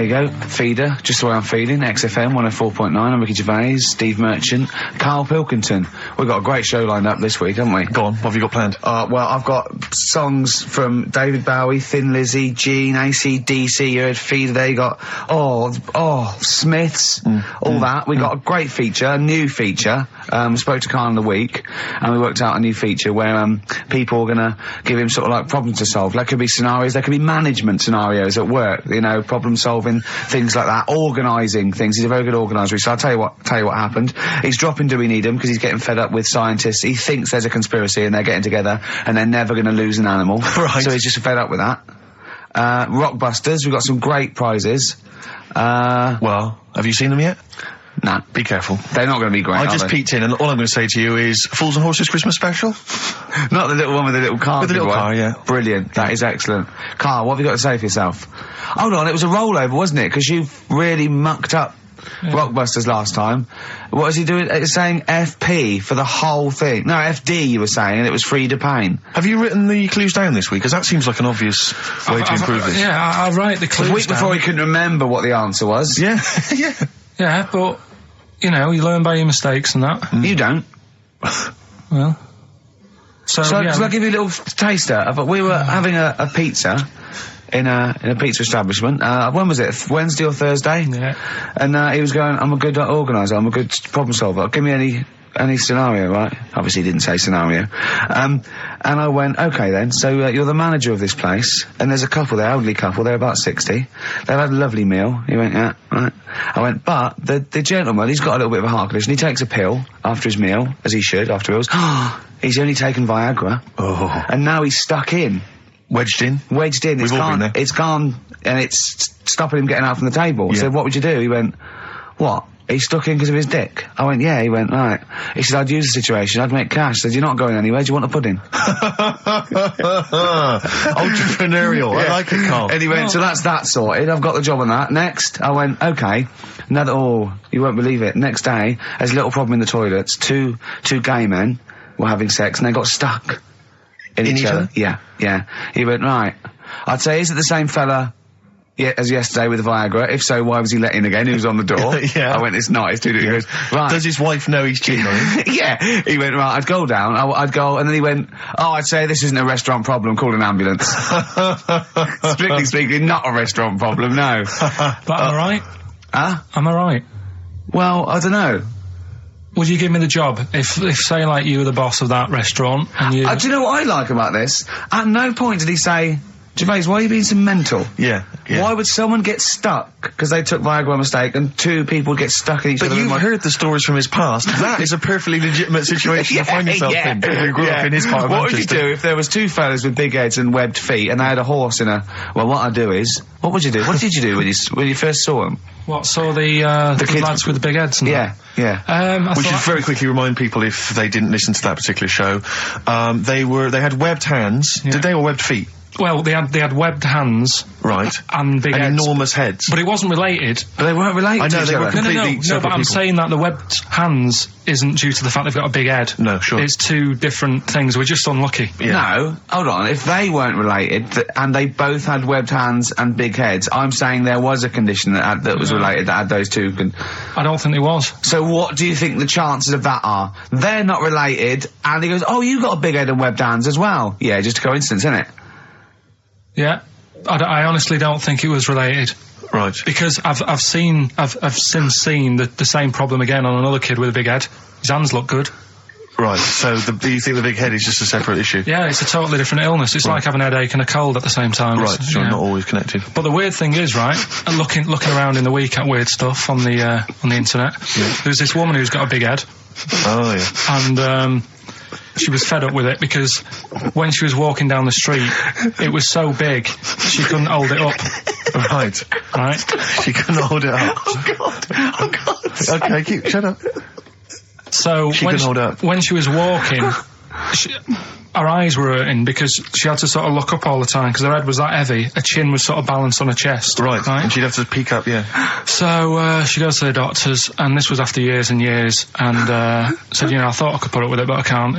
There you go. Feeder, just the way I'm feeling. XFM 104.9. I'm Ricky Gervais, Steve Merchant, Karl Pilkington. We've got a great show lined up this week, haven't we? Go on, what have you got planned? Well, I've got songs from David Bowie, Thin Lizzy, Gene, AC/DC. You heard Feeder there. You got, Smiths, all that. We got a great feature, a new feature. Spoke to Karl in the week, and we worked out a new feature where, people are gonna give him sort of like problems to solve. There could be scenarios, there could be management scenarios at work, you know, problem solving, things like that, organising things. He's a very good organiser. So I'll tell you what happened. He's dropping Do We Need Him because he's getting fed up with scientists. He thinks there's a conspiracy and they're getting together and they're never going to lose an animal. Right. So he's just fed up with that. Rockbusters, we've got some great prizes. Well, have you seen them yet? Nah. Be careful. They're not going to be great, I just peeked in, and all I'm going to say to you is Fools and Horses Christmas special? Not the little one with the little car. With the little car, yeah. Brilliant. That is excellent. Karl, what have you got to say for yourself? Hold on, it was a rollover, wasn't it? Because you really mucked up Rockbusters last time. What was he doing? It's saying FP for the whole thing. No, FD you were saying, and it was Frida Payne. Have you written the clues down this week? Because that seems like an obvious way to improve this. Yeah, I'll write the clues down. A week before he couldn't remember what the answer was. Yeah, yeah. Yeah, but, you know, you learn by your mistakes and that. You don't. Well. So yeah. I'll give you a little taster. We were having a pizza in a pizza establishment. When was it? Wednesday or Thursday? Yeah. And he was going, I'm a good organiser, I'm a good problem solver. Give me any scenario, right? Obviously he didn't say scenario. And I went, okay then, so you're the manager of this place, and there's a couple there, elderly couple, they're about 60. They've had a lovely meal. He went, yeah, right. I went, but the gentleman, he's got a little bit of a heart condition, he takes a pill after his meal, as he should, after meals. He's only taken Viagra. Oh. And now he's stuck in. Wedged in? Wedged in. We've all been there. It's gone, and it's stopping him getting out from the table. Yeah. I said, what would you do? He went, what? He's stuck in because of his dick. I went, yeah. He went, right. He said, I'd use the situation, I'd make cash. I said, you're not going anywhere, do you want a pudding? Entrepreneurial, I like it, Karl. And he went, so that's that sorted, I've got the job on that. Next, I went, okay. You won't believe it. Next day, there's a little problem in the toilets. Two gay men were having sex and they got stuck in each other. Yeah. He went, right. I'd say, is it the same fella as yesterday with the Viagra? If so, why was he let in again? He was on the door. Yeah. I went, it's not. It's too different. He goes, right. Does his wife know he's cheating on him? Yeah. He went, right, I'd go down. I'd go, and then he went, I'd say this isn't a restaurant problem, call an ambulance. Strictly speaking, not a restaurant problem, no. But am I right? Huh? Am I right? Well, I don't know. Would you give me the job if say, like, you were the boss of that restaurant and you... do you know what I like about this? At no point did he say, Gervais, why are you being so mental? Yeah. Why would someone get stuck because they took Viagra by mistake and two people get stuck in each other? But you've heard the stories from his past. That is a perfectly legitimate situation to find yourself in. You grew up in his part of What would you Manchester. do if there was two fellas with big heads and webbed feet and they had a horse in a... Well, what I'd do is... What would you do? What did you do when you first saw them? What, saw the kids, lads with the big heads and yeah. We should very quickly remind people, if they didn't listen to that particular show, they had webbed hands. Yeah. Did they, or webbed feet? Well, they had webbed hands, right, and big heads. Enormous heads. But it wasn't related. But they weren't related. I know, they were completely no. But I'm saying that the webbed hands isn't due to the fact they've got a big head. No, sure. It's two different things. We're just unlucky. Yeah. No, hold on. If they weren't related and they both had webbed hands and big heads, I'm saying there was a condition that was related that had those two. I don't think there was. So what do you think the chances of that are? They're not related, and he goes, "Oh, you got a big head and webbed hands as well." Yeah, just a coincidence, isn't it? Yeah, I honestly don't think it was related. Right. Because I've since seen the same problem again on another kid with a big head. His hands look good. Right, so do you think the big head is just a separate issue? Yeah, it's a totally different illness. It's like having a headache and a cold at the same time. Right, so not always connected. But the weird thing is, right, looking around in the week at weird stuff on the internet, there's this woman who's got a big head. Oh, yeah. And, she was fed up with it because when she was walking down the street, it was so big, she couldn't hold it up. Right. She couldn't hold it up. Oh, God. Okay, shut up. So when she was walking, her eyes were hurting because she had to sort of look up all the time because her head was that heavy. Her chin was sort of balanced on her chest. Right. And she'd have to peek up, yeah. So she goes to the doctors, and this was after years and years, and said, I thought I could put up with it, but I can't.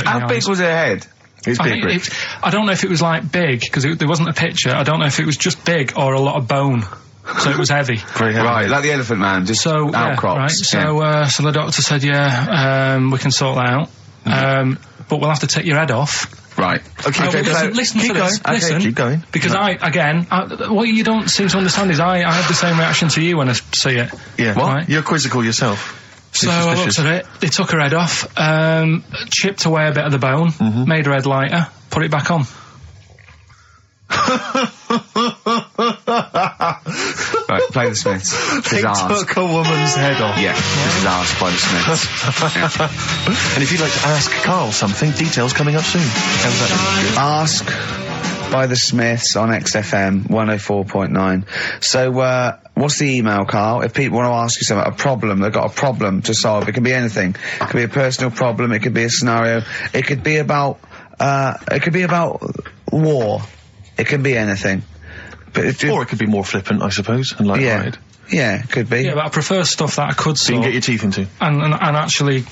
How big was her head? It's big, I don't know if it was like big because there wasn't a picture. I don't know if it was just big or a lot of bone. So it was heavy. Very heavy. Right, like the Elephant Man, just outcrops. Yeah, right. So the doctor said, we can sort that out. But we'll have to take your head off. Right. Okay, listen to this. Listen, keep going. Because what you don't seem to understand is I have the same reaction to you when I see it. Yeah. What? Right? You're quizzical yourself. So I looked at it, they took her head off, chipped away a bit of the bone, made her head lighter, put it back on. Right, play the Smiths. They took a woman's head off. Yeah, this is asked by the Smiths. And if you'd like to ask Karl something, details coming up soon. How's that? Ask by the Smiths on XFM 104.9. So, what's the email, Karl? If people want to ask you something, a problem, they've got a problem to solve. It can be anything. It could be a personal problem. It could be a scenario. It could be about war. It could be anything. Or it could be more flippant, I suppose, and light-hearted. Yeah, it could be. Yeah, but I prefer stuff that I could sort. So you can get your teeth into. And actually,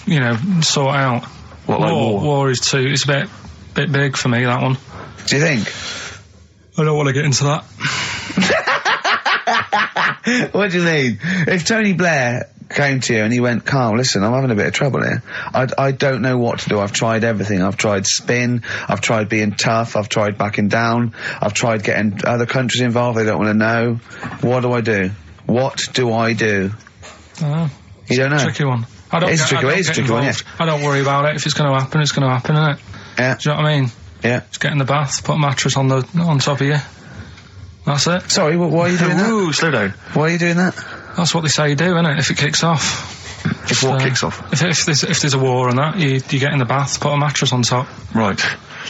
sort out. What, like war? War is too, it's a bit big for me, that one. Do you think? I don't want to get into that. What do you mean? If Tony Blair came to you and he went, Karl, listen, I'm having a bit of trouble here. I don't know what to do. I've tried everything. I've tried spin. I've tried being tough. I've tried backing down. I've tried getting other countries involved. They don't want to know. What do I do? What do I do? You don't know? Tricky one. It's a tricky one, yeah. I don't worry about it. If it's going to happen, it's going to happen, isn't it? Yeah. Do you know what I mean? Yeah. Just get in the bath, put a mattress on top of you. That's it. Sorry, why are you doing that? Ooh, slow down. Why are you doing that? That's what they say you do, isn't it? If it kicks off. If what kicks off? If there's a war and that, you get in the bath, put a mattress on top. Right.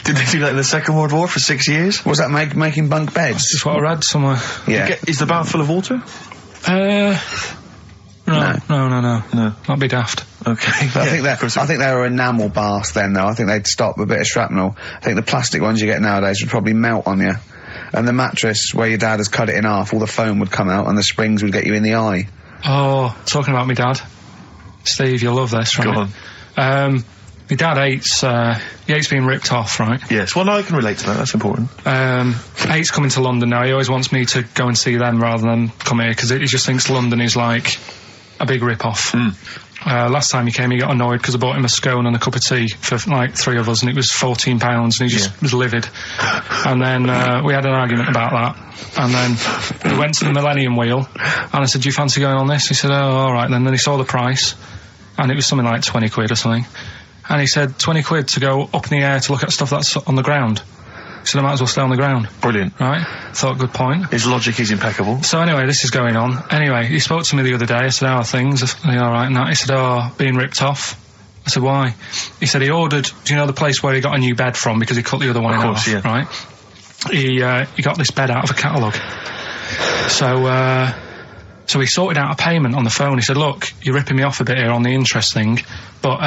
Did they do that in the Second World War for 6 years? Was that making bunk beds? That's just what I read somewhere. Yeah. Is the bath full of water? No. That'd be daft. Okay. But I think they were enamel baths then, though. I think they'd stop a bit of shrapnel. I think the plastic ones you get nowadays would probably melt on you. And the mattress, where your dad has cut it in half, all the foam would come out and the springs would get you in the eye. Oh, talking about my dad. Steve, you'll love this, right? Go on. My dad hates being ripped off, right? Yes, well, no, I can relate to that, that's important. Hates coming to London now. He always wants me to go and see them rather than come here, because he just thinks London is like a big rip-off. Last time he came, he got annoyed because I bought him a scone and a cup of tea for like 3 of us, and it was £14, and he just was livid. And then we had an argument about that, and then we went to the Millennium Wheel, and I said, do you fancy going on this? He said, oh, all right. Then he saw the price, and it was something like 20 quid or something, and he said 20 quid to go up in the air to look at stuff that's on the ground. He said I might as well stay on the ground. Brilliant. Right? Thought, good point. His logic is impeccable. So anyway, this is going on. Anyway, he spoke to me the other day. I said, how are things? Are they alright and that? He said, being ripped off. I said, why? He said he ordered, do you know the place where he got a new bed from because he cut the other one in half, right? He got this bed out of a catalogue. So he sorted out a payment on the phone. He said, look, you're ripping me off a bit here on the interest thing, but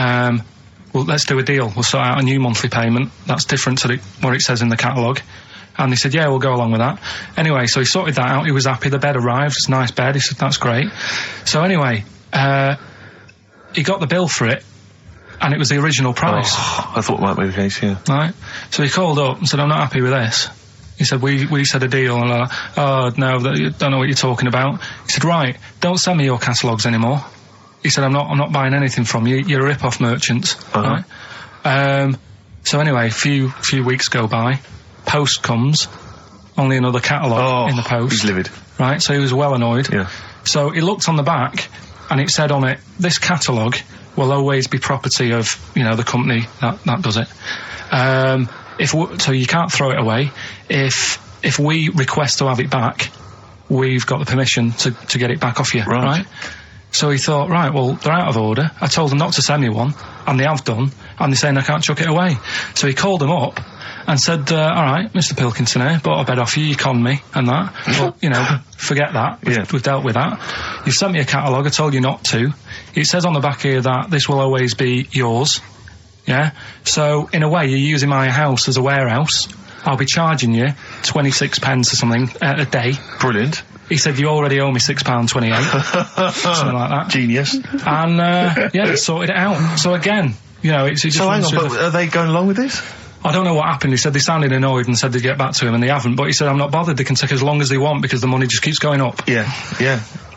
well, let's do a deal. We'll sort out a new monthly payment that's different to what it says in the catalogue. And they said, yeah, we'll go along with that. Anyway, so he sorted that out. He was happy. The bed arrived. It's a nice bed. He said, that's great. So anyway, he got the bill for it, and it was the original price. Oh, I thought that might be the case, yeah. Right? So he called up and said, I'm not happy with this. He said, we said a deal. And oh, no, don't know what you're talking about. He said, right, don't send me your catalogues anymore. He said, I'm not buying anything from you. You're a rip-off merchant. Right? So anyway, a few weeks go by. Post comes. Only another catalogue in the post. He's livid. Right? So he was well annoyed. Yeah. So he looked on the back, and it said on it, this catalogue will always be property of, the company that does it. So you can't throw it away. If we request to have it back, we've got the permission to get it back off you. Right? So he thought, right, well, they're out of order. I told them not to send me one, and they have done, and they're saying I can't chuck it away. So he called them up and said, all right, Mr. Pilkington here, bought a bed off you, you conned me, and that. But, forget that. We've dealt with that. You've sent me a catalogue, I told you not to. It says on the back here that this will always be yours. Yeah? So, in a way, you're using my house as a warehouse. I'll be charging you 26 pence or something a day. Brilliant. He said, you already owe me £6.28. Something like that. Genius. And, they sorted it out. So again, it's just... So hang on, but are they going along with this? I don't know what happened. He said they sounded annoyed and said they'd get back to him, and they haven't. But he said, I'm not bothered. They can take as long as they want because the money just keeps going up. Yeah.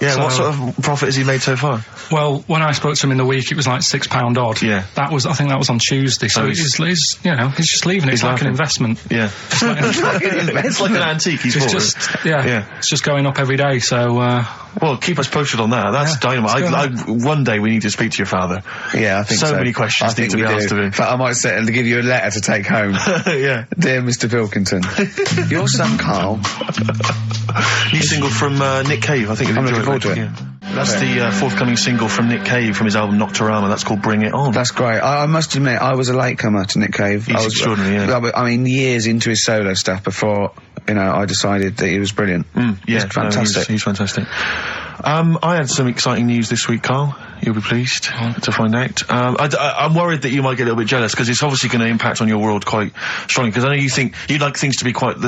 So, what sort of profit has he made so far? Well, when I spoke to him in the week, it was like £6 odd. Yeah. I think that was on Tuesday. So he's just leaving it. It's like an investment. Yeah. It's like an antique he's bought. It's just going up every day. So, well, keep us posted on that. That's dynamite. One day we need to speak to your father. Yeah, I think so. So many questions need to be asked of him. In fact, I might sit and give you a letter to take home. Yeah. Dear Mr. Pilkington, your son Karl. New single from Nick Cave. I think you'll enjoy it. Yeah. That's the forthcoming single from Nick Cave from his album Nocturama. That's called Bring It On. That's great. I must admit, I was a latecomer to Nick Cave. He's extraordinary, yeah. I mean, years into his solo stuff before, I decided that he was brilliant. Yeah, fantastic. He's fantastic. I had some exciting news this week, Karl. You'll be pleased to find out. I'm worried that you might get a little bit jealous because it's obviously going to impact on your world quite strongly. Because I know you think you'd like things to be quite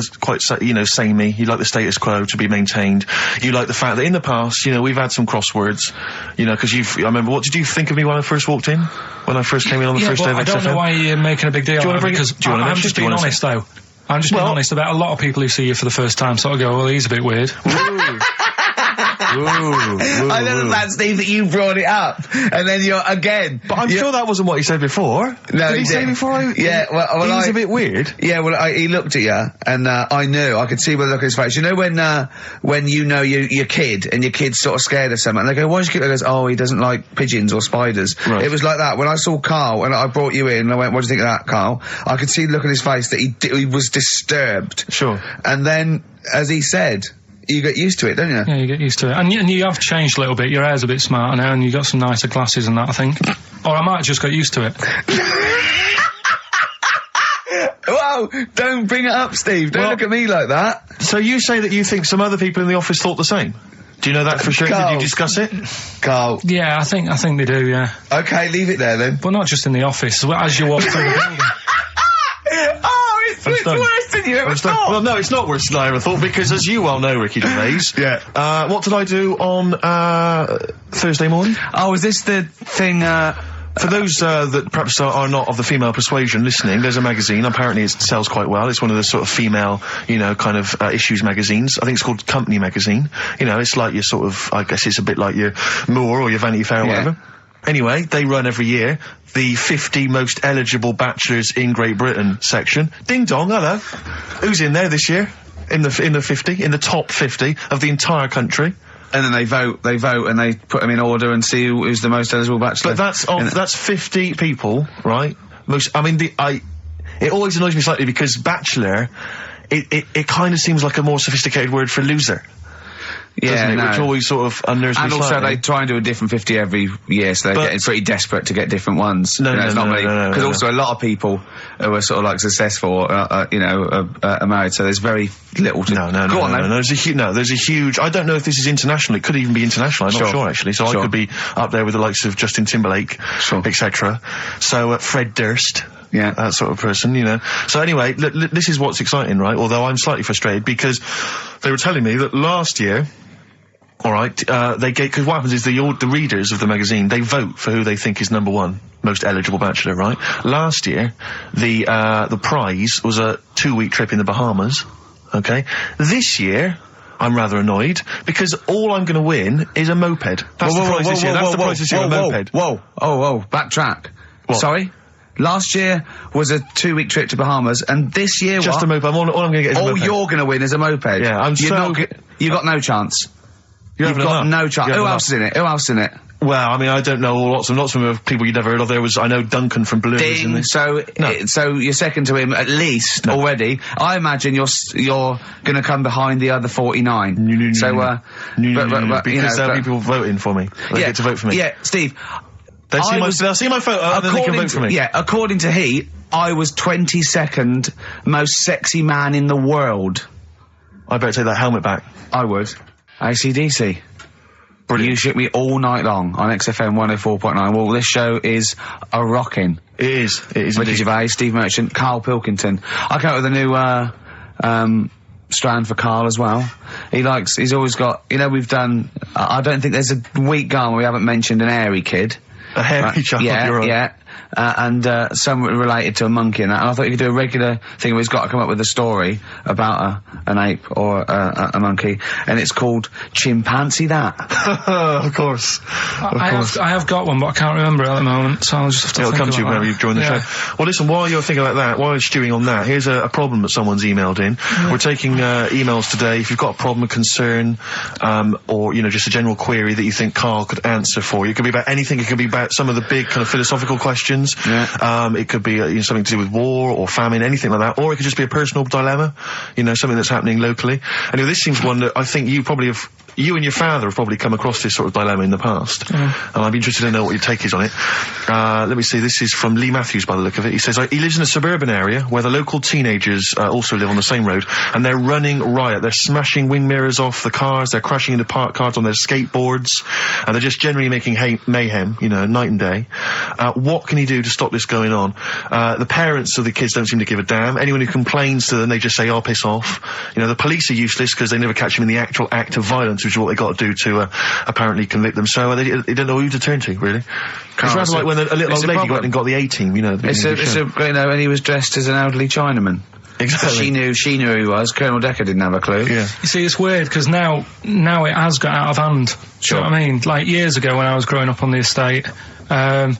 samey. You like the status quo to be maintained. You like the fact that in the past, we've had some crosswords. Because I remember. What did you think of me when I first walked in? When I first came in on the first day of XFM? I don't know why you're making a big deal out of it. Because I'm just being honest, though. I'm just being honest about a lot of people who see you for the first time sort of go, well, he's a bit weird. I love that, Steve, that you brought it up, and then you're again. But I'm sure that wasn't what he said before. No, did he say before? Yeah, well, he's a bit weird. Yeah, well, he looked at you, and I knew. I could see by the look of his face. You know when your kid and your kid's sort of scared of something, and they go, "Why is your kid?" He goes, "Oh, he doesn't like pigeons or spiders." Right. It was like that when I saw Karl, and I brought you in, and I went, "What do you think of that, Karl?" I could see the look on his face that he was disturbed. Sure. And then, as he said, you get used to it, don't you? Yeah, you get used to it. And you have changed a little bit. Your hair's a bit smarter now, and you got some nicer glasses and that, I think. Or I might have just got used to it. Whoa! Don't bring it up, Steve. Don't look at me like that. So you say that you think some other people in the office thought the same? Do you know that for sure? Karl. Did you discuss it? Karl. Yeah, I think they do, yeah. Okay, leave it there then. But not just in the office, as you walk through the building. It's worse than you ever thought. Well, no, it's not worse than I ever thought, because as you well know, Ricky Gervais, what did I do on Thursday morning? Oh, is this the thing, for those that perhaps are not of the female persuasion listening, there's a magazine. Apparently it sells quite well. It's one of the sort of female, issues magazines. I think it's called Company Magazine. It's like your sort of, I guess it's a bit like your Moore or your Vanity Fair or whatever. Anyway, they run every year the 50 most eligible bachelors in Great Britain section. Ding dong, hello. Who's in there this year? In the top 50 of the entire country. And then they vote, and they put them in order and see who's the most eligible bachelor. But that's 50 people, right? It always annoys me slightly because bachelor, it kind of seems like a more sophisticated word for loser. Yeah, no. Which always sort of unnerves me slightly. And also they try and do a different 50 every year, so they're getting pretty desperate to get different ones. No, because also a lot of people who are sort of like successful, are married, so there's very little to... No, there's a huge... I don't know if this is international. It could even be international. I'm not sure, actually. So I could be up there with the likes of Justin Timberlake, etc. So, Fred Durst... Yeah, that sort of person, So anyway, this is what's exciting, right? Although I'm slightly frustrated because they were telling me that last year, because what happens is the readers of the magazine, they vote for who they think is number one most eligible bachelor, right? Last year, the prize was a 2-week trip in the Bahamas, okay? This year, I'm rather annoyed because all I'm going to win is a moped. That's the prize this year. That's the prize this year, a moped. Whoa, backtrack. What? Sorry? Last year was a 2-week trip to Bahamas, and this year just a moped. All I'm going to get is a moped. All you're going to win is a moped. Yeah, you've got no chance. You've got no chance. Who else is in it? Well, I mean, I don't know lots of them of people you'd never heard of. I know Duncan from Blue. Ding. So you're second to him at least already. I imagine you're going to come behind the other 49. Because there'll be people voting for me. They get to vote for me. Yeah, Steve. They'll see my photo and then they can vote for me. Yeah, according to Heat, I was 22nd most sexy man in the world. I better take that helmet back. I would. AC/DC. Brilliant. You shoot me all night long on XFM 104.9. Well, this show is a rocking. It is. Ricky Gervais, Steve Merchant, Karl Pilkington. I came up with a new, strand for Karl as well. He's always got, we've done, I don't think there's a week gone where we haven't mentioned an airy kid. A hairy child, you're right. Yeah. and something related to a monkey and that. And I thought you could do a regular thing where he's got to come up with a story about an ape or a monkey, and it's called Chimpanzee That. Of course. I have got one, but I can't remember it at the moment, so I'll just have to It'll come to you whenever you've joined the show. Well, listen, while you're thinking like that, while you're stewing on that, here's a problem that someone's emailed in. We're taking emails today. If you've got a problem, a concern, or, you know, just a general query that you think Karl could answer for you. It could be about anything. It could be about some of the big kind of philosophical questions. It could be you know, something to do with war or famine, anything like that. Or it could just be a personal dilemma, you know, something that's happening locally. Anyway, this seems one that I think you and your father have probably come across this sort of dilemma in the past. And I'd be interested to know what your take is on it. Let me see, this is from Lee Matthews by the look of it. He says, he lives in a suburban area where the local teenagers also live on the same road, and they're running riot. They're smashing wing mirrors off the cars, they're crashing into parked cars on their skateboards, and they're just generally making mayhem, you know, night and day. What can he do to stop this going on? The parents of the kids don't seem to give a damn. Anyone who complains to them, they just say, oh, piss off. You know, the police are useless because they never catch them in the actual act of violence, which is what they got to do to apparently convict them. So they don't know who to turn to, really. It's rather like when a little old lady went and got the A-team, you know. You know, and he was dressed as an elderly Chinaman. Exactly. She knew who he was. Colonel Decker didn't have a clue. Yeah. You see, it's weird, because now it has got out of hand. Sure. Do you know what I mean? Like, years ago when I was growing up on the estate, yeah,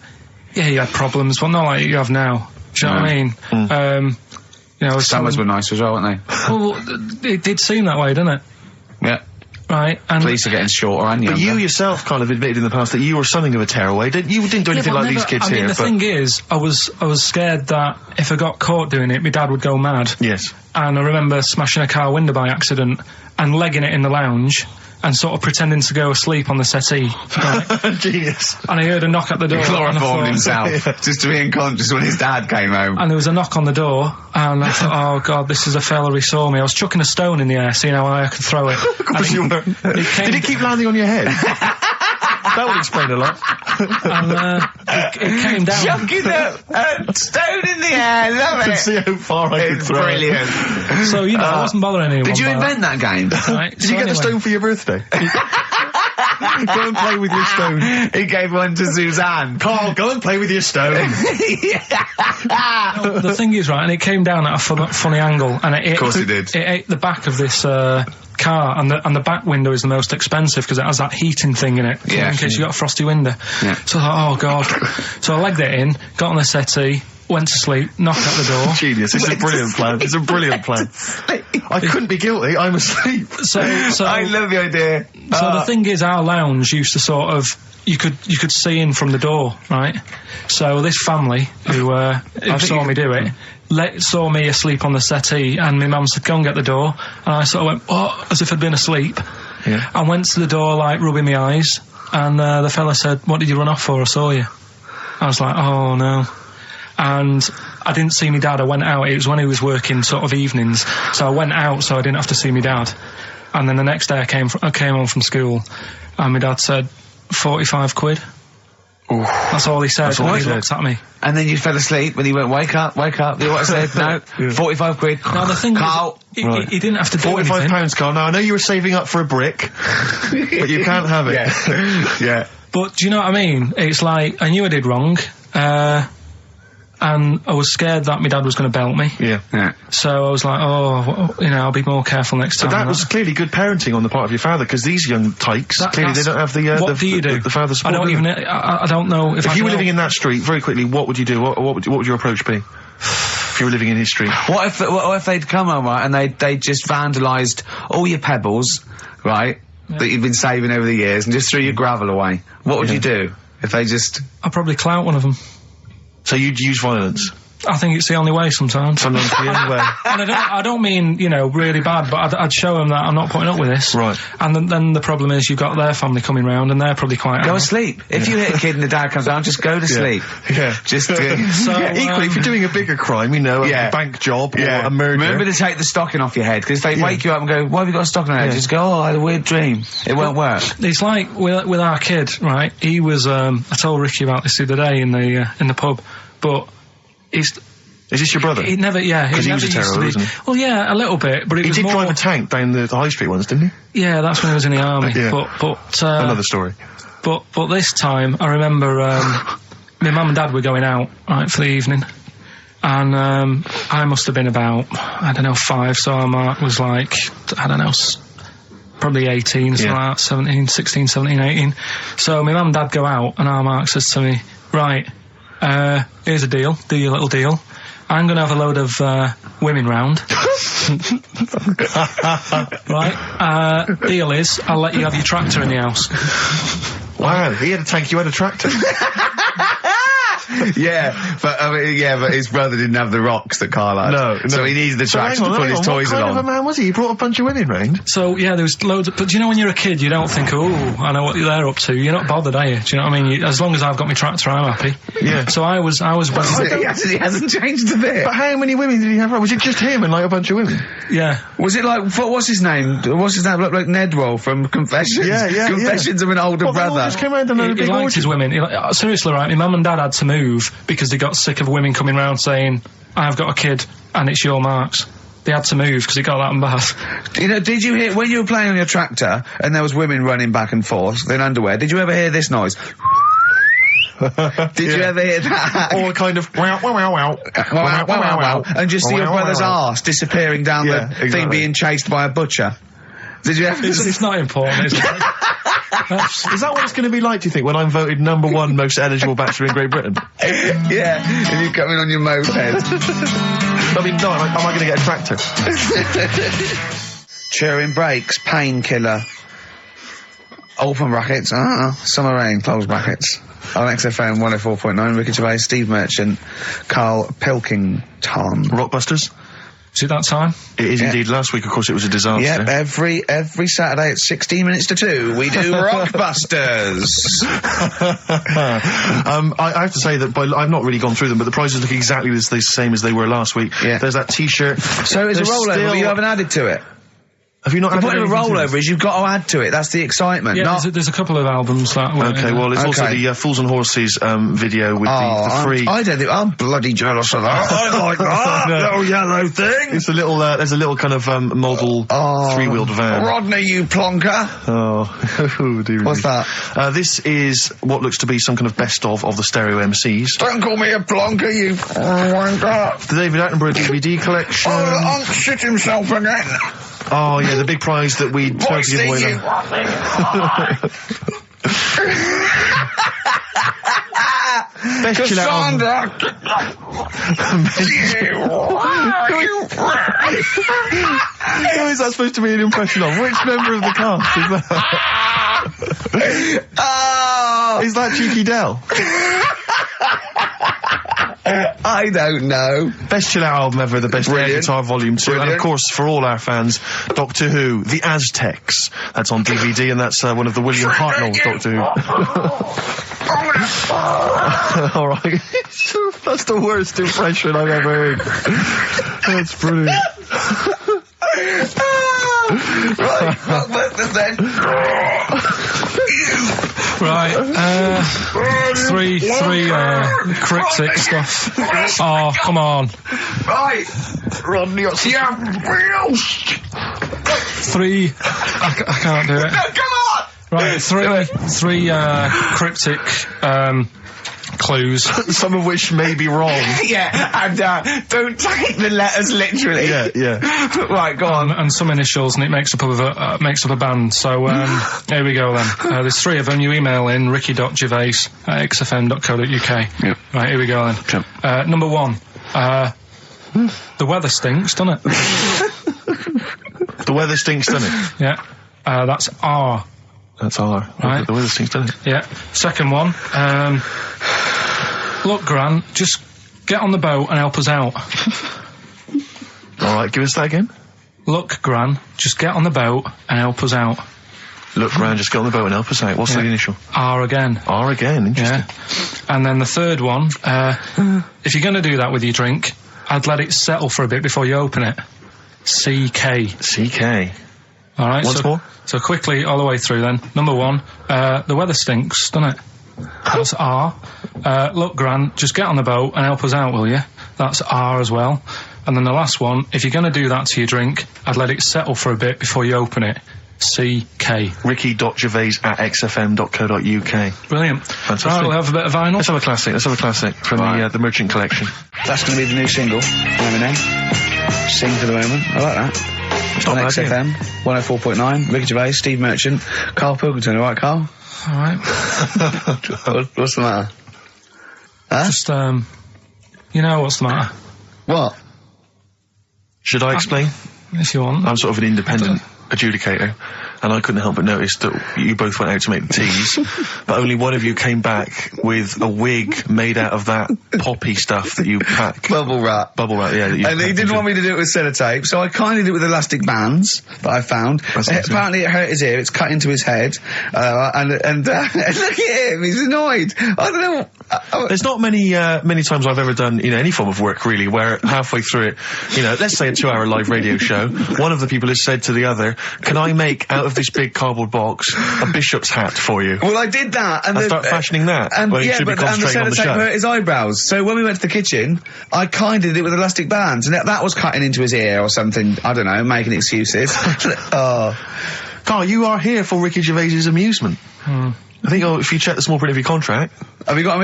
you had problems, but not like you have now. Do you know what I mean? You know, Summers were nice as well, weren't they? Well, it did seem that way, didn't it? Yeah. Right, and police are getting shorter and younger. But you yourself kind of admitted in the past that you were something of a tearaway. You didn't do anything like these kids here. The thing is, I was scared that if I got caught doing it, my dad would go mad. Yes. And I remember smashing a car window by accident and legging it in the lounge and sort of pretending to go asleep on the settee. Right? Genius. And I heard a knock at the door. He chloroformed himself just to be unconscious when his dad came home. And there was a knock on the door, and I thought, oh God, this is a fella who saw me. I was chucking a stone in the air, seeing how high I could throw it. Of course you were. Did it keep landing on your head? That would explain a lot. And it came down. Chucking a stone in the air, love it. To see how far I could throw brilliant. It. So, you know, I wasn't bothering anyone. Did you invent that game? Right, Did you get the stone for your birthday? Go and play with your stone. He gave one to Suzanne. Karl, go and play with your stone. The thing is, right, and it came down at a funny angle, and of course it did. It ate the back of this car, and the back window is the most expensive because it has that heating thing in it, in case you got a frosty window. Yeah. So I thought, oh God. So I legged it in, got on the settee, went to sleep, knocked at the door. Genius. It's a brilliant plan. It's a brilliant plan. I couldn't be guilty. I'm asleep. So I love the idea. So the thing is, our lounge used to sort of, you could see in from the door, right? So this family who saw me do it, saw me asleep on the settee, and my mum said, go and get the door. And I sort of went, oh, as if I'd been asleep. Yeah. And went to the door, like, rubbing my eyes. And the fella said, what did you run off for? I saw you. I was like, oh no. And I didn't see my dad. I went out. It was when he was working sort of evenings. So I went out so I didn't have to see my dad. And then the next day I came home from school, and my dad said, 45 quid. Ooh. That's all he said. That's all he looked at me. And then you fell asleep, and he went, wake up. You know what I said? No, 45 quid. Now the thing Karl. is, he didn't have to do £45, Karl. Now I know you were saving up for a brick, but you can't have it. Yeah. But do you know what I mean? It's like, I knew I did wrong, and I was scared that my dad was going to belt me. Yeah. So I was like, oh, you know, I'll be more careful next time. But that was clearly good parenting on the part of your father, because these young tykes, clearly they don't have the what do you do? The father support. I don't know if you were living in that street, very quickly, what would you do? What would your approach be? If you were living in his street? What if they'd come home, right, and they just vandalised all your pebbles, right, that you've been saving over the years, and just threw your gravel away? What would you do if they just... I'd probably clout one of them. So you'd use violence? I think it's the only way sometimes. Sometimes the only way. And I don't mean, you know, really bad, but I'd show them that I'm not putting up with this. Right. And then the problem is you've got their family coming round, and they're probably quite Go asleep. If you hit a kid and the dad comes down, just go to sleep. Yeah. Just equally, if you're doing a bigger crime, you know, a bank job or a murder. Remember to take the stocking off your head, because if they wake you up and go, why have you got a stocking on your head? Just go, oh, I had a weird dream. It won't work. It's like with our kid, right? He was, I told Ricky about this the other day in the pub, but is this your brother? He never, because he was a terror, wasn't he? Well, yeah, a little bit, but he did drive a tank down the high street once, didn't he? Yeah, that's when he was in the army. But another story. But this time, I remember, my mum and dad were going out, right, for the evening. And, I must have been about, 5, so our Mark was like, probably 18, something like that, 16, 17, 18. So my mum and dad go out, and our Mark says to me, right, here's a deal, do your little deal. I'm going to have a load of women round. Right? Deal is, I'll let you have your tractor in the house. Wow, he had a tank, you had a tractor. but his brother didn't have the rocks that Karl had. No. So he needed the tractor to put his toys along. What kind of a man was he? He brought a bunch of women round? So, yeah, there was loads of... But do you know when you're a kid, you don't think, oh, I know what they're up to. You're not bothered, are you? Do you know what I mean? As long as I've got my tractor, I'm happy. Yeah. So I was... He hasn't changed a bit. But how many women did he have? Was it just him and, like, a bunch of women? Yeah. Was it like... What's his name? Looked like Nedwell from Confessions. Yeah. Confessions of an Older Brother. They all just came around and he liked his women. Seriously, right, my mum and dad had to move because they got sick of women coming round saying, I've got a kid and it's your Mark's. They had to move because it got that in Bath. You know, did you hear, when you were playing on your tractor and there was women running back and forth in underwear, did you ever hear this noise? Did you ever hear that? Or kind of wow, wow, wow, wow, wow, wow, wow, wow, and just see your brother's arse disappearing down the thing being chased by a butcher. Did you ever? It's not important, is it? Is that what it's going to be like, do you think, when I'm voted #1 most eligible bachelor in Great Britain? Yeah, and you come in on your moped. I mean, no, am I going to get a tractor? Cheering brakes, painkiller. Open brackets, summer rain, close brackets. On XFM 104.9, Ricky Gervais, Steve Merchant, Karl Pilkington. Rockbusters? Is it that time? It is indeed. Last week, of course, it was a disaster. Yep, every Saturday at 16 minutes to 2, we do Rockbusters. I have to say that I've not really gone through them, but the prizes look exactly the same as they were last week. Yeah. There's that T-shirt. So it's a rollover, but you haven't added to it? Have you not the added point of a rollover is you've got to add to it. That's the excitement. Yeah, there's a couple of albums that were... Okay, well, there's also the Fools and Horses video with the free... I'm bloody jealous of that. I like that little yellow thing. It's a little, there's a little kind of model three-wheeled van. Rodney, you plonker. Oh, dear. What's that? This is what looks to be some kind of best-of the stereo MCs. Don't call me a plonker, you wanker. The David Attenborough DVD collection. Oh, Unc shit himself again. Oh, yeah, the big prize that we tried to give away. Best chill out album. Who is that supposed to be an impression of? Which member of the cast is that? Is that Cheeky Dell? I don't know. Best chill out album ever, the best air guitar volume 2. And of course, for all our fans, Doctor Who, The Aztecs. That's on DVD, and that's one of the William Hartnell Doctor Who. Alright. That's the worst impression I've ever heard. That's brilliant. Right, then. Right, three cryptic stuff. Oh, come on. Right. Rodney, Three, I can't do it. No, come on! Right, three cryptic, clues. Some of which may be wrong. Yeah, and don't take the letters literally. Yeah. Right, go on. And some initials, and it makes up a band. So here we go then. There's 3 of them. You email in ricky.gervais@xfm.co.uk. Yep. Right, here we go then. Sure. Number 1. The weather stinks, doesn't it? The weather stinks, doesn't it? Yeah. That's R. That's R. Right. The weather stinks, doesn't it? Yeah. Second one. Look, Gran, just get on the boat and help us out. Alright, give us that again. Look, Gran, just get on the boat and help us out. Look, Gran, just get on the boat and help us out. What's the initial? R again. R again, interesting. Yeah. And then the third one, if you're going to do that with your drink, I'd let it settle for a bit before you open it. CK. CK. Alright, Once more? So quickly, all the way through then. Number 1, the weather stinks, doesn't it? That's R. Look, Gran, just get on the boat and help us out, will you? That's R as well. And then the last one, if you're going to do that to your drink, I'd let it settle for a bit before you open it. CK. Ricky.gervais@xfm.co.uk. Brilliant. Fantastic. Right, we'll have a bit of vinyl. Let's have a classic from the Merchant Collection. That's going to be the new single. Lemonade. Sing for the moment. I like that. It's on not bad, XFM 104.9. Ricky Gervais, Steve Merchant, Karl Pilkington. All right, Karl? All right. What's the matter? Huh? Just, you know what's the matter. What? Should I explain? If you want. I'm sort of an independent adjudicator, and I couldn't help but notice that you both went out to make the teas, but only one of you came back with a wig made out of that poppy stuff that you pack. Bubble wrap, yeah. That you and he didn't want me to do it with sellotape, so I kindly did it with elastic bands that I found. Apparently it hurt his ear, it's cut into his head, and look at him, he's annoyed. I don't know. There's not many times I've ever done, any form of work really, where halfway through it, let's say a 2-hour live radio show, one of the people has said to the other, can I make out of this big cardboard box a bishop's hat for you? Well, I did that, and start fashioning that. And when yeah, should but be and the concentrating on the sellotape show. hurt his eyebrows. So when we went to the kitchen, I kind of did it with elastic bands, and that was cutting into his ear or something. I don't know, making excuses. Oh, Carl, you are here for Ricky Gervais's amusement. I think if you check the small print of your contract. Have you got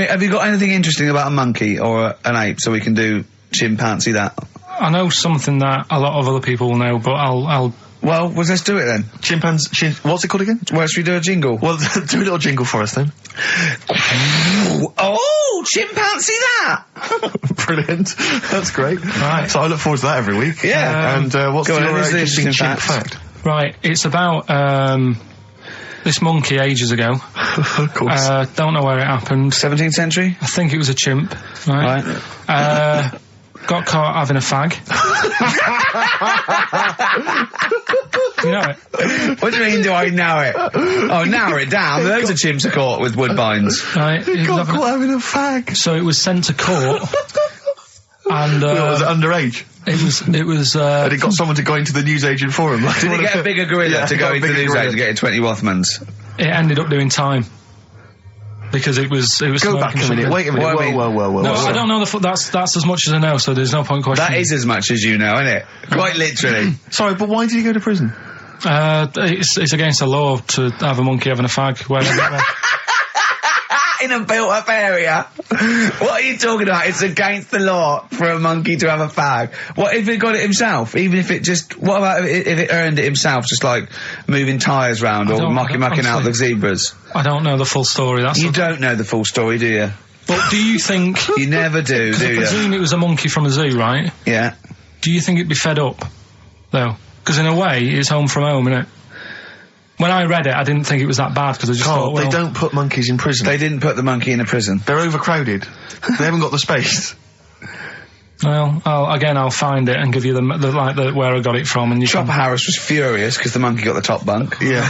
anything interesting about a monkey or an ape, so we can do chimpanzee that? I know something that a lot of other people will know, but I'll. Well, let's do it then. What's it called again? Well, should we do a jingle? Well, do a little jingle for us then. Oh, chimpanzee that! Brilliant. That's great. Right. So I look forward to that every week. Yeah. And what's your interesting chimp fact? Right, it's about this monkey ages ago. Of course. Don't know where it happened. 17th century? I think it was a chimp. Right. Got caught having a fag. You know it? What do you mean, do I know it? Oh, narrow it down. Loads of chimps are caught with woodbines. Right. Got caught having a fag. So it was sent to court. And, was it underage? It was, and it got someone to go into the newsagent for him. Did he get a bigger gorilla to go into the newsagent to get 20 Rothmans? It ended up doing time. Because it was. Go back a minute. Wait a minute. Whoa. No, I don't know that's as much as I know. So there's no point questioning. That is as much as you know, isn't it? Quite literally. Sorry, but why did he go to prison? It's against the law to have a monkey having a fag. In a built-up area. What are you talking about? It's against the law for a monkey to have a fag. What if it got it himself? Even if it just... What about if it earned it himself, just like moving tyres round or mucking out the zebras? I don't know the full story. You don't know the full story, do you? But do you think... You never do you? I presume it was a monkey from a zoo, right? Yeah. Do you think it'd be fed up, though? Because in a way, it's home from home, isn't it? When I read it, I didn't think it was that bad, because I just thought, well... They don't put monkeys in prison. They didn't put the monkey in a prison. They're overcrowded. They haven't got the space. Well, I'll find it and give you the where I got it from, and you. Chopper Harris was furious because the monkey got the top bunk. Yeah.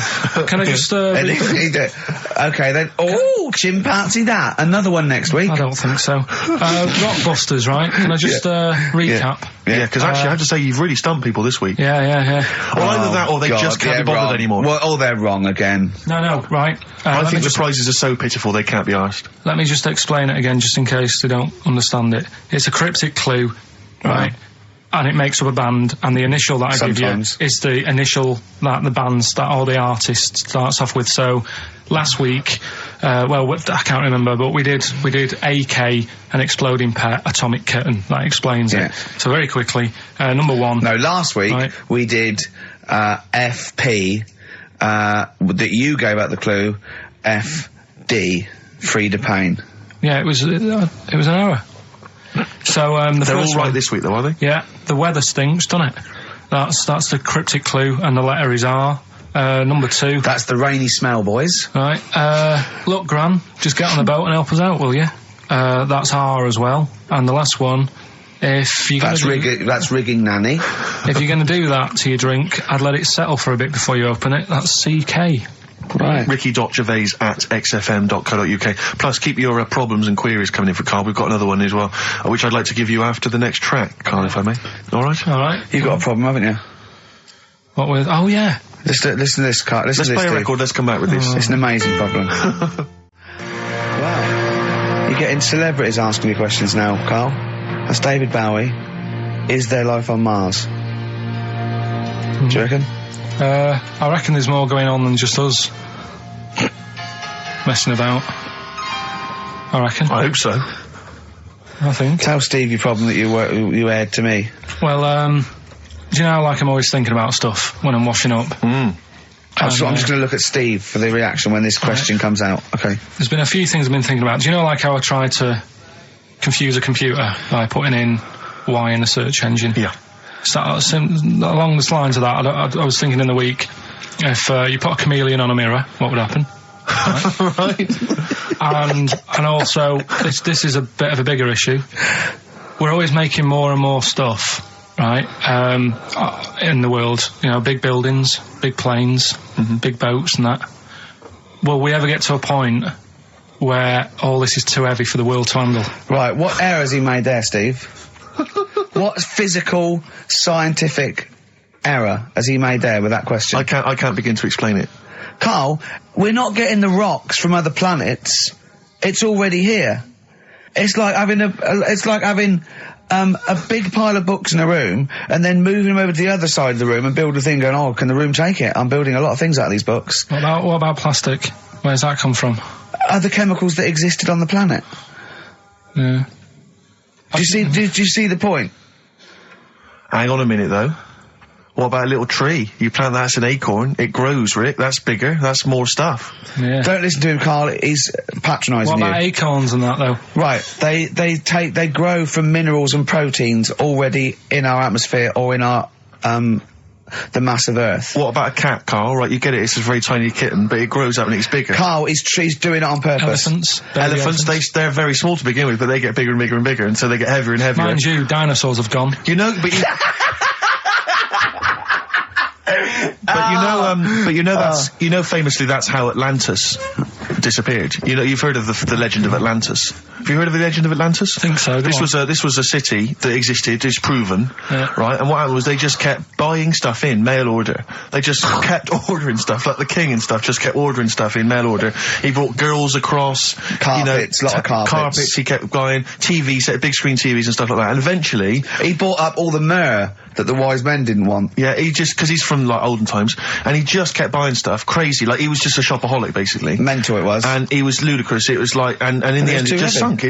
Can I just? Okay then. Oh, chimpanzee that. Another one next week. I don't think so. Rockbusters, right? Can I just recap? Yeah, because actually I have to say you've really stumped people this week. Yeah. Well, either that or they just can't be bothered anymore. Well, they're wrong again. No, right. I think the prizes are so pitiful they can't be asked. Let me just explain it again, just in case they don't understand it. It's a cryptic clue, right? And it makes up a band, and the initial that I give you is the initial that the band or the artist starts off with. So last week, I can't remember, but we did AK, an exploding pet, atomic kitten. That explains it. So very quickly, number one. No, last week we did FP. That you gave out the clue, FD, Frida Payne. Yeah, it was an error. So they're all right this week, though, are they? Yeah, the weather stinks, doesn't it? That's the cryptic clue, and the letter is R. Number two. That's the rainy smell, boys. Right. Look, Gran, just get on the boat and help us out, will you? That's R as well. And the last one. If you're that's rigging nanny. If you're going to do that to your drink, I'd let it settle for a bit before you open it. That's CK. Right. Ricky.gervais@xfm.co.uk. Plus, keep your problems and queries coming in for Carl. We've got another one as well, which I'd like to give you after the next track, Carl, if I may. All right? All right. You've got a problem, haven't you? What with? Oh, yeah. Listen to this, Carl. Let's play a record. Let's come back with this. It's an amazing problem. Wow. You're getting celebrities asking me questions now, Carl. That's David Bowie. Is there life on Mars? Do you reckon? I reckon there's more going on than just us messing about. I reckon. I hope so. I think. Tell Steve your problem that you aired to me. Well, do you know how, like, I'm always thinking about stuff when I'm washing up? I'm just going to look at Steve for the reaction when this question comes out. Okay. There's been a few things I've been thinking about. Do you know, like, how I tried to confuse a computer by putting in Y in a search engine? Yeah. So, along the lines of that, I was thinking in the week, if you put a chameleon on a mirror, what would happen? Right. And also, this is a bit of a bigger issue. We're always making more and more stuff, right, in the world. You know, big buildings, big planes, big boats and that. Will we ever get to a point where all this is too heavy for the world to handle? Right, what error has he made there, Steve? What physical, scientific error has he made there with that question? I can't begin to explain it. Carl, we're not getting the rocks from other planets. It's already here. It's like having a big pile of books in a room and then moving them over to the other side of the room and build a thing going, oh, can the room take it? I'm building a lot of things out of these books. What about plastic? Where's that come from? Other chemicals that existed on the planet. Yeah. Do you see the point? Hang on a minute, though. What about a little tree? You plant that as an acorn, it grows, Rick. That's bigger. That's more stuff. Yeah. Don't listen to him, Carl. He's patronising you. What about acorns and that, though? Right. They grow from minerals and proteins already in our atmosphere or in our the mass of Earth. What about a cat, Carl? Right, you get it. It's a very tiny kitten, but it grows up and it's bigger. Carl, he's doing it on purpose. Elephants. They're very small to begin with, but they get bigger and bigger and bigger, and so they get heavier and heavier. Mind you, dinosaurs have gone. You know, but you... famously that's how Atlantis disappeared. You know, you've heard of the legend of Atlantis. Have you heard of the legend of Atlantis? I think so. This was a city that existed, is proven, right? And what happened was they just kept buying stuff in mail order. They just kept ordering stuff, like the king and stuff, just kept ordering stuff in mail order. He brought girls across, carpets, lot of carpets. He kept buying TVs, big screen TVs and stuff like that. And eventually, he bought up all the myrrh that the wise men didn't want. Yeah, because he's from, like, olden times, and he just kept buying stuff, crazy, like, he was just a shopaholic, basically. Mental it was. And he was ludicrous, it was like, and in the end it just sunk.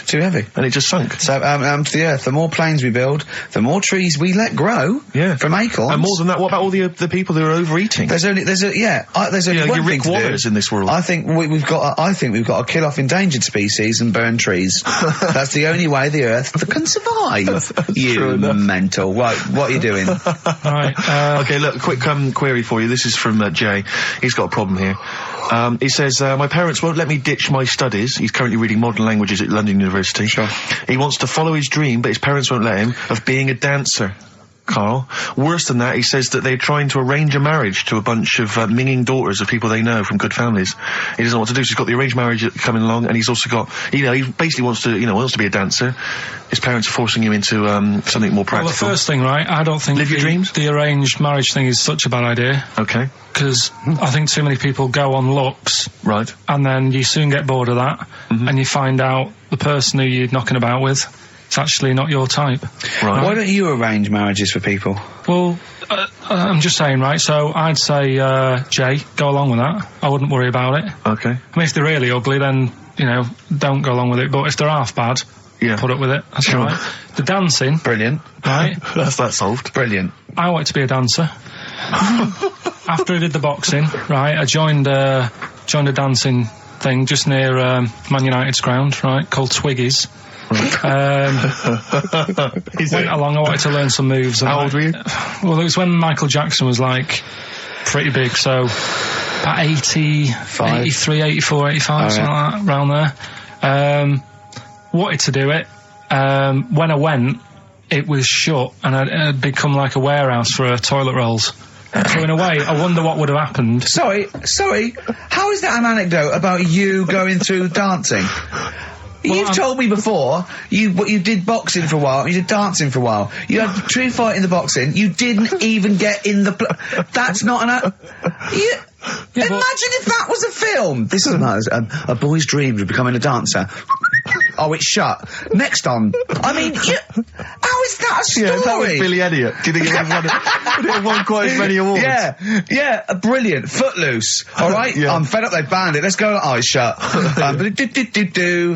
Too heavy. And it just sunk. So, to the Earth, the more planes we build, the more trees we let grow. Yeah. From acorns. And more than that, what about all the people who are overeating? There's only one thing Rick Wallers in this world. I think we've got to kill off endangered species and burn trees. That's the only way the Earth can survive. You mental. Right, what are you doing? Right. Okay, look, quick query for you. This is from Jay. He's got a problem here. He says, my parents won't let me ditch my studies. He's currently reading modern languages at London University. Sure. He wants to follow his dream, but his parents won't let him, of being a dancer. Carl. Worse than that, he says that they're trying to arrange a marriage to a bunch of minging daughters of people they know from good families. He doesn't know what to do, so he's got the arranged marriage coming along, and he's also got, he basically wants to be a dancer. His parents are forcing him into something more practical. Well, the first thing, right, I don't think Live your dreams? The arranged marriage thing is such a bad idea. Okay. Because I think too many people go on looks. Right. And then you soon get bored of that, and you find out the person who you're knocking about with, it's actually not your type. Right. Why don't you arrange marriages for people? Well, I'm just saying, right, so I'd say, Jay, go along with that. I wouldn't worry about it. Okay. I mean, if they're really ugly, then, don't go along with it. But if they're half bad, put up with it. That's sure. all right. The dancing. Brilliant. Right. That's that solved. Brilliant. I wanted to be a dancer. After I did the boxing, right, I joined a dancing thing just near Man United's ground, right, called Twiggy's. Went along, I wanted to learn some moves. How old were you? Well, it was when Michael Jackson was, like, pretty big, so about 83, 84, 85, something like that, around there. Wanted to do it. When I went, it was shut, and it had become like a warehouse for toilet rolls. So in a way, I wonder what would have happened. Sorry, how is that an anecdote about you going through dancing? You've told me before, you did boxing for a while, you did dancing for a while. You had a true fight in the boxing, you didn't even get in the... That's not an... Imagine if that was a film! This is a boy's dream of becoming a dancer. Oh, it's shut. Next on. I mean, how is that a story? Yeah, that was Billy Elliot. Do you think it would have won quite as many awards? Yeah, brilliant. Footloose. All right, I'm fed up. They banned it. Let's go. Oh, it's shut.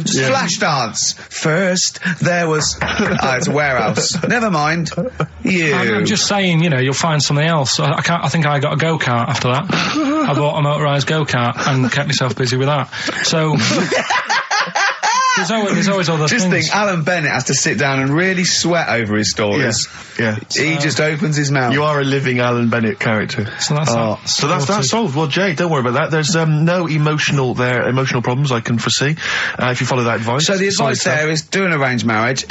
Flash dance. First, there was. It's a warehouse. Never mind. I'm just saying, you know, you'll find something else. I think I got a go-kart after that. I bought a motorised go-kart and kept myself busy with that. So there's always other things. Just think, Alan Bennett has to sit down and really sweat over his stories. Yeah. He just opens his mouth. You are a living Alan Bennett character. So that's solved. Well, Jay, don't worry about that. There's no emotional problems I can foresee if you follow that advice. So the advice there is do an arranged marriage.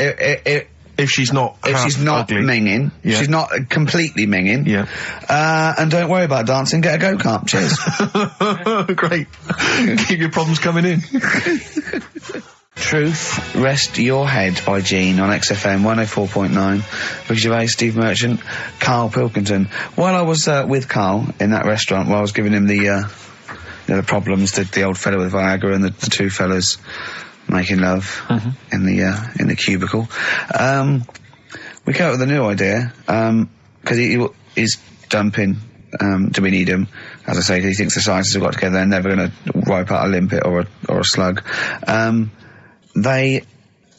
If she's not ugly. minging, she's not completely minging. Yeah. And don't worry about dancing. Get a go-kart. Cheers. Great. Keep your problems coming in. Truth, Rest Your Head by Gene on XFM 104.9. Ricky Gervais, Steve Merchant, Karl Pilkington. While I was with Karl in that restaurant, while I was giving him the problems, the old fella with Viagra and the two fellas making love in the cubicle, we came up with a new idea, because he's dumping. Do we need him? As I say, he thinks the scientists have got together, they're never going to wipe out a limpet or a slug. They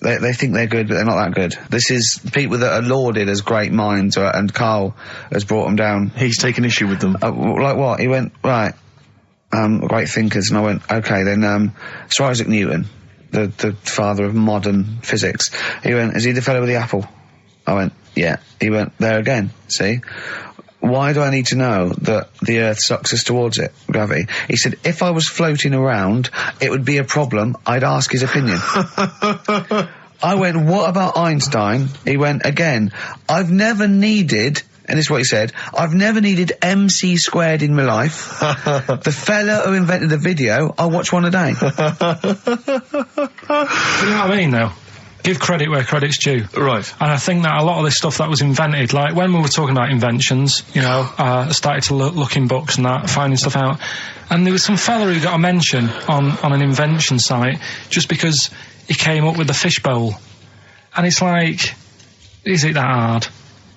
think they're good, but they're not that good. This is people that are lauded as great minds, and Karl has brought them down. He's taken issue with them. Like what? He went, right, great thinkers, and I went, okay, then, Sir Isaac Newton, the father of modern physics. He went, is he the fellow with the apple? I went, yeah. He went, there again, see? Why do I need to know that the Earth sucks us towards it, gravity? He said, if I was floating around, it would be a problem. I'd ask his opinion. I went, what about Einstein? He went, again, I've never needed, and this is what he said, I've never needed MC squared in my life. The fella who invented the video, I watch one a day. You know what I mean, though? Give credit where credit's due. Right. And I think that a lot of this stuff that was invented, like when we were talking about inventions, you know, I started to look in books and that, finding stuff out. And there was some fella who got a mention on an invention site just because he came up with the fishbowl. And it's like, is it that hard?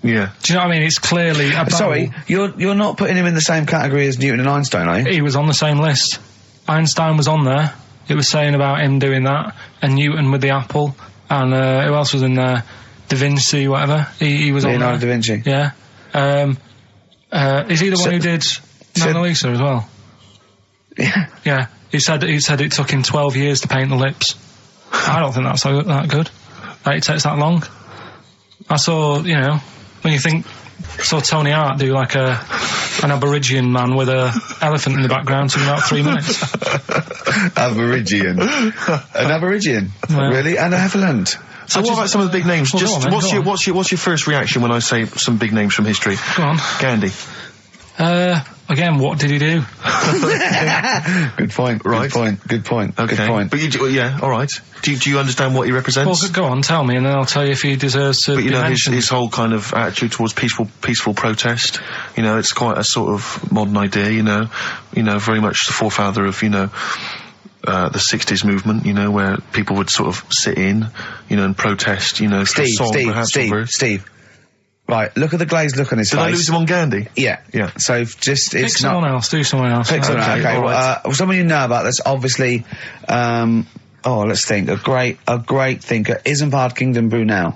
Yeah. Do you know what I mean? It's clearly a bowl. Sorry, you're not putting him in the same category as Newton and Einstein, are you? He was on the same list. Einstein was on there. It was saying about him doing that. And Newton with the apple. And who else was in there? Da Vinci, whatever. He was on there. Leonardo da Vinci. Yeah. Is he the one who did Mona Lisa as well? Yeah. Yeah. He said it took him 12 years to paint the lips. I don't think that's that good. That it takes that long. I saw, you know, when you think, I saw Tony Hart do like an Aborigine man with a elephant in the background in about 3 minutes. Aborigine. An Aborigine? Yeah. Really? And an elephant? So what about some of the big names? Well, what's your first reaction when I say some big names from history? Go on. Gandhi. Again, what did he do? Good point. Right. Good point. Okay. Good point. But yeah, all right. Do you understand what he represents? Well, go on, tell me, and then I'll tell you if he deserves to. But you be know, mentioned. his whole kind of attitude towards peaceful protest. You know, it's quite a sort of modern idea. You know, very much the forefather of the 60s movement. You know, where people would sort of sit in, and protest. Steve. Right, look at the glazed look on his face. Did I lose him on Gandhi? Yeah. So just, Pick someone else, do someone else. Pick someone else, okay. Right. Someone you know about that's obviously, let's think, a great thinker, Isambard Kingdom Brunel.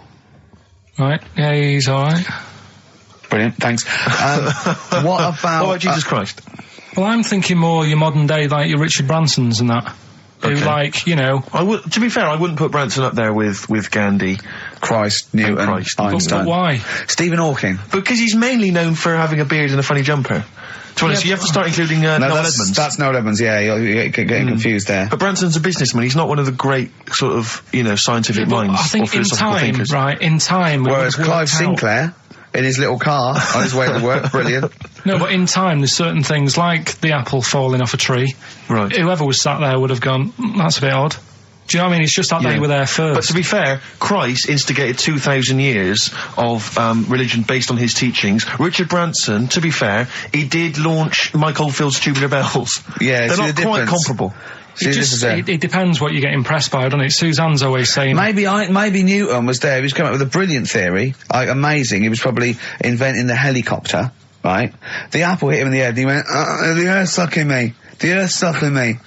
Right, yeah, he's alright. Brilliant, thanks. What about Jesus Christ? Well, I'm thinking more your modern day, like your Richard Bransons and that. Who, to be fair, I wouldn't put Branson up there with Gandhi. Christ, Newton, Einstein. But why? Stephen Hawking. Because he's mainly known for having a beard and a funny jumper. To be honest, you have to start including Noel Edmonds. That's Noel Edmonds, yeah, you're getting confused there. But Branson's a businessman, he's not one of the great sort of, scientific minds I think or philosophical thinkers. in time... Whereas Clive Sinclair, in his little car, on his way to work, brilliant. No, but in time, there's certain things, like the apple falling off a tree. Right. Whoever was sat there would have gone, that's a bit odd. Do you know what I mean? It's just that they were there first. But to be fair, Christ instigated 2,000 years of religion based on his teachings. Richard Branson, to be fair, he did launch Mike Oldfield's Tubular Bells. Yeah, they're not quite comparable. It depends what you get impressed by, doesn't it? Suzanne's always saying... Maybe Newton was there. He was coming up with a brilliant theory. Like, amazing. He was probably inventing the helicopter, right? The apple hit him in the head and he went, the earth's sucking me. The earth's sucking me.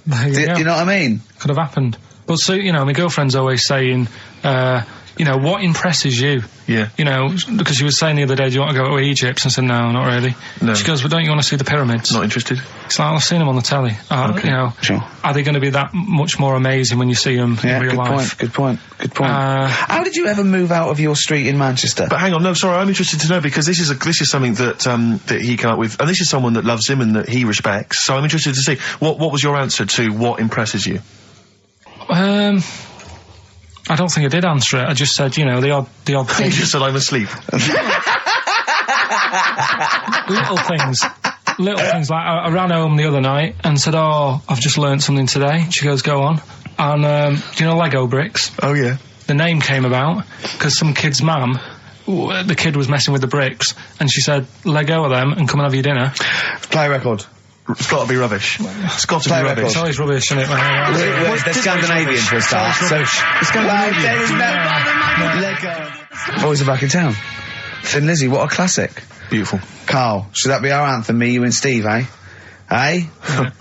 Do you know what I mean? Could have happened. But so, you know, my girlfriend's always saying, you know, what impresses you? Yeah. You know, because she was saying the other day, do you want to go to Egypt? And I said, no, not really. No. She goes, well, don't you want to see the pyramids? Not interested. It's like, I've seen them on the telly. Okay. You know, sure. Are they going to be that much more amazing when you see them in real life? Good point. How did you ever move out of your street in Manchester? But hang on, no, sorry, I'm interested to know, because this is something that that he came up with, and this is someone that loves him and that he respects. So I'm interested to see what was your answer to what impresses you? I don't think I did answer it. I just said, you know, the odd thing. You just said I'm asleep. Little things like I ran home the other night and said, oh, I've just learnt something today. She goes, go on. And do you know Lego bricks? Oh yeah. The name came about because some kid's mum, the kid was messing with the bricks, and she said, let go of them and come and have your dinner. Play record. It's got to be rubbish. It's got to be rubbish. It's always rubbish, isn't it? They're Scandinavian for a start. So Scandinavian. Boys are back in town. Thin Lizzy, what a classic. Beautiful. Carl, should that be our anthem? Me, you, and Steve, eh? Eh?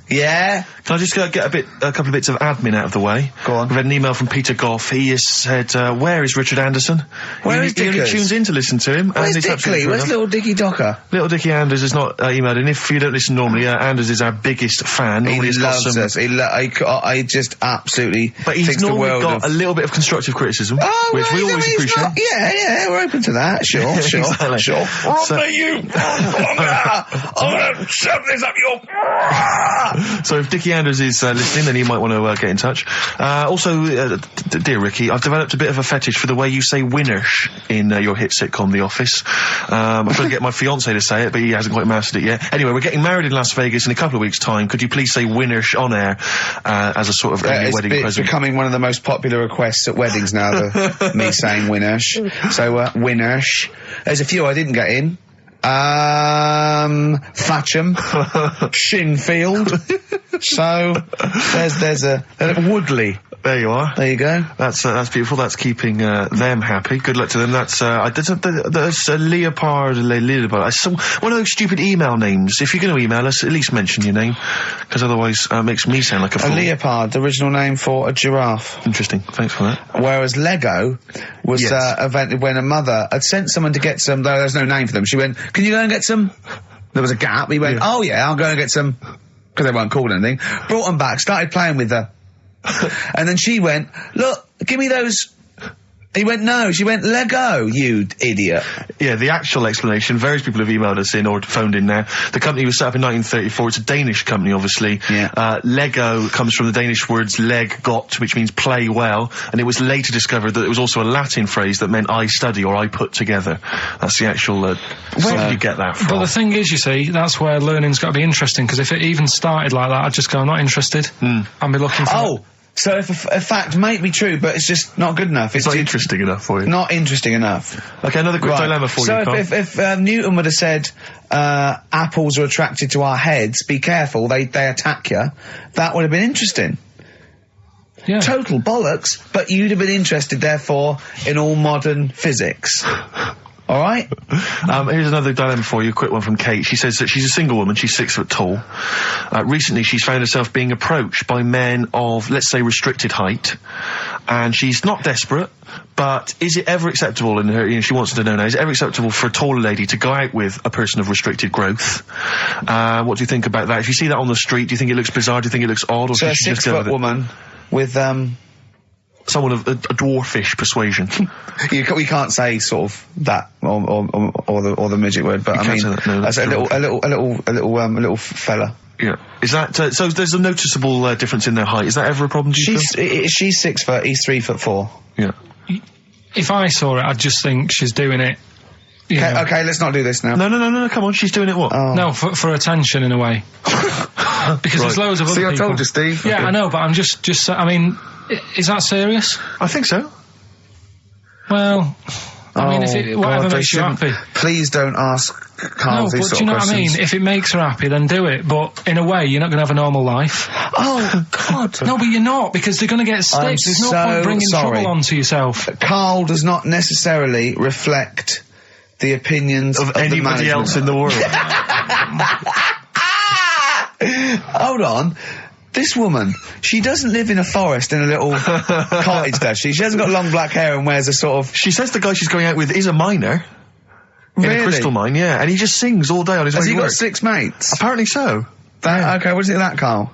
Yeah. Can I just get a couple of bits of admin out of the way? Go on. We've had an email from Peter Goff. He has said, where is Richard Anderson? Where is Dickers? He only tunes in to listen to him. Where's Dickley? Where's little Dicky Docker? Little Dicky Anders is not emailed, and if you don't listen normally, Anders is our biggest fan. He loves us. I just absolutely But he's normally got a little bit of constructive criticism, which we always appreciate. Yeah, we're open to that. Sure. Exactly. Sure. I'm gonna shove this up your... So if Dickie Anders is listening, then he might want to get in touch. Also, dear Ricky, I've developed a bit of a fetish for the way you say winners in your hit sitcom The Office. I'm trying to get my fiancé to say it, but he hasn't quite mastered it yet. Anyway, we're getting married in Las Vegas in a couple of weeks' time. Could you please say winners on air as a sort of wedding present? It's becoming one of the most popular requests at weddings now, me saying winners. So, winners. There's a few I didn't get in. Thatcham, Shinfield. So there's a Woodley. There you are. There you go. That's beautiful. That's keeping them happy. Good luck to them. That's Leopard. It's one of those stupid email names. If you're going to email us, at least mention your name, because otherwise it makes me sound like a fool. A leopard, the original name for a giraffe. Interesting. Thanks for that. Whereas Lego was invented when a mother had sent someone to get some. Though there's no name for them. She went, "Can you go and get some?" There was a gap. He went, "Oh yeah, I'll go and get some," because they weren't called anything. Brought them back. Started playing with her. And then she went, look, give me those. He went, no. She went, Lego, you idiot. Yeah, the actual explanation, various people have emailed us in or phoned in now. The company was set up in 1934. It's a Danish company, obviously. Yeah. Lego comes from the Danish words leg got, which means play well, and it was later discovered that it was also a Latin phrase that meant I study or I put together. That's the actual, where did you get that from? But the thing is, you see, that's where learning's got to be interesting, because if it even started like that, I'd just go, I'm not interested. I'd be looking for... So if a fact might be true, but it's just not good enough. It's not interesting enough for you. Not interesting enough. Okay, another quick dilemma for you, So if Newton would have said, apples are attracted to our heads, be careful, they attack you, that would have been interesting. Yeah. Total bollocks, but you'd have been interested, therefore, in all modern physics. All right? Here's another dilemma for you, a quick one from Kate. She says that she's a single woman, she's 6 foot tall. Recently she's found herself being approached by men of, let's say, restricted height. And she's not desperate, but is it ever acceptable in her, she wants to know now, is it ever acceptable for a taller lady to go out with a person of restricted growth? What do you think about that? If you see that on the street, do you think it looks bizarre, do you think it looks odd, or so should she just go with it? So a 6 foot woman with, someone of a dwarfish persuasion. We can't say sort of that or the midget word, but I mean, that's a little fella. Yeah. Is that so? There's a noticeable difference in their height. Is that ever a problem? Do you feel? She's 6 foot. He's 3'4". Yeah. If I saw it, I'd just think she's doing it. Okay, let's not do this now. No, come on, she's doing it what? Oh. No, for attention in a way. Because there's loads of other people. I told you, Steve. Yeah, okay. I know, but I'm just I mean, Is that serious? I think so. Well, I mean, if whatever makes you happy. Please don't ask Karl these sort of questions. Do you know what I mean? If it makes her happy, then do it. But in a way, you're not going to have a normal life. Oh, God. No, but you're not, because they're going to get stitched. There's no point bringing trouble onto yourself. Karl does not necessarily reflect the opinions of anybody else in the world. Hold on. This woman, she doesn't live in a forest in a little cottage, does she? She hasn't got long black hair and wears a sort of... She says the guy she's going out with is a miner. Really? In a crystal mine, yeah. And he just sings all day on his way to work. Has he got 6 mates? Apparently so. Okay, what do you think of that, Karl?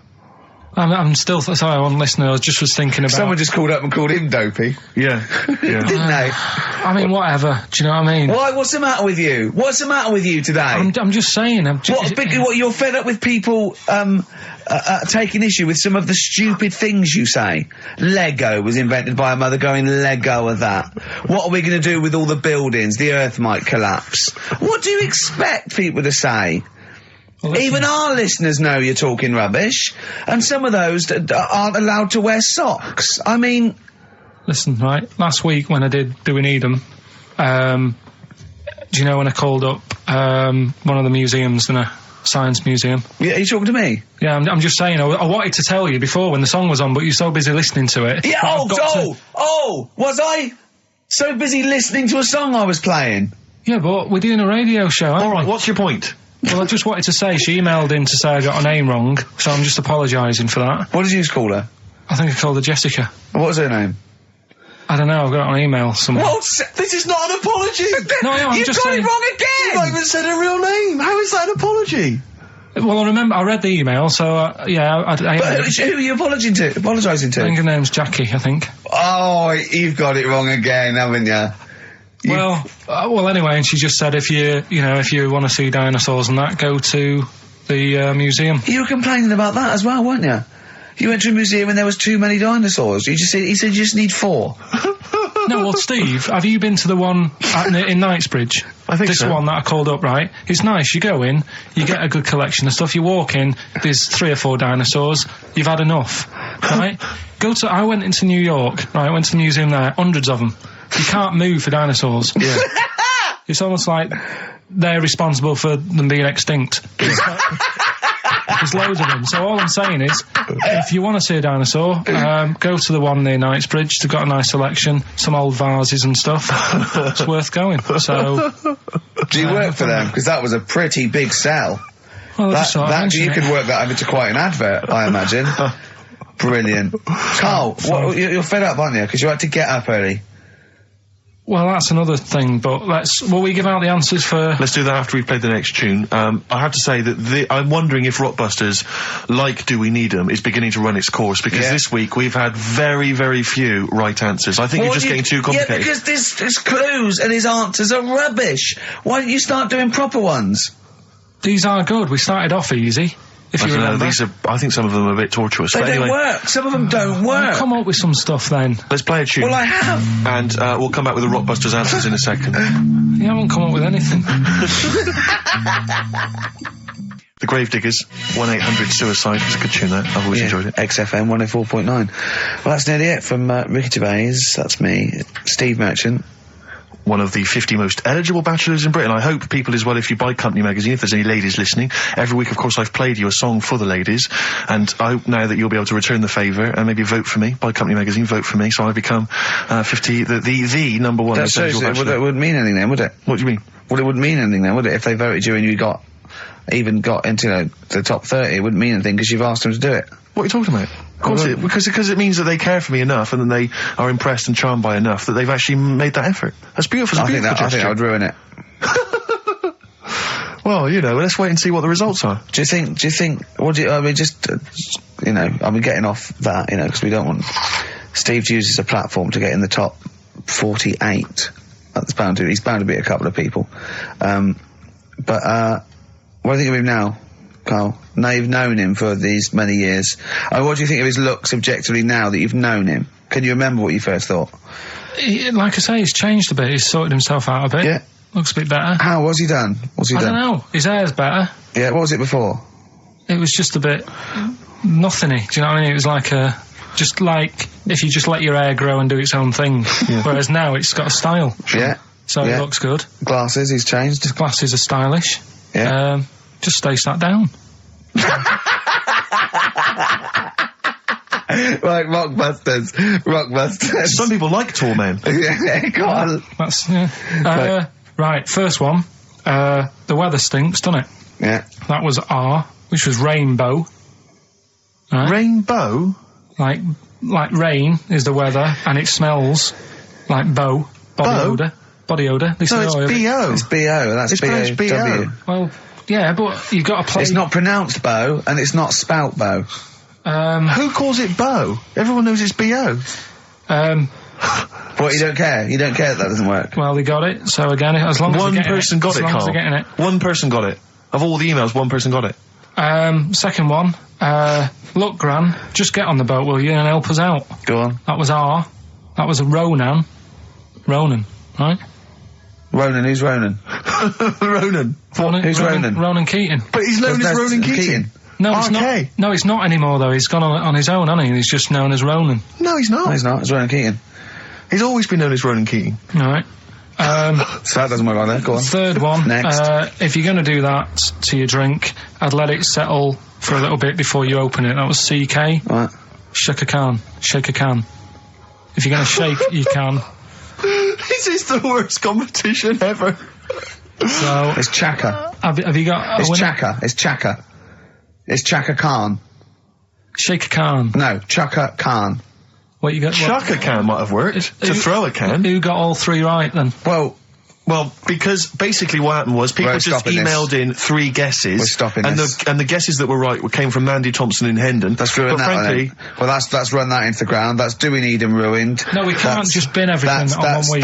I'm still... Sorry, I'm listening. I just was thinking about... Someone just called up and called him dopey. Yeah. Didn't they? I mean, whatever. Do you know what I mean? Why? What's the matter with you? What's the matter with you today? I'm just saying. What, you're fed up with people, taking issue with some of the stupid things you say? Lego was invented by a mother going, Lego of that. What are we going to do with all the buildings? The earth might collapse. What do you expect people to say? Well, even our listeners know you're talking rubbish, and some of those aren't allowed to wear socks. I mean... Listen, right, last week when I did Do We Need 'Em, do you know when I called up one of the museums in a science museum? Yeah, are you talking to me? Yeah, I'm just saying, I wanted to tell you before when the song was on, but you're so busy listening to it. Yeah, was I so busy listening to a song I was playing? Yeah, but we're doing a radio show, aren't we? All right, what's your point? Well, I just wanted to say, she emailed in to say I got her name wrong, so I'm just apologising for that. What did you call her? I think I called her Jessica. What was her name? I don't know, I've got it on email somewhere. This is not an apology! No, I'm You've just got saying... it wrong again! You've not even said her real name! How is that an apology? Well, I remember, I read the email, so, yeah, But who are you apologising to? I think her name's Jackie, I think. Oh, you've got it wrong again, haven't you? Well, anyway, and she just said if you want to see dinosaurs and that, go to the museum. You were complaining about that as well, weren't you? You went to a museum and there was too many dinosaurs. He said you just need 4. No, well, Steve, have you been to the one in Knightsbridge? I think so. This one that I called up, right? It's nice. You go in, you get a good collection of stuff. You walk in, there's 3 or 4 dinosaurs. You've had enough, right? I went into New York, right? I went to the museum there, hundreds of them. You can't move for dinosaurs. Yeah. It's almost like they're responsible for them being extinct. There's loads of them. So all I'm saying is, if you want to see a dinosaur, go to the one near Knightsbridge. They've got a nice selection, some old vases and stuff. It's worth going. So, do you work for them? Because that was a pretty big sell. Well, you could work that over to quite an advert, I imagine. Brilliant. Karl, you're fed up, aren't you? Because you had to get up early. Well, that's another thing, but will we give out the answers for... Let's do that after we've played the next tune. I have to say that I'm wondering if Rockbusters, like Do We Need 'Em, is beginning to run its course, because this week we've had very, very few right answers. I think you're just getting too complicated. Yeah, because his clues and his answers are rubbish. Why don't you start doing proper ones? These are good. We started off easy. If you remember. I think some of them are a bit tortuous. They don't work. Some of them don't work. Come up with some stuff then. Let's play a tune. Well, I have. And we'll come back with the Rockbusters answers in a second. You haven't come up with anything. The Gravediggers, 1-800-SUICIDE. It's a good tune, that. I've always enjoyed it. XFM 104.9. Well, that's nearly it from Ricky Gervais. That's me. Steve Merchant. One of the 50 most eligible bachelors in Britain. I hope people as well, if you buy Company magazine, if there's any ladies listening, every week, of course, I've played you a song for the ladies, and I hope now that you'll be able to return the favour and maybe vote for me. Buy Company magazine, vote for me, so I become 50, the number one eligible bachelor. It wouldn't mean anything then, would it? What do you mean? Well, it wouldn't mean anything then, would it? If they voted you and you got into the top 30, it wouldn't mean anything because you've asked them to do it. What are you talking about? Of course, because it means that they care for me enough, and then they are impressed and charmed by enough that they've actually made that effort. That's beautiful. I think that would ruin it. Well, let's wait and see what the results are. Do you think, getting off that, because we don't want Steve to use as a platform to get in the top 48. He's bound to beat a couple of people. But, what do you think of him now, Karl? Now you've known him for these many years. What do you think of his looks objectively now that you've known him? Can you remember what you first thought? Like I say, he's changed a bit. He's sorted himself out a bit. Yeah. Looks a bit better. How? What's he done? I don't know. His hair's better. Yeah, what was it before? It was just a bit nothingy. Do you know what I mean? It was like just like if you just let your hair grow and do its own thing. Whereas now it's got a style. Yeah. So it looks good. Glasses, he's changed. His glasses are stylish. Yeah. Just stay sat down. Right, Rockbusters. Some people like tall men. Yeah, go on. That's, right, first one. The weather stinks, doesn't it? Yeah. That was R, which was rainbow. Right? Rainbow? Like rain is the weather, and it smells like body odour. Body odour. No, it's B-O. It's B-O, that's B-O. B-O. Well, yeah, but you've got to play... It's not pronounced bow, and it's not spout bow. Who calls it bow? Everyone knows it's B-O. What, you don't care? You don't care that doesn't work? Well, they got it, so again, as long as one person got it, Carl. Getting it. One person got it. Of all the emails, one person got it. Second one, look, Gran, just get on the boat, will you, and help us out. Go on. That was R. That was a Ronan, right? Ronan, who's Ronan? Ronan. Who's Ronan? Ronan Keating. But he's known as Ronan Keating. No, it's not. No, it's not anymore, though. He's gone on his own, hasn't he? He's just known as Ronan. No, he's not. No, he's not. It's Ronan Keating. He's always been known as Ronan Keating. All right. So that doesn't work like that. Go on. Third one. Next. If you're going to do that to your drink, I'd let it settle for a little bit before you open it. That was CK. What? Shake a can. Shake a can. If you're going to shake, you can. This is the worst competition ever. So it's Chaka. Have you got? It's Chaka. It's Chaka. It's Chaka Khan. Shake a can. No, Chaka Khan. What you got? Chaka can might have worked. To throw a can. Who got all three right then? Well, because basically what happened was people just emailed in 3 guesses. We're stopping and this. The guesses that were right came from Mandy Thompson in Hendon. That's ruined that, frankly. Well, that's run that into the ground. That's doing Eden ruined. No, we can't just bin everything on 1 week.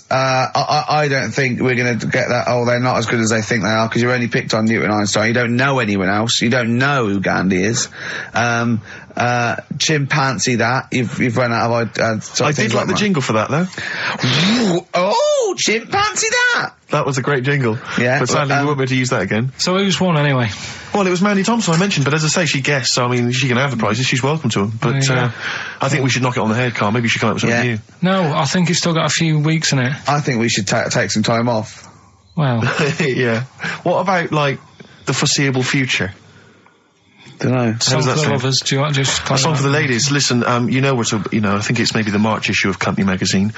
I don't think we're going to get that. Oh, they're not as good as they think they are, because you only picked on Newton Einstein. You don't know anyone else. You don't know who Gandhi is. Chimpanzee that. You've run out of I did like the jingle for that, though. Oh, chimpanzee that! That was a great jingle. Yeah. But sadly, we won't be able to use that again. So who's won anyway? Well, it was Mandy Thompson I mentioned, but as I say, she guessed, so I mean, she can have the prizes, she's welcome to them. But, I think we should knock it on the head, Carl. Maybe you should come up with something new. No, I think it's still got a few weeks in it. I think we should take some time off. Well. Yeah. What about, like, the foreseeable future? Don't know. Song for the lovers. Do you want to just... A song for the ladies. Listen, I think it's maybe the March issue of Company Magazine.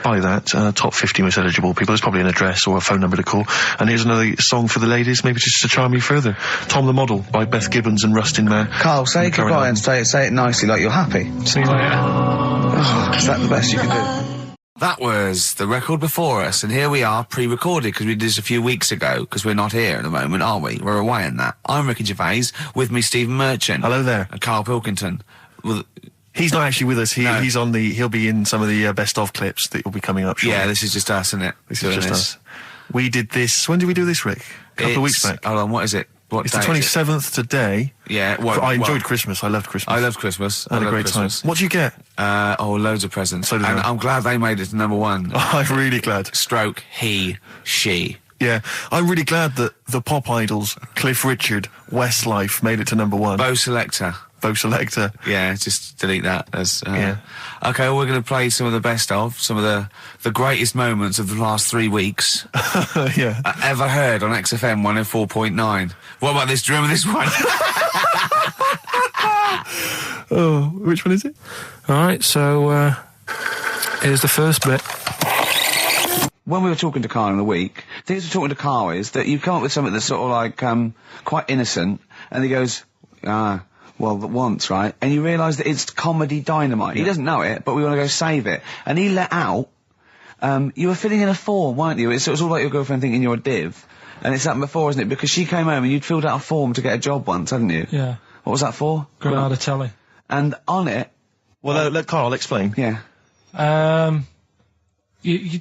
Buy that. Top 50 most eligible people. There's probably an address or a phone number to call. And here's another song for the ladies, maybe just to charm you further. Tom the Model by Beth Gibbons and Rustin Man. Carl, say goodbye and say it nicely, like you're happy. See you later. Is that the best you can do? That was the record before us, and here we are, pre-recorded, because we did this a few weeks ago, because we're not here at the moment, are we? We're away in that. I'm Ricky Gervais, with me Stephen Merchant. Hello there. And Karl Pilkington. He's not actually with us. He'll be in some of the best of clips that will be coming up shortly. Yeah, this is just us, isn't it? This is just us. We did this, when did we do this, Rick? A couple of weeks back. Hold on, what is it? It's the 27th today. Yeah, I enjoyed Christmas. I loved Christmas. I loved Christmas. I had a great time. What did you get? Loads of presents. So did and I. I'm glad they made it to number 1. Oh, I'm really glad. Stroke, he, she. Yeah, I'm really glad that the pop idols, Cliff Richard, Westlife, made it to number 1. Bo Selector. Yeah, just delete that. Yeah. Okay, well, we're going to play some of the best of, some of the greatest moments of the last 3 weeks. Yeah. Ever heard on XFM 104.9. What about this? Do you remember this one? Oh, which one is it? Alright, so, here's the first bit. When we were talking to Carl in the week, the thing we're talking to Carl is that you come up with something that's sort of like, quite innocent, and he goes, once, right? And you realise that it's comedy dynamite. Yeah. He doesn't know it, but we want to go save it. And he let out, you were filling in a form, weren't you? It was all like your girlfriend thinking you're a div. And it's happened before, isn't it? Because she came home and you'd filled out a form to get a job once, hadn't you? Yeah. What was that for? Granada Telly. And on it... Well, let Carl explain. Yeah. You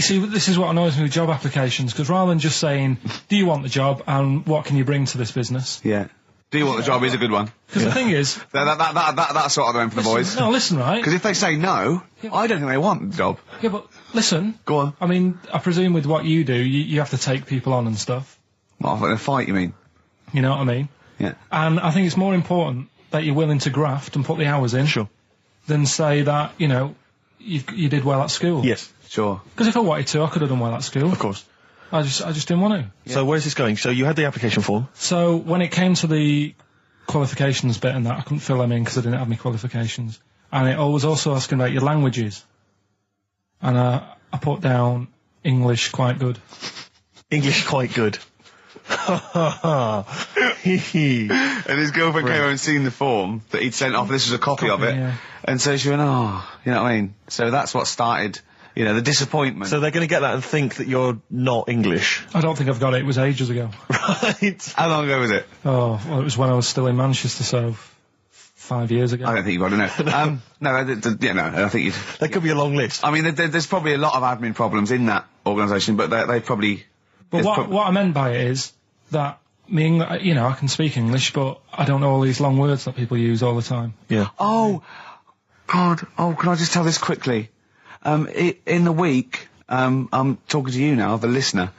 see, this is what annoys me with job applications, because rather than just saying, do you want the job and what can you bring to this business? Yeah. Do you want the job is a good one. Because the thing is... That's sort of the one for the boys. No, listen, right? Because if they say no, I don't think they want the job. Yeah, but listen. Go on. I mean, I presume with what you do, you have to take people on and stuff. What, in a fight, you mean? You know what I mean? Yeah. And I think it's more important that you're willing to graft and put the hours in. Sure. than say that, you know, you did well at school. Yes. Sure. Because if I wanted to, I could have done well at school. Of course. I just didn't want to. Yeah. So where's this going? So you had the application form. So when it came to the qualifications bit and that, I couldn't fill them in because I didn't have any qualifications. And it was also asking about your languages. And I put down English quite good. English quite good. And his girlfriend came over and seen the form that he'd sent off. This was a copy of it. Yeah. And so she went, oh, you know what I mean? So that's what started, you know, the disappointment. So they're going to get that and think that you're not English. I don't think I've got it. It was ages ago. Right. How long ago was it? Oh, well, it was when I was still in Manchester, so 5 years ago. I don't think you've got to know. No, I think you'd... That could be a long list. I mean, there's probably a lot of admin problems in that organisation, but they probably... But what I meant by it is that you know, I can speak English, but I don't know all these long words that people use all the time. Yeah. Oh, God. Oh, can I just tell this quickly? In the week, I'm talking to you now, the listener.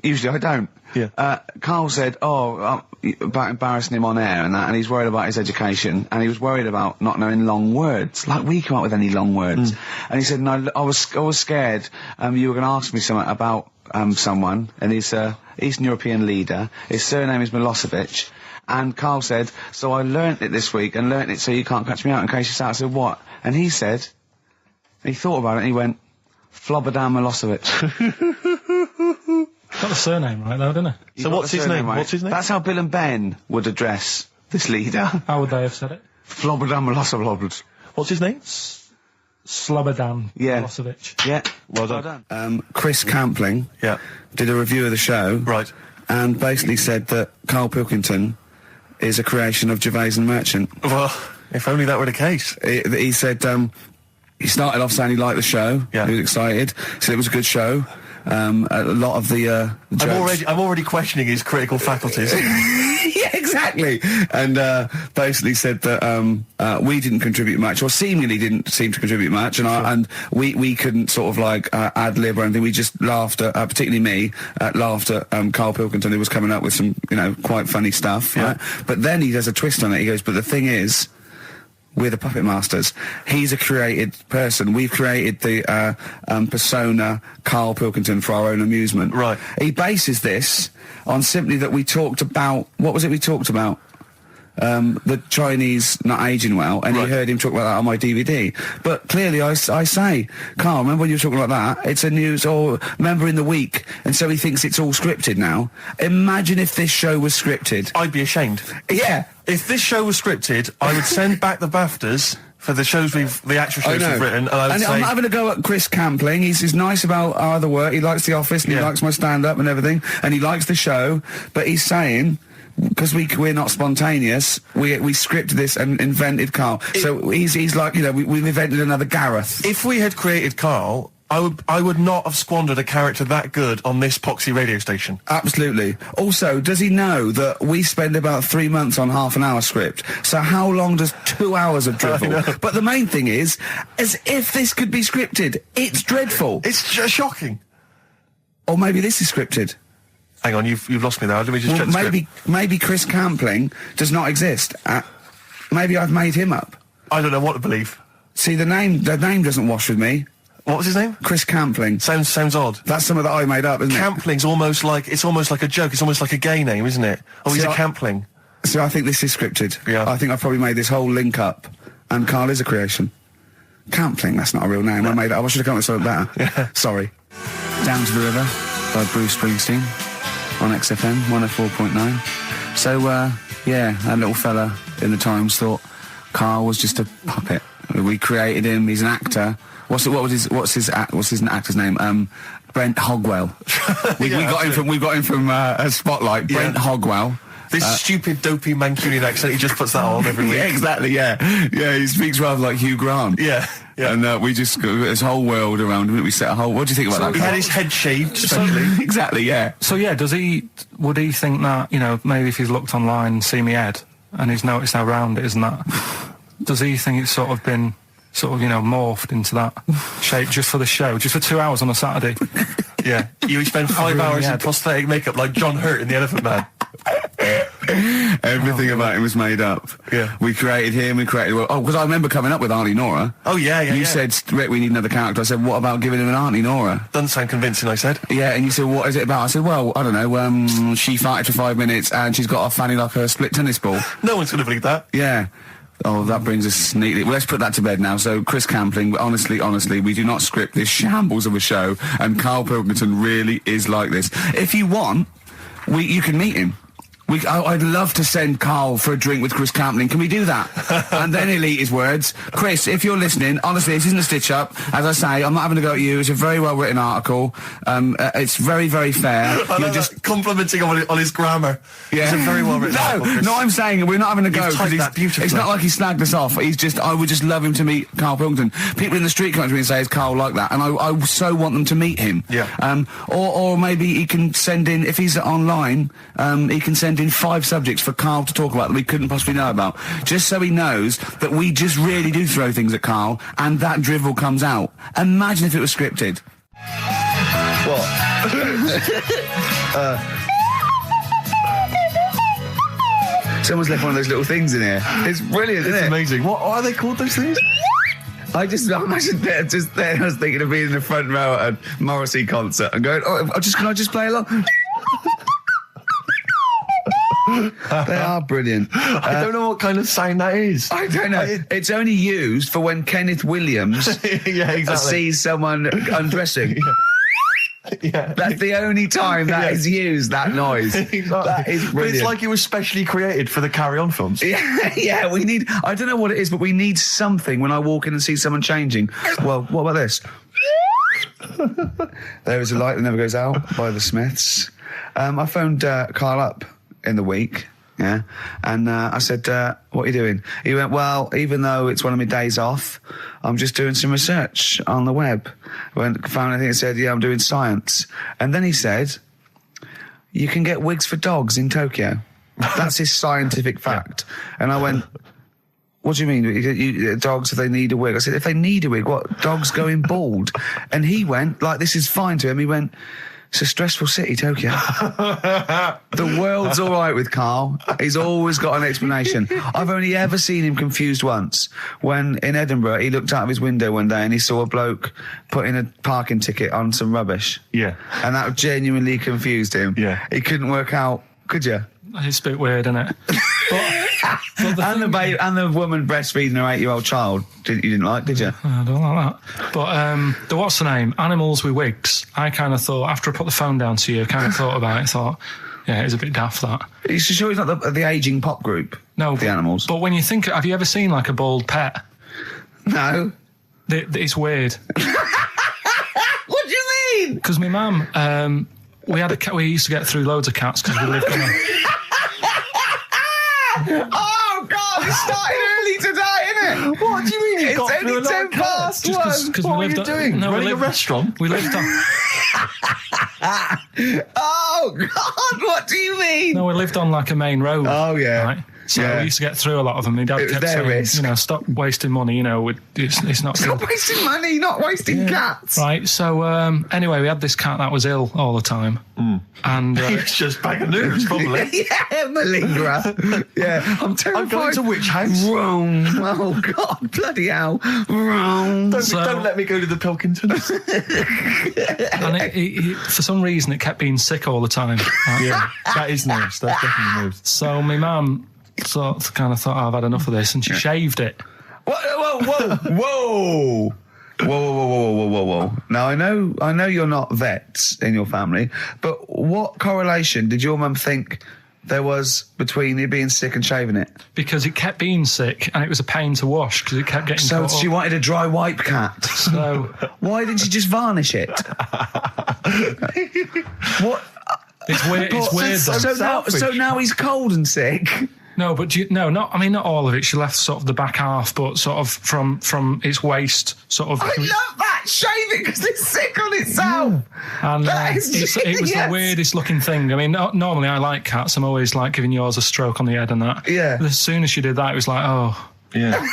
Usually I don't. Yeah. Karl said, about embarrassing him on air and that, and he's worried about his education, and he was worried about not knowing long words. Like, we come up with any long words. And he said, no, I was scared, you were going to ask me something about, someone, and he's Eastern European leader. His surname is Milosevic. And Karl said, so I learnt it this week, and learnt it so you can't catch me out in case you start. I said, what? And he said, he thought about it, and he went, Flobodan Milosevic. Got the surname right, though, didn't he? So what's his name? Right? What's his name? That's how Bill and Ben would address this leader. How would they have said it? Flobodan Milosevic. What's his name? Slobodan Milosevic. Yeah. Well done. Chris Campling did a review of the show. Right. And basically said that Karl Pilkington is a creation of Gervais and Merchant. Well, if only that were the case. He said, he started off saying he liked the show. Yeah. He was excited. Said it was a good show. A lot of the jokes... I'm already questioning his critical faculties. Yeah, exactly. And basically said that we didn't contribute much, or seemingly didn't seem to contribute much, and we couldn't sort of like ad lib or anything. We just laughed at, particularly me, laughed at Karl Pilkington, who was coming up with some, you know, quite funny stuff. Yeah. Right? But then he does a twist on it. He goes, but the thing is, we're the puppet masters. He's a created person. We've created the persona Karl Pilkington for our own amusement. Right. He bases this on simply that we talked about... What was it we talked about? The Chinese not aging well, and Right. he heard him talk about that on my DVD. But clearly I say, Karl, remember when you were talking about that? It's a news, or remember in the week, and so he thinks it's all scripted now. Imagine if this show was scripted. I'd be ashamed. Yeah. If this show was scripted, I would send back the BAFTAs for the actual shows we've written, and I would say... I'm having a go at Chris Campling. He's nice about our other work. He likes The Office, and he likes my stand-up and everything, and he likes the show, but he's saying... Because we're not spontaneous, we scripted this and invented Karl. So he's like, you know, we've invented another Gareth. If we had created Karl, I would not have squandered a character that good on this poxy radio station. Absolutely. Also, does he know that we spend about 3 months on half an hour script? So how long does 2 hours of drivel? But the main thing is, as if this could be scripted, it's dreadful. It's shocking. Or maybe this is scripted. Hang on, you've lost me there. Let me just check the script. Maybe Chris Campling does not exist. Maybe I've made him up. I don't know what to believe. See, the name doesn't wash with me. What was his name? Chris Campling. Sounds odd. That's something that I made up, isn't Campling's almost like a joke. It's almost like a gay name, isn't it? Oh, he's a Campling. So I think this is scripted. Yeah. I think I've probably made this whole link up, and Karl is a creation. Campling, that's not a real name. No. I made it up. I should have come up with something better. Yeah. Sorry. Down to the River by Bruce Springsteen on XFM 104.9. So, that little fella in the Times thought Karl was just a puppet. We created him. He's an actor. What's his actor's name? Brent Hogwell. we got him from a Spotlight. Brent Hogwell. This stupid, dopey Mancunian accent, he just puts that on every week. Yeah, exactly, yeah. Yeah, he speaks rather like Hugh Grant. Yeah. And we just got this whole world around him. We set a whole... What do you think about that? He had his head shaved, especially. Exactly, yeah. So, yeah, would he think that, you know, maybe if he's looked online and seen me head, and he's noticed how round it is and that, does he think it's sort of been... you know, morphed into that shape just for the show, just for 2 hours on a Saturday? Yeah. You spend 5 hours in prosthetic makeup like John Hurt in The Elephant Man. Everything about him was made up. Yeah. We created him, because I remember coming up with Auntie Nora. Oh, yeah. You said, Rick, we need another character. I said, what about giving him an Auntie Nora? Doesn't sound convincing, I said. Yeah, and you said, what is it about? I said, well, I don't know, she farted for 5 minutes and she's got a fanny like a split tennis ball. No one's going to believe that. Yeah. Oh, that brings us neatly. Well, let's put that to bed now. So, Chris Campling, honestly, we do not script this shambles of a show, and Karl Pilkington really is like this. If you want, you can meet him. I'd love to send Karl for a drink with Chris Campling. Can we do that? And then he'll eat his words. Chris, if you're listening, honestly, this isn't a stitch-up. As I say, I'm not having a go at you. It's a very well-written article. It's very, very fair. You're just complimenting on his grammar. Yeah. It's a very well-written article. No, I'm saying we're not having a go. You've typed that beautifully. It's not like he snagged us off. I would just love him to meet Karl Pilkington. People in the street come up to me and say, is Karl like that? And I so want them to meet him. Yeah. Or maybe he can send in, if he's online, he can send in 5 subjects for Karl to talk about that we couldn't possibly know about, just so he knows that we just really do throw things at Karl and that drivel comes out. Imagine if it was scripted. What? Someone's left one of those little things in here. It's brilliant, isn't it? It's amazing. What are they called, those things? I imagine just there, I was thinking of being in the front row at a Morrissey concert and going, can I just play along? They are brilliant. I don't know what kind of sound that is. I don't know. It's only used for when Kenneth Williams yeah, exactly. sees someone undressing. Yeah. That's the only time that is used, that noise. Exactly. That is brilliant. But it's like it was specially created for the Carry On films. Yeah, we need, I don't know what it is, but we need something when I walk in and see someone changing. Well, what about this? There is a light that never goes out by the Smiths. I phoned Karl up in the week, yeah, and I said, what are you doing? He went, well, even though it's one of my days off, I'm just doing some research on the web. Found anything that said, yeah, I'm doing science. And then he said, you can get wigs for dogs in Tokyo. That's his scientific fact. And I went, what do you mean? Dogs, if they need a wig? I said, if they need a wig, what? Dogs going bald? And he went, like, this is fine to him. He went, it's a stressful city, Tokyo. The world's all right with Karl. He's always got an explanation. I've only ever seen him confused once. When in Edinburgh, he looked out of his window one day and he saw a bloke putting a parking ticket on some rubbish. Yeah. And that genuinely confused him. Yeah. He couldn't work out, could you? It's a bit weird, isn't it? And the woman breastfeeding her 8-year-old child, you didn't like, did you? I don't like that. But the what's the name? Animals with wigs. I kind of thought, after I put the phone down to you, kind of thought about it, thought, yeah, it's a bit daft, that. Are you sure he's not the ageing pop group? No. The Animals? But when you think, have you ever seen, like, a bald pet? No. It's weird. What do you mean? Because my mum, we had a cat, we used to get through loads of cats because we lived on a... Oh, God, it started early today, isn't it? What do you mean you got It's only 10 past 1. What were you doing? No, Running a restaurant? We lived on... Oh, God, what do you mean? No, we lived on, like, a main road. Oh, yeah. Right? So yeah. we used to get through a lot of them. My dad kept saying, risk. you know, stop wasting money, you know, it's not Stop good. wasting money, not wasting cats. Right, so anyway, we had this cat that was ill all the time. And It's just bag of news, probably. Yeah, malingerer. Yeah, I'm terrified. I'm going to which house? Rome. Oh, God, bloody hell. Rome. Don't let me go to the Pilkingtons. and it, for some reason, it kept being sick all the time. Right? Yeah, that is news. That's definitely news. So my mum kind of thought, I've had enough of this, and she shaved it. Whoa. Whoa. Now, I know you're not vets in your family, but what correlation did your mum think there was between it being sick and shaving it? Because it kept being sick, and it was a pain to wash, because it kept getting So caught she up. wanted a dry wipe cat. So why didn't she just varnish it? What? it's weird. It's weird. Though. So now he's cold and sick. No, but not all of it. She left sort of the back half, but sort of from its waist, sort of. I love that. Shave it because it's sick on itself. And That is it was the genius. weirdest looking thing. I mean, normally I like cats. I'm always like giving yours a stroke on the head and that. Yeah. But as soon as she did that, it was like, oh, Yeah.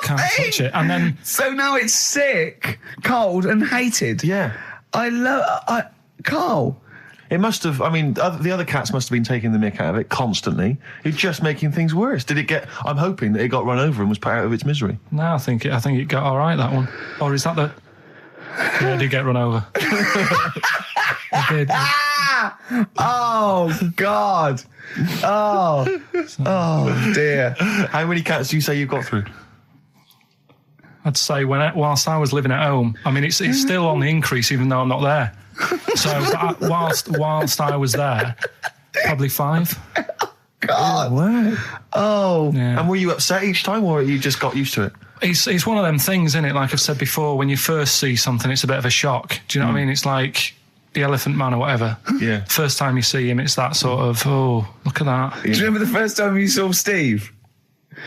can't touch it. And then So now it's sick, cold, and hated. Yeah. Karl. It must have, I mean, the other cats must have been taking the mick out of it constantly. It's just making things worse. I'm hoping that it got run over and was put out of its misery. No, I think it got all right, that one. Or is that the... Yeah, it did get run over. It did. Oh, God. Oh, dear. How many cats do you say you've got through? I'd say whilst I was living at home, I mean, it's still on the increase even though I'm not there. So whilst I was there, probably 5. God. Wow. Oh. Yeah. And were you upset each time, or you just got used to it? It's one of them things, isn't it? Like I've said before, when you first see something, it's a bit of a shock. Do you know what I mean? It's like the Elephant Man or whatever. Yeah. First time you see him, it's that sort of, oh, look at that. Do you remember the first time you saw Steve?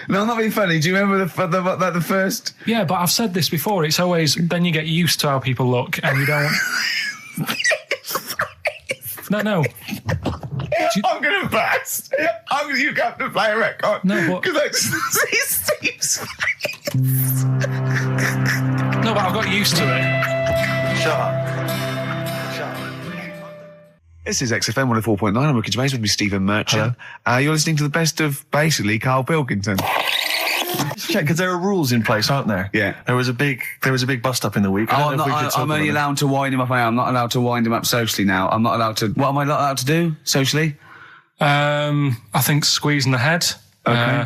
No, I'm not being funny. Do you remember the first? Yeah, but I've said this before. It's always, then you get used to how people look and you don't... No. I'm going to burst. You have to play a record. No, but... Because I just see Steve's face. No, but I've got used to it. Shut up. This is XFM 104.9. I'm Ricky Gervais with me, Stephen Merchant. You're listening to the best of, basically, Karl Pilkington. Check, because there are rules in place, aren't there? Yeah. There was a big bust up in the week. I'm only allowed to wind him up. I'm not allowed to wind him up socially now. I'm not allowed to... What am I not allowed to do socially? I think squeezing the head,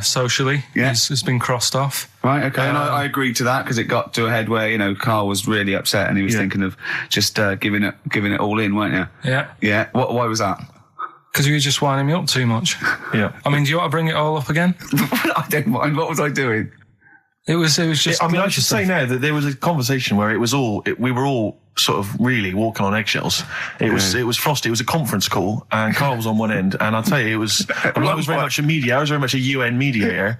socially, Yeah. has been crossed off. Right, okay. And I agreed to that because it got to a head where, Karl was really upset and he was thinking of just giving it all in, weren't you? Yeah. Yeah. Why was that? Because you were just winding me up too much. Yeah. I mean, do you want to bring it all up again? I don't mind. What was I doing? It was just... I should say now that there was a conversation where we were all sort of really walking on eggshells. It was frosty. It was a conference call, and Karl was on one end. And I'll tell you, I was very much a media. I was very much a UN mediator.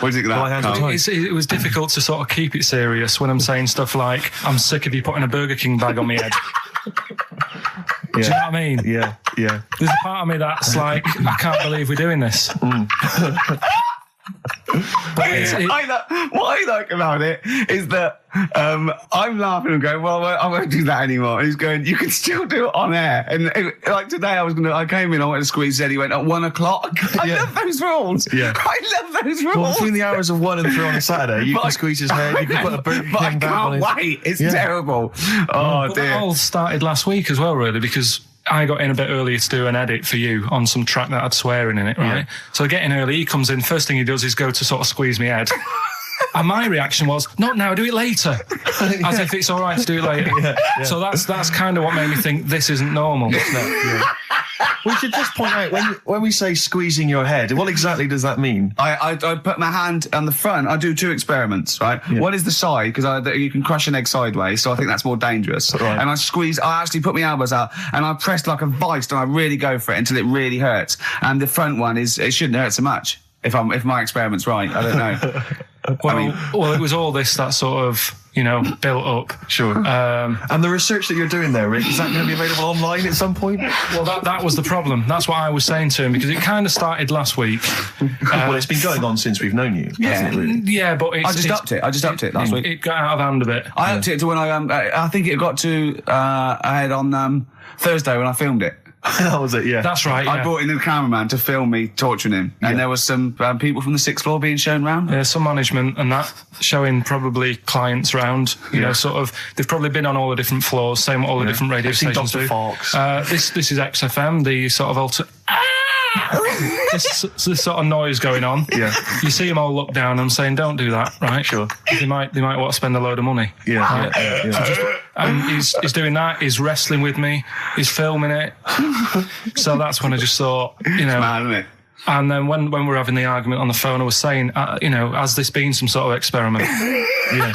What do you think of that? It was difficult to sort of keep it serious when I'm saying stuff like, I'm sick of you putting a Burger King bag on my head. Do you know what I mean? Yeah. There's a part of me that's like, I can't believe we're doing this. What I like about it is that I'm laughing and going, well, I won't do that anymore. And he's going, you can still do it on air. And like today, I came in, I went to squeeze Zed, he went at 1 o'clock. I love those rules. Yeah. I love those rules. Well, between the hours of 1 and 3 on a Saturday, you can squeeze his head, you can put a Burger King back on his... I can't wait. It's terrible. Oh, but dear. That all started last week as well, really, because I got in a bit earlier to do an edit for you on some track that had swearing in it, right? Yeah. So I get in early, he comes in, first thing he does is go to sort of squeeze me head. And my reaction was, not now, do it later. As if it's all right to do it later. Yeah. So that's kind of what made me think this isn't normal. We should just point out, when we say squeezing your head, what exactly does that mean? I put my hand on the front. I do 2 experiments, right? Yeah. One is the side, because you can crush an egg sideways, so I think that's more dangerous. Right. And I actually put my elbows out, and I pressed like a vice, and I really go for it until it really hurts. And the front one it shouldn't hurt so much, if my experiment's right. I don't know. Well, it was all this that sort of, built up. Sure. And the research that you're doing there, Rick, is that going to be available online at some point? Well, that was the problem. That's what I was saying to him, because it kind of started last week. Well, it's been going on since we've known you. Yeah, really? Yeah, but I just upped it last week. It got out of hand a bit. I upped it to when I think it got to ahead on Thursday when I filmed it. That was it, yeah. That's right, I brought in the cameraman to film me torturing him. And there was some people from the 6th floor being shown round. Yeah, some management and that, showing probably clients round. Sort of, they've probably been on all the different floors, same what all the different radio stations do. Fox. This is XFM, the sort of this sort of noise going on. Yeah. You see them all look down and I'm saying, don't do that, right? Sure. They might want to spend a load of money. Yeah. Right? Yeah. And he's doing that, he's wrestling with me, he's filming it. So that's when I just thought, It's mad, isn't it? And then when we were having the argument on the phone, I was saying, has this been some sort of experiment? Yeah.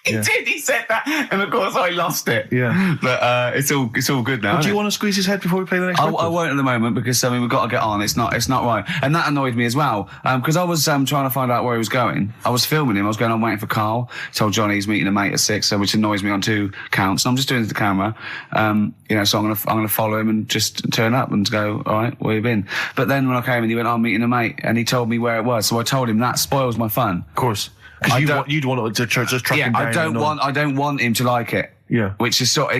He did. He said that, and of course I lost it. Yeah, but it's all good now. Do you want to squeeze his head before we play the next? I won't at the moment because we've got to get on. It's not right, and that annoyed me as well because I was trying to find out where he was going. I was filming him. I was going on waiting for Karl. Told Johnny he's meeting a mate at 6, which annoys me on 2 counts. And I'm just doing it to the camera, So I'm gonna follow him and just turn up and go. All right, where you been? But then when I came in, he went, I'm meeting a mate, and he told me where it was. So I told him that spoils my fun. Of course. Because you'd want to just track him down. I don't want him to like it. Yeah. Which is pulled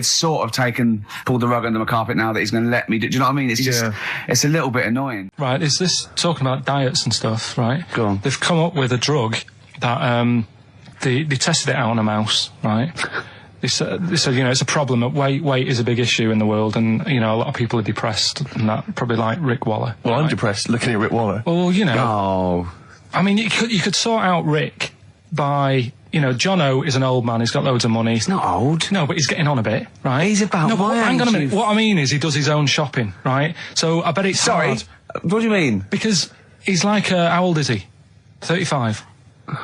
the rug under my carpet now that he's going to let me do you know what I mean? It's just, it's a little bit annoying. Right, is this, talking about diets and stuff, right? Go on. They've come up with a drug that, they tested it out on a mouse, right? They said, it's a problem that weight is a big issue in the world, and, a lot of people are depressed, and that, probably like Rick Waller. Well, right? I'm depressed looking at Rick Waller. Well, Oh. I mean, you could sort out Rick by, Jono is an old man, he's got loads of money. He's not old. No, but he's getting on a bit, right? He's about No, but my hang on a age, minute. What I mean is he does his own shopping, right? So I bet it's hard. What do you mean? Because he's like, how old is he? 35.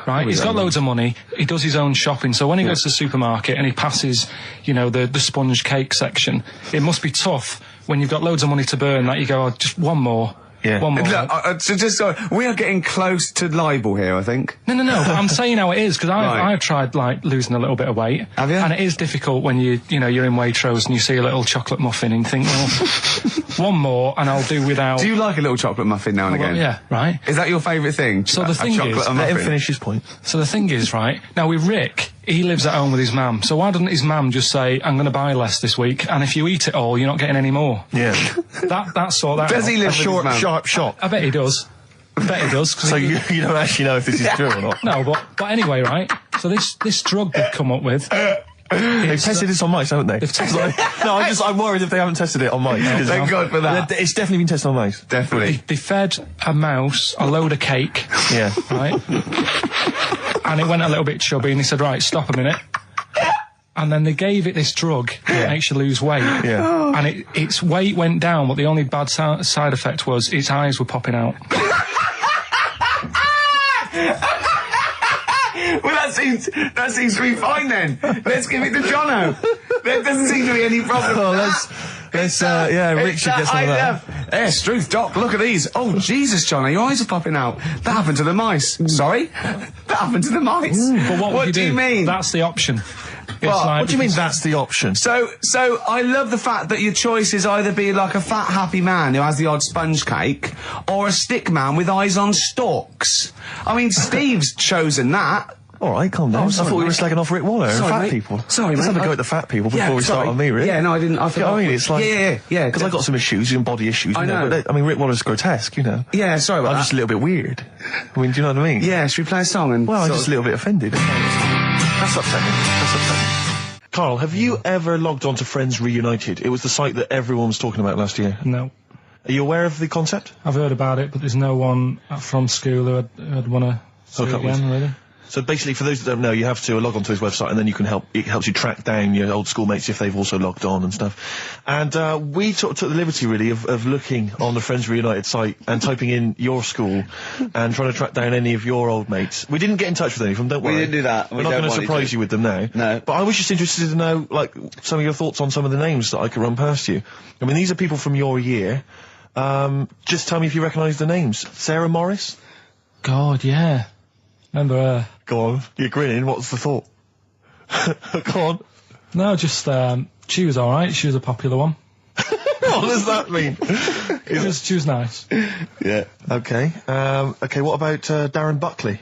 Right? He's got loads of money, he does his own shopping, so when he goes to the supermarket and he passes, the sponge cake section, it must be tough when you've got loads of money to burn that you go, just one more. Yeah. One more. Look, we are getting close to libel here, I think. No, but I'm saying how it is, because Right. I've tried, losing a little bit of weight. Have you? And it is difficult when you're in Waitrose and you see a little chocolate muffin and you think, well, one more and I'll do without... Do you like a little chocolate muffin now and again? Yeah, right. Is that your favourite thing? So the thing a chocolate is- and Let him muffin? finish his point. So the thing is, right, now with Rick, he lives at home with his mum, so why doesn't his mum just say, I'm going to buy less this week, and if you eat it all, you're not getting any more? Yeah. That's sort that Does out. he live A with his short, mum? sharp shot. I bet he does. 'Cause So you don't actually know if this is true or not. No, but anyway, right, so this drug they've come up with... They've tested this on mice, haven't they? They've tested I'm worried if they haven't tested it on mice. Thank God for that. It's definitely been tested on mice. Definitely. They fed a mouse a load of cake, Yeah. right? And it went a little bit chubby, and he said, right, stop a minute. And then they gave it this drug that makes you lose weight. Yeah. And its weight went down, but the only bad side effect was its eyes were popping out. Well, that seems to be fine then. Let's give it to Jono. There doesn't seem to be any problem. Oh, Rick should get some of that. Yes, Struth, Doc, look at these. Oh, Jesus, Jono, your eyes are popping out. That happened to the mice. Sorry? That happened to the mice. But what do you mean? That's the option. What do you mean that's the option? So I love the fact that your choice is either be like a fat, happy man who has the odd sponge cake, or a stick man with eyes on stalks. I mean, Steve's chosen that. All right, calm down. sorry, I thought we were mate. slagging off Rick Waller and Sorry, fat mate. people. Sorry, Let's mate. have a go at the fat people before we start on me, really. Yeah, no, I didn't. I You know forgot. what I mean? It's like... Yeah. Because I got some issues, and body issues. I know. But Rick Waller's grotesque, Yeah, sorry about I'm that. just a little bit weird. I mean, do you know what I mean? Yeah, should we play a song and... Well, I'm sort just of- a little bit offended. That's upsetting. Carl, have you ever logged on to Friends Reunited? It was the site that everyone was talking about last year. No. Are you aware of the concept? I've heard about it, but there's no one from school who'd want to see Hook it up with. again, really. So basically, for those that don't know, you have to log on to his website, and then it helps you track down your old schoolmates if they've also logged on and stuff. And we took the liberty, really, of looking on the Friends Reunited site and typing in your school and trying to track down any of your old mates. We didn't get in touch with any of them, don't worry. didn't do that. We're We not don't going to want you surprise to. you with them now. No. But I was just interested to know, some of your thoughts on some of the names that I could run past you. I mean, these are people from your year. Just tell me if you recognise the names. Sarah Morris? God, yeah. Remember her? Go on. You're grinning. What's the thought? Go on. No, just, she was alright. She was a popular one. What does that mean? She was nice. Yeah. Okay. Okay, what about Darren Buckley?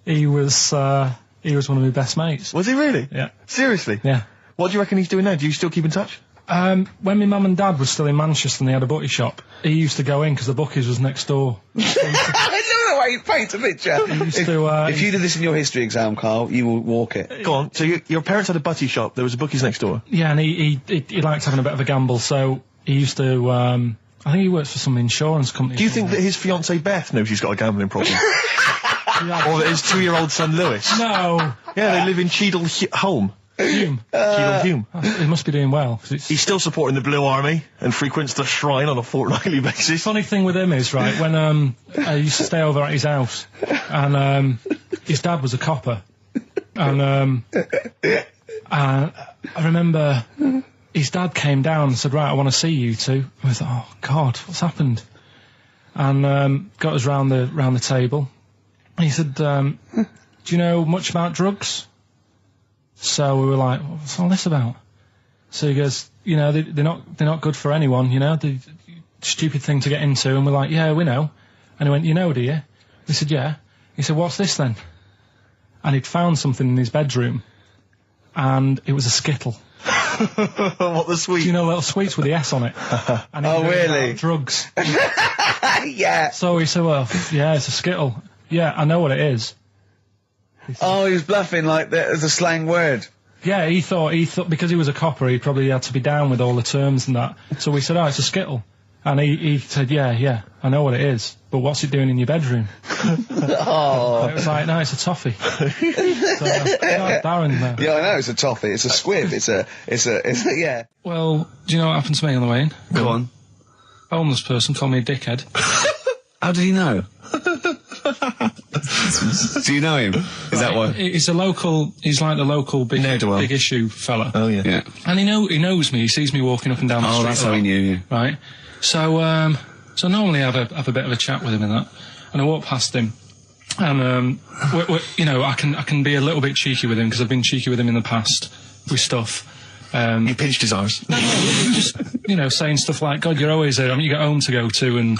He was one of my best mates. Was he really? Yeah. Seriously? Yeah. What do you reckon he's doing now? Do you still keep in touch? When my mum and dad were still in Manchester and they had a butty shop, he used to go in because the Bucky's was next door. I love the way you paint a picture. If you did this in your history exam, Carl, you will walk it. Go on. So your parents had a butty shop. There was a bookies next door. Yeah, and he liked having a bit of a gamble, so he used to, I think he works for some insurance company. Do you think that his fiancée Beth knows he's got a gambling problem? Or that his 2-year-old son Lewis? No! Yeah, they live in Cheadle Holme. Hume. Cheadle Hume. He must be doing well. 'Cause it's He's still supporting the Blue Army and frequents the shrine on a fortnightly basis. funny thing with him is, right, when I used to stay over at his house, and his dad was a copper, and I remember his dad came down and said, right, I want to see you two. I was like, oh God, what's happened? And got us round the table. And he said, do you know much about drugs? So we were like, what's all this about? So he goes, they're not good for anyone, they're stupid thing to get into. And we're like, yeah, we know. And he went, you know, do you? We said, yeah. He said, what's this then? And he'd found something in his bedroom. and it was a Skittle. What, the sweet? You know, little sweets with the S on it. And Oh, really? Drugs. Yeah. So he said, well, yeah, it's a Skittle. Yeah, I know what it is. Oh, he was bluffing like that as a slang word. Yeah, he thought, because he was a copper, he probably had to be down with all the terms and that. So we said, oh, it's a Skittle. And he said, yeah, I know what it is, but what's it doing in your bedroom? Oh. It was like, no, it's a toffee. So, Darren there. Yeah, I know, it's a toffee, it's a squib, it's a, yeah. Well, do you know what happened to me on the way in? Go on. A homeless person called me a dickhead. How did he know? Do you know him? Is that why? He's like the local big issue fella. Oh, yeah. Yeah. And he knows me, he sees me walking up and down the street. Oh, that's how he knew you. Right. So, so normally I have a bit of a chat with him and that. And I walk past him. And, you know, I can be a little bit cheeky with him because I've been cheeky with him in the past with stuff. You pinched his arse. No, just, you know, saying stuff like, God, you're always there. I mean, you got home to go to and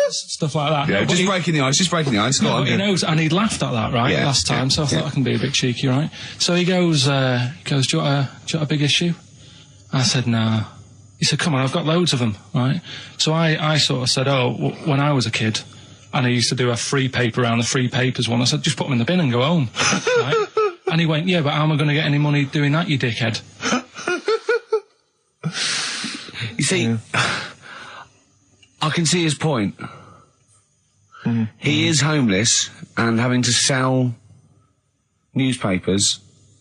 stuff like that. Yeah, no, just breaking the ice, No, he knows, and he'd laughed at that, right, last time, so I thought I can be a bit cheeky, right? So he goes, do you want a big issue? I said, no. He said, come on, I've got loads of them, right? So I sort of said, when I was a kid, and I used to do a free paper around the free papers one, I said, just put them in the bin and go home, right? And he went, yeah, but how am I going to get any money doing that, you dickhead? You see, I can see his point. He is homeless and having to sell newspapers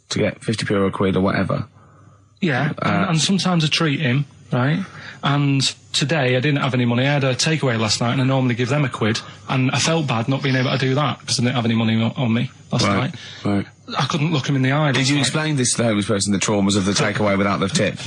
to get 50p or a quid or whatever. Yeah, and sometimes I treat him, right? And today I didn't have any money. I had a takeaway last night and I normally give them a quid. And I felt bad not being able to do that because I didn't have any money on me last night. Right. I couldn't look him in the eye. Did you explain this to the homeless person, the traumas of the takeaway without the tip?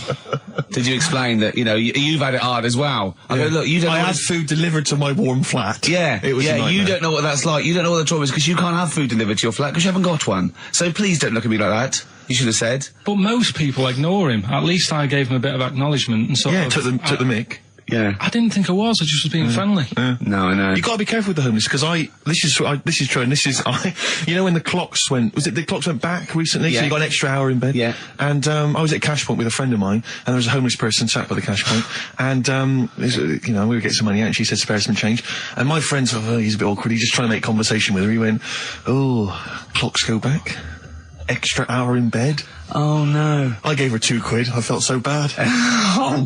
Did you explain that, you know, you've had it hard as well? I go, look, you don't I had food delivered to my warm flat. Yeah, it was a nightmare. You don't know what that's like. You don't know what the trauma is because you can't have food delivered to your flat because you haven't got one. So please don't look at me like that. You should have said. But most people ignore him. At least I gave him a bit of acknowledgement and sort of... took the mick. Yeah. I didn't think I was just being friendly. No, I know. You gotta be careful with the homeless, because this is true, and you know when the clocks went back recently, so you got an extra hour in bed? Yeah. And, I was at Cash Point with a friend of mine, and there was a homeless person sat by the Cash Point, and, you know, we would get some money out, and she said, spare some change, and my friend thought, he's a bit awkward, he's just trying to make conversation with her, he went, clocks go back? Extra hour in bed? Oh no. I gave her £2. I felt so bad.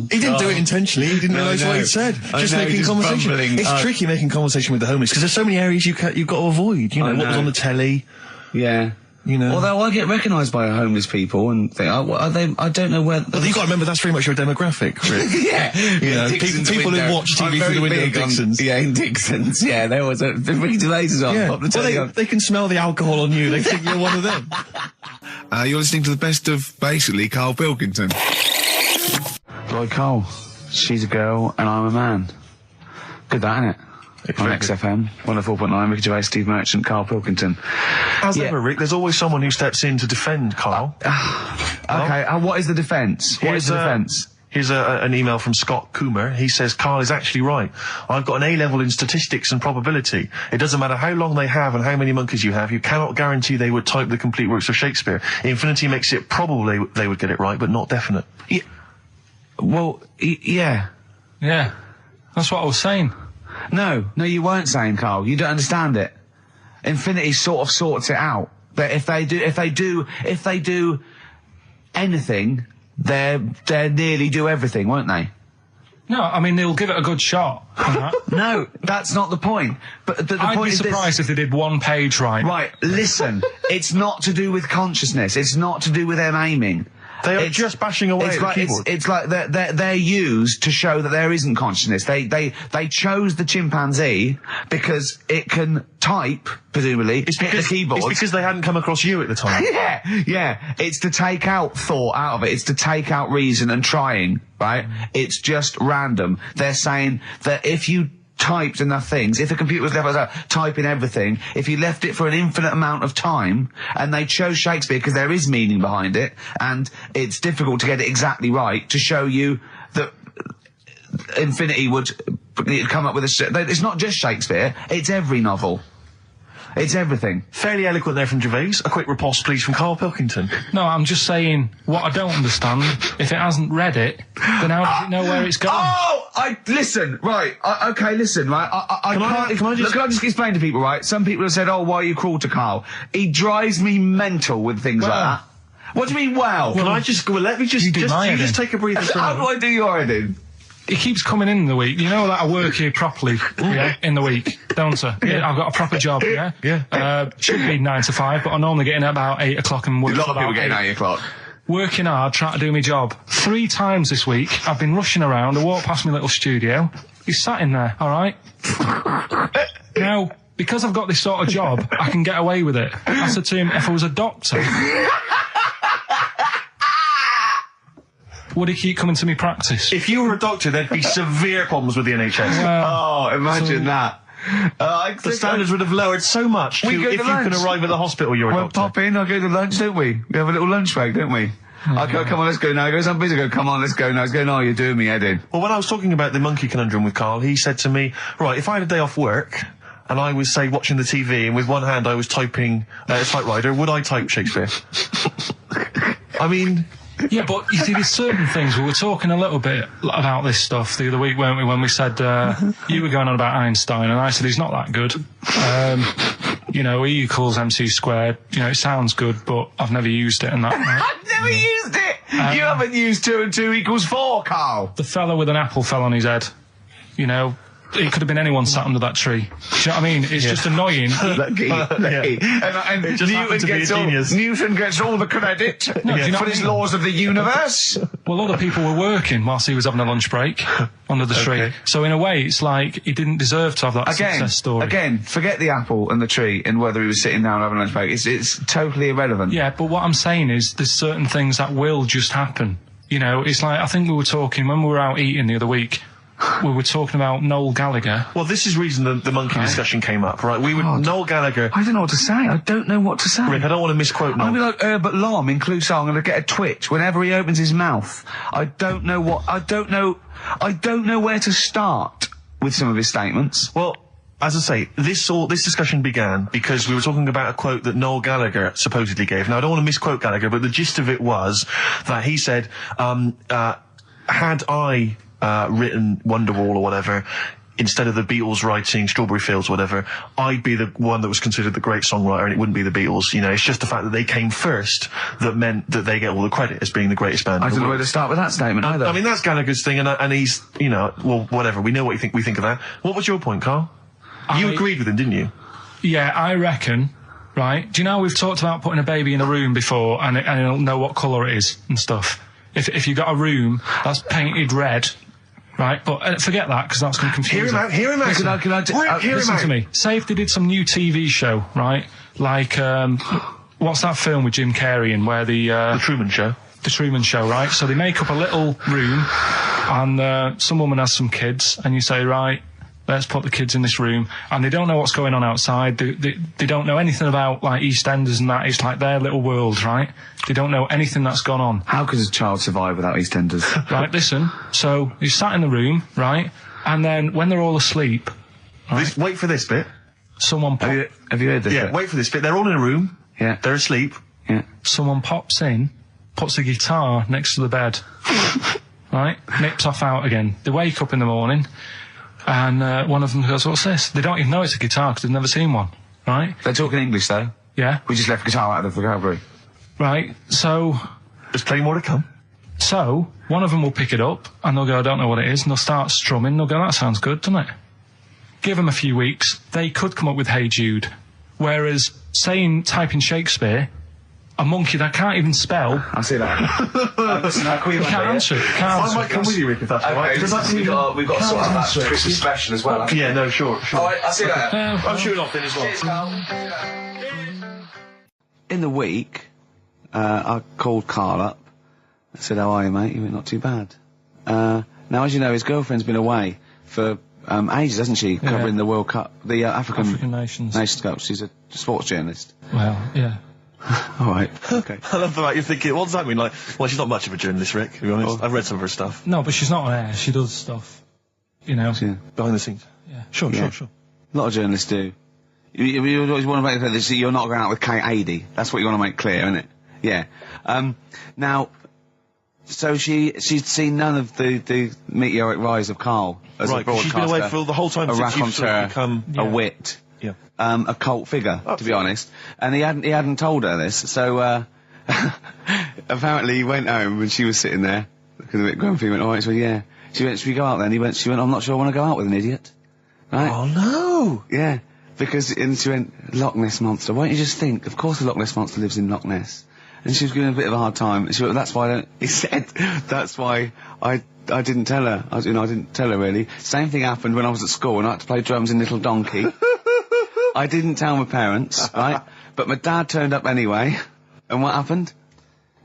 He didn't do it intentionally. He didn't realise what he'd said. Just making conversation. Bumbling. It's tricky making conversation with the homeless because there's so many areas you've got to avoid. You know, what was on the telly. Yeah. You know. Although I get recognised by homeless people and think, are they? I don't know where. But you've got to remember that's very much your demographic, Rick. Yeah. You know, people who watch TV through the window of Dixon's. In Dixon's. Yeah, there was a Ricky Gervais is on. Yeah. Well, they can smell the alcohol on you. They think you're one of them. You're listening to the best of, basically, Karl Pilkington. Lloyd Cole. She's a girl and I'm a man. Good that, innit? On XFM, 104.9, Ricky Gervais, Steve Merchant, Karl Pilkington. As ever, Rick, there's always someone who steps in to defend Karl. Okay, what is the defence? What is the defence? Here's an email from Scott Coomer. He says, Karl is actually right. I've got an A-level in statistics and probability. It doesn't matter how long they have and how many monkeys you have. You cannot guarantee they would type the complete works of Shakespeare. Infinity makes it probable they would get it right, but not definite. Yeah. Well, yeah. Yeah. That's what I was saying. No, you weren't saying, Karl. You don't understand it. Infinity sort of sorts it out. But if they do anything, they'll nearly do everything, won't they? No, I mean, they'll give it a good shot. No, that's not the point. But the I'd point be is surprised if they did one page right. Right, listen. It's not to do with consciousness. It's not to do with them aiming. They are just bashing away at the keyboard. It's like they're used to show that there isn't consciousness. They chose the chimpanzee because it can type, presumably, hit the keyboard. It's because they hadn't come across you at the time. Yeah. It's to take out thought out of it. It's to take out reason and trying, right? It's just random. They're saying that if you typed enough things, if the computer was left typing everything, if you left it for an infinite amount of time, and they chose Shakespeare because there is meaning behind it, and it's difficult to get it exactly right, to show you that Infinity would come up with it's not just Shakespeare, it's every novel. It's everything. Fairly eloquent there from Gervais. A quick riposte, please, from Karl Pilkington. No, I'm just saying, what I don't understand, if it hasn't read it, then how does it know where it's going? Listen, right, okay, listen, right, I can't... Can I just explain to people, right? Some people have said, oh, why are you cruel to Karl? He drives me mental with things like that. What do you mean, wow? Can I just... Well, let me just... You just take a breather for How do I do your editing? He keeps coming in the week. You know that I work here properly, in the week, don't I? Yeah, I've got a proper job, Yeah. Should be 9 to 5, but I normally get in at about 8 o'clock and work. A lot of people getting 8 o'clock. Working hard, trying to do my job. 3 times this week, I've been rushing around. I walked past my little studio. He's sat in there, all right? Now, because I've got this sort of job, I can get away with it. I said to him, if I was a doctor... would he keep coming to me practice? If you were a doctor, there'd be severe problems with the NHS. Imagine that. The standards would have lowered so much if you can arrive at the hospital, you're a doctor. We'll pop in, I'll go to lunch, don't we? We have a little lunch break, don't we? I go, come on, let's go now. He goes, I'm busy. I go, come on, let's go now. He's going, oh, you're doing me head in. Well, when I was talking about the monkey conundrum with Karl, he said to me, right, if I had a day off work, and I was, say, watching the TV, and with one hand I was typing a typewriter, would I type Shakespeare? I mean... Yeah, but you see, there's certain things. We were talking a little bit about this stuff the other week, weren't we, when we said, you were going on about Einstein, and I said he's not that good. You know, E equals MC squared, you know, it sounds good, but I've never used it and that. Right? I've never used it! You haven't used 2 and 2 equals 4, Karl! The fella with an apple fell on his head. You know, it could have been anyone sat under that tree. Do you know what I mean? It's just annoying. Lucky. And it just happened to be a genius. Newton gets all the credit for his laws of the universe. Well, other people were working whilst he was having a lunch break under the tree. So in a way, it's like he didn't deserve to have that success story. Again, forget the apple and the tree and whether he was sitting down having a lunch break. It's totally irrelevant. Yeah, but what I'm saying is there's certain things that will just happen. You know, it's like, I think we were talking, when we were out eating the other week, we were talking about Noel Gallagher. Well, this is the reason the monkey discussion came up, right? Noel Gallagher... I don't know what to say. I don't know what to say. Rick, I don't want to misquote Noel. I'll be like Herbert Lom in Clouseau. I'm going to get a twitch whenever he opens his mouth. I don't know where to start with some of his statements. Well, as I say, this discussion began because we were talking about a quote that Noel Gallagher supposedly gave. Now, I don't want to misquote Gallagher, but the gist of it was that he said, had I... written Wonderwall or whatever, instead of the Beatles writing Strawberry Fields or whatever, I'd be the one that was considered the great songwriter and it wouldn't be the Beatles. You know, it's just the fact that they came first that meant that they get all the credit as being the greatest band. I don't know where to start with that statement either. I mean, that's Gallagher's thing and he's, you know, well, whatever. We know what we think of that. What was your point, Karl? You agreed with him, didn't you? Yeah, I reckon, right? Do you know we've talked about putting a baby in a room before and it'll know what colour it is and stuff? If you got a room that's painted red, right, but forget that, because that's going to confuse Hear him out. Listen to me. Say if they did some new TV show, right, like, what's that film with Jim Carrey in, where The Truman Show. The Truman Show, right? So they make up a little room, and some woman has some kids, and you say, right, let's put the kids in this room, and they don't know what's going on outside. They don't know anything about, like, EastEnders and that. It's like their little world, right? They don't know anything that's gone on. How could a child survive without EastEnders? Right, listen. So, he's sat in the room, right? And then, when they're all asleep... Right, wait for this bit. Someone Have you heard this bit? Wait for this bit. They're all in a room. Yeah. They're asleep. Yeah. Someone pops in, puts a guitar next to the bed. Right? Nips off out again. They wake up in the morning... And one of them goes, what's this? They don't even know it's a guitar because they've never seen one, right? They're talking English, though. Yeah. We just left guitar out of the vocabulary. Right, so... There's plenty more to come. So, one of them will pick it up, and they'll go, I don't know what it is, and they'll start strumming, they'll go, that sounds good, doesn't it? Give them a few weeks, they could come up with Hey Jude. Whereas, typing Shakespeare... A monkey that can't even spell. I see that. Listen, can't answer it. I might come with you, Rick, if that's all right. We've got to sort out that Christmas special as well. Yeah, no, sure. All right, I'll see that. I'm shooting off then as well. In the week, I called Karl up. I said, how are you, mate? You went, not too bad. Now, as you know, his girlfriend's been away for ages, hasn't she? Covering the World Cup, the African Nations Cup. She's a sports journalist. Well, yeah. All right, okay. I love the fact you're thinking, what does that mean? Like, well, she's not much of a journalist, Rick, to be honest. I've read some of her stuff. No, but she's not on air. She does stuff, you know. Yeah. Behind the scenes. Yeah. Sure. A lot of journalists do. You always want to make clear that you're not going out with Kate Adie. That's what you want to make clear, isn't it? Yeah. Now, so she'd seen none of the meteoric rise of Karl as a broadcaster. She's been away for the whole time a since you've sort of become a wit. Yeah. A cult figure, to be honest. And he hadn't told her this, so, apparently he went home and she was sitting there, looking a bit grumpy, went, alright, so yeah. She went, should we go out then? She went, I'm not sure I want to go out with an idiot. Right? Oh no! Yeah. And she went, Loch Ness Monster. Why don't you just think, of course the Loch Ness Monster lives in Loch Ness. And she was giving a bit of a hard time. And she went, that's why I didn't tell her. I didn't tell her really. Same thing happened when I was at school and I had to play drums in Little Donkey. I didn't tell my parents, right? But my dad turned up anyway. And what happened?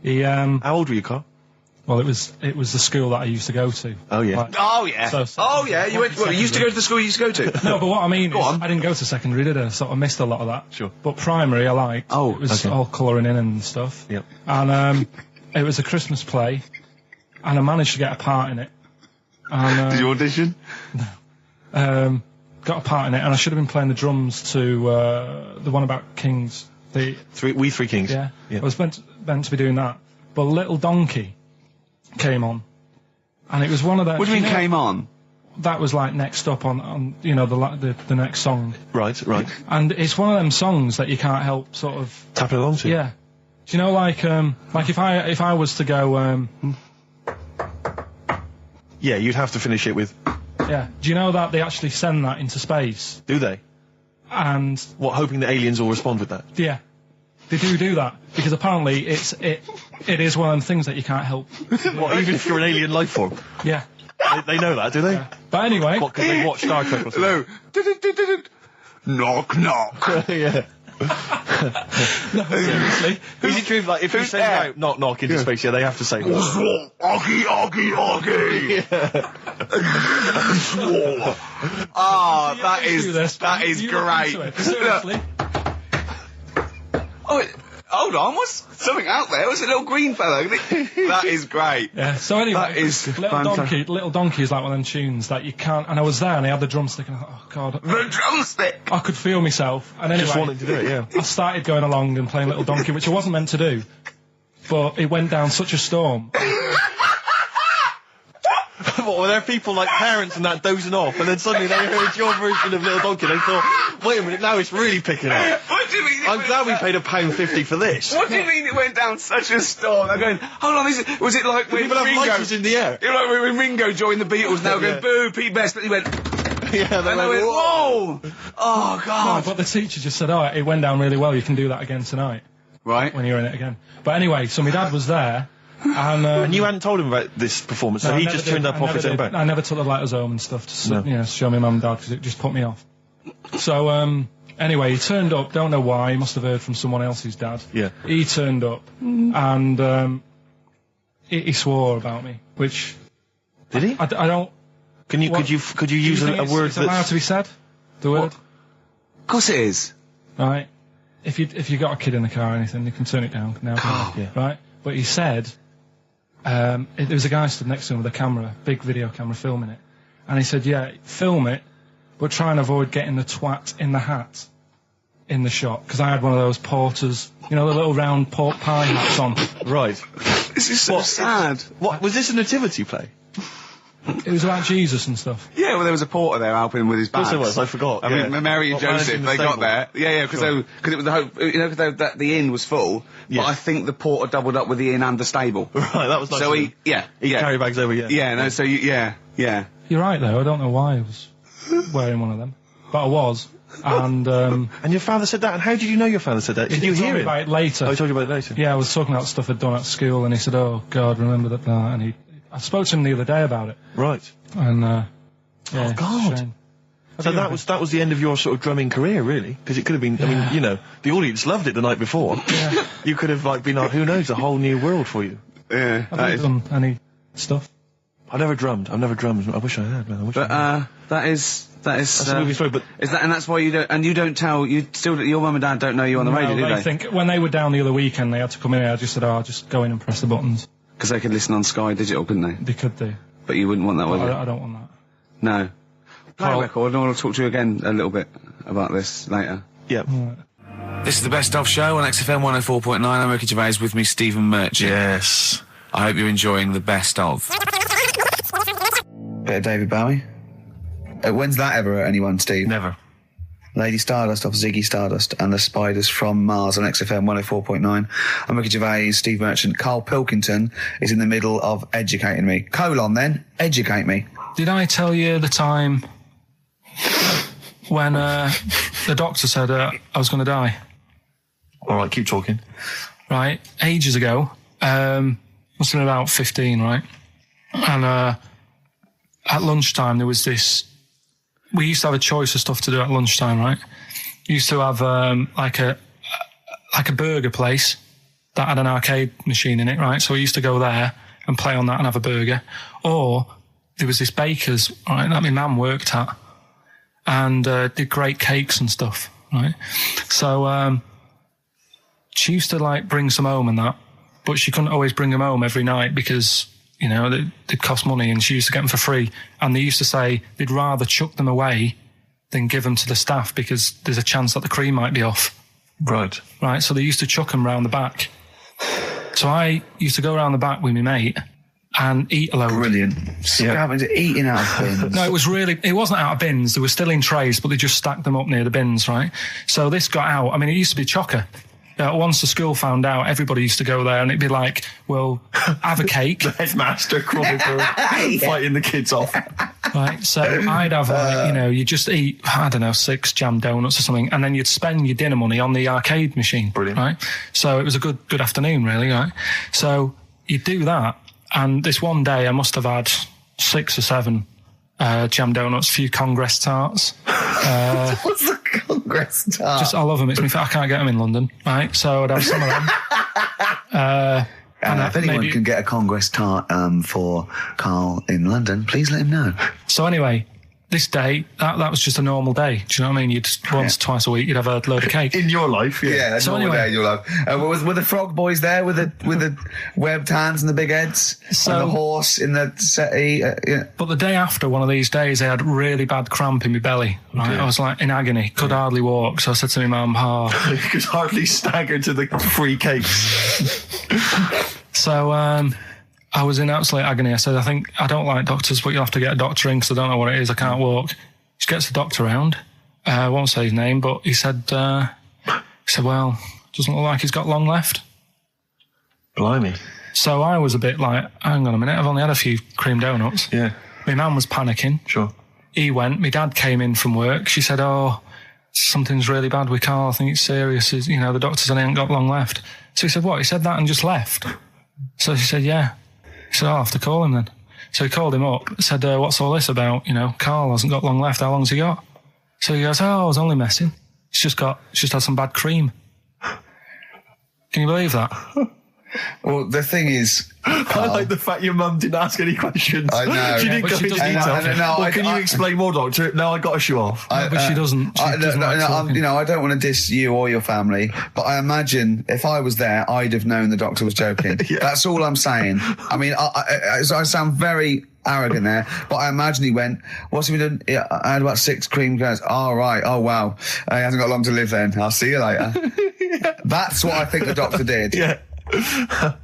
He, How old were you, Karl? Well, it was the school that I used to go to. Oh, yeah. Like, oh, yeah. You went, you used to go to the school you used to go to? No, but what I mean is, I didn't go to secondary, did I? So I missed a lot of that. Sure. But primary I liked. Oh, it was all colouring in and stuff. Yep. And, it was a Christmas play, and I managed to get a part in it. And, did you audition? No. Got a part in it, and I should have been playing the drums to, the one about Kings. We Three Kings. Yeah. I was meant to be doing that. But Little Donkey came on, and it was one of those. What do you mean came on? That was like next up on the next song. Right. And it's one of them songs that you can't help sort of tapping along to. Yeah. Do you know like if I was to go yeah, you'd have to finish it with. Yeah. Do you know that they actually send that into space? Do they? And what, hoping that aliens will respond with that? Yeah. They do that because apparently it is one of them things that you can't help. What, even if you're an alien life form? Yeah. They know that, do they? Yeah. But anyway. What, because they watch Star Trek or something? Hello. Knock, knock. Yeah. No, seriously. Is it true, like, if you send out knock, knock into space, they have to say, Oggy, oggy. Oh, that is great. Seriously. Oh, hold on, what's something out there? Was a little green fellow? That is great. Yeah, so anyway, that is Little Donkey is like one of them tunes that you can't, and I was there and I had the drumstick and I thought, oh god. The drumstick! I could feel myself, and anyway. Just wanted to do it, yeah. I started going along and playing Little Donkey, which I wasn't meant to do, but it went down such a storm. What, were there people like parents and that dozing off, and then suddenly they heard your version of Little Donkey, and they thought, wait a minute, now it's really picking up. What do you mean? I'm glad we paid £1.50 for this. What do you mean it went down such a storm? I'm going, hold on, was it like when people have Ringo... lighters in the air. You know, like when Ringo joined the Beatles, now going, boo, Pete Best, but he went... Yeah, they went, whoa! Oh, God. No, but the teacher just said, oh, it went down really well, you can do that again tonight. Right. When you're in it again. But anyway, so my dad was there, and you hadn't told him about this performance, so he just turned up off his own back? I never took the letters home and stuff to show my mum and dad, because it just put me off. So, anyway, he turned up, don't know why, he must have heard from someone else's dad. Yeah. He turned up, and, he swore about me, which... Did he? I don't... Could you use a word that's allowed to be said? The word? Of course it is. Right. If you got a kid in the car or anything, you can turn it down now. Yeah. Right? But he said, there was a guy stood next to him with a camera, big video camera filming it. And he said, yeah, film it, but try and avoid getting the twat in the hat in the shot. Because I had one of those porters, you know, the little round pork pie hats on. Right. This is so sad. What, was this a nativity play? It was about Jesus and stuff. Yeah, well, there was a porter there helping him with his bags. Of course there was, I forgot. I mean, Mary and Joseph, they got there. Yeah, because it was the hope, you know, because the inn was full. Yes. But I think the porter doubled up with the inn and the stable. Right, that was nice. So he carry bags over, yeah. Yeah, no, so yeah. You're right, though. I don't know why I was wearing one of them. But I was. And your father said that? And how did you know your father said that? Did you hear it? About it later. Oh, he told you about it later? Yeah, I was talking about stuff I'd done at school, and he said, oh, God, remember that, and I spoke to him the other day about it. Right. And, oh, God. So that was the end of your sort of drumming career, really? Because it could have been, I mean, you know, the audience loved it the night before. Yeah. You could have, like, been, who knows, a whole new world for you. Yeah. Have you done any stuff? I've never drummed. I wish I had, man. That's a movie story, but... Is that, and that's why you don't tell, your mum and dad don't know you on the radio, do they? I think when they were down the other weekend, they had to come in here, I just said, I'll just go in and press the buttons. Because they could listen on Sky Digital, couldn't they? They could do. But you wouldn't want that, would you? I don't want that. No. Play a record, and I want to talk to you again a little bit about this later. Yep. This is the Best Of Show on XFM 104.9. I'm Ricky Gervais, with me Stephen Merchant. Yes. I hope you're enjoying the Best Of. Bit of David Bowie. When's that ever hurt anyone, Steve? Never. Lady Stardust off Ziggy Stardust and the Spiders from Mars on XFM 104.9. I'm Ricky Gervais, Steve Merchant. Karl Pilkington is in the middle of educating me. Educate me. Did I tell you the time when the doctor said I was going to die? All right, keep talking. Right, ages ago, must have been about 15, right? And at lunchtime there was this. We used to have a choice of stuff to do at lunchtime, right? We used to have like a burger place that had an arcade machine in it, right? So we used to go there and play on that and have a burger. Or there was this baker's, right, that my mum worked at, and did great cakes and stuff, right? So she used to like bring some home and that, but she couldn't always bring them home every night because, you know, they'd cost money, and she used to get them for free. And they used to say they'd rather chuck them away than give them to the staff because there's a chance that the cream might be off. Right. Right, so they used to chuck them round the back. So I used to go around the back with my mate and eat a load. Brilliant. Eating out of bins. No, it wasn't out of bins. They were still in trays, but they just stacked them up near the bins, right? So this got out. I mean, it used to be chocker. Once the school found out, everybody used to go there, and it'd be like, well, have a cake. The headmaster crawling through, fighting the kids off. Right, so I'd have, you just eat, I don't know, 6 jam donuts or something, and then you'd spend your dinner money on the arcade machine. Brilliant. Right? So it was a good afternoon, really, right? So you'd do that, and this one day I must have had 6 or 7 jam donuts, a few Congress tarts. What's the Congress tart? I love them. It's me. I can't get them in London, right? So I'd have some of them. And if anyone can get a Congress tart for Karl in London, please let him know. So anyway, this day, that was just a normal day. Do you know what I mean? You'd twice a week, you'd have a load of cake. In your life, yeah. Yeah, so normal anyway, day in your life. Were the frog boys there with the webbed hands and the big heads? And the horse in the settee? Yeah. But the day after one of these days, I had really bad cramp in my belly. Right? Okay. I was like in agony, could hardly walk. So I said to my mum, you could hardly stagger to the free cakes. So I was in absolute agony. I said, I don't like doctors, but you'll have to get a doctor in because I don't know what it is. I can't walk. She gets the doctor round. I won't say his name, but he said, well, doesn't look like he's got long left. Blimey. So I was a bit like, hang on a minute, I've only had a few cream donuts. Yeah. My mum was panicking. Sure. He went. My dad came in from work. She said, something's really bad with Karl. I think it's serious. The doctor said he ain't got long left. So he said, what? He said that and just left. So she said, yeah. He said, I'll have to call him then. So he called him up, said, what's all this about? Karl hasn't got long left. How long's he got? So he goes, I was only messing. He's just had some bad cream. Can you believe that? Well, the thing is, I like the fact your mum didn't ask any questions. I know. She didn't but go she into doesn't. detail. Can you explain more, doctor? No, I got a shoe off. But she doesn't. She doesn't like talking. I don't want to diss you or your family, but I imagine if I was there, I'd have known the doctor was joking. Yeah. That's all I'm saying. I mean, I sound very arrogant there, but I imagine he went, what's he been doing? I had about 6 cream cones. Oh, right. Oh, wow. He hasn't got long to live then. I'll see you later. Yeah. That's what I think the doctor did. Yeah. I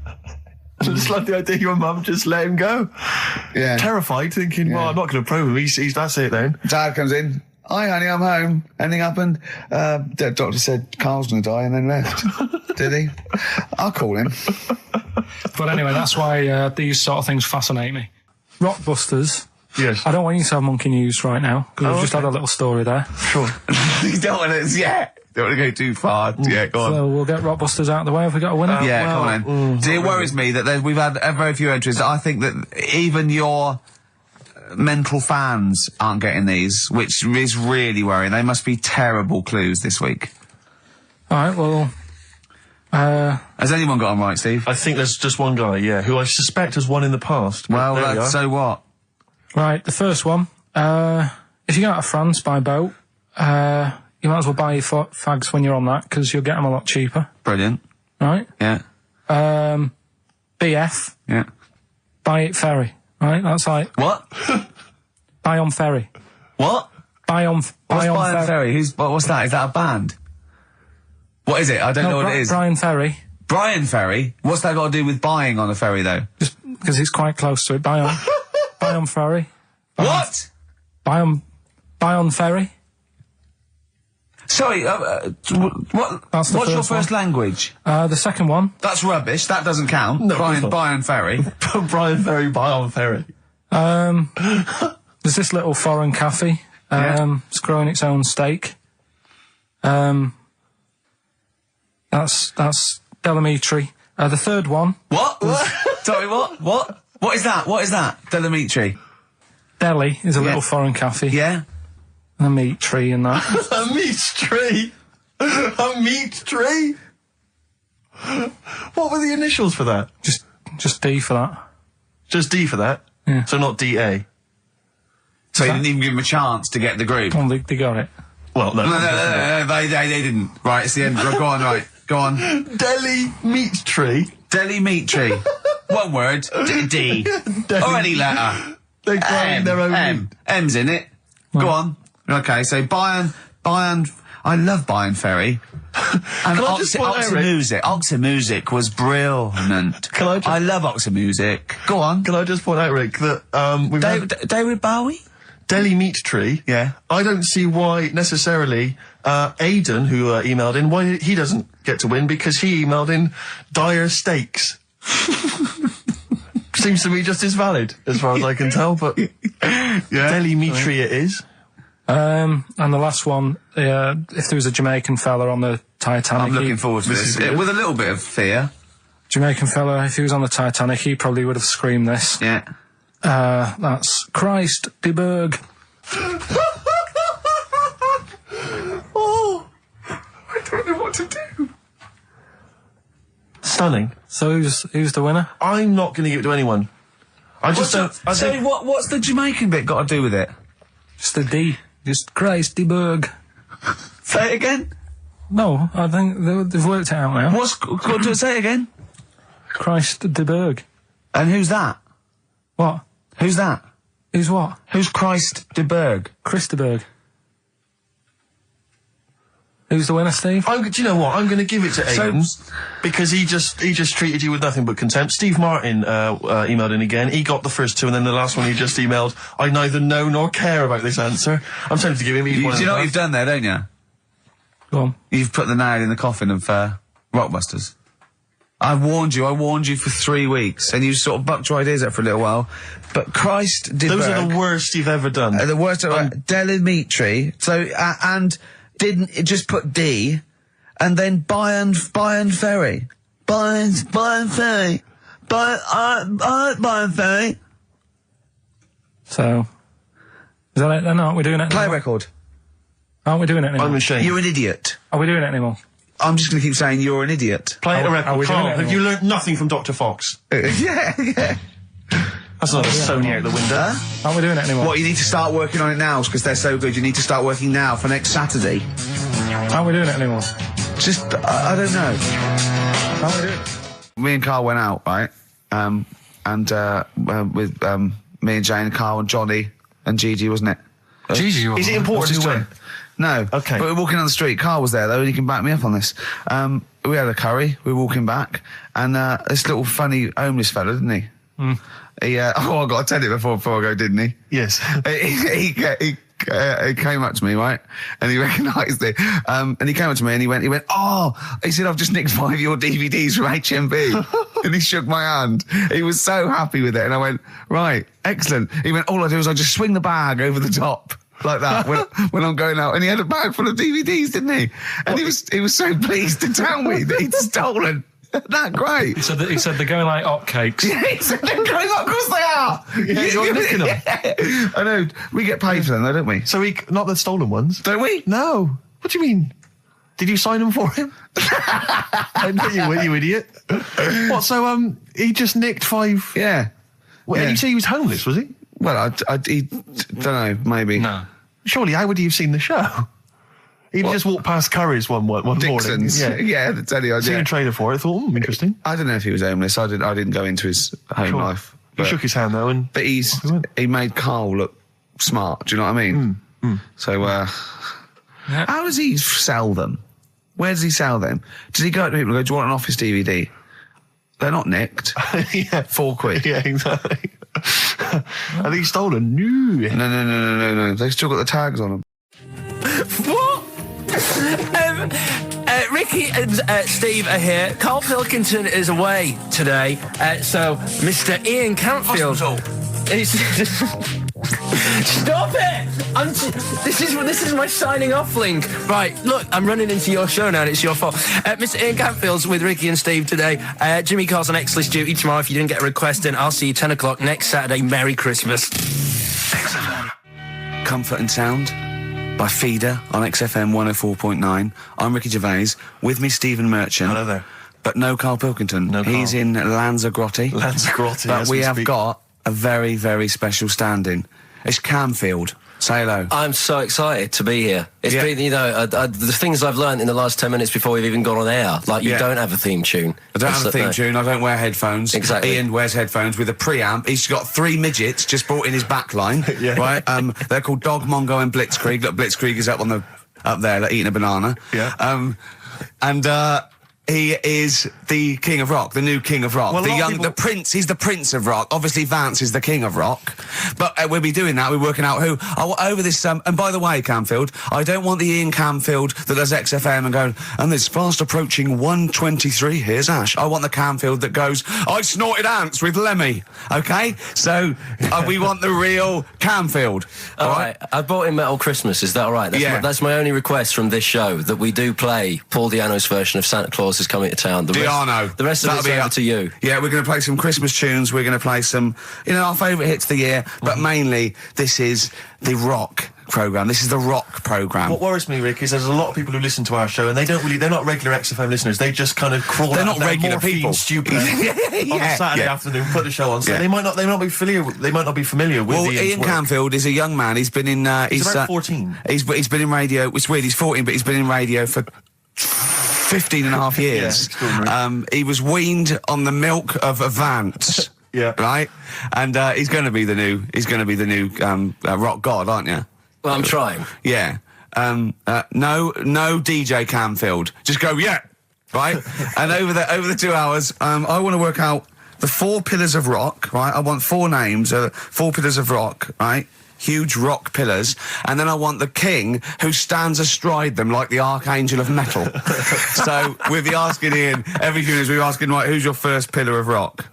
just like the idea your mum just let him go. Yeah. Terrified, thinking, well, I'm not going to probe him. He's that's it then. Dad comes in. Hi, honey, I'm home. Anything happened? The doctor said Karl's going to die and then left. Did he? I'll call him. But anyway, that's why these sort of things fascinate me. Rockbusters. Yes. I don't want you to have monkey news right now because we've just had a little story there. Sure. You don't want to, don't want to go too far. Yeah, go on. So we'll get Rockbusters out of the way. Have we got a winner? Come on then. See, it worries me that we've had very few entries. I think that even your mental fans aren't getting these, which is really worrying. They must be terrible clues this week. All right, well... has anyone got them right, Steve? I think there's just one guy, who I suspect has won in the past. Well, so what? Right, the first one. If you go out of France by boat, you might as well buy your fags when you're on that, because you'll get them a lot cheaper. Brilliant. Right? Yeah. BF. Yeah. Buy it ferry. Right? That's like... What? Buy on ferry. What? Buy on What's Buy on ferry? What's that? Is that a band? What is it? I don't know what it is. Brian Ferry. Brian Ferry? What's that got to do with buying on a ferry, though? Just because he's quite close to it. Buy on ferry. What? Buy on ferry. Sorry, what's your first language? The second one. That's rubbish. That doesn't count. No, Brian Ferry. Brian Ferry, buy on ferry. There's this little foreign cafe. It's growing its own steak. That's Delamitri. The third one. What? Sorry, what? What is that? What is that? Delamitri. Delhi is a little foreign cafe. Yeah? And a meat tree and that. A meat tree? A meat tree? What were the initials for that? Just D for that. Just D for that? Yeah. So not DA? So you didn't even give them a chance to get the group? Well, they got it. Well, no. No, they didn't. Right, it's the end. Go on, right. Go on. Delhi meat tree? Delhi meat tree. One word. D. Or any letter. They're growing their own M. M's in it. Go on. Okay, so Bayern, I love Bayern Ferry. And Oxy Music was brilliant. I love Oxy Music. Go on. Can I just point out, Rick, that, we've David Bowie? Delhi Meat Tree. Yeah. I don't see why necessarily, Aidan, who, emailed in, why he doesn't get to win, because he emailed in dire steaks. Seems to me just as valid, as far as I can tell, but Delhi Meat Tree it is. And the last one, if there was a Jamaican fella on the Titanic... I'm looking forward to this. With a little bit of fear. Jamaican fella, if he was on the Titanic, he probably would have screamed this. Yeah. That's Christ de Berg. Oh, I don't know what to do. Stunning. So who's the winner? I'm not going to give it to anyone. What's the Jamaican bit got to do with it? Just the D. Just Christ de Berg. Say it again. No, I think they've worked it out now. Say it again. Christ de Berg. And who's that? What? Who's that? Who's what? Who's Christ de Berg? Chris de Berg. Who's the winner, Steve? Do you know what? I'm going to give it to Aidan, because he just treated you with nothing but contempt. Steve Martin emailed in again. He got the first two, and then the last one he just emailed, I neither know nor care about this answer. I'm tempted to give him... Do you know what you've done there, don't you? Go on. You've put the nail in the coffin of Rockbusters. I warned you for 3 weeks, and you sort of bucked your ideas up for a little while. But Christ de Berg... Those are the worst you've ever done. The worst... Delamitri. So, and... Didn't it just put D, and then Bayern Ferry. Bayern Ferry. Bayern Ferry. So, is that it then? Aren't we doing it Play anymore? record. Aren't we doing it anymore? I'm ashamed. You're an idiot. Are we doing it anymore? I'm just going to keep saying you're an idiot. Play a record. Carl, Have you learnt nothing from Dr. Fox? Yeah. That's not a Sony out the window. Aren't we doing it anymore? What, you need to start working on it now, because they're so good. You need to start working now for next Saturday. Aren't we doing it anymore? Just, I don't know. Aren't we doing it? Me and Carl went out, right? With me and Jane, Carl and Johnny and Gigi, wasn't it? Gigi, Is it important to win? No. Okay. But we're walking down the street. Carl was there, though, and he can back me up on this. We had a curry. We were walking back, and this little funny homeless fella, didn't he? Mm. He, I got to tell it before I go, didn't he? Yes. He came up to me, right? And he recognised it. And he came up to me and he went, he said, I've just nicked 5 of your DVDs from HMV. And he shook my hand. He was so happy with it. And I went, right, excellent. He went, all I do is I just swing the bag over the top. Like that when I'm going out, and he had a bag full of DVDs, didn't he? And he was so pleased to tell me that he'd stolen. That great. He said they're going like hotcakes. Yeah, he said they're going up, of course they are. Yeah, you're nicking them. I know. We get paid for them, though, don't we? So not the stolen ones? Don't we? No. What do you mean? Did you sign them for him? I know you would, you idiot. What? So he just nicked 5. Yeah. Well, Yeah. Did you say he was homeless? Was he? Well, he don't know. Maybe. No. Surely, how would he have seen the show? He'd just walked past Curry's one morning. Dixon's. Yeah. Yeah, that's any idea. Seen a trailer for it. I thought, interesting. I don't know if he was homeless. I didn't go into his home life. He shook his hand though, and but he made Carl look smart. Do you know what I mean? So how does he sell them? Where does he sell them? Does he go to people and go, do you want an Office DVD? They're not nicked. Yeah. £4. Yeah, exactly. I think he stole a new. No. They've still got the tags on them. What? Ricky and Steve are here. Karl Pilkington is away today, so Mr. Ian Cantfield. Stop it! This is my signing off link. Right, look, I'm running into your show now and it's your fault. Mr. Ian Cantfield's with Ricky and Steve today. Jimmy Carr's on X-List duty tomorrow. If you didn't get a request in, I'll see you 10 o'clock next Saturday. Merry Christmas. XFM. Comfort and Sound by Feeder on XFM 104.9. I'm Ricky Gervais. With me, Stephen Merchant. Hello there. But no Karl Pilkington. No Karl. He's in Lanzarote. But we have got a very, very special stand-in. It's Camfield. Say hello. I'm so excited to be here. It's been, the things I've learned in the last 10 minutes before we've even gone on air. Like, you don't have a theme tune. I don't have a theme tune. I don't wear headphones. Exactly. Ian wears headphones with a preamp. He's got 3 midgets just brought in his back line. Right? They're called Dog, Mongo and Blitzkrieg. Look, Blitzkrieg is up there, like, eating a banana. Yeah. He is the king of rock, the new king of rock. Well, the prince, he's the prince of rock. Obviously, Vance is the king of rock. But we'll be doing that, we're working out who. Over this, and by the way, Camfield, I don't want the Ian Camfield that does XFM and going, and there's fast approaching 1:23, here's Ash. I want the Camfield that goes, I snorted ants with Lemmy. Okay? So, we want the real Camfield. All right. I bought in Metal Christmas, is that all right? That's my only request from this show, that we do play Paul Di'Anno's version of Santa Claus is Coming to Town. The rest of it's over to you. Yeah, we're going to play some Christmas tunes. We're going to play some, our favourite hits of the year. But mainly, this is the rock programme. This is the rock programme. What worries me, Rick, is there's a lot of people who listen to our show and they're not regular XFM listeners. They just kind of crawl They're out not regular people. Stupid on a Saturday afternoon, put the show on. So they might not be familiar with Ian Camfield is a young man. He's been in he's about 14. He's been in radio. It's weird, he's 14, but he's been in radio for 15 and a half years. He was weaned on the milk of a Vance. Right? And he's going to be the new rock god, aren't you? Well, I'm trying. Yeah. No DJ Camfield. Just go, right? And over the 2 hours, I want to work out the 4 pillars of rock, right? I want 4 names, 4 pillars of rock, right? Huge rock pillars, and then I want the king who stands astride them like the archangel of metal. So we'll be asking Ian every few minutes. We'll be asking, right, who's your first pillar of rock,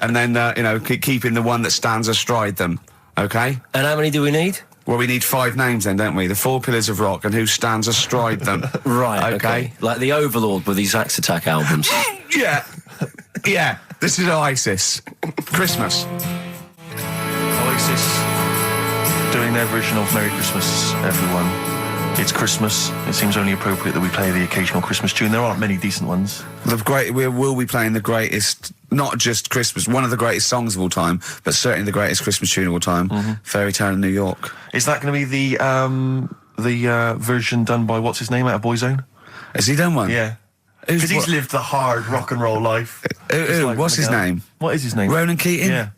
and then keeping the one that stands astride them. Okay. And how many do we need? Well, we need 5 names then, don't we? The 4 pillars of rock and who stands astride them. Right. Okay. Like the Overlord with these Axe Attack albums. Yeah. This is Oasis. Christmas. Oasis. Doing their version of Merry Christmas, everyone. It's Christmas. It seems only appropriate that we play the occasional Christmas tune. There aren't many decent ones. We will be playing the greatest, not just Christmas, one of the greatest songs of all time, but certainly the greatest Christmas tune of all time, Fairy Tale in New York. Is that going to be the version done by, what's his name, out of Boyzone? Has he done one? Yeah. Because he's lived the hard rock and roll life. What's his name? What is his name? Ronan Keating? Yeah.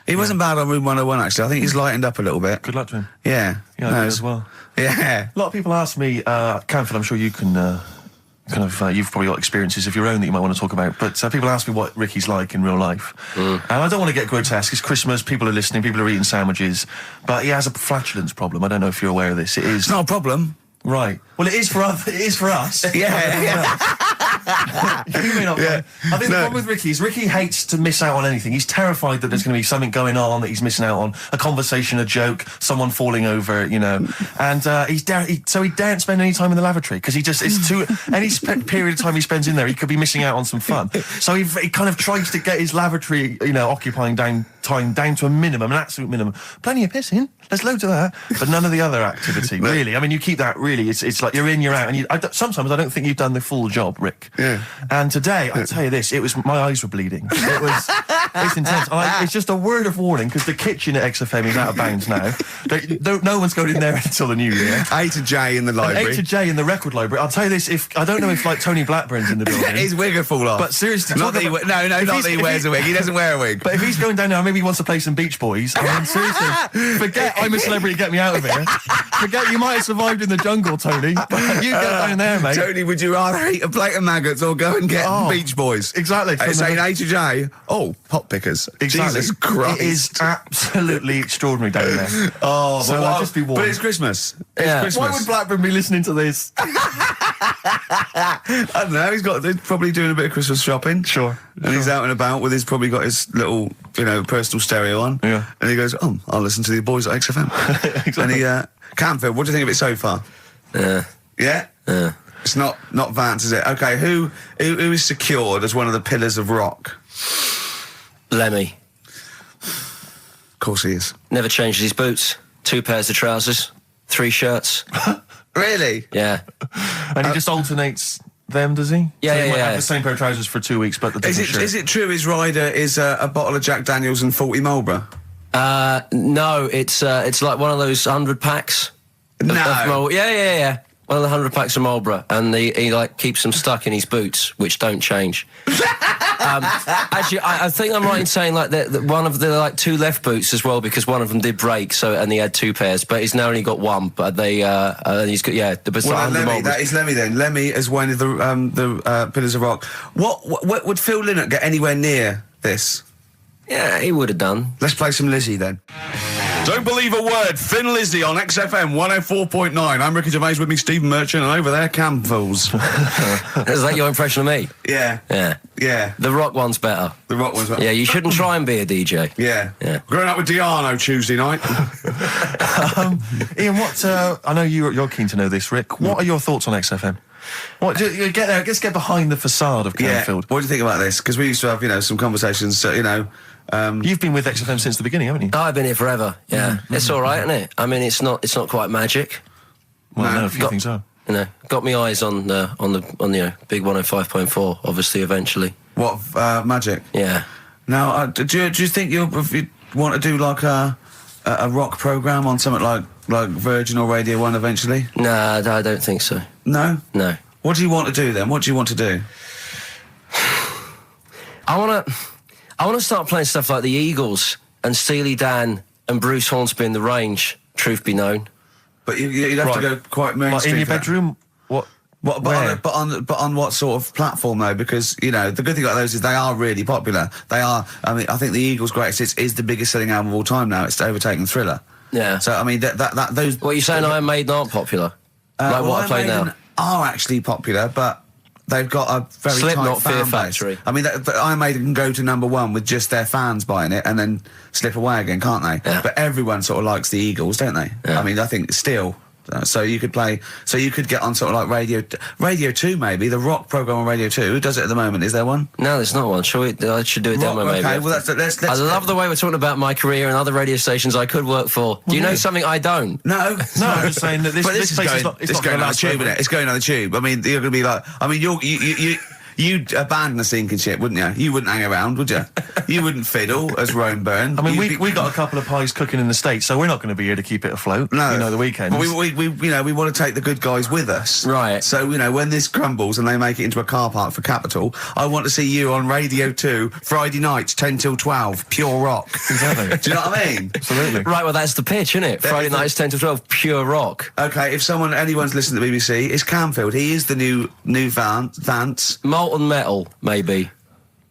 He wasn't bad on Room 101, actually. I think he's lightened up a little bit. Good luck to him. Yeah. Yeah, as well. Yeah. A lot of people ask me, Camfield, I'm sure you can you've probably got experiences of your own that you might want to talk about, but people ask me what Ricky's like in real life. And I don't want to get grotesque. It's Christmas, people are listening, people are eating sandwiches, but he has a flatulence problem. I don't know if you're aware of this. It's not a problem. Right. Well, it is for us. Yeah. You may not. Yeah. I think the problem with Ricky is Ricky hates to miss out on anything. He's terrified that there's going to be something going on that he's missing out on, a conversation, a joke, someone falling over, and so he daren't spend any time in the lavatory because it's too any period of time he spends in there, he could be missing out on some fun. So he kind of tries to get his lavatory, occupying time down to a minimum, an absolute minimum. Plenty of pissing, there's loads of that, but none of the other activity. Really, I mean, you keep that. Really, it's like you're in, you're out, and sometimes I don't think you've done the full job, Rick. Yeah. And today, I'll tell you this, my eyes were bleeding. It's intense. It's just a word of warning, because the kitchen at XFM is out of bounds now. No one's going in there until the new year. A to J in the library. A to J in the record library. I'll tell you this, I don't know if, Tony Blackburn's in the building. His wig will fall off. But seriously... not that he wears a wig. He doesn't wear a wig. But if he's going down now, maybe he wants to play some Beach Boys. I mean, seriously, forget I'm a celebrity, get me out of here. Forget you might have survived in the jungle, Tony. But you get down there, mate. Tony, would you rather eat a plate of maggots or go and get Beach Boys? Exactly. It's saying A to J. Oh, pot pickers. Exactly. Jesus Christ. It is absolutely extraordinary down there. Oh, so I'll just be warned. But it's Christmas. It's Christmas. Why would Blackburn be listening to this? I don't know. He's probably doing a bit of Christmas shopping. Sure. And he's out and about with probably got his little, personal stereo on. Yeah. And he goes, I'll listen to the boys at XFM. Exactly. And Canfield, what do you think of it so far? Yeah. Yeah? Yeah. It's not Vance, is it? Okay, who is secured as one of the pillars of rock? Lemmy. Of course he is. Never changes his boots. 2 pairs of trousers. 3 shirts. Really? Yeah. And he just alternates them, does he? Yeah, so he might yeah. have the same pair of trousers for 2 weeks, but the different shirt. Is it true his rider is a bottle of Jack Daniels and 40 Marlboro? No, it's like one of those 100 packs. No. Yeah. One of the 100 packs of Marlboro, and he like keeps them stuck in his boots, which don't change. Actually, I think I'm right in saying like that one of the like 2 left boots as well, because one of them did break. And he had 2 pairs, but he's now only got 1. But he's got Lemmy, that is Lemmy then. Lemmy is one of the pillars of rock. What would Phil Lynott get anywhere near this? Yeah, he would have done. Let's play some Lizzie then. Don't believe a word. Thin Lizzy on XFM 104.9. I'm Ricky Gervais, with me Stephen Merchant, and over there Campbells. Is that your impression of me? Yeah. The rock one's better. The rock one's better. Yeah, you shouldn't try and be a DJ. Yeah. Growing up with Diano Tuesday night. Ian, I know you're keen to know this, Rick. What are your thoughts on XFM? Get there. Let's get behind the facade of Canfield. What do you think about this? Because we used to have, some conversations. You've been with XFM since the beginning, haven't you? I've been here forever. Yeah, it's all right, isn't it? I mean, it's not quite magic. Well, no, a few things are. Got me eyes on the big 105.4. Obviously, eventually. What magic? Yeah. Now, do you think you want to do like a rock program on something like Virgin or Radio 1 eventually? Nah, I don't think so. No. What do you want to do then? What do you want to do? I want to start playing stuff like the Eagles and Steely Dan and Bruce Hornsby in the Range. Truth be known. But you'd have to go quite mainstream. In your bedroom? What? But on what sort of platform though? Because the good thing about those is they are really popular. They are. I mean, I think the Eagles' Greatest Hits is the biggest selling album of all time now. It's overtaken Thriller. Yeah. So I mean, those. What are you saying? Iron Maiden aren't popular? What I play now are actually popular, but they've got a very Slipknot, tight fan Fear base. Factory. I mean, Iron Maiden can go to #1 with just their fans buying it and then slip away again, can't they? Yeah. But everyone sort of likes the Eagles, don't they? Yeah. I mean, I think still. So you could get on sort of like Radio 2 maybe, the rock program on Radio 2. Who does it at the moment? Is there one? No, there's not one. I should do a demo maybe. Okay, well let's I love the way we're talking about my career and other radio stations I could work for. Do you know something I don't? No, I'm just saying that this place is not going on the tube, isn't it? It's going on the tube. I mean, you're going to be like, you'd abandon the sinking ship, wouldn't you? You wouldn't hang around, would you? You wouldn't fiddle as Rome Byrne. I mean, we got a couple of pies cooking in the States, so we're not going to be here to keep it afloat. No, the weekends. But we want to take the good guys with us, right? So when this crumbles and they make it into a car park for Capital, I want to see you on Radio 2 Friday nights 10 till 12, pure rock. Exactly. Do you know what I mean? Absolutely. Right. Well, that's the pitch, isn't it? Friday nights 10 till 12, pure rock. Okay. If anyone's listening to the BBC, it's Canfield. He is the new Vance. Molten Metal, maybe.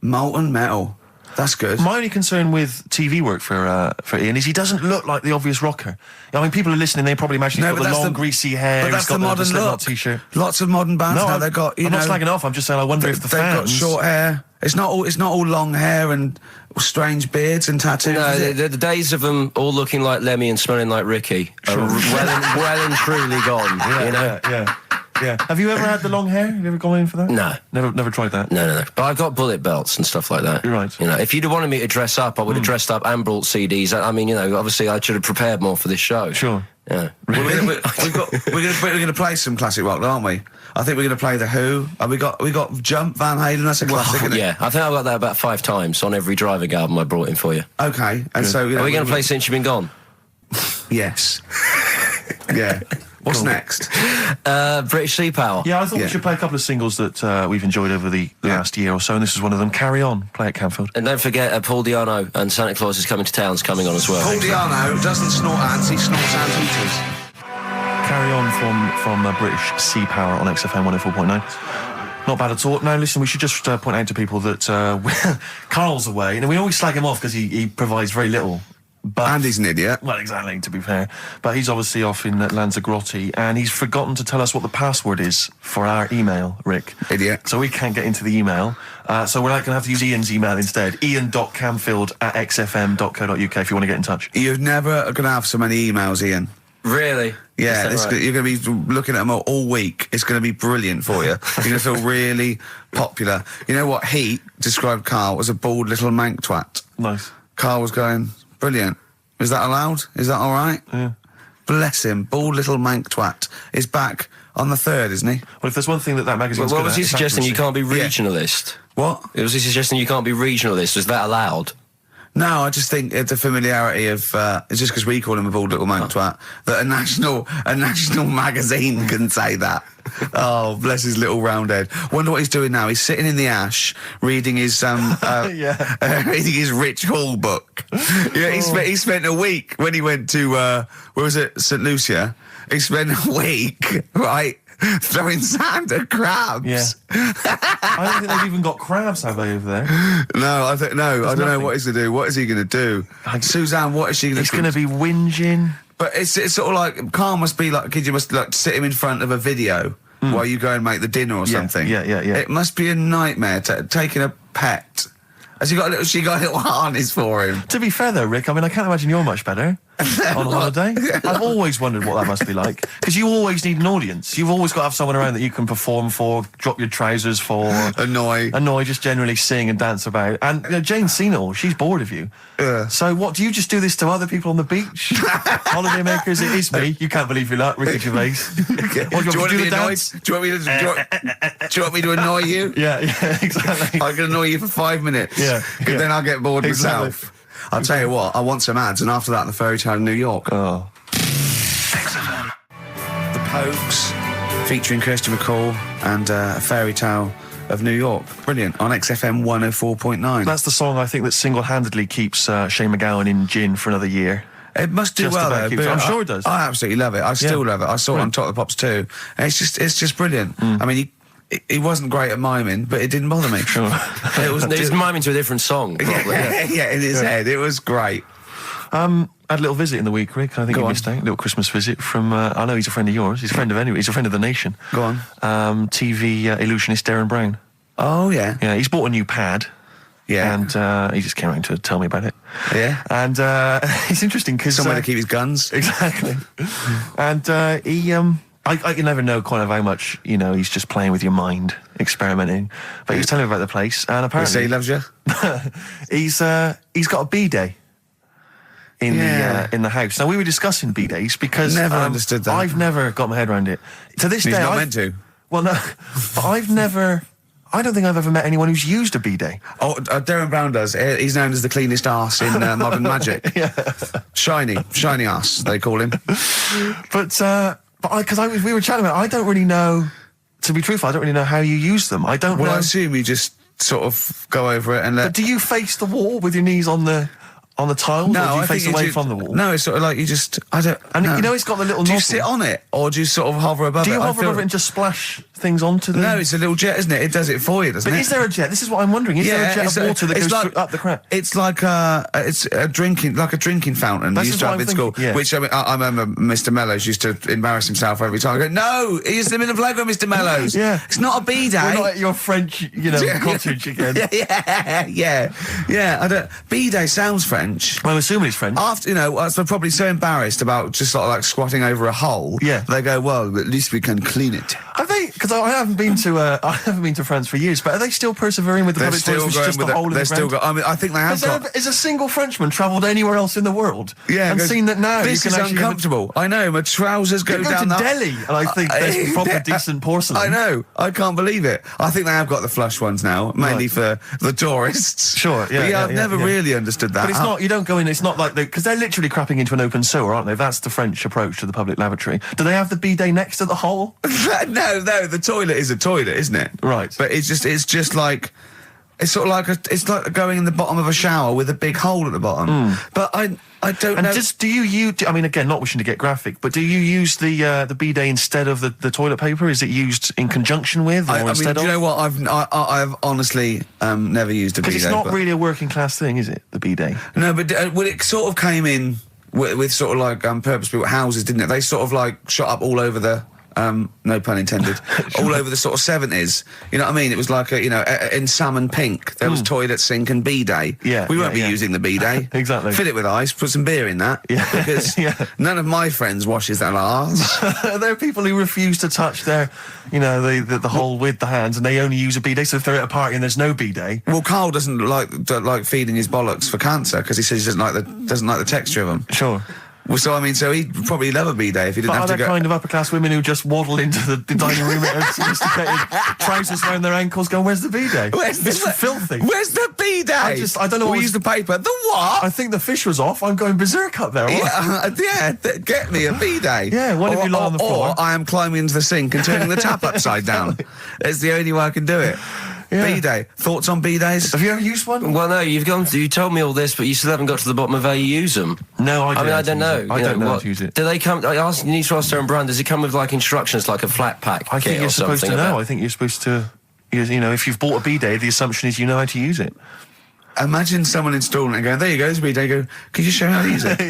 Molten Metal. That's good. My only concern with TV work for Ian is he doesn't look like the obvious rocker. I mean, people are listening, they probably imagine he's got the long, greasy hair. But that's the modern look. T-shirt. Lots of modern bands now. They've got. I'm not slagging off. I'm just saying. I wonder if they've got short hair. It's not all long hair and strange beards and tattoos. No, the days of them all looking like Lemmy and smelling like Ricky are well and truly gone. Yeah. Have you ever had the long hair? Have you ever gone in for that? No. Never tried that? No. But I've got bullet belts and stuff like that. You're right. If you'd have wanted me to dress up, I would have dressed up and brought CDs. I mean, obviously I should have prepared more for this show. Sure. Yeah. We're going to play some classic rock, aren't we? I think we're going to play The Who. We got Jump, Van Halen. That's a classic, isn't it? Yeah, I think I've got that about 5 times on every Driving album I brought in for you. Okay, and so are we going to play Since You've Been Gone? Yes. Yeah. What's next? British Sea Power. Yeah, I thought we should play a couple of singles that we've enjoyed over the last year or so, and this is one of them. Carry On, play at Canfield. And don't forget, Paul Di'Anno and Santa Claus is Coming to Town's coming on as well. Paul Di'Anno doesn't snort ants, he snorts ant eaters. Carry On from British Sea Power on XFM 104.9. Not bad at all. Now, listen, we should just point out to people that Carl's away, and we always slag him off because he provides very little. But, and he's an idiot. Well, exactly, to be fair. But he's obviously off in Lanzarote, and he's forgotten to tell us what the password is for our email, Rick. Idiot. So we can't get into the email. So we're going to have to use Ian's email instead. ian.camfield@xfm.co.uk if you want to get in touch. You're never going to have so many emails, Ian. Really? Yeah, right? You're going to be looking at them all week. It's going to be brilliant for you. You're going to feel really popular. You know what Heat described Karl as a bald little mank twat. Nice. Karl was going, brilliant. Is that allowed? Is that all right? Yeah. Bless him. Bald little mank twat is back on the 3rd, isn't he? Well, if there's one thing that magazine's What was he suggesting? You can't be regionalist? What? Was he suggesting you can't be regionalist? Was that allowed? No, I just think it's a familiarity of, it's just because we call him a bald little mank twat, that a national magazine can say that. Oh, bless his little round head. Wonder what he's doing now. He's sitting in the ash, reading his, reading his Rich Hall book. Yeah, he spent a week when he went to, where was it, St. Lucia? He spent a week, right, throwing sand at crabs. Yeah. I don't think they've even got crabs, have they, over there? No, I don't know what he's going to do. What is he going to do? Suzanne, what is she going to do? He's going to be whinging. But it's sort of like, Karl must be like, you must like sit him in front of a video while you go and make the dinner or something. Yeah. It must be a nightmare taking a pet. Has she got a little harness for him? To be fair though, Rick, I mean, I can't imagine you're much better on holiday. I've always wondered what that must be like. Because you always need an audience. You've always got to have someone around that you can perform for, drop your trousers for. Annoy, just generally sing and dance about. And Jane's seen it all. She's bored of you. So what, do you just do this to other people on the beach? Holiday makers, it is me. You can't believe your luck, Ricky Gervais. What, do you want me to do the dance? Do you want me to annoy you? Yeah, exactly. I can annoy you for 5 minutes. Yeah. Then I'll get bored Exactly. myself. I'll tell you what, I want some ads, and after that, the fairy tale in New York. Oh. XFM. The Pokes, featuring Kirsty McCall, and a fairy tale of New York. Brilliant. On XFM 104.9. That's the song I think that single-handedly keeps Shane McGowan in gin for another year. It must do Just well, about though. keeps- but I'm sure it does. I absolutely love it. I still love it. I saw it on Top of the Pops too. And it's just brilliant. I mean, he wasn't great at miming, but it didn't bother me. Sure. It was miming to a different song, probably. Yeah, in his head. It was great. Had a little visit in the week, Rick. I think Go you on. missed out. A little Christmas visit from, I know he's a friend of yours. He's a friend of He's a friend of the nation. Go on. TV illusionist Darren Brown. Oh, yeah. Yeah, he's bought a new pad. Yeah. And he just came around to tell me about it. Yeah. And it's interesting because... Somewhere to keep his guns. Exactly. And he... I can never know kind of how much, he's just playing with your mind, experimenting. But he was telling me about the place, and They say apparently... he loves you? he's got a B-day in the house. Now, we were discussing B-days because... Never understood that. I've never got my head around it. To this He's day... not meant to. Well, no. But I don't think I've ever met anyone who's used a B-day. Oh, Darren Brown does. He's known as the cleanest arse in Modern Magic. Yeah. Shiny arse, they call him. But we were chatting about it, I don't really know, to be truthful, I don't really know how you use them. I don't know. Well, I assume you just sort of go over it and let... But do you face the wall with your knees on the tiles, or do you face away from the wall? No, it's sort of like you just... And no. it's got the little Do you nozzle. sit on it, or do you sort of hover above it? Do you hover above it and just splash things onto them? No, it's a little jet, isn't it? It does it for you, doesn't it? But is there a jet? This is what I'm wondering. Is there a jet of water that goes up the crap? It's like a drinking fountain That's you used to what have I'm in school. thinking, yeah. Which I remember Mr. Mellows used to embarrass himself every time. I go, no, he's the middle flag of Mr. Mellows. Yeah. It's not a B-day. We're not at your French, cottage again. Yeah. I don't. B-day sounds French. I'm assuming it's French. After, they're probably so embarrassed about just sort of like squatting over a hole. Yeah. They go, well, at least we can clean it. Have they? Because I haven't been to France for years, but are they still persevering with the public toilets, which is just a hole in the ground? I mean, I think they have Has a single Frenchman travelled anywhere else in the world and seen that now? This is uncomfortable. I know, my trousers go down to Delhi, and I think there's proper decent porcelain. I know. I can't believe it. I think they have got the flush ones now, mainly for the tourists. Sure, yeah. I've never really understood that. But it's not, you don't go in, it's not like, because they're literally crapping into an open sewer, aren't they? That's the French approach to the public lavatory. Do they have the bidet next to the hole? No, the toilet is a toilet, isn't it? Right. But it's just like, it's sort of like it's like going in the bottom of a shower with a big hole at the bottom. But I don't know. And do you use, I mean, again, not wishing to get graphic, but do you use the bidet instead of the toilet paper? Is it used in conjunction with, or instead of? Do you know what? I've honestly never used a bidet. Because it's not really a working class thing, is it? The bidet. No, but well, it sort of came in with sort of like purpose-built houses, didn't it? They sort of like shot up all over the. No pun intended. All over the sort of 70s. You know what I mean? It was like in salmon pink. There was toilet, sink, and bidet. Yeah, we won't be using the bidet. Exactly. Fill it with ice. Put some beer in that. Yeah, because none of my friends washes their arse. There are people who refuse to touch their, the hole with the hands, and they only use a bidet. So if they're at a party and there's no bidet, well, Carl doesn't like feeding his bollocks for cancer because he says he doesn't like the texture of them. Sure. Well, so I mean, so he'd probably love a bidet if he didn't have to go. Are there kind of upper-class women who just waddle into the dining room in sophisticated trousers around their ankles going, where's the bidet? It's filthy. Where's the bidet? I don't know. We use the paper. The what? I think the fish was off. I'm going berserk up there. Get me a bidet. Yeah, one of you lie on the floor. Or I am climbing into the sink and turning the tap upside down. It's the only way I can do it. Yeah. Bidet. Thoughts on bidets? Have you ever used one? Well, no, you told me all this, but you still haven't got to the bottom of how you use them. No, I don't know. I don't know how to use it. Do they come, you need to ask their own brand, does it come with like instructions, like a flat pack? I think you're supposed to know. I think you're supposed to, if you've bought a bidet, the assumption is you know how to use it. Imagine someone installing it and going, there you go, it's a bidet. You go, could you show me how to use it?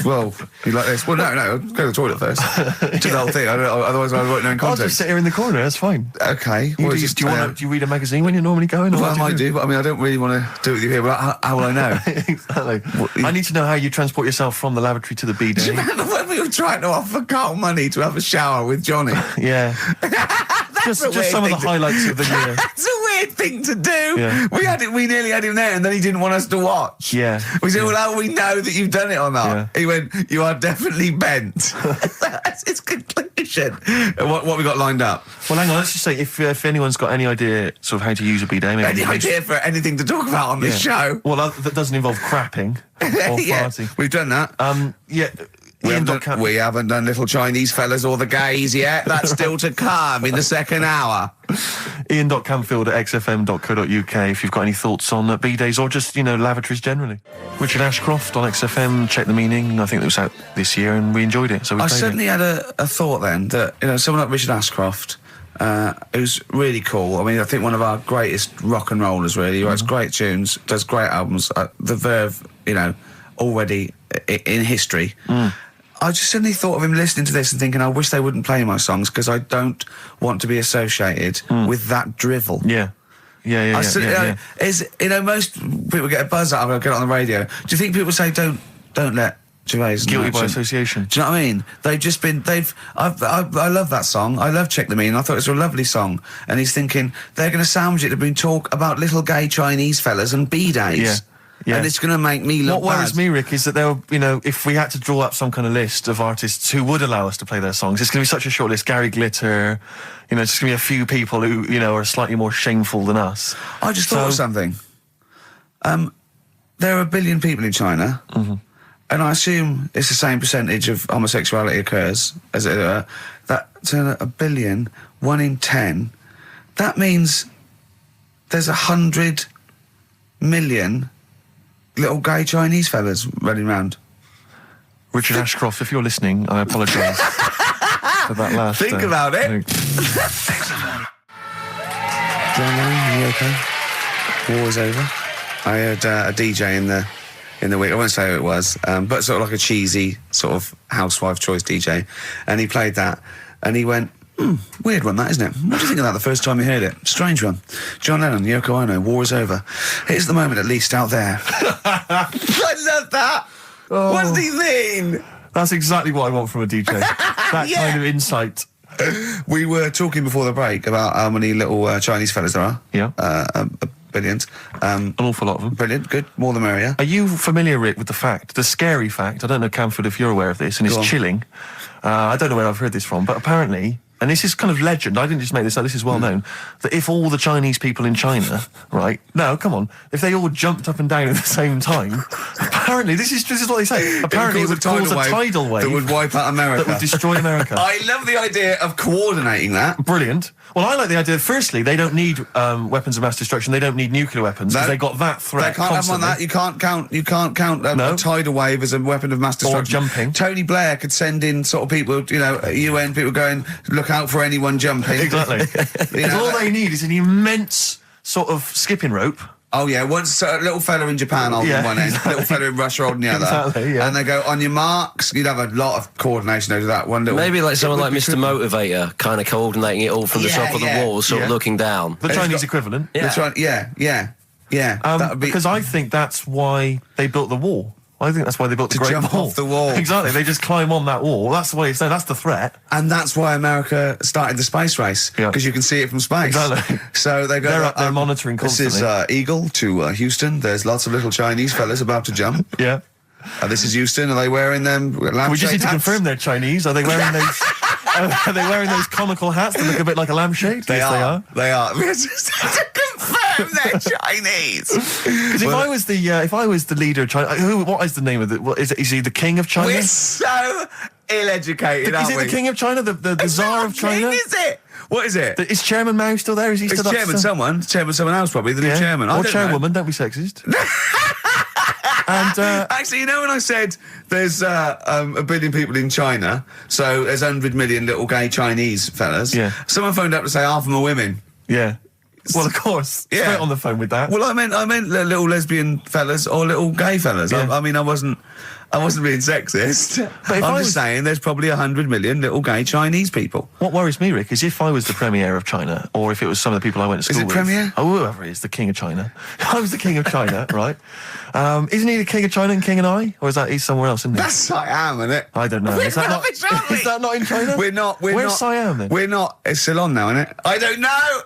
Well, you like this? Well, no, go to the toilet first. Do the whole thing. Otherwise I won't know in context. I'll just sit here in the corner, that's fine. Okay. Do you read a magazine when you're normally going? Well, I might do, but I mean, I don't really want to do it with you here, but how will I know? Exactly. I need to know how you transport yourself from the lavatory to the bidet. Do you remember when we were trying to offer Carl money to have a shower with Johnny? Yeah. just some of the highlights of the year. That's a weird thing to do. Yeah. We nearly had him there, and then he didn't want us to watch. Yeah. We said, well, how will we know that you've done it or not? Yeah. He went, you are definitely bent. That's his conclusion. What we got lined up? Well, hang on, let's just say, if anyone's got any idea sort of how to use a bidet... Any idea for anything to talk about on this show? Well, that doesn't involve crapping or farting. We've done that. We haven't done Little Chinese Fellas or the Gays yet. That's still to come in the second hour. Ian.Camfield@xfm.co.uk if you've got any thoughts on bidets or just, lavatories generally. Richard Ashcroft on XFM, Check the Meaning. I think it was out this year and we enjoyed it. So I certainly had a thought then that, someone like Richard Ashcroft, who's really cool. I mean, I think one of our greatest rock and rollers, really. He writes great tunes, does great albums. The Verve, already in history. I just suddenly thought of him listening to this and thinking, I wish they wouldn't play my songs because I don't want to be associated with that drivel. Yeah. Most people get a buzz out of it, get it on the radio. Do you think people say, don't let Gervais... Guilty by association. Do you know what I mean? They've just been... I love that song. I love Check the Meaning. I thought it was a lovely song. And he's thinking, they're going to sandwich it to bring talk about little gay Chinese fellas and bidets. Yeah. Yeah. And it's going to make me look bad. What worries me, Rick, is that there were, if we had to draw up some kind of list of artists who would allow us to play their songs, it's going to be such a short list. Gary Glitter, it's just going to be a few people who, are slightly more shameful than us. I just thought of something. There are 1 billion people in China, and I assume it's the same percentage of homosexuality occurs, as it were. That's 1 billion, 1 in 10. That means there's 100 million... little gay Chinese fellas running around. Richard Ashcroft, if you're listening, I apologise for that last... Think about it. John Lennon, you okay? War is over. I heard a DJ in the week, I won't say who it was, but sort of like a cheesy sort of housewife choice DJ, and he played that, and he went, weird one that, isn't it? What do you think of that the first time you heard it? Strange one. John Lennon, Yoko Ono, war is over. Here's the moment at least out there. I love that. What does he mean? That's exactly what I want from a DJ. That kind of insight. We were talking before the break about how many little Chinese fellas there are. Yeah. Billions. An awful lot of them. Brilliant, good. More the merrier. Are you familiar, Rick, with the scary fact, I don't know, Camford, if you're aware of this, and it's chilling. I don't know where I've heard this from, but apparently, and this is kind of legend, I didn't just make this up, this is well known, that if all the Chinese people in China, right, no, come on, if they all jumped up and down at the same time, apparently, this is what they say, apparently it would cause a tidal wave that would wipe out America. That would destroy America. I love the idea of coordinating that. Brilliant. Well, I like the idea, firstly, they don't need weapons of mass destruction, they don't need nuclear weapons, because they got that threat They can't constantly. have one that. You can't count a tidal wave as a weapon of mass destruction. Or jumping. Tony Blair could send in sort of people, UN people going, look out for anyone jumping. Exactly. Because all they need is an immense sort of skipping rope. Oh yeah, once a little fella in Japan holding one end, exactly. little fella in Russia holding the other. Exactly, yeah. And they go, on your marks, you'd have a lot of coordination over that one little... Maybe like someone like Mr. Motivator, kind of coordinating it all from the top of the wall, sort of looking down. The Chinese equivalent. Yeah. Because I think that's why they built the wall. I think that's why they built the Great jump Wall. off the wall. Exactly, they just climb on that wall. That's the way it's there. That's the threat. And that's why America started the space race, because you can see it from space. Exactly. So they go. They're up there monitoring constantly. This is Eagle to Houston. There's lots of little Chinese fellas about to jump. Yeah. This is Houston. Are they wearing them? We just need to confirm they're Chinese. Are they wearing those? Are they wearing those comical hats that look a bit like a lampshade? They are. They are. to confirm they're Chinese. Because if I was the leader of China, what is the name of the? Is he the king of China? We're so ill-educated, aren't we? Is we? he the king of China? The Tsar of China? King, is it? What is it? Is Chairman Mao still there? Is he still chairman? Someone else probably. The new chairman. Or chairwoman. Don't be sexist. And actually, when I said there's a billion people in China, so there's 100 million little gay Chinese fellas. Yeah. Someone phoned up to say half of them are women. Yeah. Well, of course. Yeah. Straight on the phone with that. Well, I meant little lesbian fellas or little gay fellas. Yeah. I mean, I wasn't being sexist. But I'm just saying there's probably 100 million little gay Chinese people. What worries me, Rick, is if I was the premier of China, or if it was some of the people I went to school with. Is it premier? Oh, whoever it is, the king of China. I was the king of China, right? Isn't he the king of China and king and I? Or is that he's somewhere else, isn't he? That's Siam, isn't it? I don't know. Is that not in China? Where's Siam, then? We're not. It's Ceylon now, isn't it? I don't know.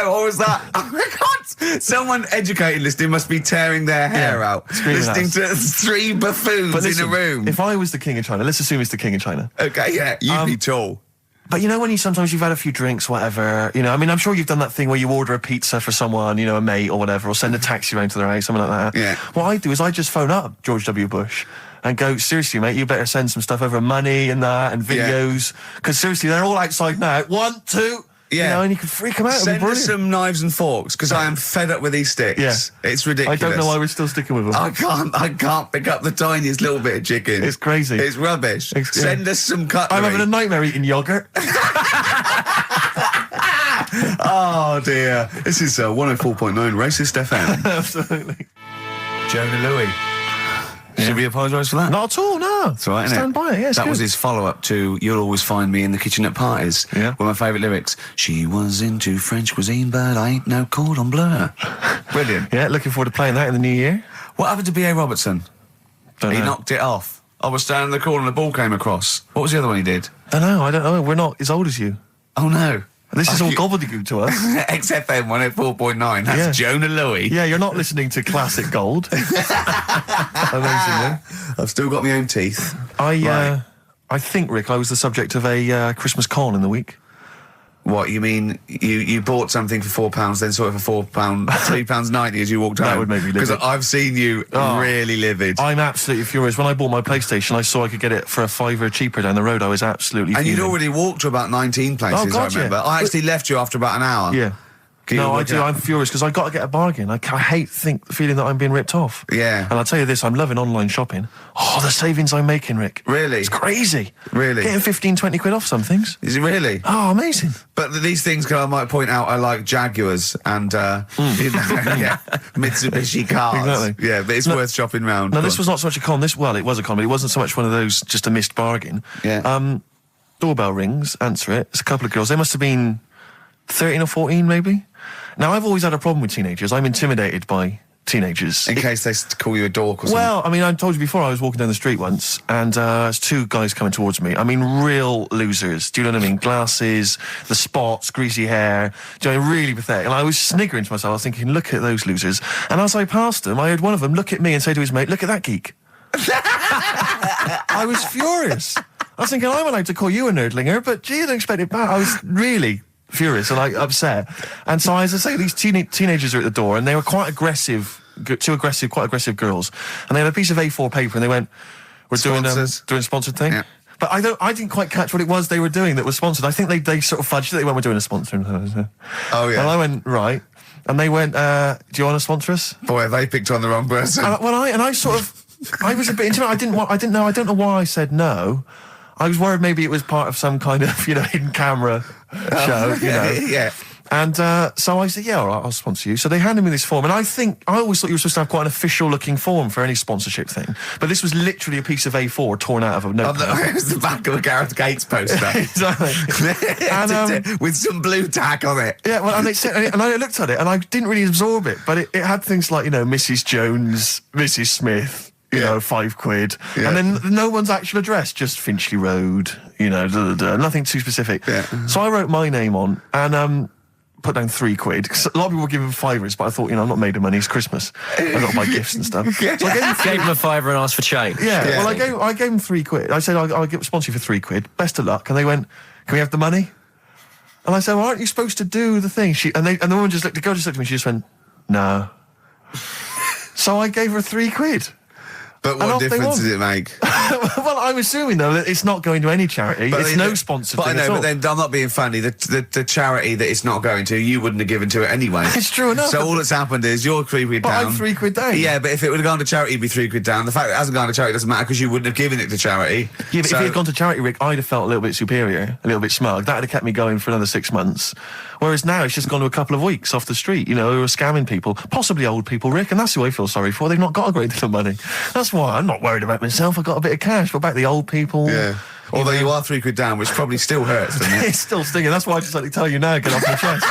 Or was that? Oh my God! Someone educated listening must be tearing their hair out, listening to three buffoons in a room. If I was the king of China, let's assume it's the king of China. Okay, yeah, you'd be tall. But when sometimes you've had a few drinks, whatever, I mean, I'm sure you've done that thing where you order a pizza for someone, a mate or whatever, or send a taxi around to their house, something like that. Yeah. What I do is I just phone up George W. Bush and go, seriously, mate, you better send some stuff over, money and that, and videos, because seriously, they're all outside now. 1, 2... Yeah. And you can freak them out. Send us some knives and forks, because I am fed up with these sticks. Yeah. It's ridiculous. I don't know why we're still sticking with them. I can't pick up the tiniest little bit of chicken. It's crazy. It's rubbish. Send us some cutlery. I'm having a nightmare eating yogurt. Oh dear. This is 104.9 Racist FM. Absolutely. Jonah Louis. Should we apologise for that? Not at all, no. That's right, Stand by it, That was his follow-up to You'll Always Find Me in the Kitchen at Parties. Yeah. One of my favourite lyrics. She was into French cuisine, but I ain't no cordon bleu. Brilliant. Yeah, looking forward to playing that in the new year. What happened to B.A. Robertson? Don't He know. knocked it off. I was standing in the corner and the ball came across. What was the other one he did? I don't know. We're not as old as you. Oh, no. This is all gobbledygook to us. XFM 104.9. That's Jonah Louis. Yeah, you're not listening to classic gold. Amazingly. I've still got my own teeth. I think, Rick, I was the subject of a Christmas con in the week. What, you mean you bought something for £4, then saw it for £4, £3.90 as you walked home? That would make me livid. Because I've seen you really livid. I'm absolutely furious. When I bought my PlayStation, I saw I could get it for £5 cheaper down the road. I was absolutely And fuming. you'd already walked to about 19 places, Oh, God, I remember. yeah. I actually left you after about an hour. Yeah. No, I do. I'm furious because I got to get a bargain. I hate the feeling that I'm being ripped off. Yeah. And I'll tell you this, I'm loving online shopping. Oh, the savings I'm making, Rick. Really? It's crazy. Really? Getting 15, 20 quid off some things. Is it really? Oh, amazing. But these things, I might point out, are like Jaguars and, Mitsubishi cars. Exactly. Yeah, but it's worth shopping round. No, this was not so much a con. It was a con, but it wasn't so much one of those, just a missed bargain. Yeah. Doorbell rings, answer it. It's a couple of girls. They must have been 13 or 14, maybe. Now, I've always had a problem with teenagers. I'm intimidated by teenagers. In case they call you a dork or something. Well, I mean, I told you before, I was walking down the street once, and there's two guys coming towards me. I mean, real losers. Do you know what I mean? Glasses, the spots, greasy hair. Do you know, really pathetic. And I was sniggering to myself. I was thinking, look at those losers. And as I passed them, I heard one of them look at me and say to his mate, look at that geek. I was furious. I was thinking, I'm allowed to call you a nerdlinger, but gee, I didn't expect it back. I was really furious and, like, upset. And so, as I say, these teenagers are at the door, and they were quite aggressive, quite aggressive girls. And they had a piece of A4 paper, and they went, we're doing a sponsored thing. Yeah. But I didn't quite catch what it was they were doing that was sponsored. I think they sort of fudged it. They went, we're doing a sponsor. Oh, yeah. And I went, right. And they went, do you want to sponsor us? Boy, they picked on the wrong person. I was a bit intimidated. I don't know why I said no. I was worried maybe it was part of some kind of, hidden camera show, Yeah. And so I said, yeah, all right, I'll sponsor you. So they handed me this form, and I always thought you were supposed to have quite an official-looking form for any sponsorship thing. But this was literally a piece of A4 torn out of a notepad. It was the back of a Gareth Gates poster. Exactly. And, with some blue tack on it. Yeah, well, and I looked at it, and I didn't really absorb it, but it had things like, Mrs. Jones, Mrs. Smith, £5. Yeah. And then no one's actual address, just Finchley Road, nothing too specific. Yeah. So I wrote my name on, and put down £3. 'Cause a lot of people were giving £5, but I thought, I'm not made of money, it's Christmas. I've got to buy gifts and stuff. So I gave him a £5 and asked for change. Yeah, well, I gave him £3. I said, I'll sponsor you for £3. Best of luck. And they went, can we have the money? And I said, well, aren't you supposed to do the thing? And the woman the girl just looked at me, she just went, no. So I gave her £3. But what difference does it make? Well, I'm assuming, though, that it's not going to any charity. But it's no sponsored thing at all. But then I'm not being funny. The charity that it's not going to, you wouldn't have given to it anyway. It's true enough. So all that's happened is you're £3 down. But I'm £3 down. Yeah, but if it would have gone to charity, it'd be £3 down. The fact that it hasn't gone to charity doesn't matter because you wouldn't have given it to charity. Yeah, but if it had gone to charity, Rick, I'd have felt a little bit superior, a little bit smug. That would have kept me going for another 6 months. Whereas now it's just gone to a couple of weeks off the street, who are scamming people, possibly old people, Rick, and that's who I feel sorry for. They've not got a great deal of money. That's why I'm not worried about myself. I've got a bit of cash. What about the old people? Yeah. Although you are £3 down, which probably still hurts, doesn't it? It's still stinging. That's why I just like to tell you now, get off my chest.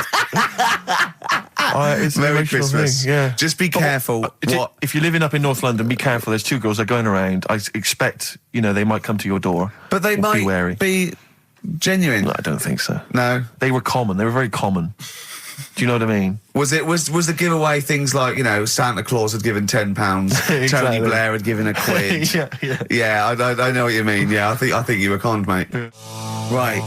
It's Merry an Christmas. Thing, yeah. Just be careful. If you're living up in North London, be careful. There's two girls that are going around. I expect, they might come to your door. But they might be wary. Be genuine. No, I don't think so. No. They were common. They were very common. Do you know what I mean? Was the giveaway things like, Santa Claus had given £10, Exactly. Tony Blair had given £1? Yeah, I know what you mean. Yeah, I think you were conned, mate. Yeah. Right.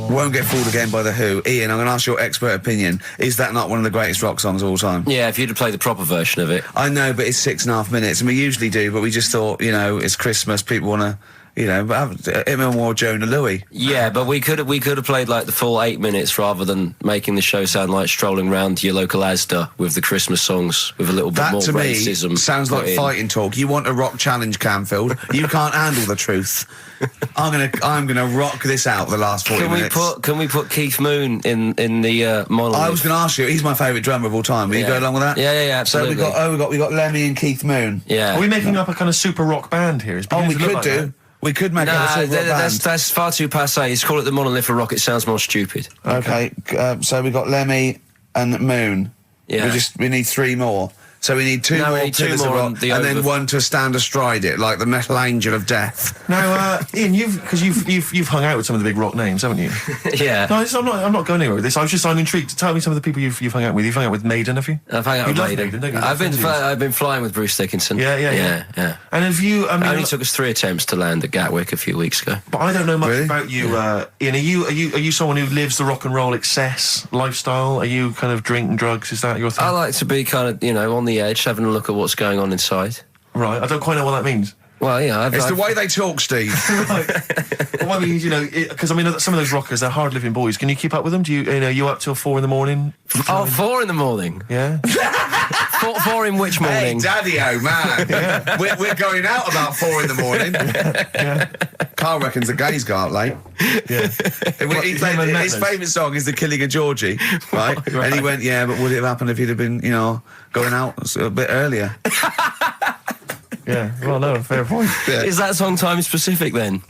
Won't Get Fooled Again by The Who. Ian, I'm going to ask your expert opinion. Is that not one of the greatest rock songs of all time? Yeah, if you'd have played the proper version of it. I know, but it's 6.5 minutes, and we usually do, but we just thought, it's Christmas, people want to... him and more Jonah Louis. Yeah, but we could have played like the full 8 minutes rather than making the show sound like strolling round your local Asda with the Christmas songs with a little bit more racism. That to me sounds like fighting talk. You want a rock challenge, Canfield. You can't handle the truth. I'm gonna rock this out the last 40 minutes. Can we put Keith Moon in the monolith? I was going to ask you. He's my favourite drummer of all time. Will you go along with that? Yeah, absolutely. So we got Lemmy and Keith Moon. Yeah. Are we making up a kind of super rock band here? We could do. That? We could make up a super rock band. That's far too passé. Let's call it the Monolith of Rock. It sounds more stupid. Okay, so we got Lemmy and Moon. Yeah. We need 3 more. So we need two more pillars of rock, and then one to stand astride it, like the metal angel of death. Now, Ian, you've hung out with some of the big rock names, haven't you? Yeah. No, I'm not going anywhere with this. I'm intrigued. Tell me some of the people you've hung out with. You've hung out with Maiden, have you? I've hung out with Maiden. I've been flying with Bruce Dickinson. Yeah. And have you? It only took us 3 attempts to land at Gatwick a few weeks ago. But I don't know much about you, Ian. Are you someone who lives the rock and roll excess lifestyle? Are you kind of drink and drugs? Is that your thing? I like to be kind of on the edge, having a look at what's going on inside. Right, I don't quite know what that means. Well, it's the way they talk, Steve. Right. Well, I mean, because some of those rockers, they're hard-living boys. Can you keep up with them? Do you up till 4 in? Oh, 4 in? Yeah. 4 in which morning? Hey, Daddy-o, man. Yeah. We're going out about 4 in. Yeah. Carl reckons the gays go out late. Yeah. His favourite song is The Killing of Georgie, right? And he went, yeah, but would it have happened if he'd have been, going out a bit earlier? Yeah, well, no, fair point. Yeah. Is that song time specific then?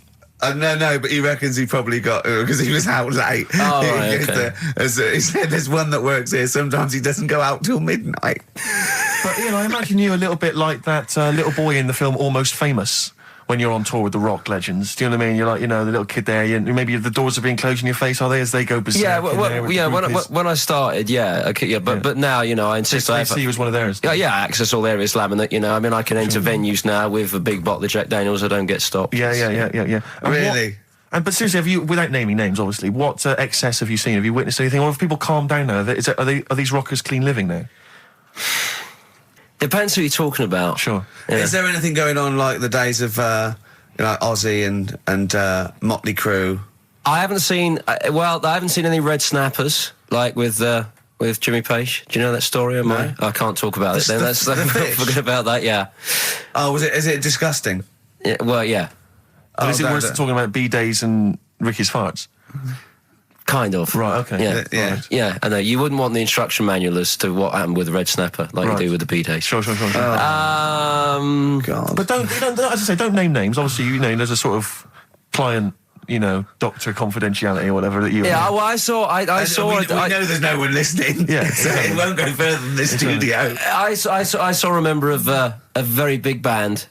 No, but he reckons he probably got because he was out late. Oh, right, okay. He said there's one that works here. Sometimes he doesn't go out till midnight. But, you know, I imagine you a little bit like that little boy in the film Almost Famous. When you're on tour with the rock legends, do you know what I mean? You're like, you know, the little kid there, maybe the doors are being closed in your face, are they, as they go berserk? Yeah, when I started, but now, you know, I insist I see you as one of theirs. Yeah, access all areas laminate, you know, I mean, I can enter venues now with a big bottle of Jack Daniels, I don't get stopped. Yeah. Really? But seriously, have you, without naming names, obviously, what excess have you seen? Have you witnessed anything? Or have people calmed down now? Are these rockers clean living now? Depends who you're talking about. Sure. Yeah. Is there anything going on like the days of Ozzy and Motley Crue? I haven't seen any red snappers like with Jimmy Page. Do you know that story? I can't talk about it. Then let's forget about that. Yeah. Oh, is it disgusting? Yeah, well, yeah. But is it worse than talking about B-Days and Ricky's farts? Kind of. Right, okay. Yeah. Right. Yeah, I know. You wouldn't want the instruction manual as to what happened with the red snapper, like you do with the B-Days. Sure. God. But don't, as I say, don't name names. Obviously, you know, there's a sort of client, you know, doctor confidentiality or whatever that you... Yeah, well, I saw... We know there's no one listening. Yeah. So it won't go further than this studio. I saw a member of a very big band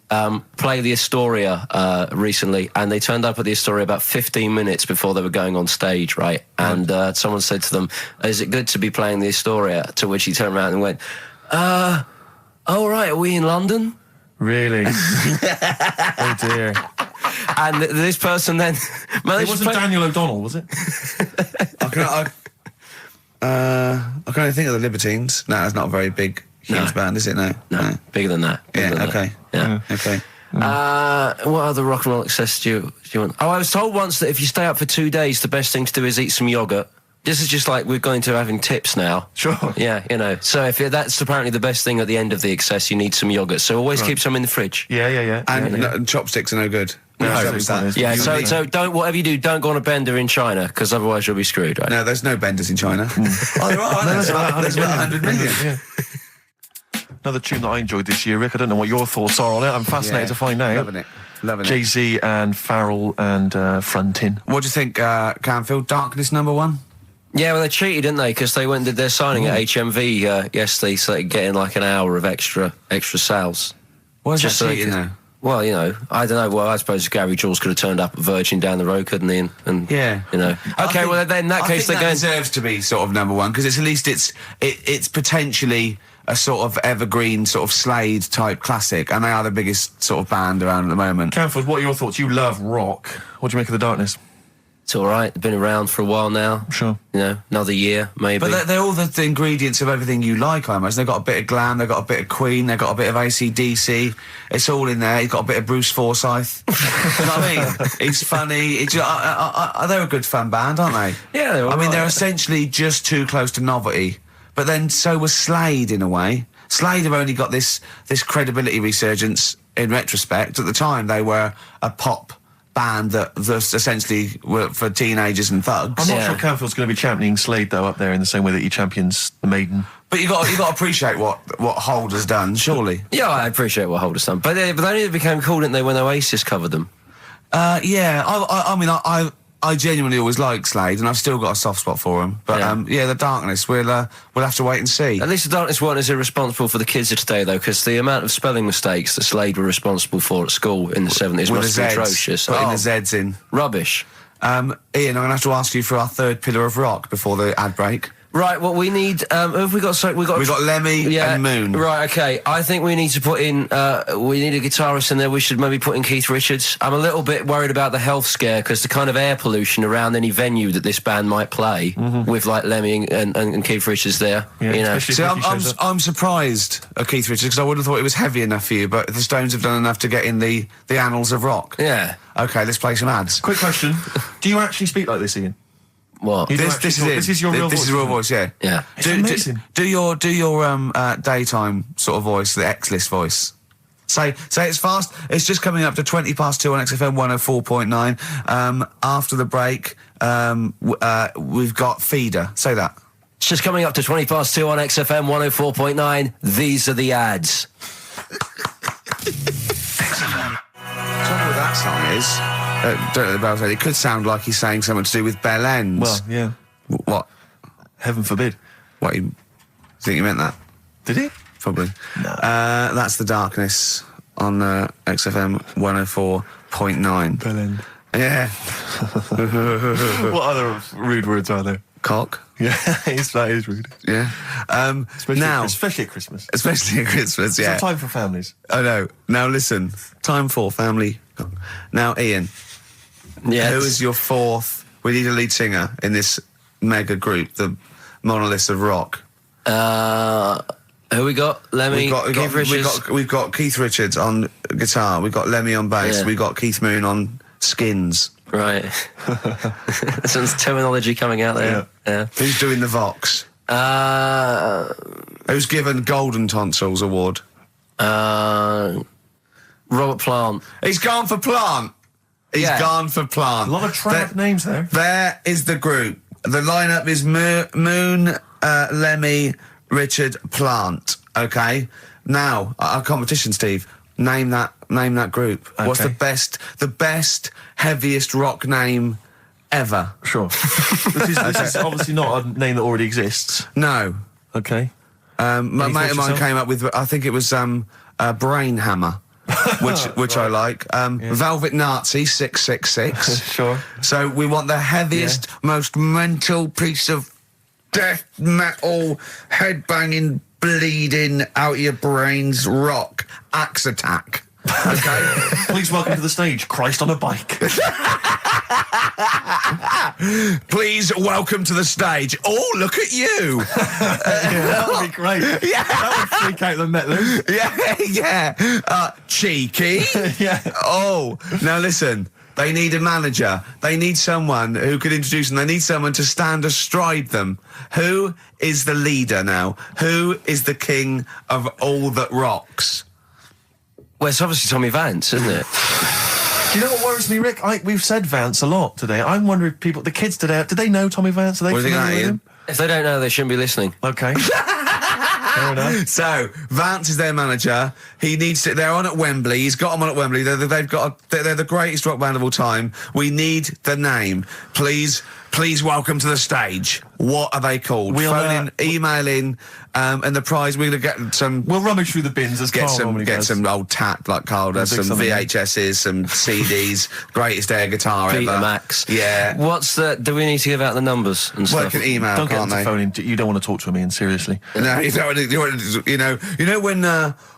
play the Astoria recently, and they turned up at the Astoria about 15 minutes before they were going on stage, right? And someone said to them, "Is it good to be playing the Astoria?" To which he turned around and went, "Oh, right, are we in London?" Really? Oh, dear. And this person then... It wasn't Daniel O'Donnell, was it? I can only think of the Libertines. No, it's not a very big, huge band, is it? No. Bigger than that. Okay. Okay. What other rock and roll excess do you want? Oh, I was told once that if you stay up for 2 days, the best thing to do is eat some yogurt. This is just like we're going to having tips now. Sure. Yeah, you know. So if that's apparently the best thing at the end of the excess, you need some yogurt. So always keep some in the fridge. Yeah. And chopsticks are no good. Yeah, so don't, whatever you do, don't go on a bender in China, because otherwise you'll be screwed, right? No, there's no benders in China. Oh, there are. There's about 100 million. Yeah. Another tune that I enjoyed this year, Rick. I don't know what your thoughts are on it. I'm fascinated to find out. Loving it. Jay-Z and Farrell and Frontin. What do you think, Canfield? Darkness #1? Yeah, well, they cheated, didn't they? Because they did their signing at HMV yesterday, so they could get in like an hour of extra sales. Why is that cheating, though? Well, you know, I don't know. Well, I suppose Gary Jules could have turned up at Virgin down the road, couldn't he? And yeah, you know. Okay, well, then in that case, they're going. Deserves to be sort of #1 because at least it's potentially a sort of evergreen, sort of Slade type classic, and they are the biggest sort of band around at the moment. Canford, what are your thoughts? You love rock. What do you make of the Darkness? It's all right. Been around for a while now. Sure. You know, another year, maybe. But they're all the ingredients of everything you like, I imagine. They've got a bit of glam, they've got a bit of Queen, they've got a bit of AC/DC. It's all in there. You've got a bit of Bruce Forsyth. You know what I mean? It's funny. They're a good fun band, aren't they? Yeah, they're all right. They're essentially just too close to novelty. But then so was Slade, in a way. Slade have only got this credibility resurgence in retrospect. At the time, they were a pop band that essentially were for teenagers and thugs. I'm not sure Canfield's going to be championing Slade though up there in the same way that he champions the Maiden. But you got to appreciate what Holder's done, surely. Yeah, I appreciate what Holder's done, but they only became cool, didn't they, when Oasis covered them? I genuinely always liked Slade, and I've still got a soft spot for him. But the Darkness, we'll have to wait and see. At least the Darkness weren't as irresponsible for the kids of today, though, because the amount of spelling mistakes that Slade were responsible for at school in the 70s must be atrocious. Putting the Z's in. Rubbish. Ian, I'm going to have to ask you for our third pillar of rock before the ad break. Right, well, we need... who have we got? So we've got Lemmy and Moon. Right, okay. I think we need to put in... we need a guitarist in there. We should maybe put in Keith Richards. I'm a little bit worried about the health scare, because the kind of air pollution around any venue that this band might play, with, like, Lemmy and Keith Richards there, yeah, you know. See, I'm surprised at Keith Richards, because I would have thought it was heavy enough for you, but the Stones have done enough to get in the annals of rock. Yeah. Okay, let's play some ads. Quick question. Do you actually speak like this, Ian? What? This is your real voice. This is real voice, yeah. Yeah. It's amazing. Do your daytime sort of voice, the X-list voice. Say it's fast. It's just coming up to 2 on XFM 104.9. After the break, we've got Feeder. Say that. It's just coming up to 2 on XFM 104.9. These are the ads. XFM. Trouble with that song is... don't know about it. It could sound like he's saying something to do with Bell Ends. Well, yeah. What? Heaven forbid. What? You think he meant that? Did he? probably. No. That's The Darkness on XFM 104.9. Berlin. Yeah. What other rude words are there? Cock. Yeah, that is rude. Yeah. Especially at Christmas. Especially at Christmas, yeah. It's time for families. I know. Now listen, time for family. Now, Ian, Yes. who is your fourth? We need a lead singer in this mega group, the Monoliths of Rock. Who we got? Lemmy, Keith Richards. We've got Keith Richards on guitar. We've got Lemmy on bass. Yeah. We've got Keith Moon on skins. Right. Some terminology coming out there. Yeah. Who's doing the Vox? Who's given Golden Tonsils Award? Robert Plant. He's gone for Plant. He's gone for Plant. A lot of trad names there. There is the group. The lineup is Moon, Lemmy, Richard, Plant. Okay. Now our competition, Steve. Name that group. Okay. What's the best, heaviest rock name ever? Sure. This is obviously not a name that already exists. No. Okay. My mate of mine came up with, I think it was Brain Hammer, which I like. Velvet Nazi 666. Sure. So we want the heaviest, most mental piece of death metal, headbanging, bleeding out your brains rock. Axe Attack. Okay. Please welcome to the stage, Christ on a bike. Please welcome to the stage. Oh, look at you. That would be great. Yeah. That would freak out the metalers. Yeah. Cheeky. Yeah. Oh, now listen. They need a manager. They need someone who could introduce them. They need someone to stand astride them. Who is the leader now? Who is the king of all that rocks? Well, it's obviously Tommy Vance, isn't it? Do you know what worries me, Rick? We've said Vance a lot today. I'm wondering if the kids today, do they know Tommy Vance? Are they What do you think, familiar with Ian? him? If they don't know, they shouldn't be listening. Okay. Fair enough. So Vance is their manager. He needs to. They're on at Wembley. He's got them on at Wembley. They're the greatest rock band of all time. We need the name. Please welcome to the stage. What are they called? Phone in, email in, and the prize we're gonna get some. We'll rummage through the bins as Get Carl normally some does. old tat like Carl does, some VHSs, some CDs, greatest air guitar ever. Betamax. Yeah. Do we need to give out the numbers and Well, stuff? they can email, Don't get can't them they? to phone in. You don't want to talk to him, Ian, seriously. No, you know when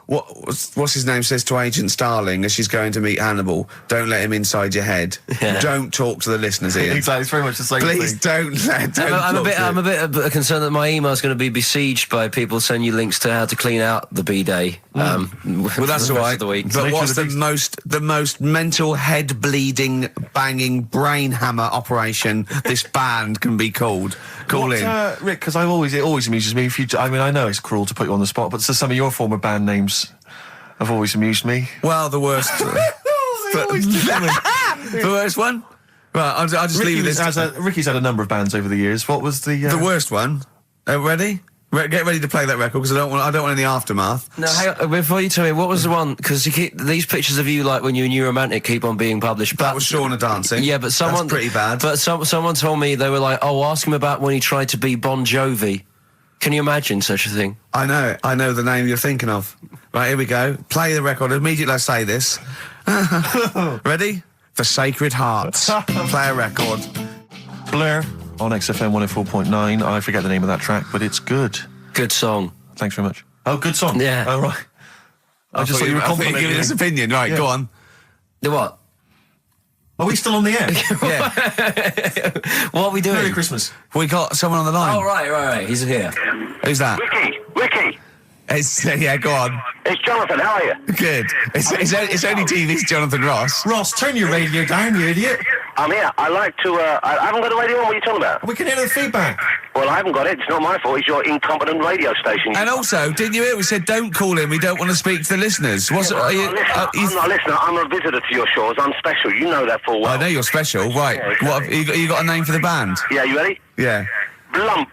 what's his name says to Agent Starling as she's going to meet Hannibal, don't let him inside your head. Yeah. Don't talk to the listeners, Ian. Exactly, it's very much the same Please thing. I'm a bit concerned that my email's going to be besieged by people sending you links to how to clean out the B-Day. Well, that's all right. The week. But Nature what's of the the most mental, head bleeding, banging, brain hammer operation this band can be called? Call in. Rick, because it always amuses me. I know it's cruel to put you on the spot, but some of your former band names have always amused me. Well, the worst. The worst one. Right, I'll just leave this. Ricky's had a number of bands over the years. What was the worst one? Ready? Get ready to play that record because I don't want any aftermath. No, hang on, before you tell me, what was the one? Because these pictures of you, like when you're New Romantic, keep on being published. That was Shauna dancing. Yeah, but someone... That's pretty bad. But someone told me, they were like, oh, ask him about when he tried to be Bon Jovi. Can you imagine such a thing? I know the name you're thinking of. Right, here we go. Play the record. Immediately I say this. Ready? The Sacred Hearts. Play a record. Blur on XFM 104.9. I forget the name of that track, but it's good. Good song. Thanks very much. Oh, good song. Yeah. Oh, right. I just thought you were complimenting giving me. his opinion. Right, Yeah. go on. The what? Are we still on the air? Yeah. What are we doing? Merry Christmas. We got someone on the line. Oh, right. He's here. Who's that? Ricky, Yeah, go on. it's Jonathan. How are you? Good. It's only TV's Jonathan Ross. Ross, turn your radio down, you idiot. I'm here. I like to. I haven't got a radio on. What are you talking about? We can hear the feedback. Well, I haven't got it. It's not my fault. It's your incompetent radio station. And also, didn't you hear? We said don't call him. We don't want to speak to the listeners. I'm not a listener. I'm a visitor to your shows. I'm special. You know that full well. I know you're special. Right. Yeah, exactly. What have you got a name for the band? Yeah, you ready? Yeah. Blump.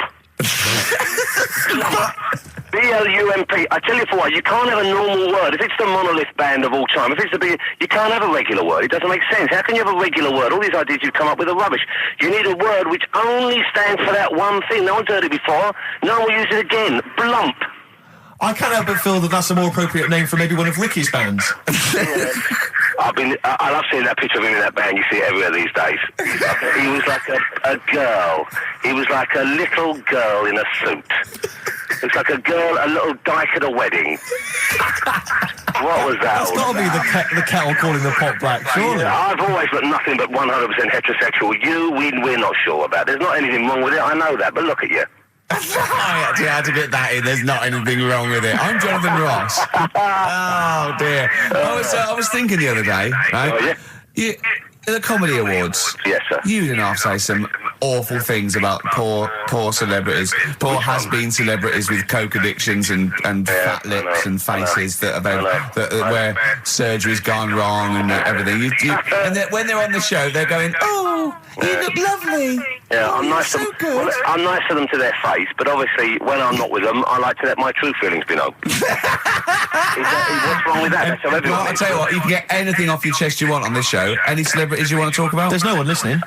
B-L-U-M-P. I tell you for what, you can't have a normal word. If it's the monolith band of all time, if it's the big, you can't have a regular word. It doesn't make sense. How can you have a regular word? All these ideas you've come up with are rubbish. You need a word which only stands for that one thing. No one's heard it before. No one will use it again. Blump. I can't help but feel that that's a more appropriate name for maybe one of Ricky's bands. I love seeing that picture of him in that band. You see it everywhere these days. He was like a girl. He was like a little girl in a suit. It's like a little dyke at a wedding. What was that? It's got to be the kettle calling the pot black, surely. I've always looked nothing but 100% heterosexual. We're not sure about. There's not anything wrong with it, I know that, but look at you. I actually had to get that in. There's not anything wrong with it. I'm Jonathan Ross. Oh dear. I was thinking the other day, right? Oh, yeah? The Comedy Awards. Yes, sir. You didn't half say some awful things about poor celebrities, poor has-been celebrities with coke addictions and fat lips and faces that where surgery's gone wrong and everything. And when they're on the show, they're going, "Oh, you look lovely." Yeah, I'm nice to them to their face, but obviously when I'm not with them, I like to let my true feelings be known. What's wrong with that? That's how everyone I'll tell you what, you can get anything off your chest you want on this show. Any celebrities you want to talk about? There's no one listening.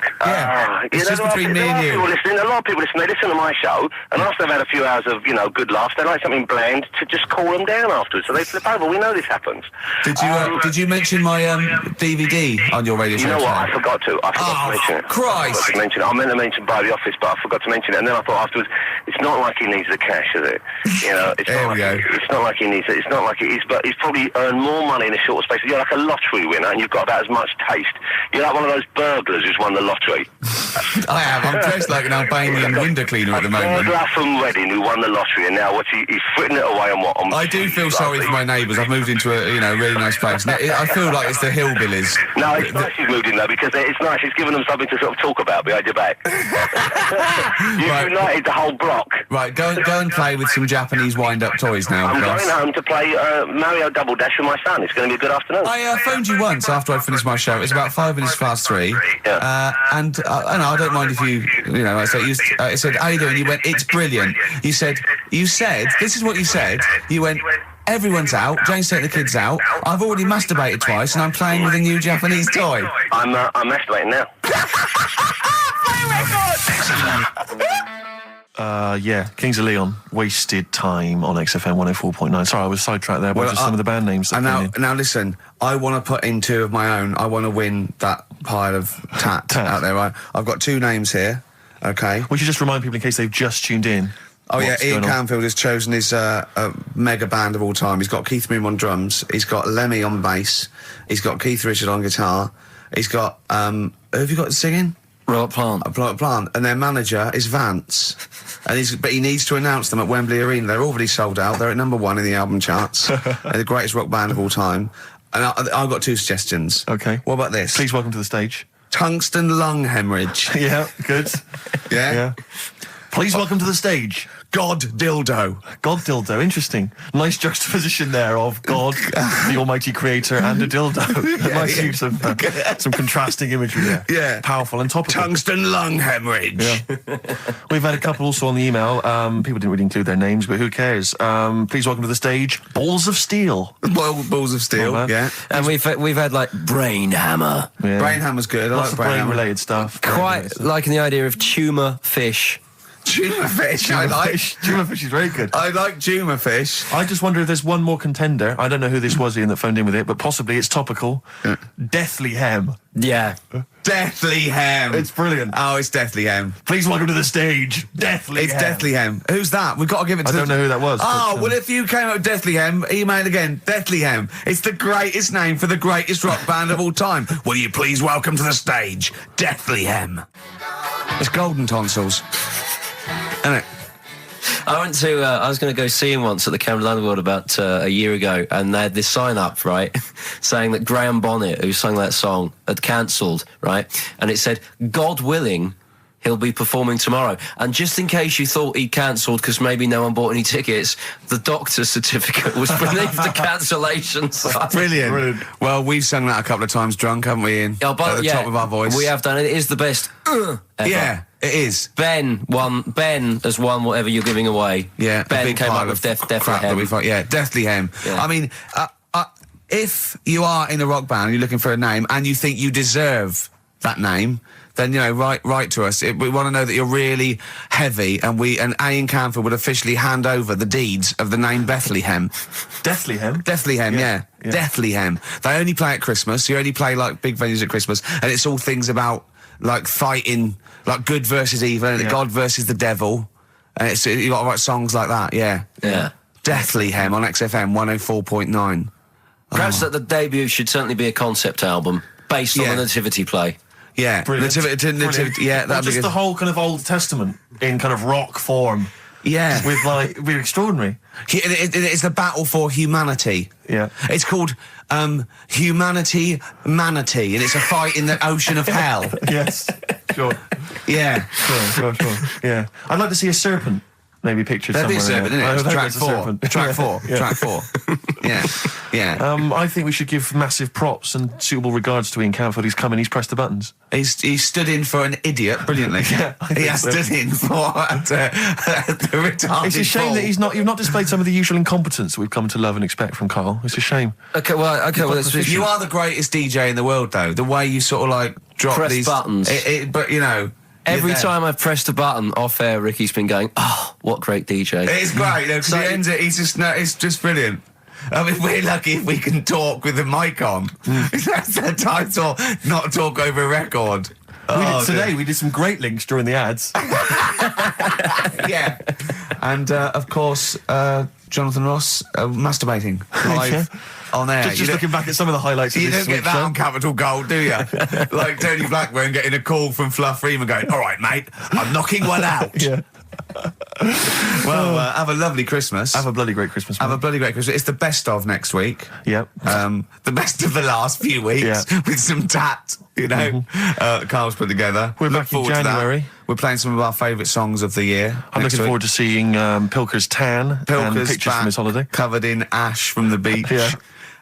It's just between me and you. A lot of people listen. They listen to my show, and after they've had a few hours of, good laughs, they like something bland to just cool them down afterwards. So they flip over. We know this happens. Did you mention my DVD on your radio show? You know what? I forgot to mention it. Christ! I meant to mention by the office, but I forgot to mention it. And then I thought afterwards, it's not like he needs the cash, is it? It's not like he needs it. It's not like it is, but he's probably earned more money in a short space. You're like a lottery winner, and you've got about as much taste. You're like one of those burglars who's won the lottery. I am. I'm dressed like an Albanian window cleaner at the moment. Burglar from Reading who won the lottery, and now he's fritting it away on what? I do feel sorry for my neighbours. I've moved into a really nice place. I feel like it's the hillbillies. No, it's nice you've moved in though, because it's nice. It's given them something to sort of talk about behind your back. You've united the whole block. Right, go and play with some Japanese wind-up toys now. I'm going home to play Mario Double Dash with my son. It's going to be a good afternoon. I phoned you once after I finished my show. It's about 3 Yeah. And I don't mind if you I said, how you doing? You went, it's brilliant. You said, this is what you said. You went, everyone's out, Jane's taking the kids out, I've already masturbated twice and I'm playing with a new Japanese toy. I'm masturbating now. Kings of Leon, Wasted Time on XFM 104.9. Sorry, I was sidetracked there by just some of the band names. Now listen, I want to put in 2 of my own. I want to win that pile of tat out there, right? I've got 2 names here, okay? We should just remind people in case they've just tuned in. Oh yeah, Ian Canfield has chosen his mega band of all time. He's got Keith Moon on drums, he's got Lemmy on bass, he's got Keith Richard on guitar, he's got, who have you got singing? Robert Plant. Robert Plant, and their manager is Vance, but he needs to announce them at Wembley Arena. They're already sold out. They're at #1 in the album charts. They're the greatest rock band of all time. And I've got 2 suggestions. Okay. What about this? Please welcome to the stage. Tungsten lung hemorrhage. Yeah, good. Yeah. Please welcome to the stage. God dildo. God dildo, interesting. Nice juxtaposition there of God, the almighty creator, and a dildo. Nice use of some contrasting imagery there. Yeah. Powerful and topical. Tungsten lung hemorrhage. Yeah. We've had a couple also on the email. People didn't really include their names, but who cares? Please welcome to the stage, Balls of Steel. Balls of Steel, yeah. And we've had like Brain Hammer. Yeah. Brain Hammer's good. I Lots like of Brain Hammer. brain-related stuff. Quite liking the idea of tumour fish. Juma fish, I like. Juma fish is very good. I like Juma fish. I just wonder if there's one more contender. I don't know who this was, Ian, that phoned in with it, but possibly it's topical. Deathly Hem. Yeah. Deathly Hem. It's brilliant. Oh, it's Deathly Hem. Please welcome to the stage, Deathly Hem. It's Deathly Hem. Who's that? We've got to give it to I don't know who that was. Oh, well, if you came up with Deathly Hem, email again. Deathly Hem. It's the greatest name for the greatest rock band of all time. Will you please welcome to the stage, Deathly Hem? It's golden tonsils. Isn't it? I went to, I was going to go see him once at the Camden Underworld about a year ago, and they had this sign up, right, saying that Graham Bonnet, who sang that song, had cancelled, right, and it said, God willing, he'll be performing tomorrow. And just in case you thought he'd cancelled because maybe no one bought any tickets, the doctor's certificate was beneath the cancellation sign. Brilliant. Well, we've sung that a couple of times drunk, haven't we, Ian? At the top of our voice. We have done it. It is the best ever. Yeah, it is. Ben has won whatever you're giving away. Yeah. Ben came up with Deathly Hem. Yeah, Deathly Hem. Yeah. I mean, if you are in a rock band, you're looking for a name, and you think you deserve that name, then, you know, write to us. We want to know that you're really heavy, and Ian Canfield would officially hand over the deeds of the name Bethlehem. Bethlehem? Bethlehem, yeah. Bethlehem. They only play at Christmas. You only play, like, big venues at Christmas, and it's all things about, like, fighting, like, good versus evil, and God versus the devil. And you got to write songs like that, yeah. Bethlehem on XFM 104.9. Perhaps that the debut should certainly be a concept album based on the Nativity play. Yeah, Nativity, yeah. Or just the whole kind of Old Testament in kind of rock form. Yeah. With, like, it'd be extraordinary. It's the battle for humanity. Yeah. It's called Humanity Manatee, and it's a fight in the ocean of hell. Yes, sure. Yeah. Sure. Yeah. I'd like to see a serpent. Maybe pictured somewhere. There'd be a serpent, isn't it? Track 4. Track 4. Yeah. I think we should give massive props and suitable regards to Ian Canfield. He's come in, he's pressed the buttons. He stood in for an idiot brilliantly. He has stood in for the retarded. It's a shame that you've not displayed some of the usual incompetence that we've come to love and expect from Karl. It's a shame. Okay, you are the greatest DJ in the world, though. The way you sort of, like, drop press these buttons. But, you know... Every time I've pressed a button off air, Ricky's been going, "Oh, what great DJ!" It's great, because he ends it. It's just brilliant. I mean, we're lucky if we can talk with the mic on. That's the title, not talk over a record. We did some great links during the ads. Yeah, and of course, Jonathan Ross masturbating live. On air. Just looking back at some of the highlights of this You don't get that on Capital Gold, do you? Like Tony Blackburn getting a call from Fluff Freeman going, "All right, mate, I'm knocking one out." Yeah. Well, have a lovely Christmas. Have a bloody great Christmas, mate. Have a bloody great Christmas. It's the best of next week. Yep. The best of the last few weeks with some tat, you know, Carl's put together. We're back in January. We're playing some of our favourite songs of the year. I'm looking forward to seeing Pilker's tan and pictures from his holiday. Covered in ash from the beach. Yeah.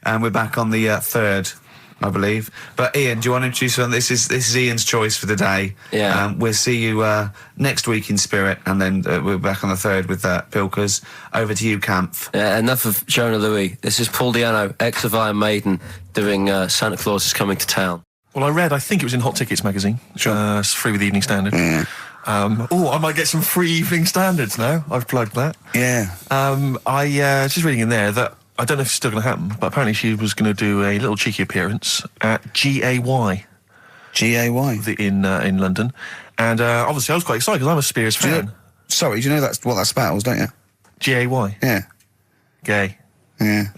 And we're back on the 3rd, I believe. But Ian, do you want to introduce one? This is Ian's choice for the day. Yeah. We'll see you next week in spirit, and then we're back on the 3rd with Pilkers. Over to you, Kampf. Yeah, enough of Jonah Louis. This is Paul Di'Anno, ex of Iron Maiden, doing Santa Claus is Coming to Town. Well, I think it was in Hot Tickets magazine. Sure. It's free with the Evening Standard. Yeah. I might get some free Evening Standards now. I've plugged that. Yeah. I just reading in there that I don't know if it's still going to happen, but apparently she was going to do a little cheeky appearance at GAY. GAY? In London. And obviously I was quite excited because I'm a Spears fan. Do you know that's what that spells, don't you? GAY? Yeah. Gay. Yeah.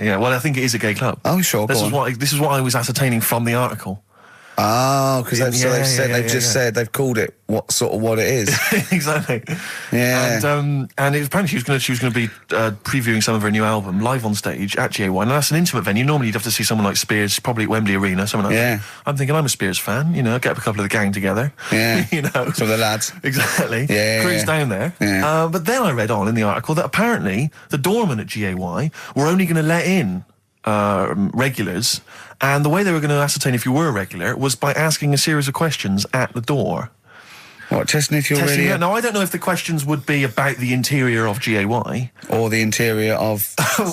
Yeah. Well, I think it is a gay club. Oh, sure, This is what I was ascertaining from the article. Oh, because they've said they've called it what it is. Exactly. Yeah. And it was apparently she was going to be previewing some of her new album live on stage at GAY. Now that's an intimate venue. Normally you'd have to see someone like Spears, probably at Wembley Arena. Someone like that. I'm thinking I'm a Spears fan. You know, get up a couple of the gang together. Yeah. You know, some of the lads. Exactly. Yeah. Cruise down there. Yeah. But then I read on in the article that apparently the doorman at GAY were only going to let in regulars, and the way they were going to ascertain if you were a regular was by asking a series of questions at the door. What, testing if you're really... Now, I don't know if the questions would be about the interior of GAY. Or the interior of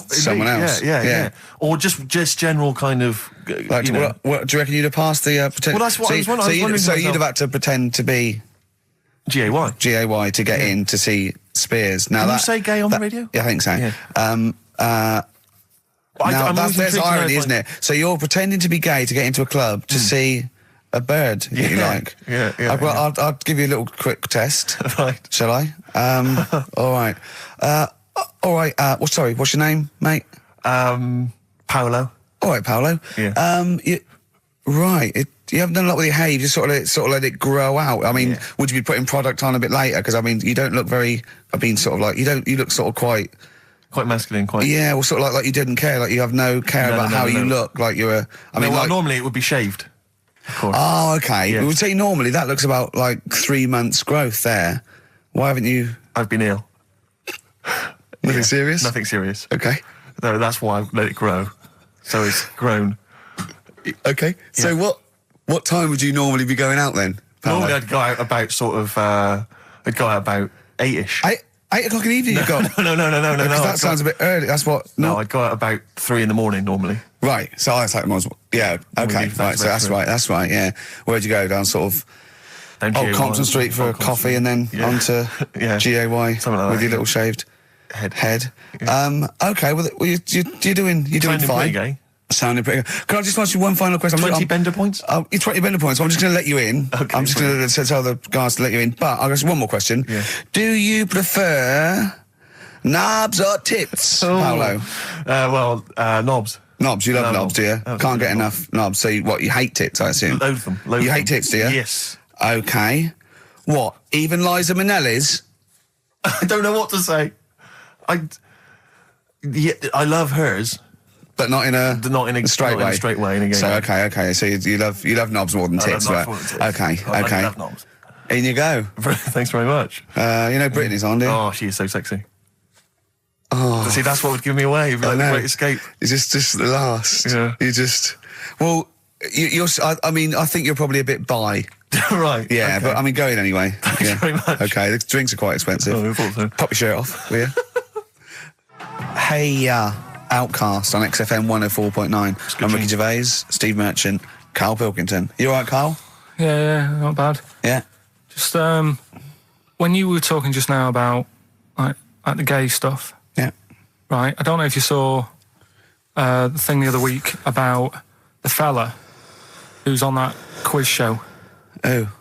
someone else. Yeah. Or just general kind of... Like, do you reckon you'd have passed the... Well, that's what I was wondering. So you'd have had to pretend to be... GAY to get in to see Spears. Now Can you say gay on the radio? Yeah, I think so. Yeah. There's irony, isn't it? So you're pretending to be gay to get into a club to see a bird that you like. Yeah. I'll give you a little quick test. Right. Shall I? All right. Sorry, what's your name, mate? Paolo. All right, Paolo. Yeah. You haven't done a lot with your hair. You just sort of let it grow out. I mean, would you be putting product on a bit later? Because I mean, you don't look very. You look sort of quite masculine, Yeah, well, sort of like you didn't care, like you have no care about how you look, like you're normally it would be shaved, of course. Oh, okay. Yes. We would say normally that looks about like 3 months growth there. Why haven't you... I've been ill. Nothing serious? Nothing serious. Okay. No, that's why I let it grow. So it's grown. Okay. So what time would you normally be going out then, Paolo? Normally I'd go out about about 8-ish. 8 o'clock in the evening you go? No. Because that sounds a bit early. That's what... No, I'd go out about 3 in the morning normally. Right, so I was like, yeah, okay, right, so that's right, yeah. Where'd you go, down sort of Then Old GAY, Compton Street for a coffee and then onto GAY with your little shaved head. Yeah. Okay, well, you're doing fine. Gay. Sounding pretty good. Can I just ask you one final question? 20 bender points? 20 bender points. I'm just going to let you in. Okay, I'm just going to tell the guys to let you in. But I've got one more question. Yeah. Do you prefer knobs or tits, Paolo? Knobs. Knobs. You love knobs, do you? Absolutely. Can't get enough knobs. So you hate tits, I assume? Loathe them. You hate tits, do you? Yes. Okay. What? Even Liza Minnelli's? I don't know what to say. I love hers. But not in a straight way. In a straight way. In a gay So way. okay. So you love knobs more than tits, right? Okay. I love knobs. In you go. Thanks very much. Brittany's on, dear. Oh, she is so sexy. Oh, see, that's what would give me away. It'd be like the Great Escape. It's just the last. Yeah. You just. Well, you're. I think you're probably a bit bi. Right. Yeah, okay. but I mean, going anyway. Thanks very much. Okay, the drinks are quite expensive. Oh, I thought so. Pop your shirt off, will you? Hey, Outcast on XFM 104.9. I'm Ricky Gervais, Steve Merchant, Karl Pilkington. You all right, Karl? Yeah, not bad. Yeah. Just when you were talking just now about like the gay stuff. Yeah. Right. I don't know if you saw the thing the other week about the fella who's on that quiz show. Oh.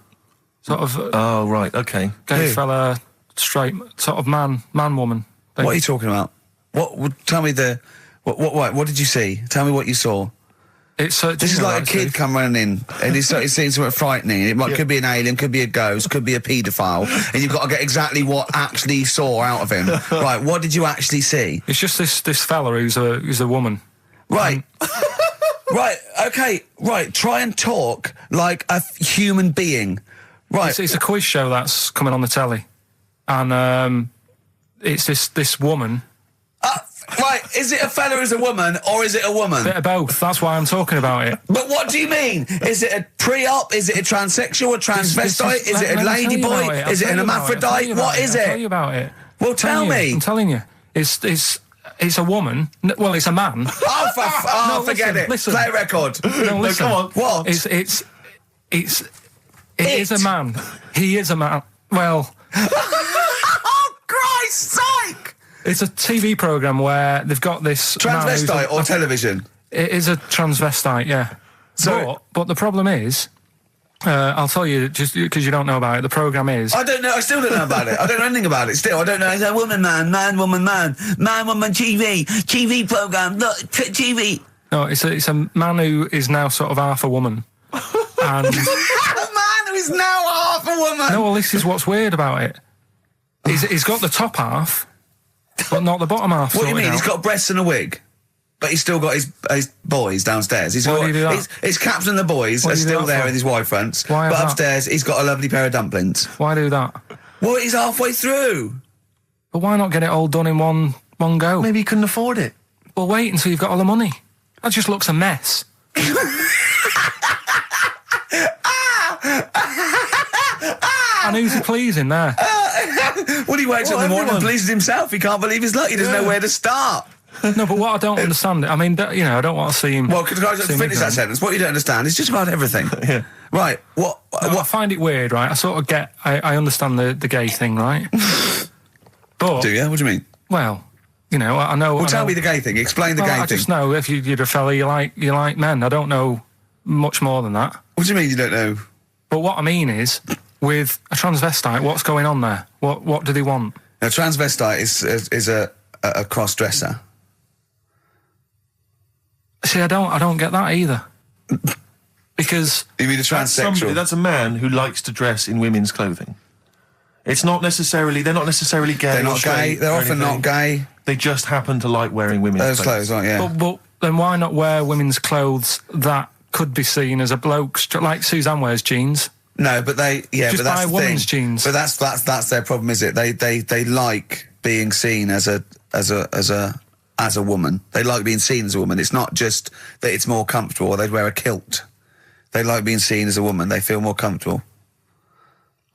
Sort of. Oh, right. Okay. Gay Who? fella, straight, sort of man, woman. Thing. What are you talking about? Tell me what did you see? Tell me what you saw. It's This is like a kid come running in and he's seeing something frightening. Could be an alien, could be a ghost, could be a paedophile, and you've got to get exactly what actually you saw out of him. Right, what did you actually see? It's just this fella who's a woman. Right. Right, okay, right, try and talk like a human being. Right. It's a quiz show that's coming on the telly. And it's this woman. Right, is it a fella who's a woman, or is it a woman? Bit of both, that's why I'm talking about it. But what do you mean? Is it a pre-op? Is it a transsexual, a transvestite? Is it a ladyboy? Is it an hermaphrodite? What is I'll tell it? you about it. Well, tell me. I'm telling you. It's a woman. Well, it's a man. Oh, forget it. Listen. Play a record. No, listen. Come on. What? It is a man. He is a man. Well... Oh, Christ's sake! It's a TV programme where they've got this... Transvestite or television? It is a transvestite, yeah. So, but the problem is... I'll tell you, just because you don't know about it, the programme is... I don't know, I still don't know about it. I don't know anything about it still. I don't know. It's a woman, man, woman, TV programme, look, TV. No, it's a man who is now sort of half a woman. And... A man who is now half a woman! No, well, this is what's weird about it. He's got the top half, but not the bottom half. What do you mean? out. He's got breasts and a wig? But he's still got his boys downstairs. Why do you do that? His caps and the boys What are do you do still that there for? with his Y fronts. Why but is that? upstairs, he's got a lovely pair of dumplings. Why do that? Well, he's halfway through. But why not get it all done in one go? Maybe he couldn't afford it. Well, wait until you've got all the money. That just looks a mess. And who's he pleasing there? Well, he wakes up in the morning and everyone. pleases himself. He can't believe his luck. He doesn't know where to start. No, but what I don't understand, I mean, I don't want to see him... Well, could I just see him finish that ignorant. sentence? What you don't understand is just about everything. Yeah. Right, No, I find it weird, right? I sort of get... I understand the gay thing, right? But... do you? What do you mean? Well, I know... Well, I tell know, me the gay thing. Explain the well, gay I thing. just know if you're a fella, you like men. I don't know much more than that. What do you mean you don't know? But what I mean is, with a transvestite, what's going on there? What do they want? A transvestite is a cross-dresser. See, I don't get that either. Because You mean a transsexual? That's a man who likes to dress in women's clothing. It's not necessarily... They're not necessarily gay. They're or not gay. straight They're or often anything. not gay. They just happen to like wearing women's Those clothes, aren't yeah. but then why not wear women's clothes that could be seen as a bloke, like Suzanne wears jeans? No, but Just but that's buy the women's thing. jeans. But that's their problem, is it? They like being seen as a woman. They like being seen as a woman. It's not just that it's more comfortable, or they'd wear a kilt. They like being seen as a woman. They feel more comfortable.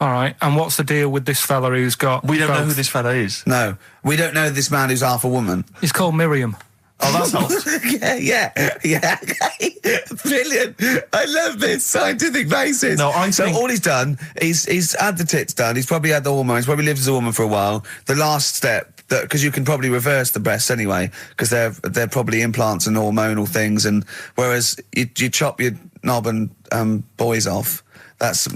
All right, and what's the deal with this fella who's got... We don't know both? who this fella is. No, we don't know this man who's half a woman. He's called Miriam. Oh, that's helped. yeah. Brilliant. I love this scientific basis. No, I so think... all he's done, he's had the tits done. He's probably had the hormones. Probably lived as a woman for a while. The last step, because you can probably reverse the breasts anyway, because they're probably implants and hormonal things. And whereas you chop your knob and boys off, that's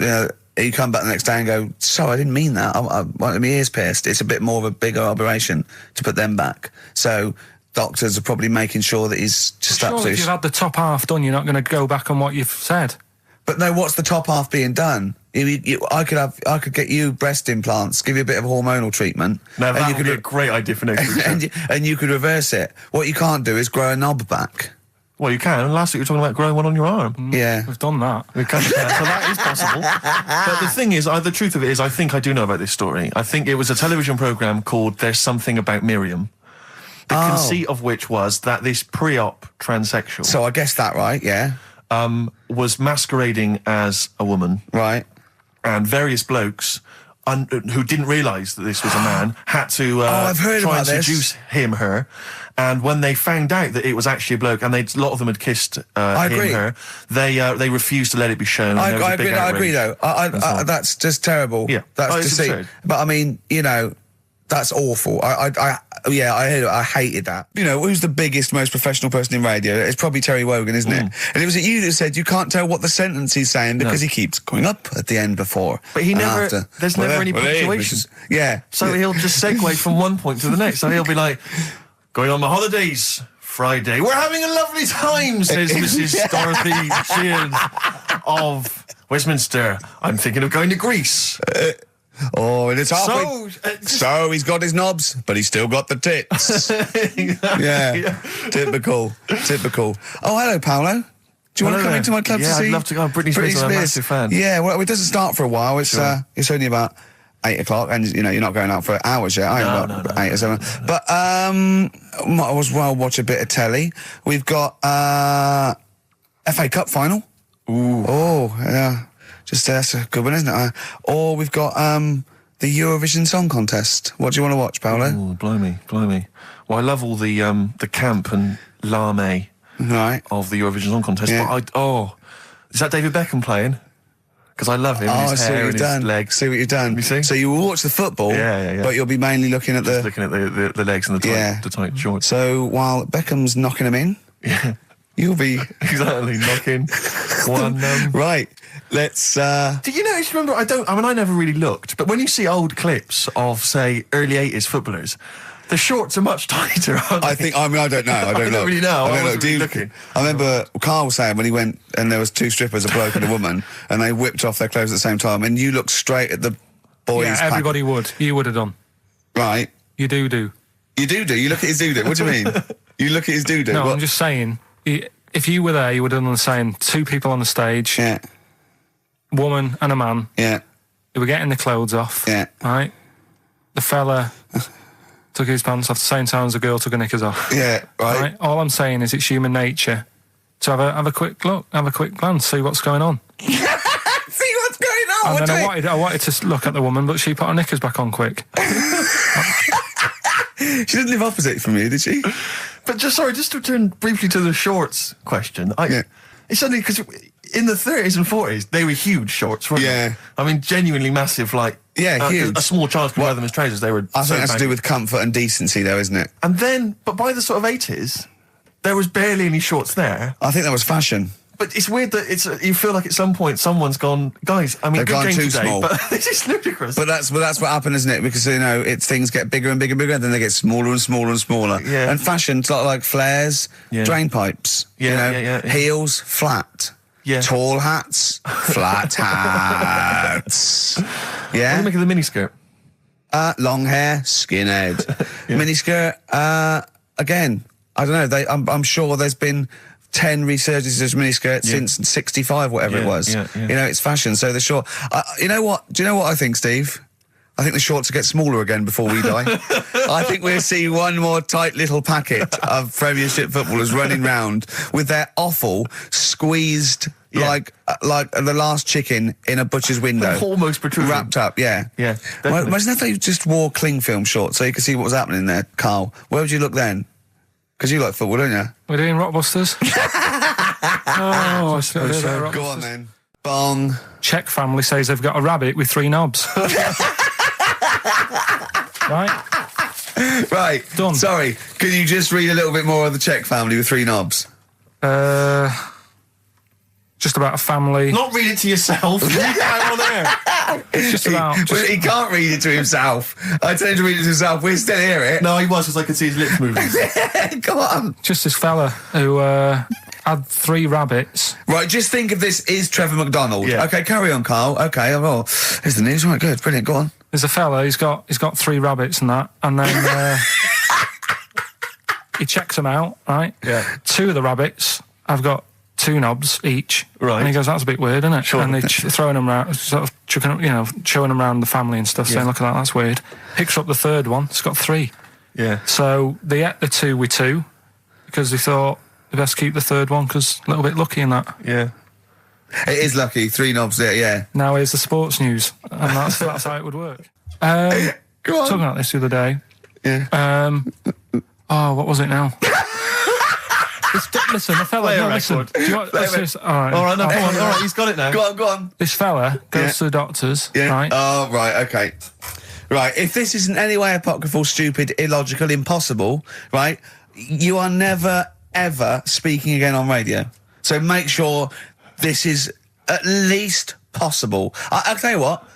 you come back the next day and go, so I didn't mean that. I wanted my ears pierced. It's a bit more of a bigger operation to put them back. So doctors are probably making sure that he's just absolutely... if you've had the top half done, you're not going to go back on what you've said. But no, what's the top half being done? I could get you breast implants, give you a bit of hormonal treatment. Now that would be a great idea for next week. and you could reverse it. What you can't do is grow a knob back. Well, you can. Last week you were talking about growing one on your arm. Yeah. We've done that. We can, so that is possible. But the thing is, the truth of it is, I think I do know about this story. I think it was a television programme called There's Something About Miriam. The conceit of which was that this pre-op transsexual... So I guessed that right, yeah. Was masquerading as a woman. Right. And various blokes... who didn't realise that this was a man, had to I've heard try about and this. seduce her. And when they found out that it was actually a bloke, and a lot of them had kissed her, they refused to let it be shown. I agree, though. That's just terrible. Yeah, that's deceit. But I mean, that's awful. I heard it. I hated that. Who's the biggest, most professional person in radio? It's probably Terry Wogan, isn't it? And it was you that said you can't tell what the sentence he's saying because he keeps going up at the end before. But he never. After. There's never any punctuation. Yeah. So he'll just segue from one point to the next. So he'll be like, going on my holidays. Friday. We're having a lovely time, says Mrs. Dorothy Sheehan of Westminster. I'm thinking of going to Greece. And it's halfway. So he's got his knobs, but he's still got the tits. Exactly. Yeah. Typical. Oh, hello, Paolo. Do you want to come into my club to see? Yeah, I'd love to go. Britney Spears, I'm a massive fan. Yeah, well, it doesn't start for a while. It's it's only about 8 o'clock, and you're not going out for hours yet. No. 8 or 7. But might as well watch a bit of telly. We've got FA Cup final. Ooh. Oh, yeah. That's a good one, isn't it? Or we've got the Eurovision Song Contest. What do you want to watch, Paolo? Oh, blimey. Well, I love all the camp and lame of the Eurovision Song Contest. Yeah. But is that David Beckham playing? Because I love him. His hair and his legs. See what you've done. You see? So you will watch the football, but you'll be mainly looking at the legs and the tight shorts. So while Beckham's knocking them in, you'll be exactly knocking one. Right. Let's. Do you know? Remember, I never really looked, but when you see old clips of, say, early '80s footballers, the shorts are much tighter, aren't they? I don't know. I don't really know. I wasn't really looking. I remember Karl was saying when he went and there was 2 strippers, a bloke and a woman, and they whipped off their clothes at the same time, and you looked straight at the boys. Yeah, everybody would. You would have done. Right. You do. You do. You look at his doo-doo. What do you mean? You look at his doo-doo. No, I'm just saying. If you were there, you would have done the same. 2 people on the stage. Yeah. Woman and a man. Yeah. They were getting the clothes off. Yeah. Right? The fella took his pants off the same time as the girl took her knickers off. Yeah, right. All I'm saying is it's human nature to have a quick look, have a quick glance, see what's going on. See what's going on? And then I wanted to look at the woman, but she put her knickers back on quick. She didn't live opposite from you, did she? But just to return briefly to the shorts question. It's only because in the 30s and 40s, they were huge shorts, weren't they? I mean, genuinely massive, huge. A small child could wear them as trousers. They were. I think that's to do with comfort and decency, though, isn't it? And then, but by the sort of 80s, there was barely any shorts there. I think that was fashion. But it's weird that you feel like at some point someone's gone, guys, I mean, they've gone too small. But this is ludicrous. But that's what happened, isn't it? Because, things get bigger and bigger and bigger, and then they get smaller and smaller and smaller. Yeah. And fashion's like flares, drain pipes, heels, flat. Yeah. Tall hats, flat hats. What do you make of the miniskirt? Long hair, skinhead. Miniskirt, again, I don't know, I'm sure there's been 10 resurgences of miniskirts since 65, whatever it was. It's fashion, so the short... you know what? Do you know what I think, Steve? I think the shorts will get smaller again before we die. I think we'll see one more tight little packet of Premiership footballers running round with their offal squeezed like the last chicken in a butcher's window. Almost protruding. Wrapped up, yeah. Definitely. Imagine if they just wore cling film shorts so you could see what was happening there, Karl. Where would you look then? Because you like football, don't you? We're doing Rockbusters. I suppose so. Go on then. Bong. Czech family says they've got a rabbit with 3 knobs. Right? Right. Done. Sorry, can you just read a little bit more of the Czech family with 3 knobs? Just about a family. Not read it to yourself. Read it out on air. It's just about. He can't read it to himself. I told him to read it to himself. We still hear it. No, he was, because I could see his lips moving. Go on. Just this fella who had 3 rabbits. Right, just think of this is Trevor McDonald. Yeah. Okay, carry on, Carl. Okay, oh, here's the news. Right, good, brilliant. Go on. There's a fella. He's got 3 rabbits and that, and then he checks them out. Right. Yeah. 2 of the rabbits have got 2 knobs each. Right. And he goes, that's a bit weird, isn't it? Sure. And they're throwing them around, sort of chucking them, showing them around the family and stuff, saying, look at that, that's weird. Picks up the 3rd one, it's got 3. Yeah. So they ate the 2 with 2, because they thought they best keep the 3rd one, because a little bit lucky in that. Yeah. It is lucky, 3 knobs there, yeah. Now here's the sports news, and that's how it would work. Go on. Talking about this the other day. Yeah. What was it now? Listen, the fella. Play a No, listen. record. Do you want, let's just, all right, no, come on. All right, he's got it now. Go on. This fella goes to the doctors, right? Oh, right, okay. Right, if this is in any way apocryphal, stupid, illogical, impossible, right, you are never, ever speaking again on radio. So make sure this is at least possible. I'll tell you what,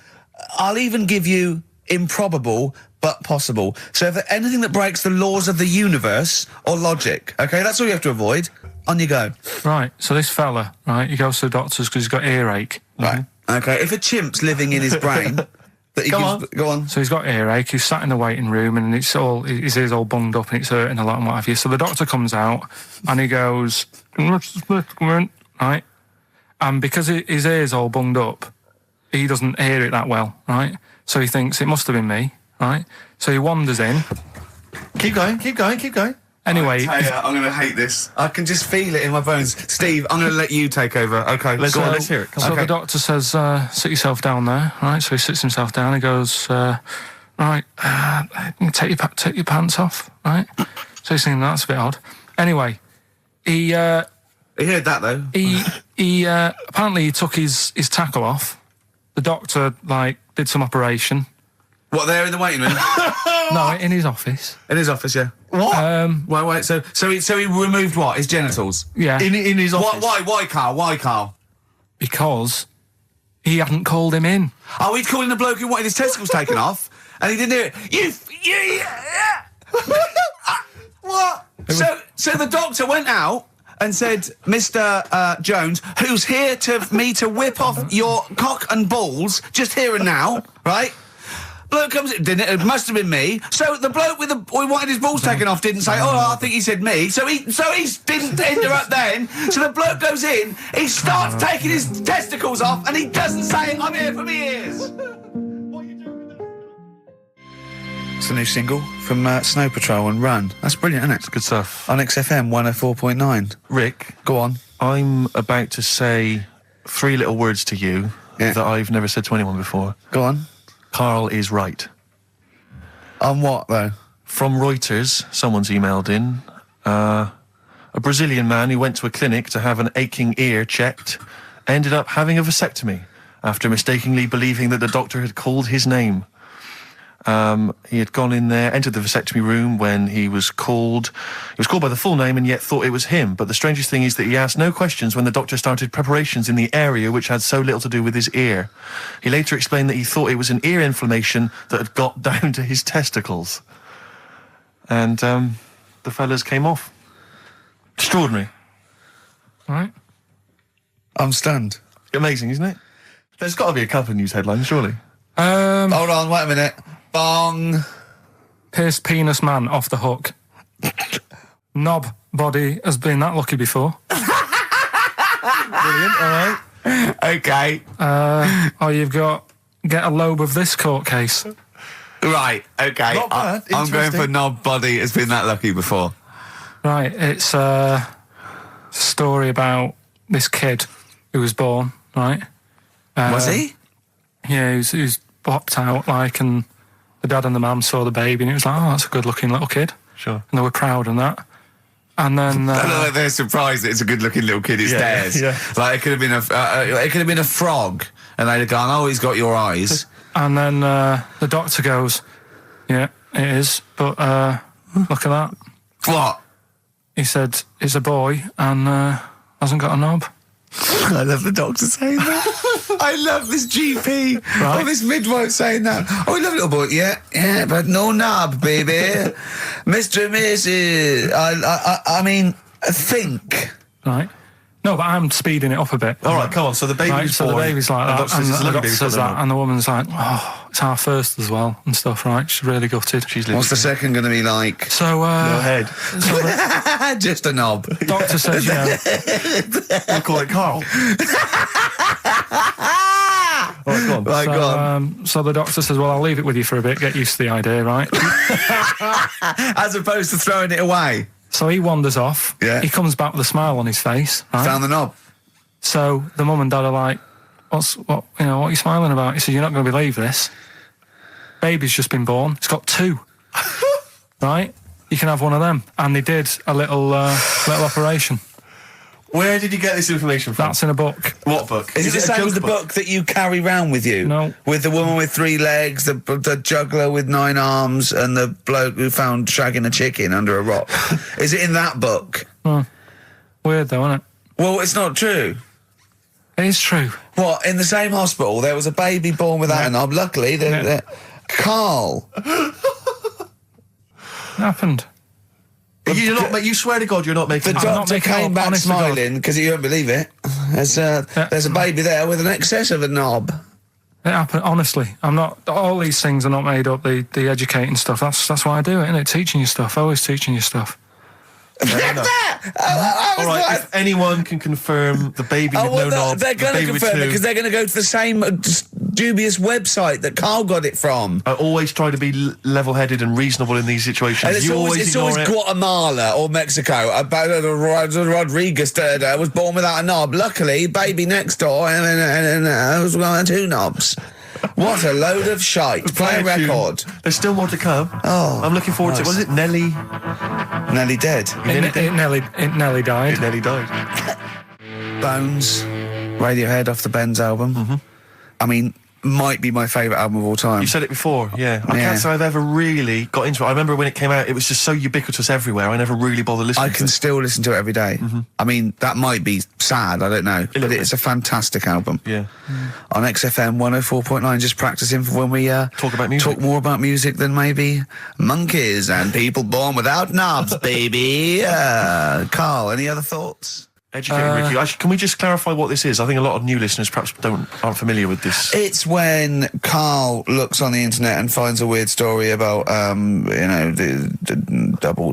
I'll even give you improbable but possible. So if anything that breaks the laws of the universe or logic, okay, that's all you have to avoid. On you go. Right, so this fella, right, he goes to the doctors because he's got earache. Right, okay, if a chimp's living in his brain... that he Go on. So he's got earache, he's sat in the waiting room and his ears all bunged up and it's hurting a lot and what have you. So the doctor comes out and he goes, right, and because his ear's all bunged up, he doesn't hear it that well, right? So he thinks it must have been me, right? So he wanders in. Keep going. Anyway, I'm going to hate this. I can just feel it in my bones. Steve, I'm going to let you take over. Okay, let's hear it. Come so on. the doctor says, sit yourself down there, right? So he sits himself down. He goes, right, take your pants off, right? So he's thinking that's a bit odd. Anyway, he heard that though. He apparently he took his tackle off. The doctor did some operation. What, there in the waiting room? No, in his office. In his office, yeah. What? Wait. So he removed what? His genitals? Yeah. In his office. Why, Carl? Why, Carl? Because he hadn't called him in. Oh, he'd called in the bloke who wanted his testicles taken off, and he didn't hear it. What? So the doctor went out and said, Mr. Jones, who's here to whip off your cock and balls, just here and now, right? Bloke comes in, didn't it? It must have been me. So the bloke who wanted his balls taken off didn't say, I think he said me. So he didn't interrupt then. So the bloke goes in, he starts taking his testicles off, and he doesn't say, I'm here for me ears. What are you doing with that? It's the new single from Snow Patrol and Run. That's brilliant, isn't it? It's good stuff. On XFM 104.9. Rick. Go on. I'm about to say 3 little words to you that I've never said to anyone before. Go on. Karl is right. On what, though? From Reuters, someone's emailed in. A Brazilian man who went to a clinic to have an aching ear checked ended up having a vasectomy after mistakenly believing that the doctor had called his name. He had gone in there, entered the vasectomy room when he was called. He was called by the full name and yet thought it was him. But the strangest thing is that he asked no questions when the doctor started preparations in the area which had so little to do with his ear. He later explained that he thought it was an ear inflammation that had got down to his testicles. And the fellas came off. Extraordinary. Right. I'm stunned. Amazing, isn't it? There's got to be a couple of news headlines, surely. Hold on, wait a minute. Bong. Pierced penis man off the hook. Knob body has been that lucky before. Brilliant, all right. Okay. You've got get a lobe of this court case. Right, okay. Not bad, I'm going interesting. for knob body has been that lucky before. Right, it's a story about this kid who was born, right? Was he? Yeah, he was popped out, and the dad and the mum saw the baby, and it was like, oh, that's a good-looking little kid. Sure. And they were proud and that. And then they're surprised that it's a good-looking little kid. It's theirs. Yeah. Like it could have been a frog, and they'd have gone, "Oh, he's got your eyes." And then the doctor goes, "Yeah, it is, but look at that." What? He said, "It's a boy and hasn't got a knob." I love the doctor saying that. I love this GP. Right. Oh, this midwife saying that. Oh, I love little boy. Yeah, but no knob, baby. Mr. and Mrs. I mean, think. Right. No, but I'm speeding it up a bit. All right, come on. So the baby's Right, so born. the baby's like that, and the doctor says that, and and the woman's like, "Oh, it's our first as well," and stuff, right? She's really gutted. What's the second going to be like? So, no head. So the Just a knob. doctor says, you know, We'll call it Carl. All right, go on. Right, go on. so the doctor says, "Well, I'll leave it with you for a bit, get used to the idea, right?" As opposed to throwing it away. So he wanders off. Yeah. He comes back with a smile on his face, right? Found the knob. So the mum and dad are like, what are you smiling about? He said, "You're not going to believe this. Baby's just been born. It's got 2. Right? You can have one of them." And they did a little operation. Where did you get this information from? That's in a book. What book? Is it the a same joke as the book that you carry round with you? No. With the woman with 3 legs, the juggler with 9 arms, and the bloke who found shagging a chicken under a rock. Is it in that book? Weird though, isn't it? Well, it's not true. It is true. What, in the same hospital, there was a baby born without a knob. Luckily, Carl. It happened. You swear to God you're not making The this up. doctor making came up, back honest to God. smiling because you won't believe it. There's a baby there with an excess of a knob. It happened, honestly. I'm not, all these things are not made up, the educating stuff. That's why I do it, innit? Teaching you stuff, always teaching you stuff. All right, if anyone can confirm the baby with no knob, they're going to the baby with confirm it 2, because they're going to go to the same dubious website that Carl got it from. I always try to be level-headed and reasonable in these situations. And it's always Guatemala or Mexico. Rodriguez was born without a knob. Luckily, baby next door and was got 2 knobs. What a load of shite. Play a record. There's still more to come. Oh, I'm looking forward to it. Was it Nelly? Nearly dead. It nearly died. It nearly died. Bones, Radiohead off the Benz album. I mean, might be my favourite album of all time. You said it before, yeah. I can't say I've ever really got into it. I remember when it came out, it was just so ubiquitous everywhere. I never really bothered listening to it. I can still listen to it every day. I mean, that might be sad, I don't know. But it's a fantastic album. Yeah. On XFM 104.9, just practicing for when we talk about music. Talk more about music than maybe monkeys and people born without knobs, baby. Carl, any other thoughts? Educating Ricky. Can we just clarify what this is? I think a lot of new listeners perhaps aren't familiar with this. It's when Carl looks on the internet and finds a weird story about, the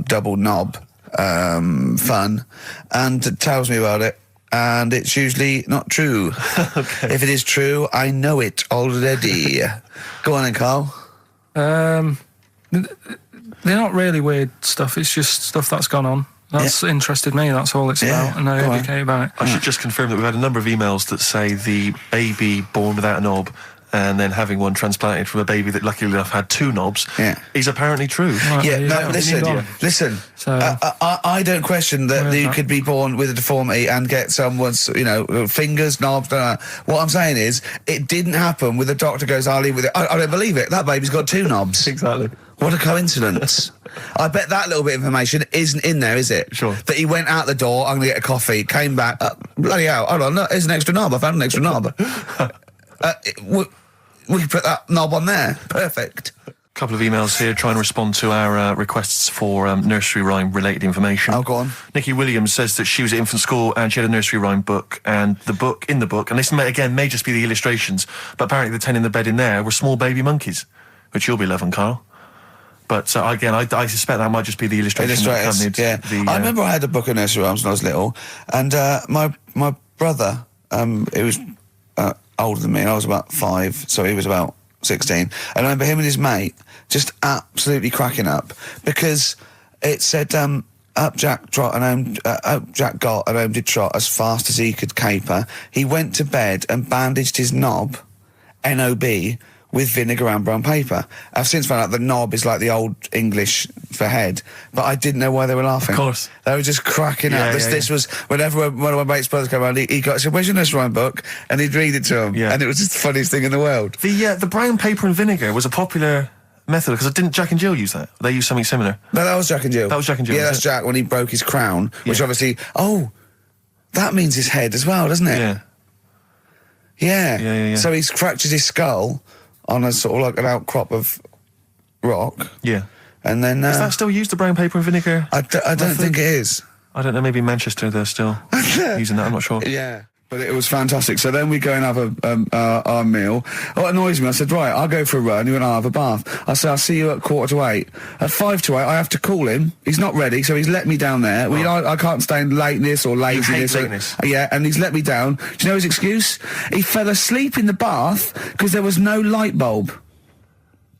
double knob fun, and tells me about it. And it's usually not true. Okay. If it is true, I know it already. Go on then, Carl. They're not really weird stuff. It's just stuff that's gone on. That's interested me, that's all it's about, and I educate about it. I should just confirm that we've had a number of emails that say the baby born without a knob and then having one transplanted from a baby that luckily enough had 2 knobs is apparently true. Right, listen. So, I don't question that you could be born with a deformity and get someone's, fingers, knobs. What I'm saying is, it didn't happen with the doctor goes, I'll leave with it. I don't believe it. That baby's got 2 knobs. Exactly. What a coincidence. I bet that little bit of information isn't in there, is it? Sure. That he went out the door, I'm going to get a coffee, came back, bloody hell, hold on, look, here's an extra knob, I found an extra knob. We put that knob on there. Perfect. A couple of emails here trying to respond to our requests for nursery rhyme related information. Oh, go on. Nikki Williams says that she was at infant school and she had a nursery rhyme book, and in the book, and this may just be the illustrations, but apparently the 10 in the bed in there were small baby monkeys, which you'll be loving, Carl. But again, I suspect that might just be the illustration that accompanied I remember I had a book of nursery rhymes when I was little, and my brother, he was older than me, and I was about 5, so he was about 16. And I remember him and his mate just absolutely cracking up because it said, up Jack got and home did trot as fast as he could caper. He went to bed and bandaged his knob, N-O-B, with vinegar and brown paper. I've since found out the knob is like the old English for head, but I didn't know why they were laughing. Of course. They were just cracking up. This was, whenever one of my mates' brothers came around, he said, where's your nursery rhyme book? And he'd read it to him. Yeah. And it was just the funniest thing in the world. The brown paper and vinegar was a popular method, because didn't Jack and Jill use that? They used something similar. No, that was Jack and Jill. That was Jack and Jill. Yeah, that's Jack when he broke his crown, which obviously, that means his head as well, doesn't it? Yeah. Yeah. So he's fractured his skull on a sort of like an outcrop of rock. Yeah. And then... is that still used, the brown paper and vinegar? I don't think it is. I don't know, maybe in Manchester they're still using that, I'm not sure. Yeah. But it was fantastic. So then we go and have our meal. What annoys me, I said, right, I'll go for a run, you and I'll have a bath. I said, I'll see you at 7:45. At 7:55, I have to call him. He's not ready, so he's let me down there. I can't stand lateness or laziness. You hate lateness. Yeah, and he's let me down. Do you know his excuse? He fell asleep in the bath because there was no light bulb.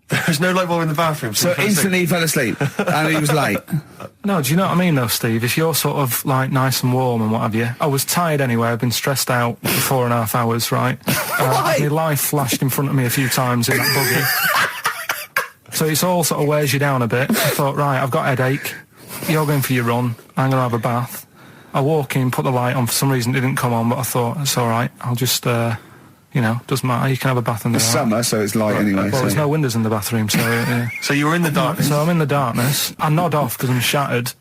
There's no light bulb in the bathroom. So instantly he fell asleep, and he was late. No, do you know what I mean though, Steve? If you're sort of like nice and warm and what have you, I was tired anyway, I've been stressed out for 4.5 hours, right? My life flashed in front of me a few times in that buggy. So it's all sort of wears you down a bit. I thought, right, I've got a headache, you're going for your run, I'm going to have a bath. I walk in, put the light on, for some reason it didn't come on, but I thought, it's alright, I'll just, doesn't matter, you can have a bath in the It's summer, so it's light anyway. Well, there's no windows in the bathroom, so... Yeah. So you were in the darkness? So I'm in the darkness. I nod off because I'm shattered.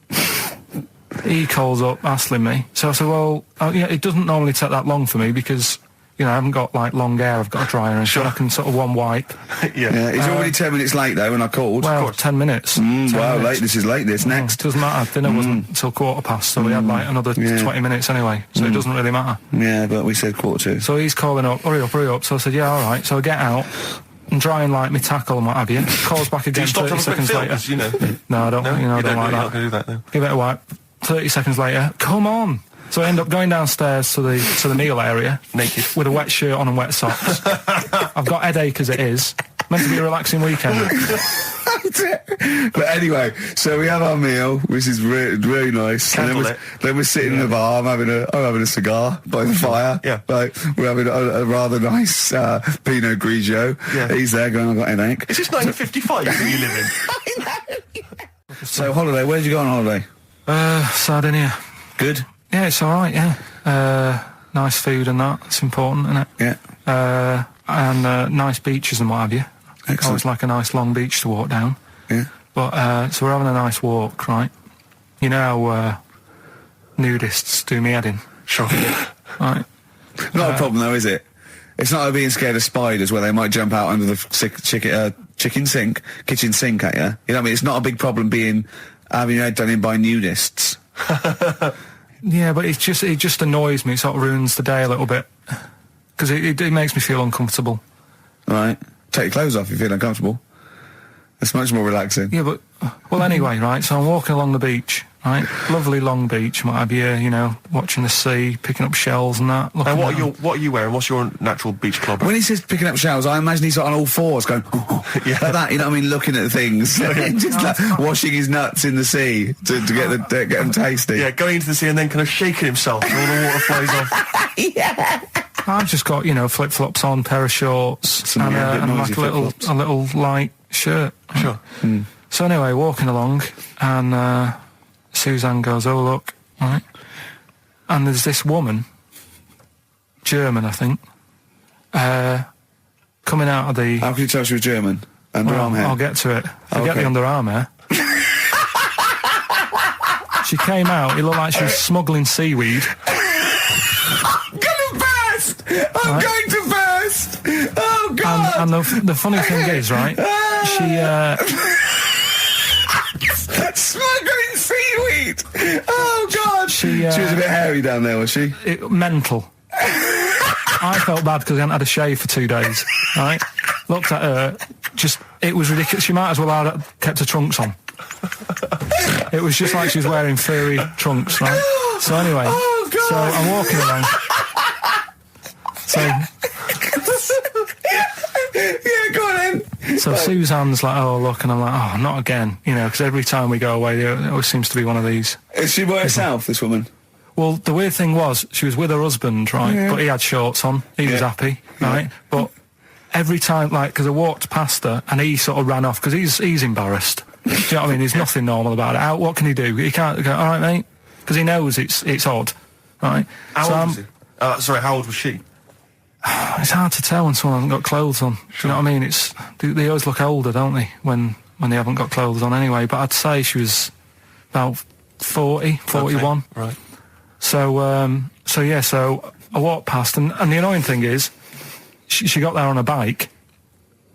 He calls up, hassling me. So I said, well, it doesn't normally take that long for me because, I haven't got, like, long hair. I've got a dryer and so I can sort of one wipe. Yeah, he's already 10 minutes late, though, when I called. Well, 10 minutes. 10 wow, minutes. This is late, next. Doesn't matter. Dinner wasn't until 7:15, so we had, like, another 20 minutes anyway, so it doesn't really matter. Yeah, but we said 7:45. So he's calling up, hurry up. So I said, yeah, all right. So I get out and drying, like, my tackle and what have you. Calls back again 30 seconds later. No, I don't, I don't like that. Not gonna do that, no. Give it a wipe. 30 seconds later, come on. So I end up going downstairs to the meal area. Naked. With a wet shirt on and wet socks. I've got headache as it is. Meant to be a relaxing weekend. But anyway, so we have our meal, which is really nice. Candlelit. Then we're sitting in the bar. I'm having a cigar by the fire. Yeah. Like, we're having a rather nice Pinot Grigio. Yeah. He's there going, I've got headache. Is this 1955 that you live in? So holiday, where'd you go on holiday? Sardinia. Good? Yeah, it's alright, yeah. Nice food and that, it's important, isn't it? Yeah. And nice beaches and what have you. Excellent. Always like a nice long beach to walk down. Yeah. But, so we're having a nice walk, right? You know how, nudists do me head in? Sure. Right. Not a problem though, is it? It's not like being scared of spiders where they might jump out under the kitchen sink at you. You know what I mean? It's not a big problem having your head done in by nudists. Yeah, but it just annoys me. It sort of ruins the day a little bit. Because it makes me feel uncomfortable. Right. Take your clothes off if you feel uncomfortable. It's much more relaxing. Yeah, but... Well, anyway, right, so I'm walking along the beach, right? Lovely long beach, what have you, watching the sea, picking up shells and that. And what are you wearing? What's your natural beach club? When he says picking up shells, I imagine he's on all fours going, like that, you know what I mean, looking at things. Just like washing his nuts in the sea to get them tasty. Yeah, going into the sea and then kind of shaking himself and all the water flies off. Yeah. I've just got, flip-flops on, pair of shorts, and like a little light shirt. Sure. So anyway, walking along, and Suzanne goes, oh, look, right? And there's this woman, German, I think, coming out of the... How can you tell she was German? Underarm hair? I'll get to it. Forget the underarm hair. She came out, it looked like she was smuggling seaweed. I'm going to burst! Oh, God! And the funny thing is, right, she... Smuggling seaweed! Oh, God! She was a bit hairy down there, was she? Mental. I felt bad because I hadn't had a shave for 2 days, right? Looked at her, it was ridiculous. She might as well have kept her trunks on. It was just like she was wearing furry trunks, right? So anyway, so I'm walking along. So... Yeah, go on then. So Suzanne's like, oh, look, and I'm like, oh, not again, because every time we go away, there always seems to be one of these. Is she by herself, this woman? Well, the weird thing was, she was with her husband, right, but he had shorts on, he was happy, right, but every time, like, because I walked past her and he sort of ran off because he's embarrassed. Do you know what I mean? There's nothing normal about it. What can he do? He can't go, all right, mate, because he knows it's odd, right? How old was he? Sorry, how old was she? It's hard to tell when someone hasn't got clothes on. Sure. Do you know what I mean? They always look older, don't they, when they haven't got clothes on anyway. But I'd say she was about 40, 41. Okay, right. So I walked past, and the annoying thing is, she got there on a bike,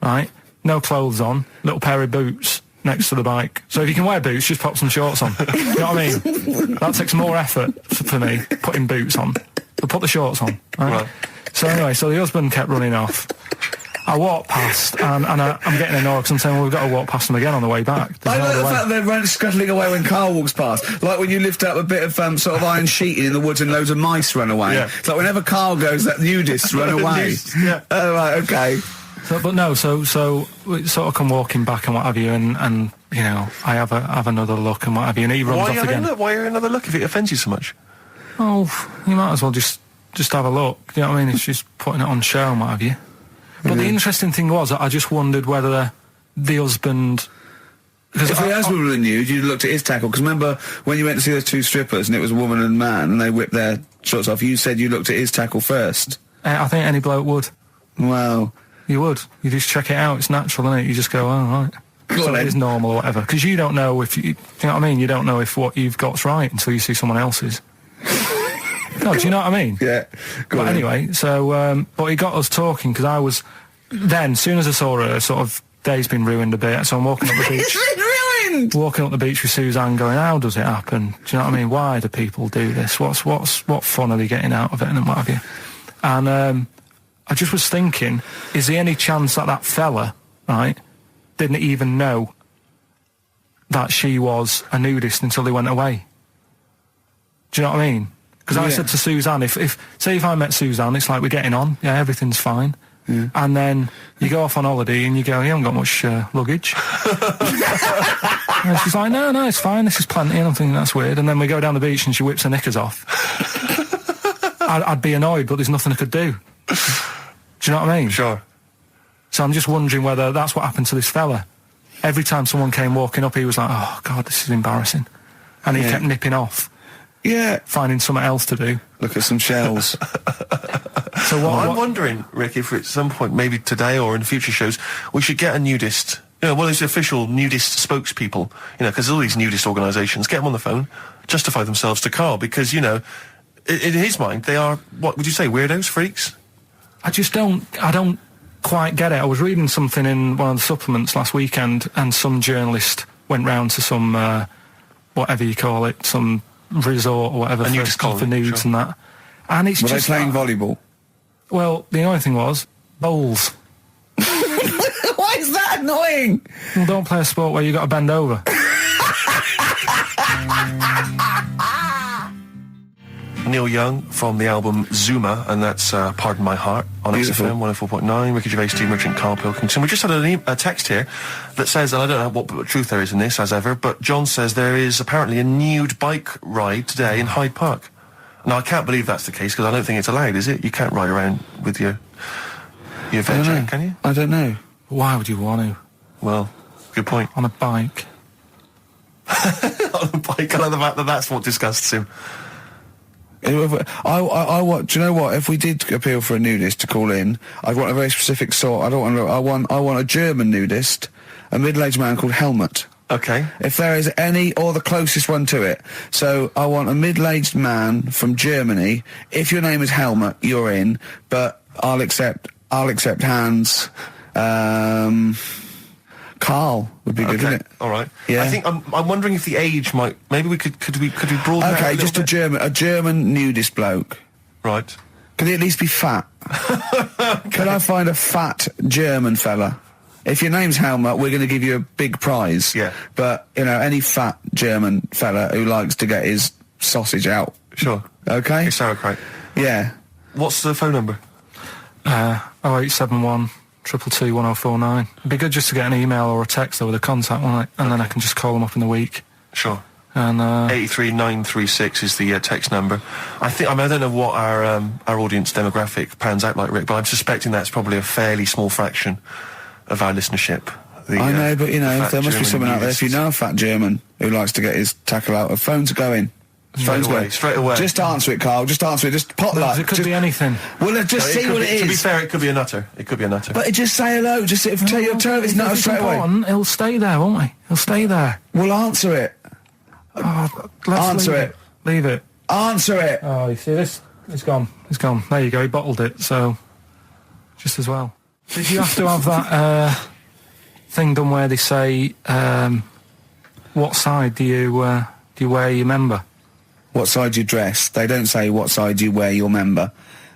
right? No clothes on, little pair of boots next to the bike. So if you can wear boots, just pop some shorts on. You know what I mean? That takes more effort for me, putting boots on. But put the shorts on, right? So anyway, so the husband kept running off. I walked past, and I'm getting annoyed because I'm saying, well, we've got to walk past them again on the way back. I like the fact they're scuttling away when Carl walks past. Like when you lift up a bit of sort of iron sheeting in the woods and loads of mice run away. Yeah. It's like whenever Carl goes, that nudists run away. Yeah. Oh, right, okay. So we sort of come walking back and what have you, and you know, I have another look and what have you, and he runs off again. Why are you another look if it offends you so much? Oh, you might as well just have a look. You know what I mean? It's just putting it on show and what have you. But the interesting thing was, I just wondered whether the husband... Because if the husband was nude, you'd looked at his tackle. Because remember, when you went to see those two strippers, and it was a woman and man, and they whipped their shorts off, you said you looked at his tackle first. I think any bloke would. Wow. You would. You just check it out. It's natural, isn't it? You just go, oh, right. So it is normal or whatever. Because you don't know if... you know what I mean? You don't know if what you've got's right until you see someone else's. No, do you know what I mean? Yeah. But anyway, so, but he got us talking, because I was, then, as soon as I saw her, sort of, day's been ruined a bit, so I'm walking up the beach. It's been ruined! Walking up the beach with Suzanne going, how does it happen? Do you know what I mean? Why do people do this? What fun are they getting out of it, and what have you? And, I just was thinking, is there any chance that fella, right, didn't even know that she was a nudist until they went away? Do you know what I mean? Because I said to Suzanne, say if I met Suzanne, it's like we're getting on, yeah, everything's fine. Yeah. And then you go off on holiday and you go, you haven't got much luggage. And she's like, no, it's fine, this is plenty. And I'm thinking, that's weird. And then we go down the beach and she whips her knickers off. I'd be annoyed, but there's nothing I could do. Do you know what I mean? Sure. So I'm just wondering whether that's what happened to this fella. Every time someone came walking up, he was like, oh, God, this is embarrassing. And he kept nipping off. Yeah. Finding something else to do. Look at some shells. So I'm wondering, Rick, if at some point, maybe today or in future shows, we should get a nudist, you know, one of those official nudist spokespeople, you know, because all these nudist organisations, get them on the phone, justify themselves to Carl, because, you know, in his mind, they are, what would you say, weirdos, freaks? I don't quite get it. I was reading something in one of the supplements last weekend, and some journalist went round to some, whatever you call it, some resort or whatever for nudes and that. And it's just... Were they playing volleyball? Well, the annoying thing was, bowls. Why is that annoying? Well, don't play a sport where you got to bend over. Neil Young from the album Zuma, and that's Pardon My Heart on XFM 104.9. Ricky Gervais, Steve Merchant, Karl Pilkington. We just had a text here that says, and I don't know what truth there is in this, as ever, but John says there is apparently a nude bike ride today in Hyde Park. Now, I can't believe that's the case, because I don't think it's allowed, is it? You can't ride around with your veg, can you? I don't know. Why would you want to? Well, good point. On a bike. On a bike, I like the fact that that's what disgusts him. I want. Do you know what? If we did appeal for a nudist to call in, I'd want a very specific sort. I want a German nudist, a middle-aged man called Helmut. Okay. If there is any, or the closest one to it. So I want a middle-aged man from Germany. If your name is Helmut, you're in. But I'll accept Hans. Carl would be good, wouldn't it? All right. Yeah. I think I'm wondering if the age might. Maybe we could broaden that. Okay, just a German nudist bloke. Right. Can he at least be fat? Can I find a fat German fella? If your name's Helmut, we're going to give you a big prize. Yeah. But you know, any fat German fella who likes to get his sausage out. Sure. Okay. It's sauerkraut. Yeah. What's the phone number? 0871 222 1049. It'd be good just to get an email or a text over the contact, wouldn't it? And then I can just call them up in the week. Sure. And 83936 is the text number. I don't know what our audience demographic pans out like, Rick, but I'm suspecting that's probably a fairly small fraction of our listenership. I know, but there must be someone out there. If you know a fat German who likes to get his tackle out, phones are going. Straight away. Just answer it, Carl. Just answer it. Just potluck. It could be anything. Well, just see what it is. To be fair, it could be a nutter. But just say hello. Just tell your turn. It's not straight away. He'll stay there, won't he? He'll stay there. Well, answer it. Answer it. Leave it. Answer it. Oh, you see this? It's gone. It's gone. There you go. He bottled it. So, just as well. Did you have to have that thing done where they say, what side do you wear your member? What side you dress? They don't say what side you wear your member.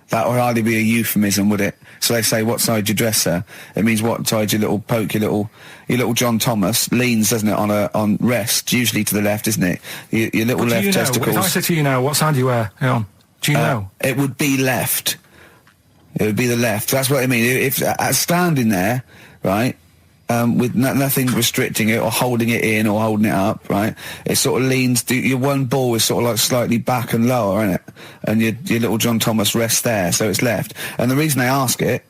That would hardly be a euphemism, would it? So they say, what side you dress, sir? It means what side your little John Thomas leans, doesn't it, on rest, usually to the left, isn't it? Your little left testicles. If I said to you now, what side do you wear? Hang on. Do you know? It would be left. It would be the left. That's what I mean. If standing there, right, with nothing restricting it or holding it in or holding it up, right? It sort of leans, your one ball is sort of like slightly back and lower, isn't it? And your little John Thomas rests there, so it's left. And the reason they ask it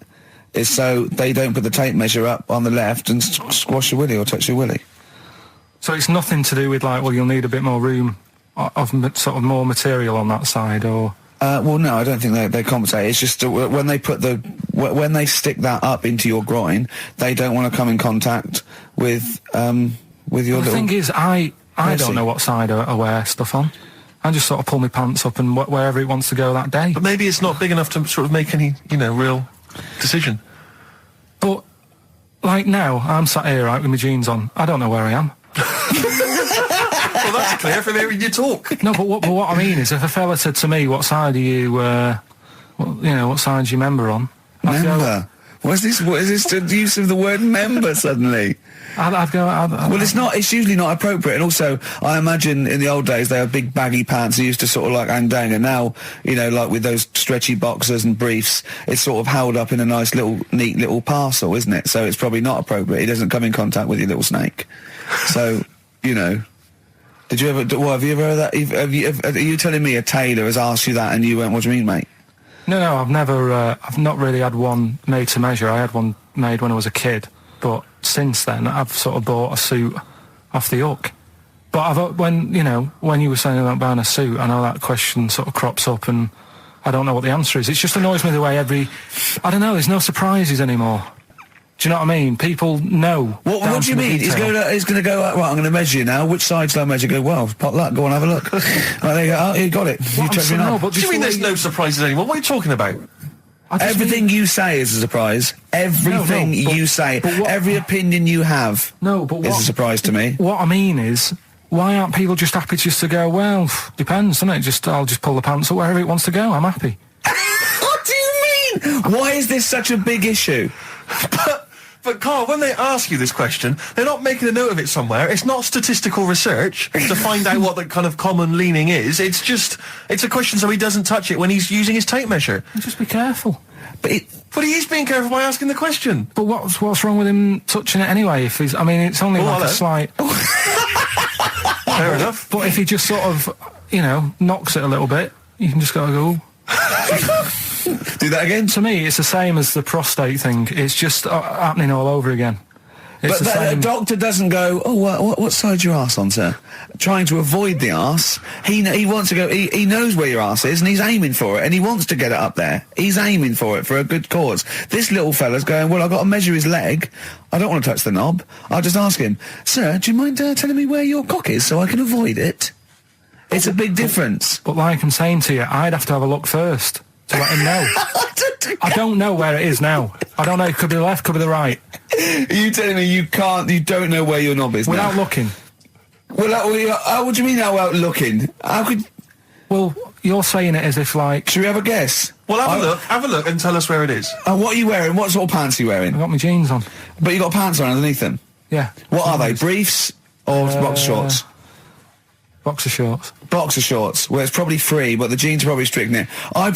is so they don't put the tape measure up on the left and squash your willy or touch your willy. So it's nothing to do with like, well, you'll need a bit more room of sort of more material on that side, or... well, no, I don't think they compensate. It's just when they when they stick that up into your groin, they don't want to come in contact with your little... The thing is, I don't know what side I wear stuff on. I just sort of pull my pants up and wherever it wants to go that day. But maybe it's not big enough to sort of make any, real decision. But, like now, I'm sat here, right, with my jeans on. I don't know where I am. Well, that's clear from hearing you talk. No, but what I mean is, if a fella said to me, what side are you, what side's your member on? Member? What is this the use of the word member suddenly? I'd go... Well, it's usually not appropriate, and also, I imagine in the old days they had big baggy pants that used to sort of like hang down, and now, like with those stretchy boxers and briefs, it's sort of held up in a nice neat little parcel, isn't it? So it's probably not appropriate. It doesn't come in contact with your little snake. So, did you ever, have you ever heard that? Are you telling me a tailor has asked you that and you went, what do you mean, mate? No, I've never, I've not really had one made to measure. I had one made when I was a kid, but since then I've sort of bought a suit off the hook. But when you were saying about buying a suit, I know that question sort of crops up and I don't know what the answer is. It just annoys me the way I don't know, there's no surprises anymore. Do you know what I mean? People know. What do you mean? He's going to go, right, I'm going to measure you now. Which side shall I measure? Go, well, potluck, go on, have a look. Right, there you go. Oh, you got it. You checked me up. What do you mean there's no surprises anymore? What are you talking about? Everything you say is a surprise. Everything you say. Every opinion you have is a surprise to me. What I mean is, why aren't people just happy just to go, well, depends, doesn't it? I'll just pull the pants up wherever it wants to go. I'm happy. What do you mean? Why is this such a big issue? But Carl, when they ask you this question, they're not making a note of it somewhere. It's not statistical research to find out what the kind of common leaning is. It's a question so he doesn't touch it when he's using his tape measure. Just be careful. But he is being careful by asking the question. But what's wrong with him touching it anyway? If he's, I mean, it's only a slight... Fair enough. But if he just sort of, knocks it a little bit, you can just go... Do that again? To me, it's the same as the prostate thing. It's just happening all over again. But the doctor doesn't go, what side's your arse on, sir? Trying to avoid the arse. He wants to go, he knows where your arse is and he's aiming for it and he wants to get it up there. He's aiming for it for a good cause. This little fella's going, well, I've got to measure his leg. I don't want to touch the knob. I'll just ask him, sir, do you mind telling me where your cock is so I can avoid it? It's a big difference. But like I'm saying to you, I'd have to have a look first to let him know. I don't know where it is now. I don't know. It could be the left, could be the right. Are you telling me you don't know where your knob is without looking? Well, what do you mean without looking? How could... Well, you're saying it as if like... Should we have a guess? Well, have a look and tell us where it is. What are you wearing? What sort of pants are you wearing? I've got my jeans on. But you got pants on underneath them? Yeah. What are they? Briefs or boxer shorts? Boxer shorts. Boxer shorts. Well, it's probably free, but the jeans are probably strict in it. I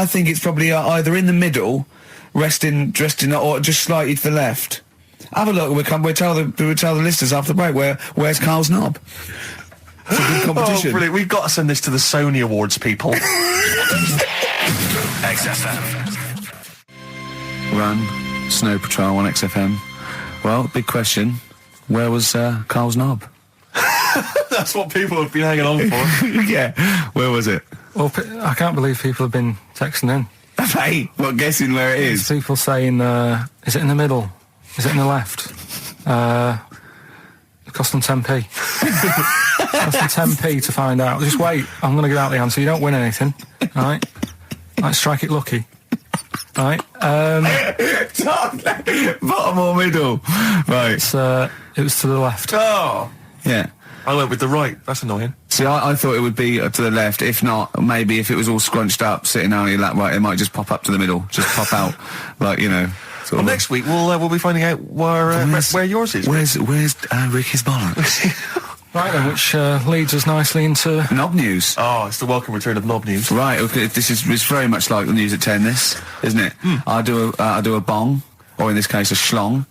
think it's probably either in the middle, dressed in, or just slightly to the left. Have a look. We'll tell the listeners after the break where's Carl's knob. It's a good competition. Oh, brilliant. We've got to send this to the Sony Awards people. XFM. Run, Snow Patrol on XFM. Well, big question. Where was Carl's knob? That's what people have been hanging on for. Yeah. Where was it? Well, I can't believe people have been texting in. Hey, what, guessing where it is? People saying, is it in the middle? Is it in the left? It cost them 10p. It cost them 10p to find out. Just wait, I'm going to give out the answer. You don't win anything, right? Like, strike it lucky. Right? Bottom or middle? Right. It was to the left. Oh! Yeah. I went with the right. That's annoying. See, I thought it would be to the left. If not, maybe if it was all scrunched up, sitting on your lap right, it might just pop up to the middle. Just pop out, like, you know. Well, next week we'll be finding out where yours is. Where's Ricky's bollocks? Right then, which leads us nicely into knob news. Oh, it's the welcome return of knob news. Right. Okay, it's very much like the news at 10. This, isn't it? I do a bong, or in this case a schlong.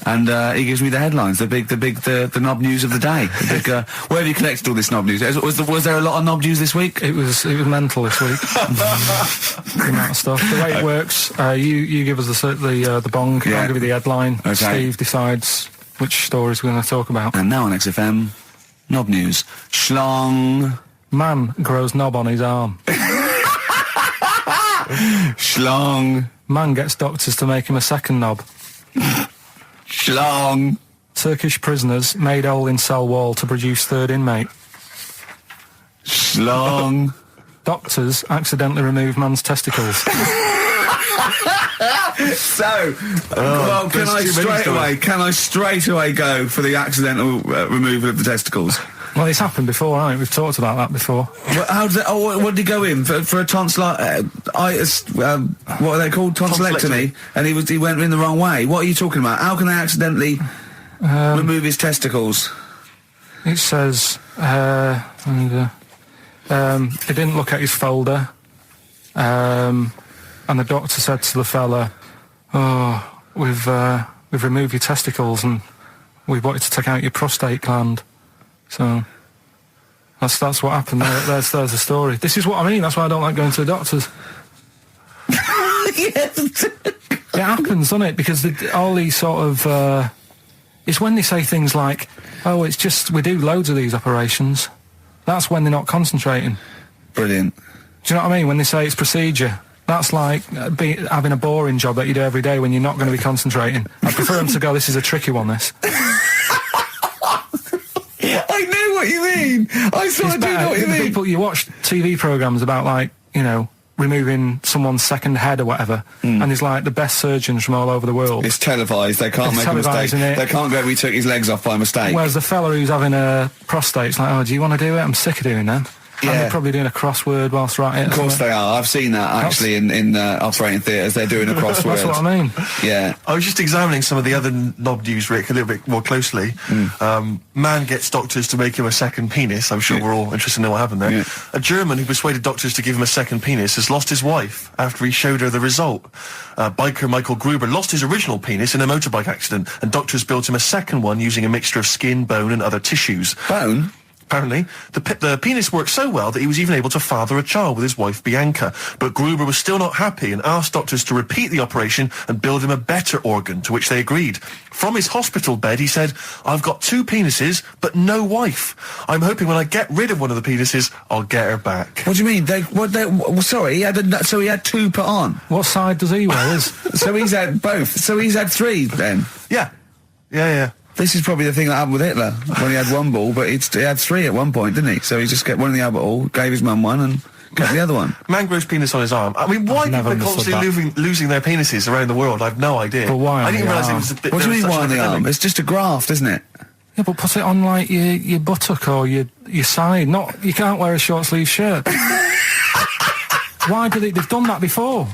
And he gives me the headlines, the knob news of the day. The big, where have you collected all this knob news? Was there a lot of knob news this week? It was mental this week. The amount of stuff. The way it works, you give us the bong. Yeah. I'll give you the headline. Okay. Steve decides which stories we're going to talk about. And now on XFM, knob news. Schlong. Man grows knob on his arm. Schlong. Man gets doctors to make him a second knob. Schlong. Turkish prisoners made hole in cell wall to produce third inmate. Schlong. Doctors accidentally remove man's testicles. So, well, can I straight away go for the accidental removal of the testicles? Well, it's happened before, hasn't it? We've talked about that before. Well, how did what did he go in for a tonsillitis? What are they called? Tonsillectomy. And he went in the wrong way. What are you talking about? How can they accidentally remove his testicles? It says he didn't look at his folder, and the doctor said to the fella, "Oh, we've removed your testicles and we wanted to take out your prostate gland." So that's what happened. There's the story. This is what I mean. That's why I don't like going to the doctors. It happens, doesn't it? Because all these sort of it's when they say things like, "Oh, it's just we do loads of these operations." That's when they're not concentrating. Brilliant. Do you know what I mean? When they say it's procedure, that's like having a boring job that you do every day when you're not going to be concentrating. I prefer them to go, "This is a tricky one, this." I know what you mean. I do know what you mean. People, you watch TV programmes about, like, you know, removing someone's second head or whatever, and there's like the best surgeons from all over the world. It's televised. They can't make a mistake. They can't go, "We took his legs off by mistake." Whereas the fella who's having a prostate's like, "Oh, do you want to do it? I'm sick of doing them." Yeah. And they're probably doing a crossword whilst they're at it. Of course they are. I've seen that actually in operating theatres. They're doing a crossword. That's what I mean. Yeah. I was just examining some of the other knob news, Rick, a little bit more closely. Man gets doctors to make him a second penis. I'm sure we're all interested in what happened there. Yeah. A German who persuaded doctors to give him a second penis has lost his wife after he showed her the result. Biker Michael Gruber lost his original penis in a motorbike accident, and doctors built him a second one using a mixture of skin, bone and other tissues. Bone? Apparently, the penis worked so well that he was even able to father a child with his wife Bianca. But Gruber was still not happy and asked doctors to repeat the operation and build him a better organ, to which they agreed. From his hospital bed, he said, "I've got 2 penises, but no wife. I'm hoping when I get rid of one of the penises, I'll get her back." What do you mean? Sorry, he had 2 put on. What side does he wear? So he's had both. So he's had 3 then. Yeah. This is probably the thing that happened with Hitler when he had 1 ball, but he had 3 at one point, didn't he? So he just kept one in the Albert Hall, gave his mum one, and kept the other one. Man grows penis on his arm. I mean, why people are constantly losing their penises around the world? I've no idea. But why? I didn't realise it was a bit. What do you mean why on the arm? It's just a graft, isn't it? Yeah, but put it on like your buttock or your side. You can't wear a short sleeve shirt. Why do they've done that before?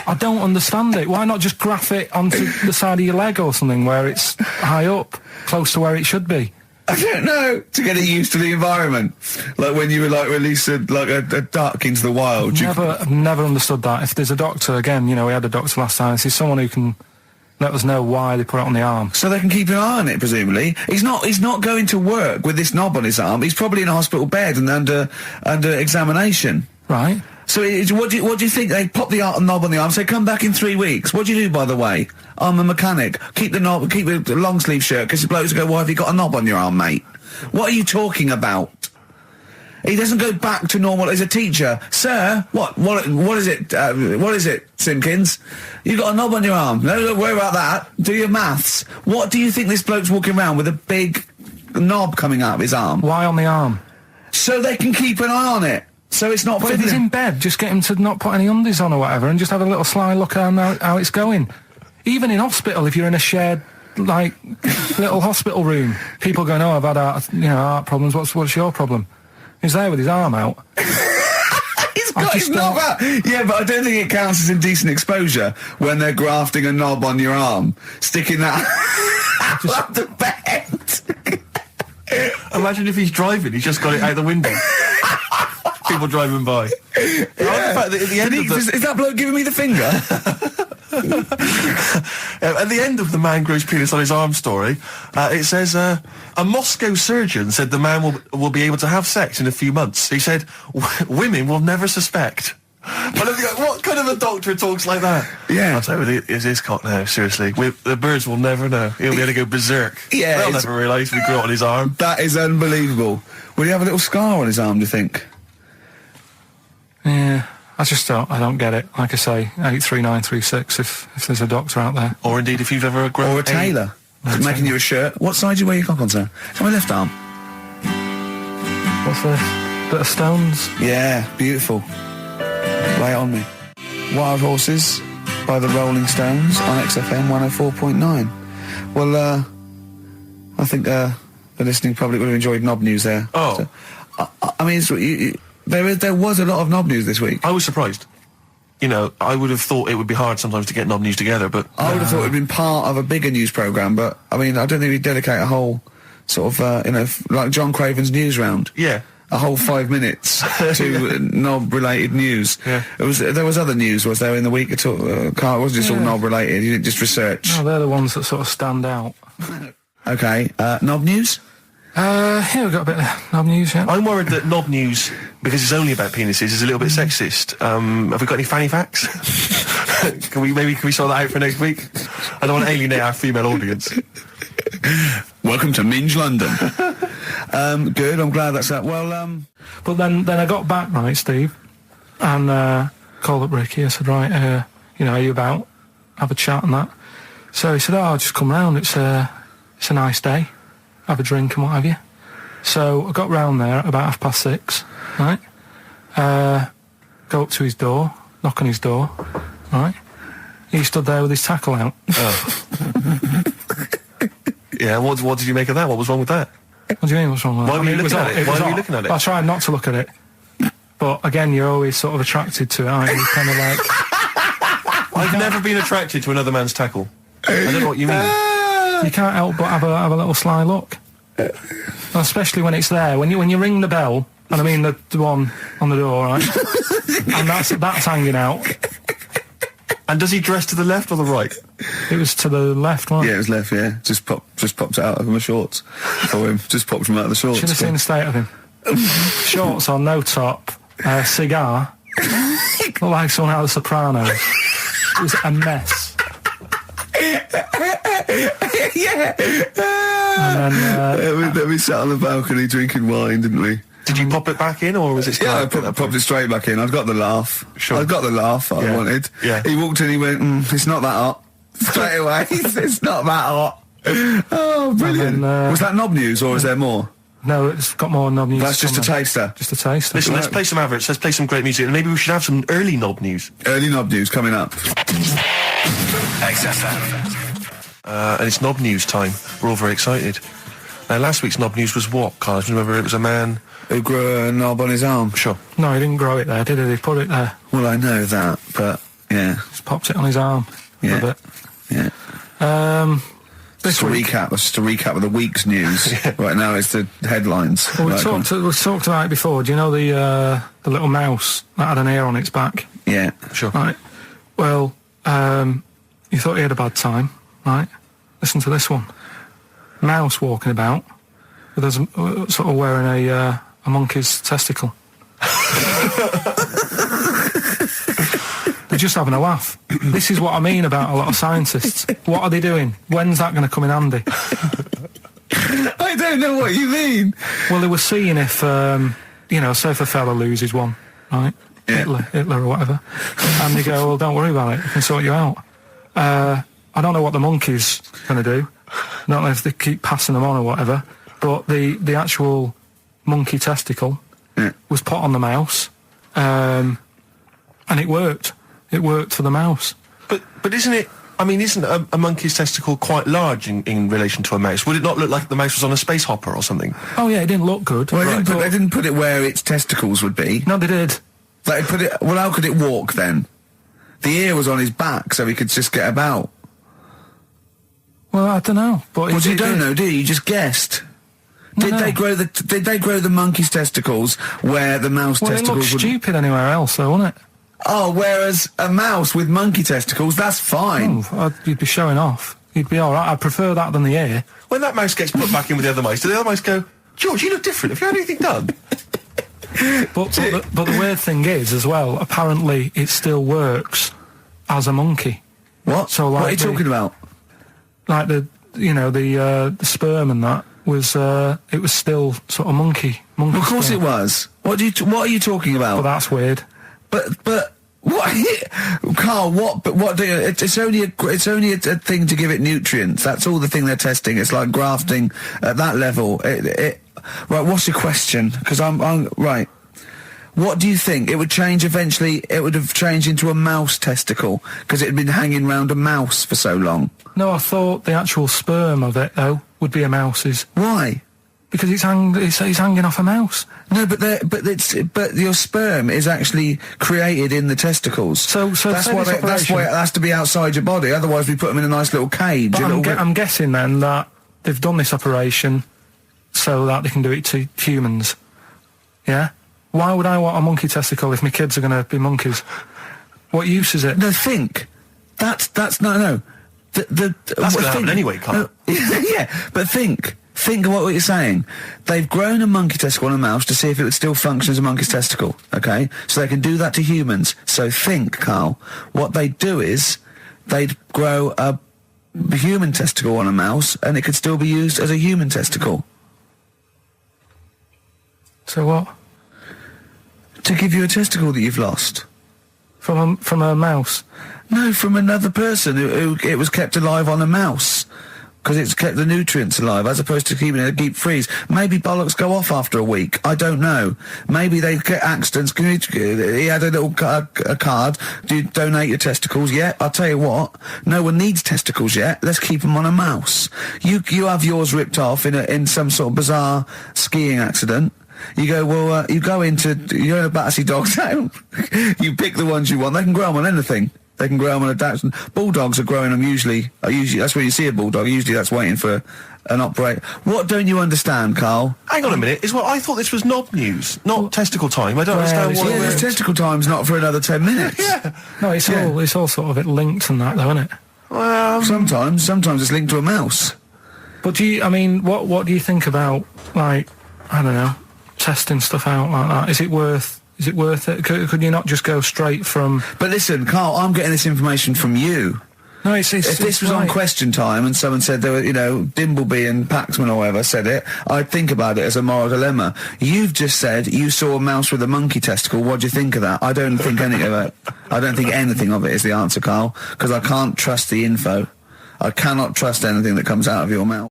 I don't understand it. Why not just graph it onto the side of your leg or something where it's high up, close to where it should be? I don't know. To get it used to the environment. Like when you were released a duck into the wild. I've never understood that. If there's a doctor, again, you know, we had a doctor last time, if there's someone who can let us know why they put it on the arm. So they can keep an eye on it, presumably. He's not going to work with this knob on his arm. He's probably in a hospital bed and under examination. Right. So what do you think? They pop the knob on the arm, say, come back in 3 weeks. What do you do, by the way? I'm a mechanic. Keep the knob, keep the long sleeve shirt, because the blokes go, why have you got a knob on your arm, mate? What are you talking about? He doesn't go back to normal as a teacher. Sir, what is it, Simpkins? You got a knob on your arm. No, don't worry about that. Do your maths. What do you think this bloke's walking around with a big knob coming out of his arm? Why on the arm? So they can keep an eye on it. So it's not... But if he's in bed, just get him to not put any undies on or whatever and just have a little sly look at how it's going. Even in hospital, if you're in a shared, like, little hospital room, people going, oh, I've had heart problems, what's your problem? He's there with his arm out. He's got his knob out! Yeah, but I don't think it counts as indecent exposure when they're grafting a knob on your arm, sticking that out the bed. Imagine if he's driving, he's just got it out the window. People driving by. Yeah. The fact that at the end is that bloke giving me the finger? At the end of the man grows penis on his arm story, it says, a Moscow surgeon said the man will be able to have sex in a few months. He said, women will never suspect. But what kind of a doctor talks like that? Yeah. I'll tell you, is this cock now, seriously. The birds will never know. He'll be able to go berserk. Yeah. They'll never realise we grew it on his arm. That is unbelievable. Will he have a little scar on his arm, do you think? Yeah, I don't get it. Like I say, 83936 if there's a doctor out there. Or indeed if you've ever grown... Or a tailor. Making you a shirt. What side do you wear your cock on, sir? It's on my left arm. What's this? Bit of stones? Yeah, beautiful. Lay it on me. Wild Horses by the Rolling Stones on XFM 104.9. Well, I think the listening public would have enjoyed knob news there. Oh. So, I mean, there was a lot of knob news this week. I was surprised. You know, I would have thought it would be hard sometimes to get knob news together, but... I would have thought it would have been part of a bigger news programme, but, I mean, I don't think we'd dedicate a whole sort of, like John Craven's news round. Yeah. A whole 5 minutes to knob-related news. Yeah. There was other news, was there, in the week at all? Carl, it wasn't just all knob-related, you didn't just research. No, they're the ones that sort of stand out. Okay, knob news? Yeah, we've got a bit of knob news, yeah. I'm worried that knob news, because it's only about penises, is a little bit sexist. Have we got any fanny facts? Can we sort that out for next week? I don't want to alienate our female audience. Welcome to Minge London. Good, I'm glad that's that. Well, But then I got back, right, Steve, and called up Ricky. I said, right, are you about? Have a chat and that. So he said, I'll just come round. It's a nice day. Have a drink and what have you. So I got round there at about 6:30, right? Go up to his door, knock on his door, right? He stood there with his tackle out. Oh. Yeah, what did you make of that? What was wrong with that? What do you mean, what's wrong with that? Why were you looking at it? Why were you looking at it? I tried not to look at it. But again, you're always sort of attracted to it, aren't you? Kind of like... I've never been attracted to another man's tackle. I don't know what you mean. You can't help but have a little sly look. Well, especially when it's there. When you ring the bell, and I mean the one on the door, right? And that's hanging out. And does he dress to the left or the right? It was to the left, wasn't it? yeah, it was left, yeah. Just popped it out of my shorts for him. Just popped him out of the shorts. Should have seen the state of him. Shorts on, no top, cigar. Looked like someone out of The Sopranos. It was a mess. Yeah. And then, we sat on the balcony drinking wine, didn't we? Did you pop it back in, or was it... Yeah, I popped it straight back in. I'd got the laugh. Sure. I'd got the laugh I wanted. Yeah. He walked in, he went, it's not that hot. Straight away, it's not that hot. Oh, brilliant. Then, was that knob news, or is there more? no, it's got more knob news. That's just a taster. Just a taster. Listen, let's play some adverts, let's play some great music, and maybe we should have some early knob news. Early knob news coming up. XFM. And it's knob news time. We're all very excited. Now, last week's knob news was what, Carl? Do you remember it was a man... Who grew a knob on his arm? Sure. No, he didn't grow it there, did he? He put it there. Well, I know that, but, yeah. Just popped it on his arm. Yeah. A bit. Yeah. This Just a week... recap. That's just a recap of the week's news. Right now it's the headlines. Well, we talked about it before. Do you know the little mouse that had an ear on its back? Yeah. Sure. Right. Well, you thought he had a bad time. right? Listen to this one. Mouse walking about with us sort of wearing a monkey's testicle. They're just having a laugh. This is what I mean about a lot of scientists. What are they doing? When's that going to come in handy? I don't know what you mean. Well, they were seeing if, you know, say if a fella loses one, right? Yeah. Hitler or whatever. And they go, well, don't worry about it, we can sort you out. I don't know what the monkey's going to do. I don't know if they keep passing them on or whatever. But the actual monkey testicle was put on the mouse, and it worked. It worked for the mouse. But isn't it... I mean, isn't a monkey's testicle quite large in relation to a mouse? Would it not look like the mouse was on a space hopper or something? Oh, yeah, it didn't look good. Well, they didn't put it where its testicles would be. No, they did. They put it... Well, how could it walk, then? The ear was on his back, so he could just get about. Well, I don't know. But well, you don't know, do you? You just guessed. Did they grow the monkey's testicles where the mouse testicles would... Well, it looked stupid anywhere else, though, wouldn't it? Oh, whereas a mouse with monkey testicles, that's fine. Oh, you'd be showing off. You'd be alright. I'd prefer that than the ear. When that mouse gets put back in with the other mice, do the other mice go, George, you look different. Have you had anything done? but the weird thing is, as well, apparently it still works as a monkey. What? So, like, what are you talking about? Like the sperm and that was it was still sort of monkey. Of course sperm. it was. What are you talking about? Well, that's weird. But what, Carl? What do you? It's only a thing to give it nutrients. That's all the thing they're testing. It's like grafting at that level. Right. What's your question? Because I'm right. What do you think? It would change eventually. It would have changed into a mouse testicle because it had been hanging round a mouse for so long. No, I thought the actual sperm of it though would be a mouse's. Why? Because it's hanging off a mouse. No, but your sperm is actually created in the testicles. So that's why it has to be outside your body. Otherwise, we put them in a nice little cage. I'm guessing then that they've done this operation so that they can do it to humans. Yeah. Why would I want a monkey testicle if my kids are going to be monkeys? What use is it? No, think. That's no. That's going to happen anyway, Carl. Yeah, but think. Think of what you're saying. They've grown a monkey testicle on a mouse to see if it would still function as a monkey's testicle, okay? So they can do that to humans. So think, Carl, what they'd do is they'd grow a human testicle on a mouse and it could still be used as a human testicle. So what? To give you a testicle that you've lost. From a mouse? No, from another person who it was kept alive on a mouse. Because it's kept the nutrients alive, as opposed to keeping it in a deep freeze. Maybe bollocks go off after a week. I don't know. Maybe they get accidents. He had a little a card. Do you donate your testicles? Yeah, I'll tell you what. No one needs testicles yet. Let's keep them on a mouse. You have yours ripped off in some sort of bizarre skiing accident. You go, well, you go in a Battersea Dog Town. You pick the ones you want. They can grow them on anything. They can grow them on a Dachshund. Bulldogs are growing them usually that's where you see a bulldog. Usually that's waiting for an operate. What don't you understand, Carl? Hang on a minute. I thought this was knob news, not testicle time. I don't understand what... Yeah, testicle time's not for another 10 minutes. Yeah. No, it's all sort of linked and that, though, isn't it? Well, sometimes it's linked to a mouse. But what do you think about, like, I don't know, testing stuff out like that? Is it worth it? Could you not just go straight from... But listen, Carl, I'm getting this information from you. No, if this was on Question Time and someone said there were, Dimbleby and Paxman or whoever said it, I'd think about it as a moral dilemma. You've just said you saw a mouse with a monkey testicle. What do you think of that? I don't think anything of it. I don't think anything of it is the answer, Carl, because I can't trust the info. I cannot trust anything that comes out of your mouth.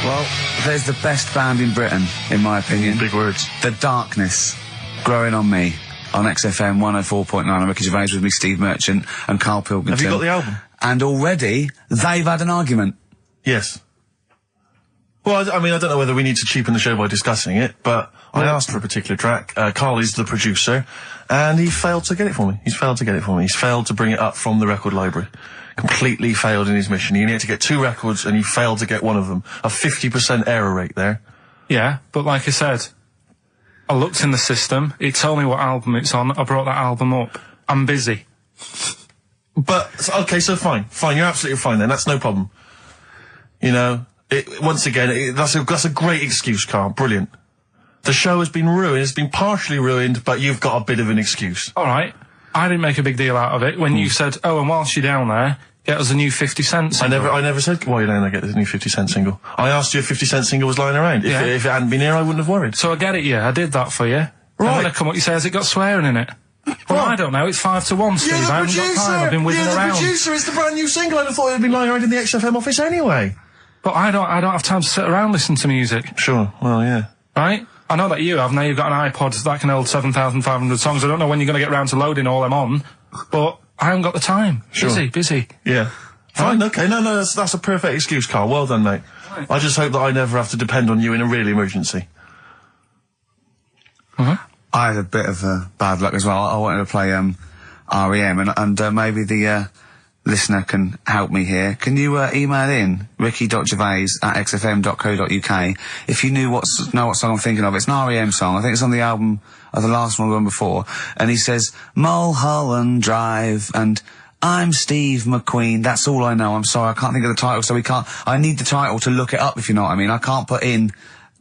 Well, there's the best band in Britain, in my opinion. Big words. The Darkness. Growing on Me on XFM 104.9. I'm Ricky Gervais with me, Steve Merchant and Karl Pilkington. Have you got the album? And already they've had an argument. Yes. Well, I don't know whether we need to cheapen the show by discussing it, but I asked for a particular track. Karl is the producer, and he failed to get it for me. He's failed to bring it up from the record library. Completely failed in his mission. He needed to get 2 records, and he failed to get one of them. A 50% error rate there. Yeah, but like I said, I looked in the system, it told me what album it's on, I brought that album up. I'm busy. But, okay, so fine, you're absolutely fine then, that's no problem. You know, once again, that's a great excuse, Carl, brilliant. The show has been ruined, it's been partially ruined, but you've got a bit of an excuse. Alright, I didn't make a big deal out of it when you said, oh, and whilst you're down there, get us a new 50 Cent single. I never said, while you're down there, get the new 50 Cent single. I asked you if 50 Cent single was lying around. If it hadn't been here, I wouldn't have worried. So I get it, yeah, I did that for you. Right. And when I come up, you say, has it got swearing in it? Well, I don't know, it's 5 to 1, Steve. You're the I haven't got time, I've been whizzing around. You're the producer, it's the brand new single. I'd have thought it had been lying around in the XFM office anyway. But I don't have time to sit around listening to music. Sure, well, yeah. Right? I know that you have. Now you've got an iPod that can hold 7,500 songs. I don't know when you're going to get round to loading all them on, but I haven't got the time. Sure. Busy. Yeah. Fine, okay. No, that's a perfect excuse, Carl. Well done, mate. Right. I just hope that I never have to depend on you in a real emergency. Uh-huh. I had a bit of bad luck as well. I wanted to play REM, and maybe the listener can help me here. Can you email in ricky.gervais@xfm.co.uk if you know what song I'm thinking of? It's an REM song. I think it's on the album of the last one before. And he says Mulholland Drive and I'm Steve McQueen. That's all I know. I'm sorry, I can't think of the title, so I need the title to look it up, if you know what I mean. I can't put in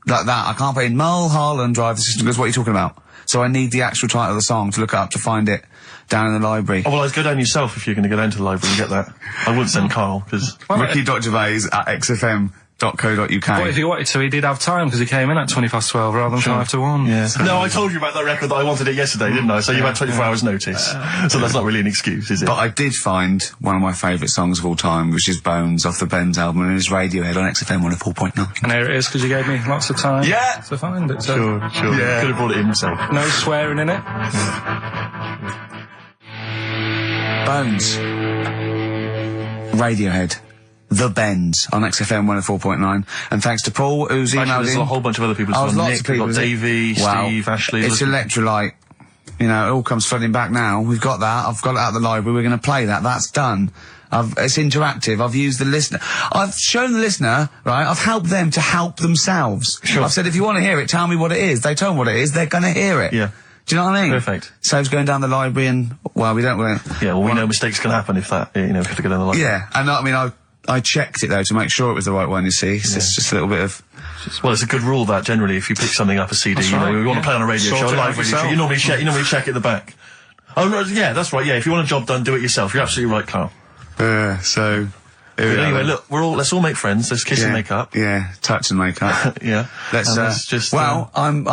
like that. I can't put in Mulholland Drive. The system goes, what are you talking about? So I need the actual title of the song to look up to find it down in the library. Oh, well, I'd go down yourself if you're going to go down to the library and get that. I wouldn't send Carl, because... Ricky.gervais@xfm.co.uk. But if he wanted to, he did have time, because he came in at 12:20 rather than 5 to 1. Yeah. No, I told you about that record that I wanted it yesterday, didn't I? So you had 24 hours notice. So that's not really an excuse, is it? But I did find one of my favourite songs of all time, which is Bones off the Bends album, and it's Radiohead on XFM 104.9. And here it is, because you gave me lots of time to find it. So. Sure. Yeah. Could have brought it in himself. No swearing in it. Bones. Radiohead. The Bends on XFM 104.9. And thanks to Paul, who's emailed there's in. a whole bunch of other people. Lots Nick, of people. We've got Davey, Steve, Ashley. It's Electrolyte. You know, it all comes flooding back now. We've got that. I've got it out of the library. We're going to play that. That's done. It's interactive. I've used the listener. I've shown the listener, right? I've helped them to help themselves. Sure. I've said, if you want to hear it, tell me what it is. They told me what it is. They're going to hear it. Yeah. Do you know what I mean? Perfect. Saves going down the library and, well, we don't... Yeah, well, we know mistakes can happen if that, you know, if you have to go down the library. Yeah, and I mean, I checked it, though, to make sure it was the right one, you see. So it's just a little bit of... Well, it's a good rule that, generally, if you pick something up, a CD, That's you know, right, we want to play on a radio show, a live radio show, you normally check at the back. Oh, right, yeah, that's right, yeah, if you want a job done, do it yourself. You're absolutely right, Carl. So... But anyway, look, let's all make friends, let's kiss and make up. Yeah, touch and make up. Yeah. Let's just... Well, I'm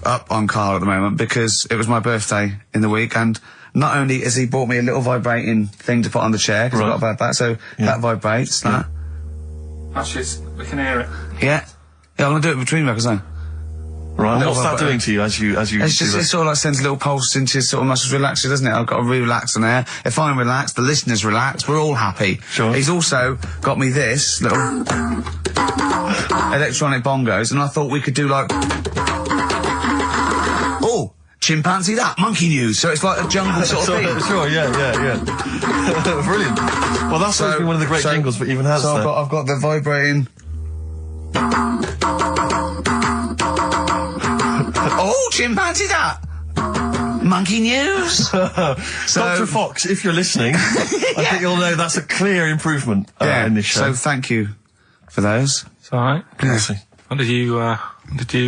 up on Carl at the moment because it was my birthday in the week, and not only has he bought me a little vibrating thing to put on the chair, because I've got a bad back, so that vibrates, that. Actually, we can hear it. Yeah, I'm gonna do it between records now. Right, what's that doing to you as you It's just, it sort of like sends a little pulse into your sort of muscles, relaxes, doesn't it? I've got to relax on air. If I'm relaxed, the listeners relax, we're all happy. Sure. He's also got me this little electronic bongos, and I thought we could do like... Oh! Chimpanzee that, monkey news, so it's like a jungle sort of thing. Sure, yeah. Brilliant. Well, that's always been one of the great jingles that even has so that. I've got the vibrating... Oh, chimpanzee that! Monkey news! So, Dr. Fox, if you're listening, I think you'll know that's a clear improvement in this show. So thank you for those. It's alright. Yeah. What did you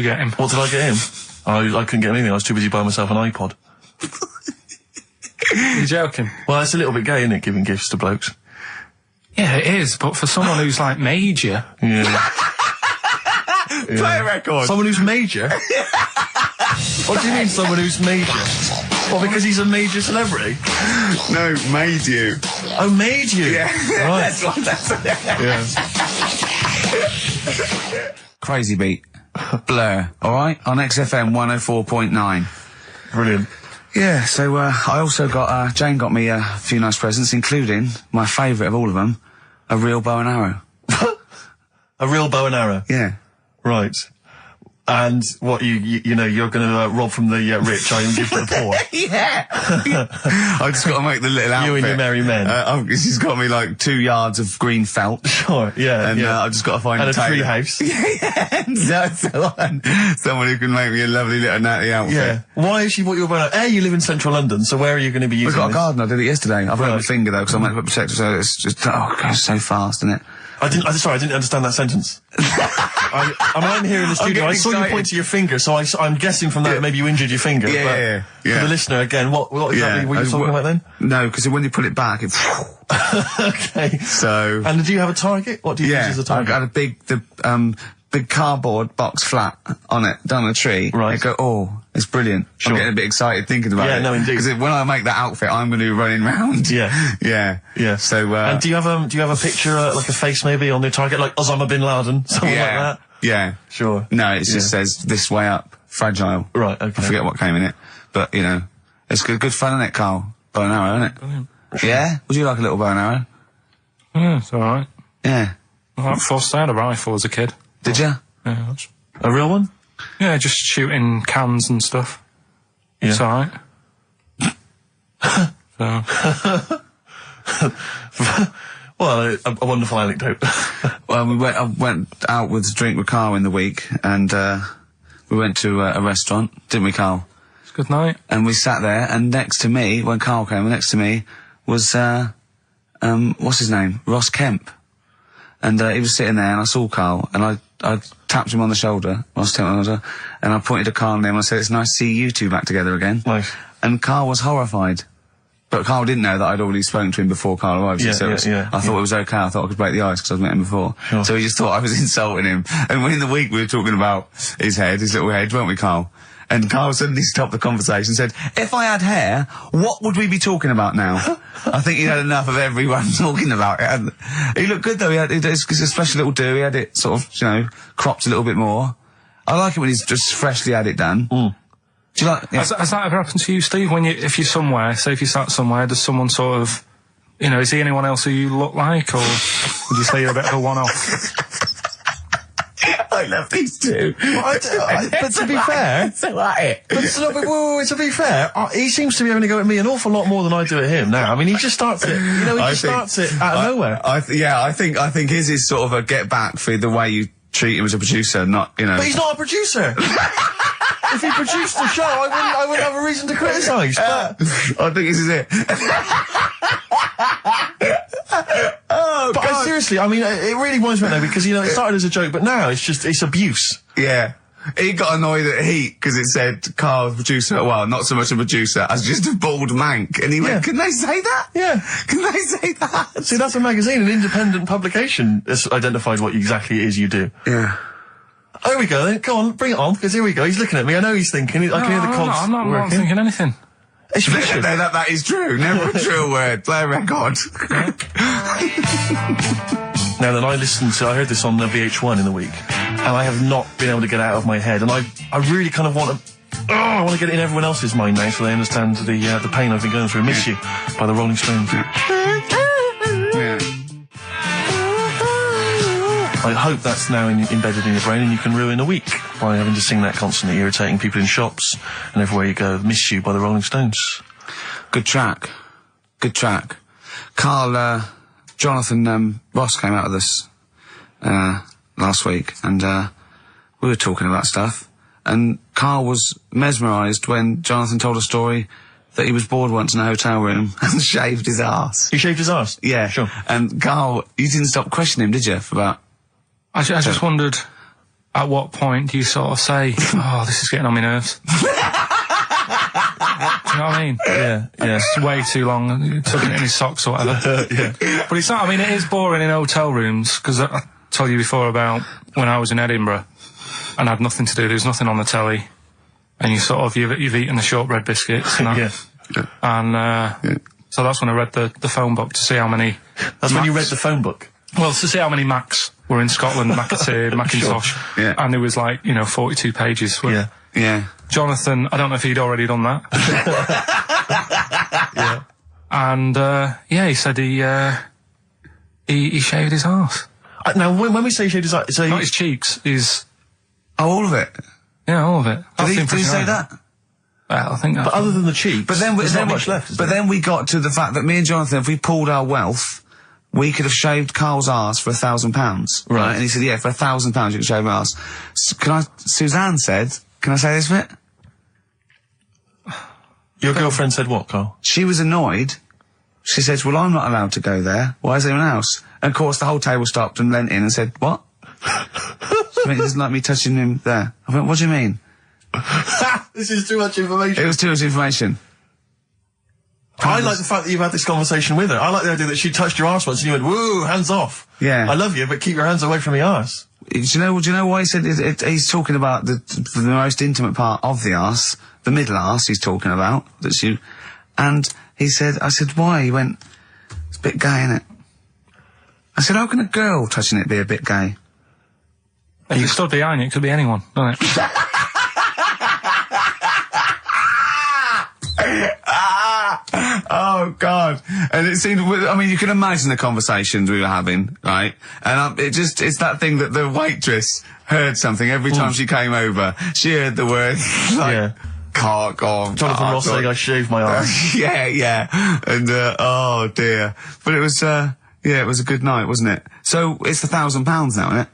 get him? What did I get him? I couldn't get him anything, I was too busy buying myself an iPod. You're joking? Well, it's a little bit gay, isn't it, giving gifts to blokes? Yeah, it is, but for someone who's like major... Yeah. Play a record! Someone who's major? What do you mean, someone who's major? Well, because he's a major celebrity? No, made you. Oh, made you? Yeah. Right. That's Yeah. Crazy Beat. Blur, alright? On XFM 104.9. Brilliant. Yeah, so, I also got, Jane got me a few nice presents, including, my favourite of all of them, a real bow and arrow. A real bow and arrow? Yeah. Right. And what you know, you're going to rob from the rich, and give to the poor. Yeah. I just got to make the little outfit. You and your merry men. She's got me like 2 yards of green felt. Sure, yeah. And I've just got to find a tree house. Someone who can make me a lovely little natty outfit. Yeah. Why has she bought you a bow? You live in central London, so where are you going to be using We've got this? a garden. I did it yesterday. I've got my finger though because I'm meant to protect it, so it's just it goes so fast, isn't it? I didn't understand that sentence. I'm here in the studio. I saw you point to your finger, so I'm guessing from that maybe you injured your finger. Yeah. For the listener, again, what exactly were you talking about then? No, because when you pull it back, it's... Okay. So... And do you have a target? What do you use as a target? I've got a big cardboard box flat on it, down a tree. Right. I go, it's brilliant. Sure. I'm getting a bit excited thinking about it. Yeah, no, indeed. Because when I make that outfit, I'm going to be running around. Yeah. So, and do you have a picture, like a face maybe on the target, like Osama bin Laden, something like that? Yeah. Sure. No, it just says this way up, fragile. Right. Okay. I forget what came in it, but it's good fun, isn't it, Carl? Bow and arrow, isn't it? Brilliant. Yeah. Would you like a little bow and arrow? Yeah, it's all right. Yeah. I had a rifle as a kid. Did you? Yeah. A real one? Yeah, just shooting cans and stuff. Yeah. It's all right. Well, a wonderful anecdote. Well, I went out with a drink with Carl in the week, and we went to a restaurant, didn't we, Carl? It's a good night. And we sat there, and next to me, when Carl came, next to me was what's his name? Ross Kemp. And he was sitting there, and I saw Carl, and I tapped him on the shoulder, Ross Kemp on the shoulder, and I pointed to Carl and him, and I said, "It's nice to see you two back together again." Nice. And Carl was horrified. But Carl didn't know that I'd already spoken to him before Carl arrived. I thought it was okay. I thought I could break the ice because I'd met him before. Sure. So he just thought I was insulting him. And when in the week we were talking about his little head, weren't we, Carl? And Carl suddenly stopped the conversation and said, "If I had hair, what would we be talking about now?" I think he'd had enough of everyone talking about it. And he looked good though. He had a special little do. He had it sort of, cropped a little bit more. I like it when he's just freshly had it done. Mm. Do you like? Yeah. Has that ever happened to you, Steve? If you're somewhere, say if you sat somewhere, does someone sort of, is he anyone else who you look like, or would you say you're a bit of a one-off? I love these two. But to be fair, to be fair, he seems to be having a go at me an awful lot more than I do at him now. I mean, he just starts it. He starts it out of nowhere. I think his is sort of a get back for the way you treat him as a producer, not. But he's not a producer. If he produced the show, I wouldn't have a reason to criticise. But I think this is it. But seriously, I mean, it really winds me up though, because it started as a joke, but now it's abuse. Yeah. He got annoyed at Heat because it said Carl, producer, well, not so much a producer, as just a bald mank. And he went, "Can they say that? Yeah. Can they say that?" See, that's a magazine, an independent publication that's identified what exactly it is you do. Yeah. Oh, here we go then. Go on, bring it on, because here we go. He's looking at me. I know he's thinking. I can hear the cogs I'm not thinking anything. It's No, that is true. Never a true word. Play a record. Now then, I heard this on VH1 in the week, and I have not been able to get it out of my head, and I really kind of want to, I want to get it in everyone else's mind now so they understand the pain I've been going through. Miss You by the Rolling Stones. Yeah. I hope that's now embedded in your brain and you can ruin a week by having to sing that constantly, irritating people in shops and everywhere you go. Miss You by the Rolling Stones. Good track. Carl, Jonathan, Ross came out with us, last week, and, we were talking about stuff, and Carl was mesmerised when Jonathan told a story that he was bored once in a hotel room and shaved his arse. He shaved his arse? Yeah. Sure. And Carl, you didn't stop questioning him, did you, for about... I just wondered, at what point do you sort of say, "Oh, this is getting on my nerves"? Do you know what I mean? Yeah. It's way too long, tucking it in his socks or whatever. Yeah. But it's not, I mean, it is boring in hotel rooms, because I told you before about when I was in Edinburgh and had nothing to do, there was nothing on the telly, and you sort of, you've eaten the shortbread biscuits, and and so that's when I read the phone book to see how many... That's when you read the phone book? Well, to see how many Macs were in Scotland, McAteer, Macintosh, Sure. Yeah. and there was 42 pages. Yeah. Jonathan, I don't know if he'd already done that. Yeah. And, he said he shaved his arse. Now, when we say shaved his arse... Not his cheeks, his... Oh, all of it? Yeah, all of it. Did he say that? Well, I think that's... But other than the cheeks, there's not much left. But then we got to the fact that me and Jonathan, if we pooled our wealth, we could have shaved Carl's arse for £1,000. Right. And he said, yeah, for £1,000 you could shave my arse. Suzanne said, can I say this bit? Your girlfriend said what, Carl? She was annoyed. She says, well, I'm not allowed to go there. Why is anyone else? And of course the whole table stopped and leant in and said, what? She went, he doesn't like me touching him there. I went, what do you mean? This is too much information. It was too much information. I like the fact that you've had this conversation with her. I like the idea that she touched your arse once and you went, woo, hands off. Yeah. I love you, but keep your hands away from the arse. Do you know why he said he's talking about the most intimate part of the arse, the middle arse he's talking about, and he said, I said, why? He went, it's a bit gay, innit? I said, how can a girl touching it be a bit gay? If you stood behind it, it could be anyone, couldn't it? Oh, God. And it seemed, I mean, you can imagine the conversations we were having, right? And it's that thing that the waitress heard something every time she came over. She heard the word, like, cock or... Jonathan Ross saying, I shaved my arse. Yeah. And, oh, dear. But it was, it was a good night, wasn't it? So, it's the £1,000 now, isn't it?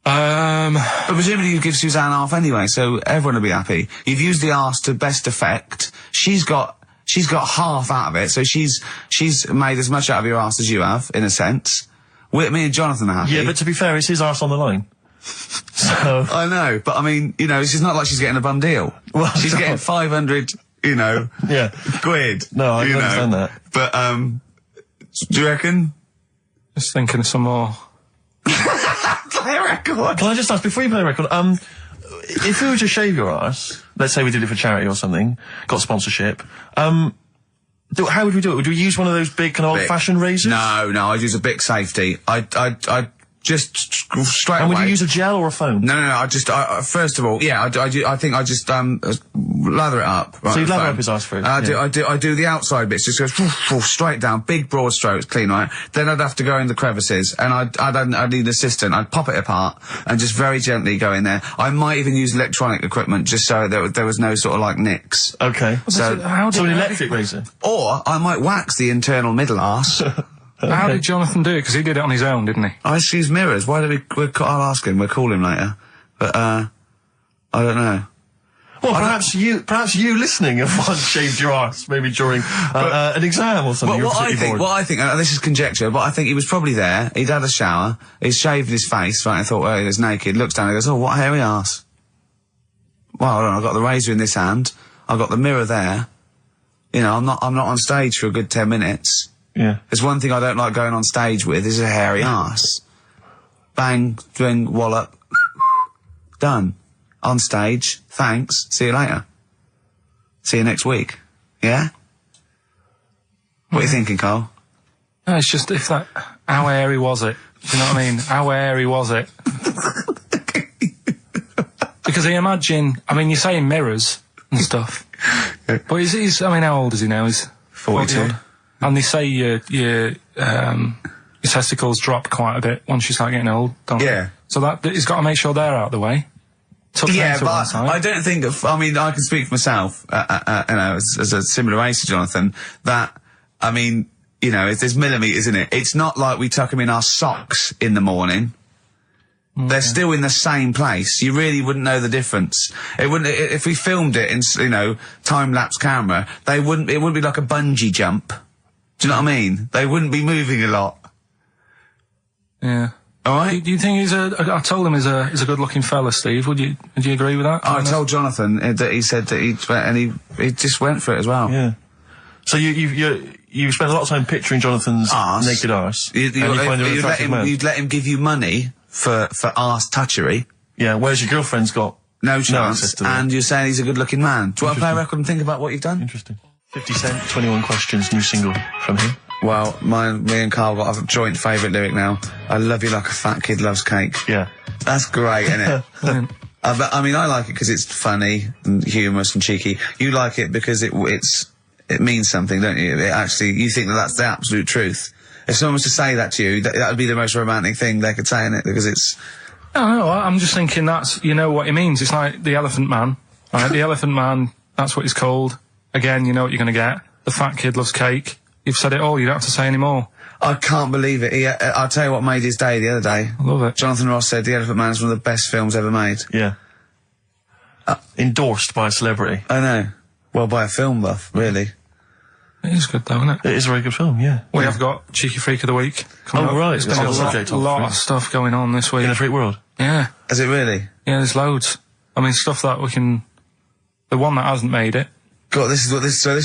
But presumably you give Suzanne half anyway, so everyone will be happy. You've used the arse to best effect. She's got half out of it, so she's made as much out of your arse as you have, in a sense. Me and Jonathan are happy. Yeah, but to be fair, it's his arse on the line. So... I know, but I mean, it's not like she's getting a bum deal. Well, she's getting 500, quid. No, I can understand that. But, do you reckon? Just thinking of some more... Play a record. Can I just ask, before you play a record, if we were to shave your arse, let's say we did it for charity or something, got sponsorship, how would we do it? Would we use one of those big kind of old-fashioned razors? No, I'd use a Bic Safety. I'd just straight away. And would you use a gel or a foam? No, first of all, I think I just, lather it up. Right, so you'd lather up his arse first? I do the outside bits, just goes straight down, big broad strokes, clean, right? Then I'd have to go in the crevices, and I'd need an assistant. I'd pop it apart, and just very gently go in there. I might even use electronic equipment, just so there was no sort of, like, nicks. Okay. So an electric razor? Or, I might wax the internal middle arse. How did Jonathan do it? Because he did it on his own, didn't he? I just use mirrors. Why do I'll ask him. We'll call him later. But, I don't know. Well, perhaps you listening have once shaved your arse, maybe during an exam or something. What I think, this is conjecture, but I think he was probably there, he'd had a shower, he'd shaved his face, right, and thought, oh, he was naked, looks down and goes, oh, what a hairy arse. Well, hold on, I've got the razor in this hand, I've got the mirror there, I'm not on stage for a good 10 minutes. Yeah. There's one thing I don't like going on stage with, is a hairy arse. Bang, drink, wallop, done. On stage, thanks, see you later. See you next week. Yeah? What are you thinking, Carl? No, it's just how hairy was it? Do you know what I mean? How hairy was it? Because I imagine, you're saying mirrors and stuff. But how old is he now? He's 42. And they say your testicles drop quite a bit once you start getting old, don't they? Yeah. So he's got to make sure they're out of the way. Yeah, but I don't think I can speak for myself, as a similar age to Jonathan, that, there's millimetres in it. It's not like we tuck them in our socks in the morning. Okay. They're still in the same place. You really wouldn't know the difference. If we filmed it in, time-lapse camera, it wouldn't be like a bungee jump. Do you know what I mean? They wouldn't be moving a lot. Yeah. All right. Do you think I told him he's a good-looking fella, Steve. Would you agree with that? I told Jonathan that he said that he just went for it as well. Yeah. So you spent a lot of time picturing Jonathan's naked arse. You'd let him give you money for arse touchery. Yeah. Whereas your girlfriend's got no chance, and you're saying he's a good-looking man. Do you want to play a record and think about what you've done? Interesting. 50 Cent, 21 Questions, new single from him. Well, me and Carl got a joint favourite lyric now. I love you like a fat kid loves cake. Yeah. That's great, isn't it? I like it because it's funny and humorous and cheeky. You like it because it means something, don't you? You think that's the absolute truth. If someone was to say that to you, that would be the most romantic thing they could say, innit? Because No, I'm just thinking that's, you know what he means. It's like the Elephant Man, right? The Elephant Man, that's what he's called. Again, you know what you're going to get. The fat kid loves cake. You've said it all, you don't have to say any more. I can't believe it. I'll tell you what made his day the other day. I love it. Jonathan Ross said The Elephant Man is one of the best films ever made. Yeah. Endorsed by a celebrity. I know. Well, by a film buff, really. It is good though, isn't it? It is a very good film, yeah. We have got Cheeky Freak of the Week coming up. Right. There's been a lot of stuff going on this week. In the freak world? Yeah. Is it really? Yeah, there's loads. I mean, stuff that we can... The one that hasn't made it. God, this is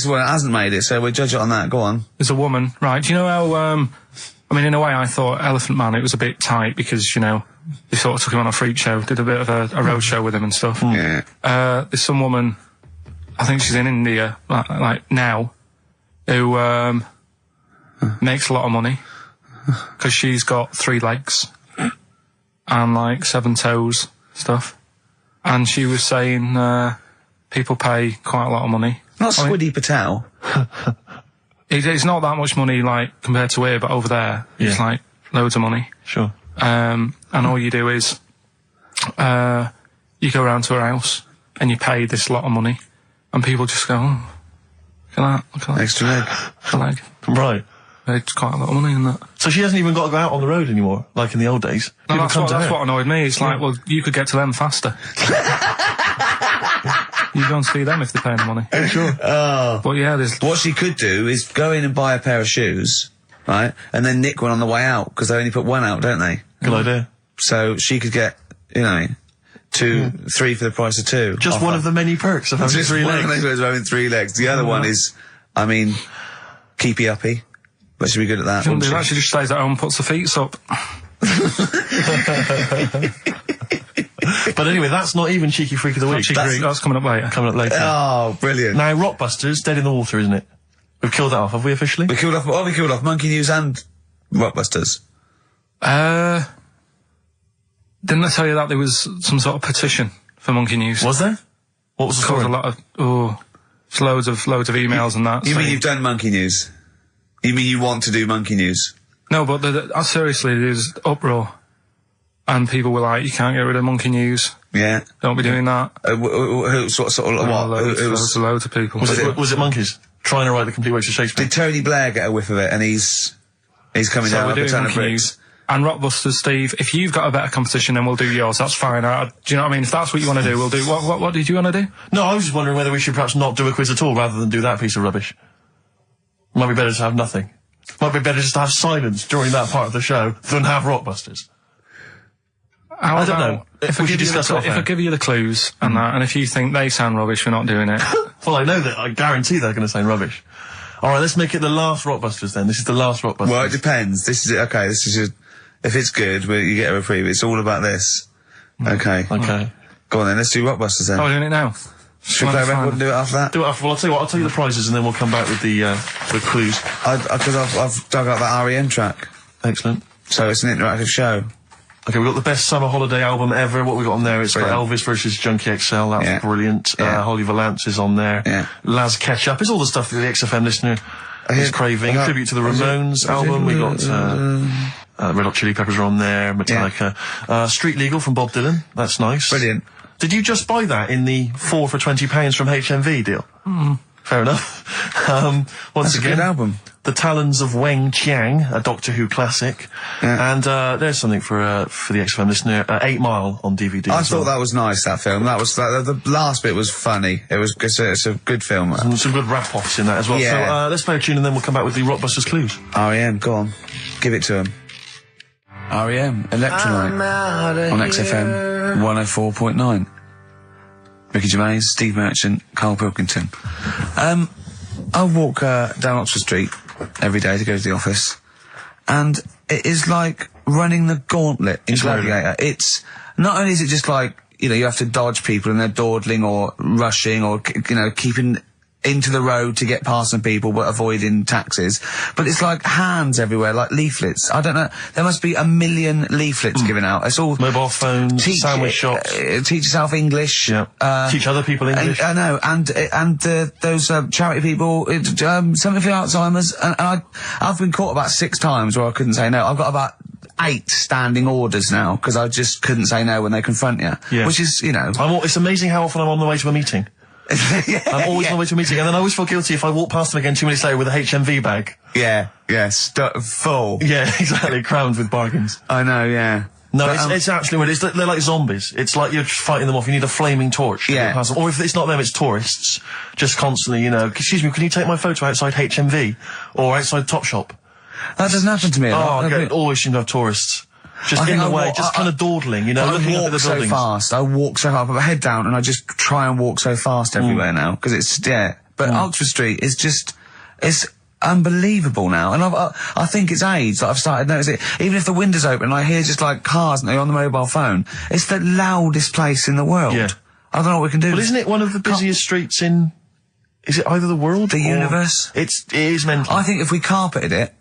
what it hasn't made it, so we'll judge it on that. Go on. There's a woman, right? Do you know how, I mean, in a way I thought Elephant Man, it was a bit tight because, you know, they sort of took him on a freak show, did a bit of a road show with him and stuff. Yeah. There's some woman, I think she's in India, like now, who, makes a lot of money because she's got 3 legs and like 7 toes stuff. And she was saying, people pay quite a lot of money. Not Squiddy Patel. It's not that much money, like, compared to here, but over there, it's like loads of money. Sure. And all you do is, you go around to her house and you pay this lot of money, and people just go, oh, look at that. Extra leg. Extra leg. Right. It's quite a lot of money in that. So she hasn't even got to go out on the road anymore, like in the old days? No, that's what annoyed me. It's like, well, you could get to them faster. You go and see them if they're paying the money. Sure. Oh. But yeah, there's... What she could do is go in and buy a pair of shoes, right, and then nick one on the way out, because they only put one out, don't they? Good idea. So she could get, you know, 2, 3 for the price of 2. Just one of the many perks of having 3 legs. Just one of the perks of having 3 legs. The other one is, I mean, keepy uppy. But she'd be good at that. Shouldn't do that. She just stays at home and puts her feet up. But anyway, that's not even Cheeky Freak of the Week. That's coming up later. Coming up later. Oh, brilliant. Now, Rockbusters, dead in the water, isn't it? We've killed that off, have we officially? We killed off Monkey News and Rockbusters. Didn't I tell you that there was some sort of petition for Monkey News? Was there? What was the story? A lot of, it's loads of emails and that. You mean you've done Monkey News? You mean you want to do Monkey News? No, but seriously, there's uproar. And people were like, you can't get rid of Monkey News. Yeah. Don't be doing that. Loads of people. Was it monkeys? Trying to write the complete works of Shakespeare? Did Tony Blair get a whiff of it, and he's coming down with a ton of bricks? And Rockbusters, Steve, if you've got a better competition, then we'll do yours. That's fine. Do you know what I mean? If that's what you want to do, we'll do. What did you want to do? No, I was just wondering whether we should perhaps not do a quiz at all, rather than do that piece of rubbish. Might be better to have nothing. Might be better just to have silence during that part of the show than have Rockbusters. I don't know. If I give you the clues and that, and if you think they sound rubbish, we're not doing it. Well, I know that. I guarantee they're going to sound rubbish. All right, let's make it the last Rockbusters then. This is the last Rockbusters. Well, it depends. This is it. Okay, this is if it's good, you get a reprieve. It's all about this. Okay. Okay. Go on then. Let's do Rockbusters then. Oh, we're doing it now. Should we play a record and do it after that? Do it after. Well, I'll tell you what. I'll tell you the prizes and then we'll come back with the clues. Because I've dug out that REM track. Excellent. So it's an interactive show. Okay, we've got the best summer holiday album ever. What we got on there? It's got Elvis versus Junkie XL. That's brilliant. Holly Valance is on there. Yeah. Laz Ketchup. It's all the stuff that the XFM listener is craving. Tribute to the Ramones album. We got Red Hot Chili Peppers are on there. Metallica. Street Legal from Bob Dylan. That's nice. Brilliant. Did you just buy that in the 4 for £20 from HMV deal? Fair enough. Once That's again, a good album. The Talons of Weng Chiang, a Doctor Who classic. Yeah. And there's something for the XFM listener, 8 Mile on DVD. I thought that was nice, that film. That was the last bit was funny. It's a good film. Some good rap-offs in that as well. Yeah. So let's play a tune and then we'll come back with the Rockbusters clues. REM, go on. Give it to him. REM, Electrolyte on XFM 104.9. Ricky Gervais, Steve Merchant, Karl Pilkington. I walk down Oxford Street every day to go to the office, and it is like running the gauntlet in Gladiator. It's not only is it just like, you know, you have to dodge people and they're dawdling or rushing or, you know, keeping into the road to get past some people but avoiding taxis, but it's like hands everywhere, like leaflets. I don't know, there must be 1 million leaflets given out. It's all mobile phones, sandwich shops. Teach yourself English. Yeah. Teach other people English. I know, and those charity people, something for Alzheimer's, and I've been caught about 6 times where I couldn't say no. I've got about 8 standing orders now, because I just couldn't say no when they confront you. Yeah. Which is, you know... It's amazing how often I'm on the way to a meeting. I'm always on the way to a meeting, and then I always feel guilty if I walk past them again 2 minutes later with a HMV bag. Yeah, full. Yeah, exactly, crammed with bargains. I know, yeah. No, but, it's absolutely weird. They're like zombies. It's like you're fighting them off. You need a flaming torch to get past them. Or if it's not them, it's tourists. Just constantly, you know, excuse me, can you take my photo outside HMV? Or outside Topshop? That doesn't happen to me. Always seem to have tourists. Just in the way, just kind of dawdling, you know, looking up at the buildings. I walk so fast. I put my head down and I just try and walk so fast everywhere now, because it's, But Oxford Street is just, it's unbelievable now, and I think it's age that I've started noticing it. Even if the window's open and I hear just like cars and they're on the mobile phone, it's the loudest place in the world. Yeah. I don't know what we can do. Well, isn't it one of the busiest streets in, is it either the world the universe? It is mental. I think if we carpeted it,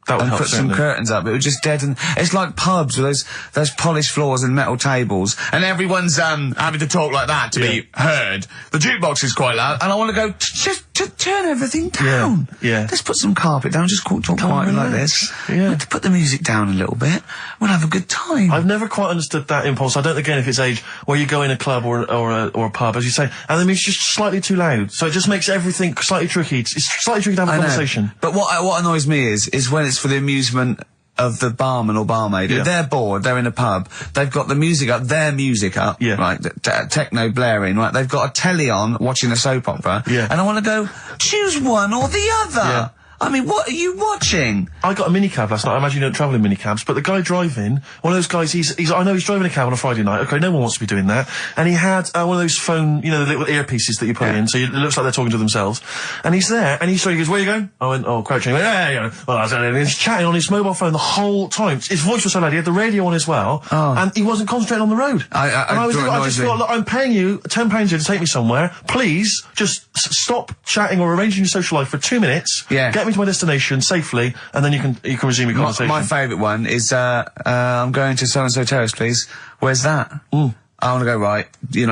that would and help, put some curtains up, it would just deaden. It's like pubs with those polished floors and metal tables, and everyone's having to talk like that to be heard. The jukebox is quite loud, and I want to go just turn everything down. Yeah. Let's put some carpet down, just talk quietly like this. Yeah. Put the music down a little bit. We'll have a good time. I've never quite understood that impulse. I don't again if it's age where you go in a club or a pub, as you say, and the music's just slightly too loud, so it just makes everything slightly tricky. It's slightly tricky to have a conversation. But what annoys me is when it's for the amusement of the barman or barmaid. Yeah. They're bored, they're in a pub, they've got the music up, their music up, right, techno blaring, right, they've got a telly on watching a soap opera, and I want to go, choose one or the other. Yeah. I mean, what are you watching? I got a minicab last night. I imagine you don't travel in minicabs, but the guy driving, one of those guys, I know he's driving a cab on a Friday night. Okay, no one wants to be doing that. And he had one of those phone, you know, the little earpieces that you put in, so it looks like they're talking to themselves. And he's there, and he goes, where are you going? I went, crouching. He went, yeah. Well, and he's chatting on his mobile phone the whole time. His voice was so loud, he had the radio on as well, and he wasn't concentrating on the road. I just thought, look, I'm paying you £10 here to take me somewhere. Please, just stop chatting or arranging your social life for 2 minutes. Yeah. Get me to my destination safely, and then you can resume your conversation. My favourite one is, I'm going to so-and-so terrace, please. Where's that? I want to go, right, you're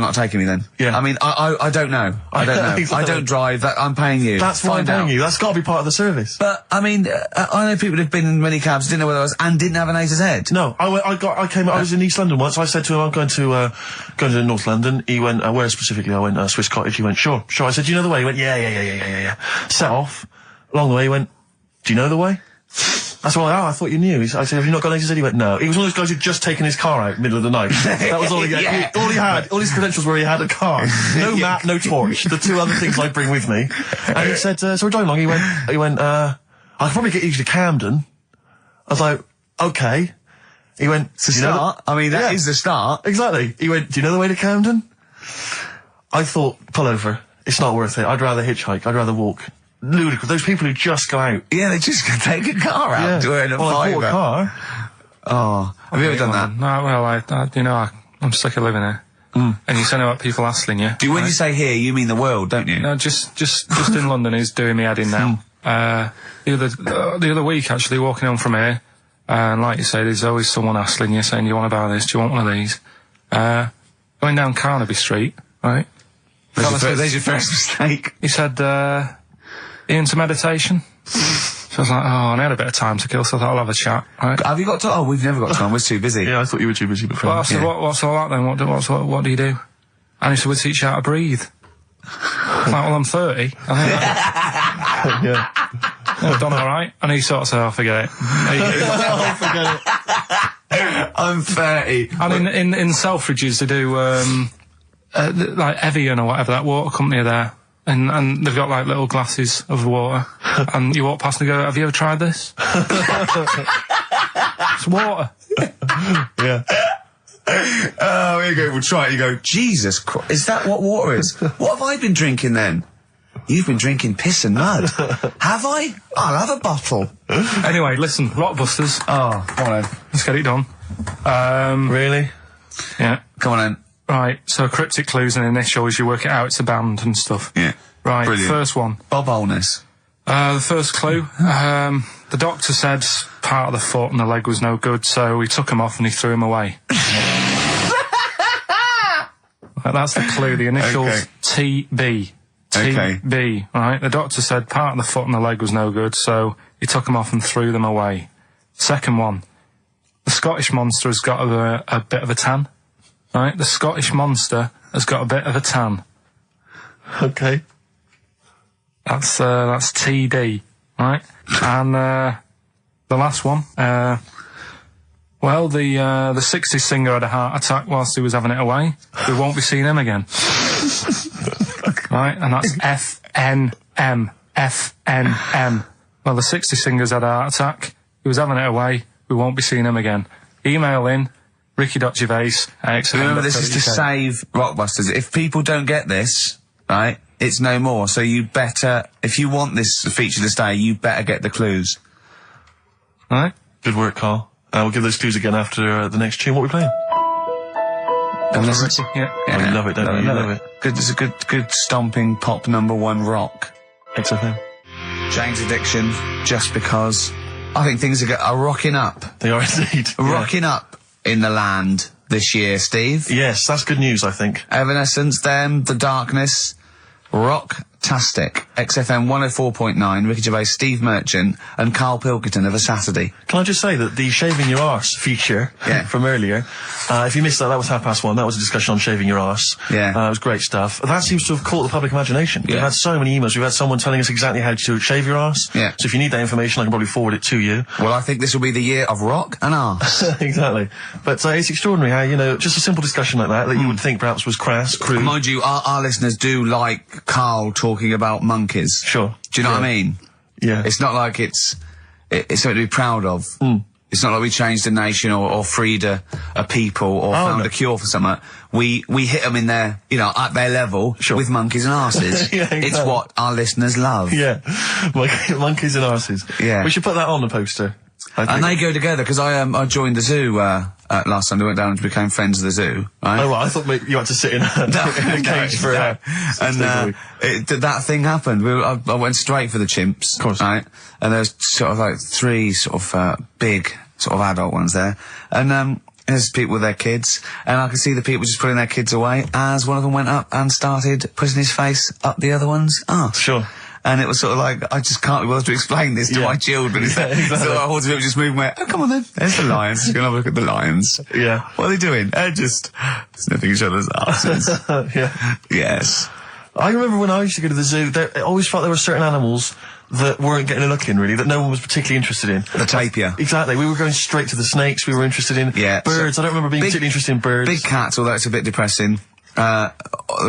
not taking me then. Yeah. I mean, I don't know. I don't know. Exactly. I don't drive, I'm paying you. That's why I'm paying you. That's got to be part of the service. But, I mean, I know people who've been in many cabs, didn't know where I was, and didn't have an A to Z. No, I was in East London once, I said to him, I'm going to North London. He went, where specifically? I went, Swiss Cottage. He went, sure. I said, do you know the way? He went, yeah. Set off. Along the way, he went, do you know the way? That's why, I thought you knew. I said, have you not got an A to Z? He went, no. He was one of those guys who'd just taken his car out middle of the night. That was all he had. All he had, all his credentials were he had a car. No map, no torch. The two other things I bring with me. And he said, so we're driving along. He went, I could probably get you to Camden. I was like, okay. He went, it's a start. I mean, that is the start. Exactly. He went, do you know the way to Camden? I thought, pull over. It's not worth it. I'd rather hitchhike. I'd rather walk. Ludicrous. Those people who just go out. Yeah, they just take a car out. Yeah. I bought a car. Oh, have you ever done that? No, well, I'm sick of living here. And you say about people hassling you. When you say here, you mean the world, don't you? No, just in London is doing me head in now. The other week, actually, walking home from here, and like you say, there's always someone hassling you, saying, do you want to buy this? Do you want one of these? Going down Carnaby Street, right? There's your first mistake. He said, into meditation. So I was like, I had a bit of time to kill, so I thought I'll have a chat, right? Have you got time? We've never got time, we're too busy. Yeah, I thought you were too busy before. Well, I said, what's all that then? What do you do? And he said, we teach you how to breathe. I was like, well, I'm 30. I think yeah. I've done alright. And he sort of said, forget it. Forget it. I'm 30. And in Selfridges, they do, like Evian or whatever, that water company are there. And they've got like little glasses of water, and you walk past and go, have you ever tried this? It's water. Yeah. Oh, here you go, we'll try it. You go, Jesus Christ, is that what water is? What have I been drinking then? You've been drinking piss and mud. Have I? I'll have a bottle. Anyway, listen, Rockbusters. Oh, come on then. Let's get it done. Really? Yeah. Come on then. Right, so cryptic clues and initials, you work it out, it's a band and stuff. Yeah. Right, Brilliant. First one. Bob Holness. The first clue, the doctor said part of the foot and the leg was no good, so he took him off and he threw him away. That's the clue, the initials TB. TB, right? The doctor said part of the foot and the leg was no good, so he took them off and threw them away. Second one, the Scottish Monster has got a bit of a tan. Right? The Scottish Monster has got a bit of a tan. Okay. That's TD, right? And, the last one, well, the 60s singer had a heart attack whilst he was having it away. We won't be seeing him again. Right? And that's FNM. FNM. Well, the 60s singer's had a heart attack. He was having it away. We won't be seeing him again. Email in ricky.gervais@xfm.co.uk. Remember, this is to save Rockbusters. If people don't get this, right, it's no more. So you better, if you want this feature to stay, you better get the clues. Right? Good work, Carl. We'll give those clues again after the next tune. What are we playing? And listen, yeah. Oh, you love it, don't you? You love it. Good, it's a good stomping pop #1 rock. XFM. Jane's Addiction, just because I think things are rocking up. They are indeed. Rocking up in the land this year, Steve. Yes, that's good news, I think. Evanescence, them, The Darkness, rock-tastic. XFM 104.9, Ricky Gervais, Steve Merchant, and Karl Pilkington of A Saturday. Can I just say that the shaving your arse feature from earlier, if you missed that was 1:30. That was a discussion on shaving your arse. Yeah. It was great stuff. That seems to have caught the public imagination. Yeah. We've had so many emails. We've had someone telling us exactly how to shave your arse. Yeah. So if you need that information, I can probably forward it to you. Well, I think this will be the year of rock and arse. Exactly. But it's extraordinary how, you know, just a simple discussion like that you would think perhaps was crass, crude. Mind you, our listeners do like Karl talking about monkeys. Sure. Do you know what I mean? Yeah. It's not like it's something to be proud of. It's not like we changed a nation or freed a people or found a cure for something. We hit them in their, you know, at their level with monkeys and arses. Yeah, exactly. It's what our listeners love. Yeah. Monkeys and arses. Yeah. We should put that on the poster. And they go together, because I joined the zoo last Sunday, went down and became friends of the zoo, right? Oh, well, I thought maybe you had to sit in a cage for that thing happened. I went straight for the chimps, of course, right? And there's sort of like 3 sort of big sort of adult ones there, and there's people with their kids, and I could see the people just putting their kids away as one of them went up and started putting his face up the other one's arse. Sure. And it was sort of like, I just can't be bothered to explain this to my children. Exactly. So I was just moving away. Oh, come on then. There's the lions. You're going to have a look at the lions. Yeah. What are they doing? They're just sniffing each other's asses. Yeah. Yes. I remember when I used to go to the zoo, I always felt there were certain animals that weren't getting a look in, really, that no one was particularly interested in. The tapir. Exactly. We were going straight to the snakes we were interested in. Yeah. Birds. I don't remember being particularly interested in birds. Big cats, although it's a bit depressing.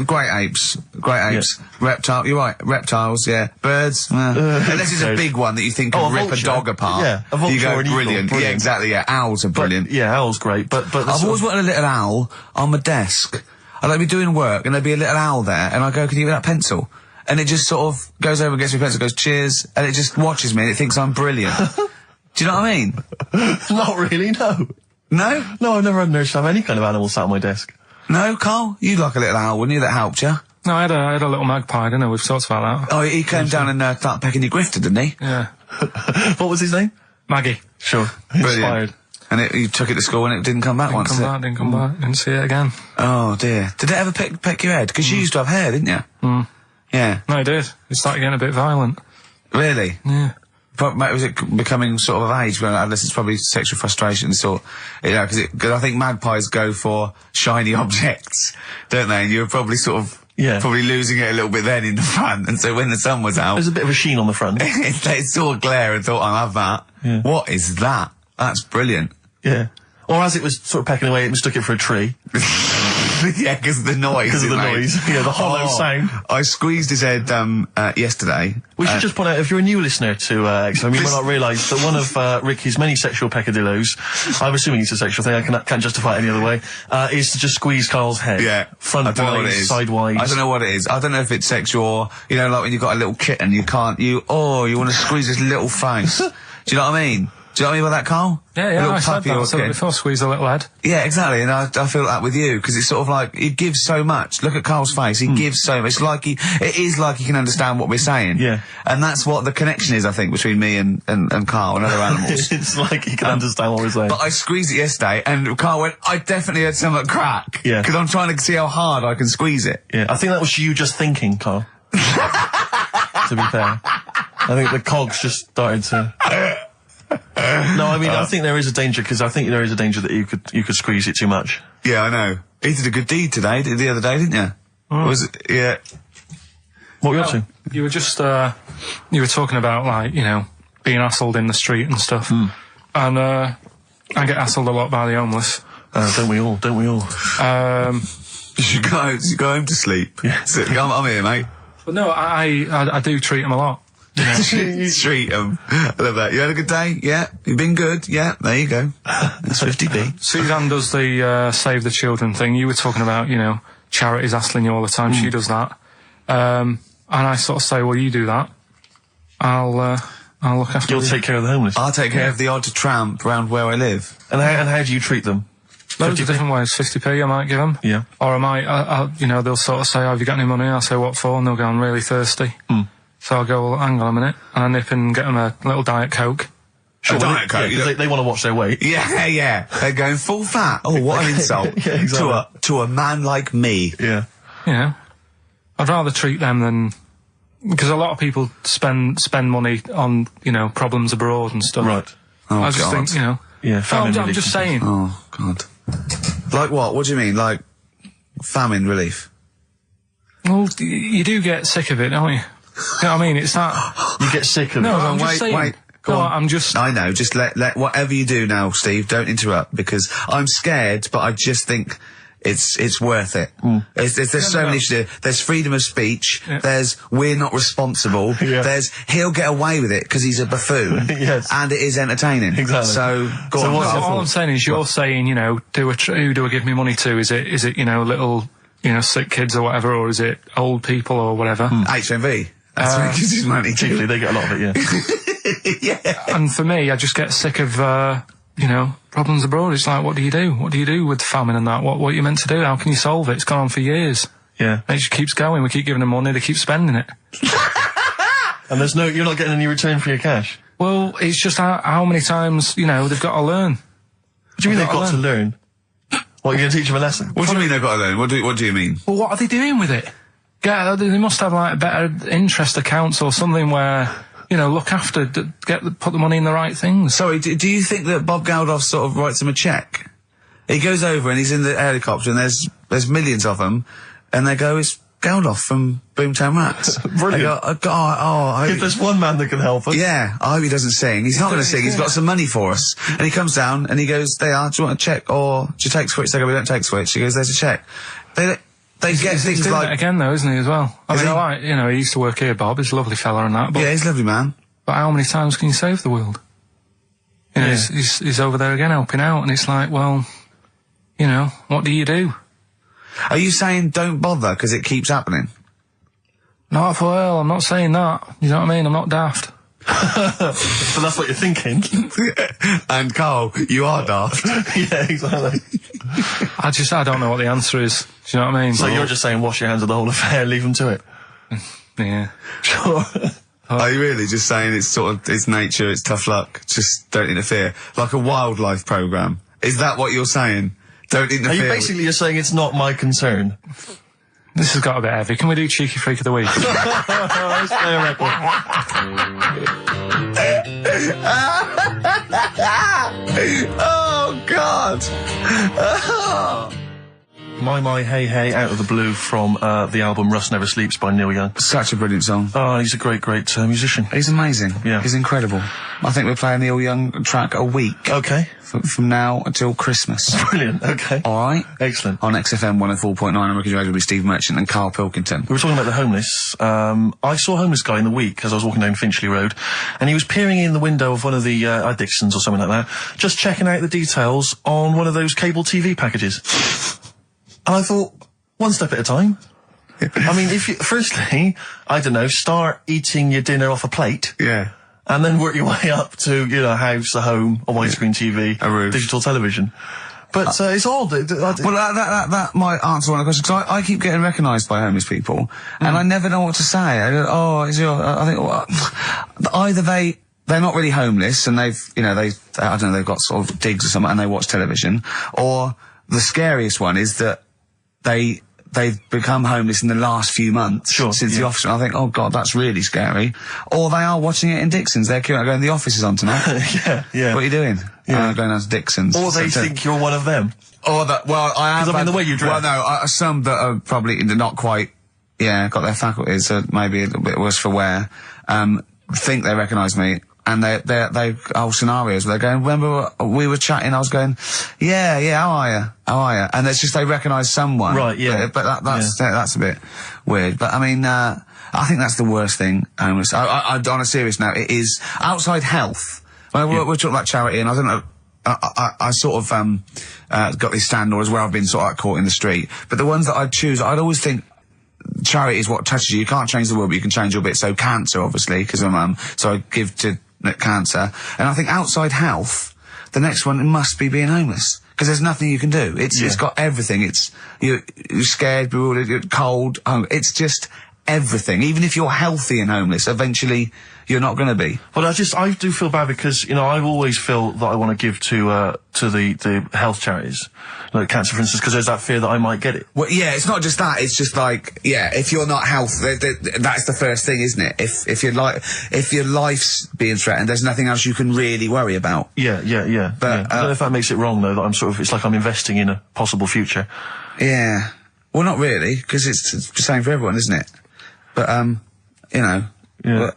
Great apes. Yeah. Reptile, you're right, reptiles, yeah. Birds, unless it's a big one that you think can rip a dog apart. Yeah, a vulture. You go, or an eagle, brilliant. Yeah, exactly, yeah. Owls are brilliant. Yeah, owls great, but I've always wanted a little owl on my desk. I'd like be doing work and there'd be a little owl there, and I go, can you give me that pencil? And it just sort of goes over and gets me a pencil, goes, cheers, and it just watches me and it thinks I'm brilliant. Do you know what I mean? Not really, no. No? No, I've never had an urge to have any kind of animal sat on my desk. No, Karl? You'd like a little owl, wouldn't you? That helped you. No, I had a little magpie, didn't I? We've talked about that. Oh, he came down and started pecking your grifter, didn't he? Yeah. What was his name? Maggie. Sure. Brilliant. Inspired. And you took it to school and it didn't come back once, Didn't come back. Didn't see it again. Oh, dear. Did it ever peck your head? Because you used to have hair, didn't you? Yeah. No, it did. It started getting a bit violent. Really? Yeah. But was it becoming sort of age when it's probably sexual frustration sort, you know, because I think magpies go for shiny objects, don't they? And you were probably sort of probably losing it a little bit then in the front, and so when the sun was out, there's a bit of a sheen on the front. They saw a glare and thought, I'll have that. Yeah. What is that? That's brilliant. Yeah. Or as it was sort of pecking away, it mistook it for a tree. Yeah, because of the noise. Because of the noise. Yeah, the hollow sound. I squeezed his head yesterday. We should just point out, if you're a new listener to XFM, you might not realise that one of Ricky's many sexual peccadillos, I'm assuming it's a sexual thing, I can't justify it any other way, is to just squeeze Karl's head. Yeah. Frontwise, sideways. I don't know what it is. I don't know if it's sexual or, you know, like when you've got a little kitten, you want to squeeze his little face. Do you know what I mean? Do you know what I mean by that, Karl? Yeah, I said that before, squeeze a little head. Yeah, exactly, and I feel that with you, because it's sort of like, he gives so much. Look at Karl's face, he gives so much. It is like he can understand what we're saying. Yeah. And that's what the connection is, I think, between me and Karl and other animals. It's like he can understand what we're saying. But I squeezed it yesterday, and Karl went, I definitely had something crack. Yeah. Because I'm trying to see how hard I can squeeze it. Yeah, I think that was you just thinking, Karl. To be fair. I think the cogs just started to... No, I mean, I think there is a danger, because I think there is a danger that you could squeeze it too much. Yeah, I know. He did a good deed today, the other day, didn't you? Oh. Was it? Yeah. What were you up to? You were just, you were talking about, like, you know, being hassled in the street and stuff. And, I get hassled a lot by the homeless. Don't we all? You should go home to sleep. Yeah. I'm here, mate. But no, I do treat them a lot. You know? You treat them. I love that. You had a good day? Yeah. You've been good? Yeah. There you go. That's 50p. Suzanne does the Save the Children thing. You were talking about, you know, charities hassling you all the time. She does that. And I sort of say, well, you do that. I'll look after You'll take care of the homeless. I'll take care of the odd tramp around where I live. And how do you treat them? Loads of different ways. 50p I might give them. Yeah. Or I might, you know, they'll sort of say, oh, have you got any money? I'll say, what for? And they'll go, I'm really thirsty. So I'll go, well, hang on a minute. And I nip and get them a little Diet Coke. Sure, Diet Coke. Yeah, they want to watch their weight. Yeah. They're going full fat. Oh, what an insult. Yeah, exactly. To a man like me. Yeah. You know, I'd rather treat them than... Because a lot of people spend money on, you know, problems abroad and stuff. Right. Oh, I just think, you know... Yeah, famine I'm relief. just saying. Oh, God. Like what? What do you mean? Like famine relief? Well, you do get sick of it, don't you? You know what I mean? It's that... You get sick of No, it. I'm just saying. Wait. Go on. I'm just... I know, just let whatever you do now, Steve, don't interrupt, because I'm scared, but I just think it's worth it. There's so many issues. There's freedom of speech, there's we're not responsible, there's he'll get away with it because he's a buffoon, Yes. and it is entertaining. Exactly. So, go on. all I'm saying is you're saying, you know, who do I give me money to? Is it, you know, little, you know, sick kids or whatever, or is it old people or whatever? HMV. That's where he gives his money to. Chiefly, they get a lot of it, yeah. Yeah. And for me, I just get sick of, you know, problems abroad. It's like, what do you do? What do you do with famine and that? What are you meant to do? How can you solve it? It's gone on for years. Yeah. And it just keeps going. We keep giving them money. They keep spending it. And you're not getting any return for your cash. Well, it's just how many times, you know, they've got to learn. What do you mean they've got to learn? What, are you going to teach them a lesson? What do you mean they've got to learn? What do you mean? Well, what are they doing with it? Yeah, they must have, like, better interest accounts or something where, you know, look after, put the money in the right things. Sorry, do you think that Bob Geldof sort of writes him a cheque? He goes over and he's in the helicopter and there's millions of them, and they go, it's Geldof from Boomtown Rats. Brilliant. They go, If there's one man that can help us. yeah, I hope he doesn't sing. He's not going to sing. He's got some money for us. And he comes down and he goes, do you want a cheque or do you take Switch? They go, we don't take Switch. He goes, there's a cheque. They get He's things doing like... it again, though, isn't he, as well? I mean, he? like, you know, he used to work here, Bob. He's a lovely fella and that. But, Yeah, he's a lovely man. but how many times can you save the world? You know, Yeah. he's over there again helping out, and it's like, well, you know, what do you do? Are you saying don't bother because it keeps happening? Not well, I'm not saying that. You know what I mean? I'm not daft. But that's what you're thinking. And Carl, you are daft. Yeah, exactly. I don't know what the answer is. Do you know what I mean? So you're just saying wash your hands of the whole affair, leave them to it. Yeah. Sure. Are you really just saying it's sort of, it's nature, it's tough luck, just don't interfere? Like a wildlife programme. Is that what you're saying? Don't interfere. Are you basically just saying it's not my concern? This has got a bit heavy. Can we do Cheeky Freak of the Week? Oh, God! My Hey Hey out of the blue from the album Rust Never Sleeps by Neil Young. Such a brilliant song. Oh, he's a great musician. He's amazing. Yeah. He's incredible. I think we're playing Neil Young track a week. Okay. From now until Christmas. Brilliant, okay. Alright? Excellent. On XFM 104.9, I'm Ricky Gervais with Steve Merchant and Karl Pilkington. We were talking about the homeless. I saw a homeless guy in the week as I was walking down Finchley Road, and he was peering in the window of one of the Dixons or something like that, just checking out the details on one of those cable TV packages. And I thought, one step at a time. I mean, firstly, I don't know, start eating your dinner off a plate. Yeah. And then work your way up to, you know, a house, a home, a widescreen TV, A roof. digital television. But it's odd. Well, that might answer one of the questions, because I keep getting recognised by homeless people, and I never know what to say. I go, I think, well, either they're not really homeless, and they've got sort of digs or something, and they watch television, or the scariest one is that they they've become homeless in the last few months since the office. I think, oh God, that's really scary. Or they are watching it in Dixon's. They're going, the office is on tonight. Yeah. What are you doing? Yeah. Going down to Dixon's. Or they think you're one of them. Or that, well, I am. Because I mean, the way you dress. Well, no, some that are probably not quite, got their faculties, so maybe a little bit worse for wear, think they recognise me. And they whole scenarios where they're going, remember we were chatting, I was going, yeah, how are you? And it's just they recognise someone. Right, yeah. But that's a bit weird. But I mean, I think that's the worst thing, homeless. On a serious note, it is outside health. Well, we're talking about charity, and I don't know, I sort of, got these standards where I've been sort of like caught in the street. But the ones that I'd choose, I'd always think, charity is what touches you. You can't change the world, but you can change your bit. So cancer, obviously, because I'm so I give to cancer. And I think outside health, the next one must be being homeless, because there's nothing you can do. It's got everything. You're scared, bewildered, you're cold. It's just everything. Even if you're healthy and homeless, eventually you're not going to be. Well, I do feel bad because, I've always felt that I want to give to the health charities, like cancer, for instance, because there's that fear that I might get it. Well, yeah, it's not just that. It's just like, if you're not healthy, that's the first thing, isn't it? If your life's being threatened, there's nothing else you can really worry about. Yeah. But I don't know if that makes it wrong though. That it's like I'm investing in a possible future. Yeah. Well, not really, because it's the same for everyone, isn't it? But Yeah.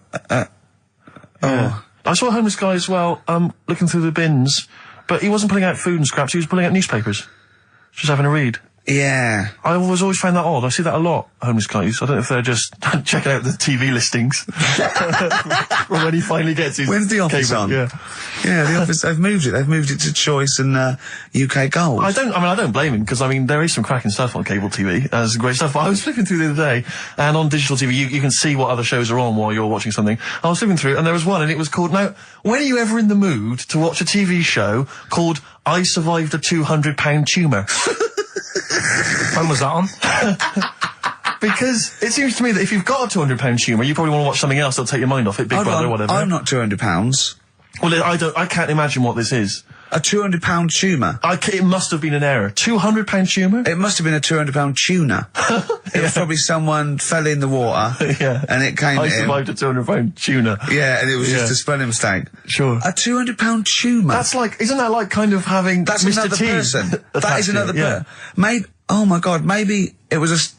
I saw a homeless guy as well, looking through the bins, but he wasn't pulling out food and scraps, he was pulling out newspapers. Just having a read. Yeah. I always found that odd. I see that a lot, homeless guys. I don't know if they're just checking out the TV listings. When he finally gets his When's the office cable? on? Yeah, the office, they've moved it. They've moved it to Choice and UK Gold. I don't blame him, because there is some cracking stuff on cable TV. There's some great stuff. But I was flipping through the other day, and on digital TV you can see what other shows are on while you're watching something. I was flipping through, and there was one, and it was called, now, when are you ever in the mood to watch a TV show called I Survived a £200 Tumour? When was that on? Because it seems to me that if you've got a £200 tumour, you probably want to watch something else that'll take your mind off it, Big Brother or whatever. I'm not £200. Well, I can't imagine what this is. A £200 tumour? It must have been an error. £200 tumour? It must have been a £200 tuna. It was probably someone fell in the water. And it came I survived a £200 tuna. Yeah, and it was just a spelling mistake. Sure. A £200 tumour? Isn't that like kind of having That's Mr. another T person. That is another person. Yeah. Oh my God, maybe it was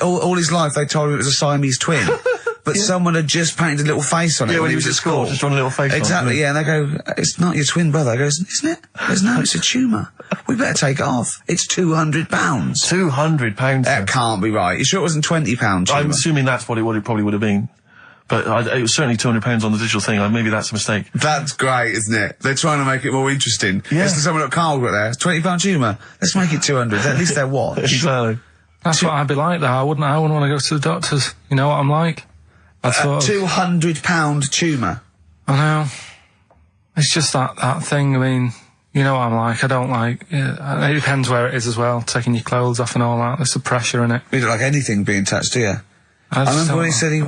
all his life they told him it was a Siamese twin. But someone had just painted a little face on it when he was at school. Just drawn a little face on it. Exactly, and they go, it's not your twin brother. He goes, isn't it? He goes, no, it's a tumour. We better take it off. It's £200. £200? That can't be right. You sure it wasn't £20 tumour? I'm assuming that's what it probably would have been. But it was certainly £200 on the digital thing. Maybe that's a mistake. That's great, isn't it? They're trying to make it more interesting. Yeah. It's someone at Carl got there. It's £20 tumour. Let's make it 200. At least they're watch. Exactly. That's what I'd be like, though. I wouldn't want to go to the doctors. You know what I'm like? A £200 tumour. I know. It's just that thing. I mean, you know what I'm like. I don't like. It depends where it is as well. Taking your clothes off and all that. There's the pressure in it. You don't like anything being touched, do you? I remember when he said he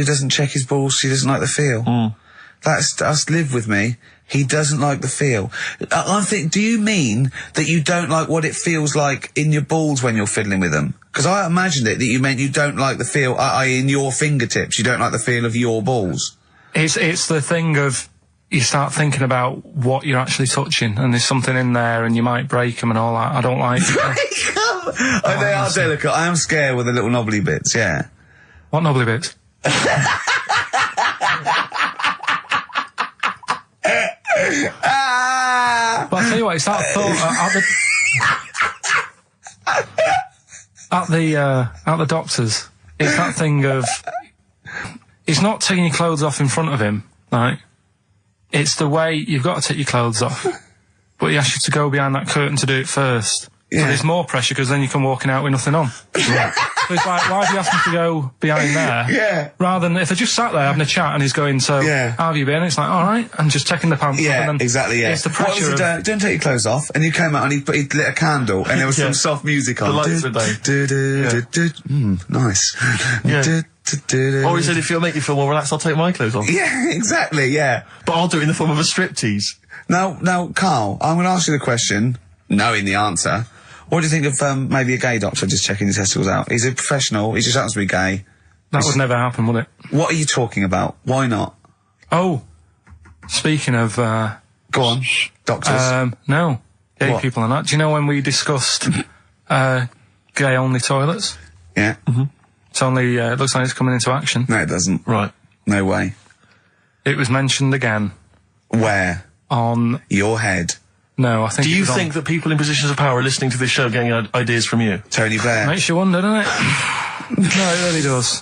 doesn't check his balls. He doesn't like the feel. That's live with me. He doesn't like the feel. I think, do you mean that you don't like what it feels like in your balls when you're fiddling with them? Because I imagined it that you meant you don't like the feel, in your fingertips. You don't like the feel of your balls. It's the thing of, you start thinking about what you're actually touching, and there's something in there, and you might break them and all that. I don't like break them? They are delicate. I am scared with the little knobbly bits, yeah. What knobbly bits? But I'll tell you what, it's that thought at the doctor's. It's that thing of, it's not taking your clothes off in front of him, right? It's the way you've got to take your clothes off, but he asks you to go behind that curtain to do it first. Yeah. So there's more pressure, because then you come walking out with nothing on. Yeah. So it's like, why do you ask me to go behind there? Yeah. Rather than if I just sat there having a chat and he's going, so, how have you been? It's like, all right, I'm just taking the pants off. And then exactly, it's the pressure what was don't take your clothes off, and you came out and he lit a candle, and there was some soft music on. The lights were down. Nice. Yeah. Or he said, if it'll make you feel more relaxed, I'll take my clothes off. Yeah, exactly, yeah. But I'll do it in the form of a striptease. Now, Carl, I'm going to ask you the question, knowing the answer. What do you think of maybe a gay doctor just checking his testicles out? He's a professional. He just happens to be gay. That would never happen, would it? What are you talking about? Why not? Oh, speaking of go on, doctors. No, gay What? people are not. Do you know when we discussed gay-only toilets? Yeah. It's only it looks like it's coming into action. No, it doesn't. Right. No way. It was mentioned again Where? on. Your head. No, I think. Do it you was on- think that people in positions of power are listening to this show getting ideas from you? Tony Blair. Makes you wonder, doesn't it? No, it really does.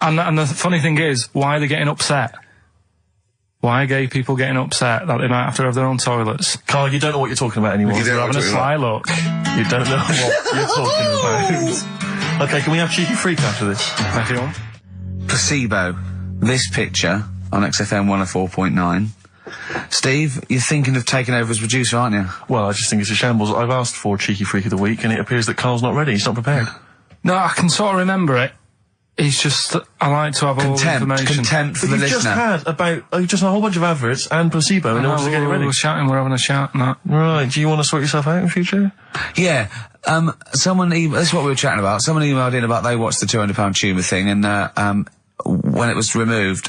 And the funny thing is, why are they getting upset? Why are gay people getting upset that they might have to have their own toilets? Carl, you don't know what you're talking about anymore. You don't They're know having a what sly look. You don't know what you're talking about. Okay, can we have Cheeky Freak after this? If you want. Placebo. This picture on XFM 104.9. Steve, you're thinking of taking over as producer, aren't you? Well, I just think it's a shambles. I've asked for Cheeky Freak of the Week, and it appears that Carl's not ready. He's not prepared. No, I can sort of remember it. It's just that I like to have all the information. Contempt for But the you've just listener. had about just a whole bunch of adverts and placebo in order to get it ready. We're shouting, we're having a shout and that. Right, do you want to sort yourself out in future? Yeah, someone, this is what we were chatting about. Someone emailed in about they watched the £200 tumour thing, and when it was removed,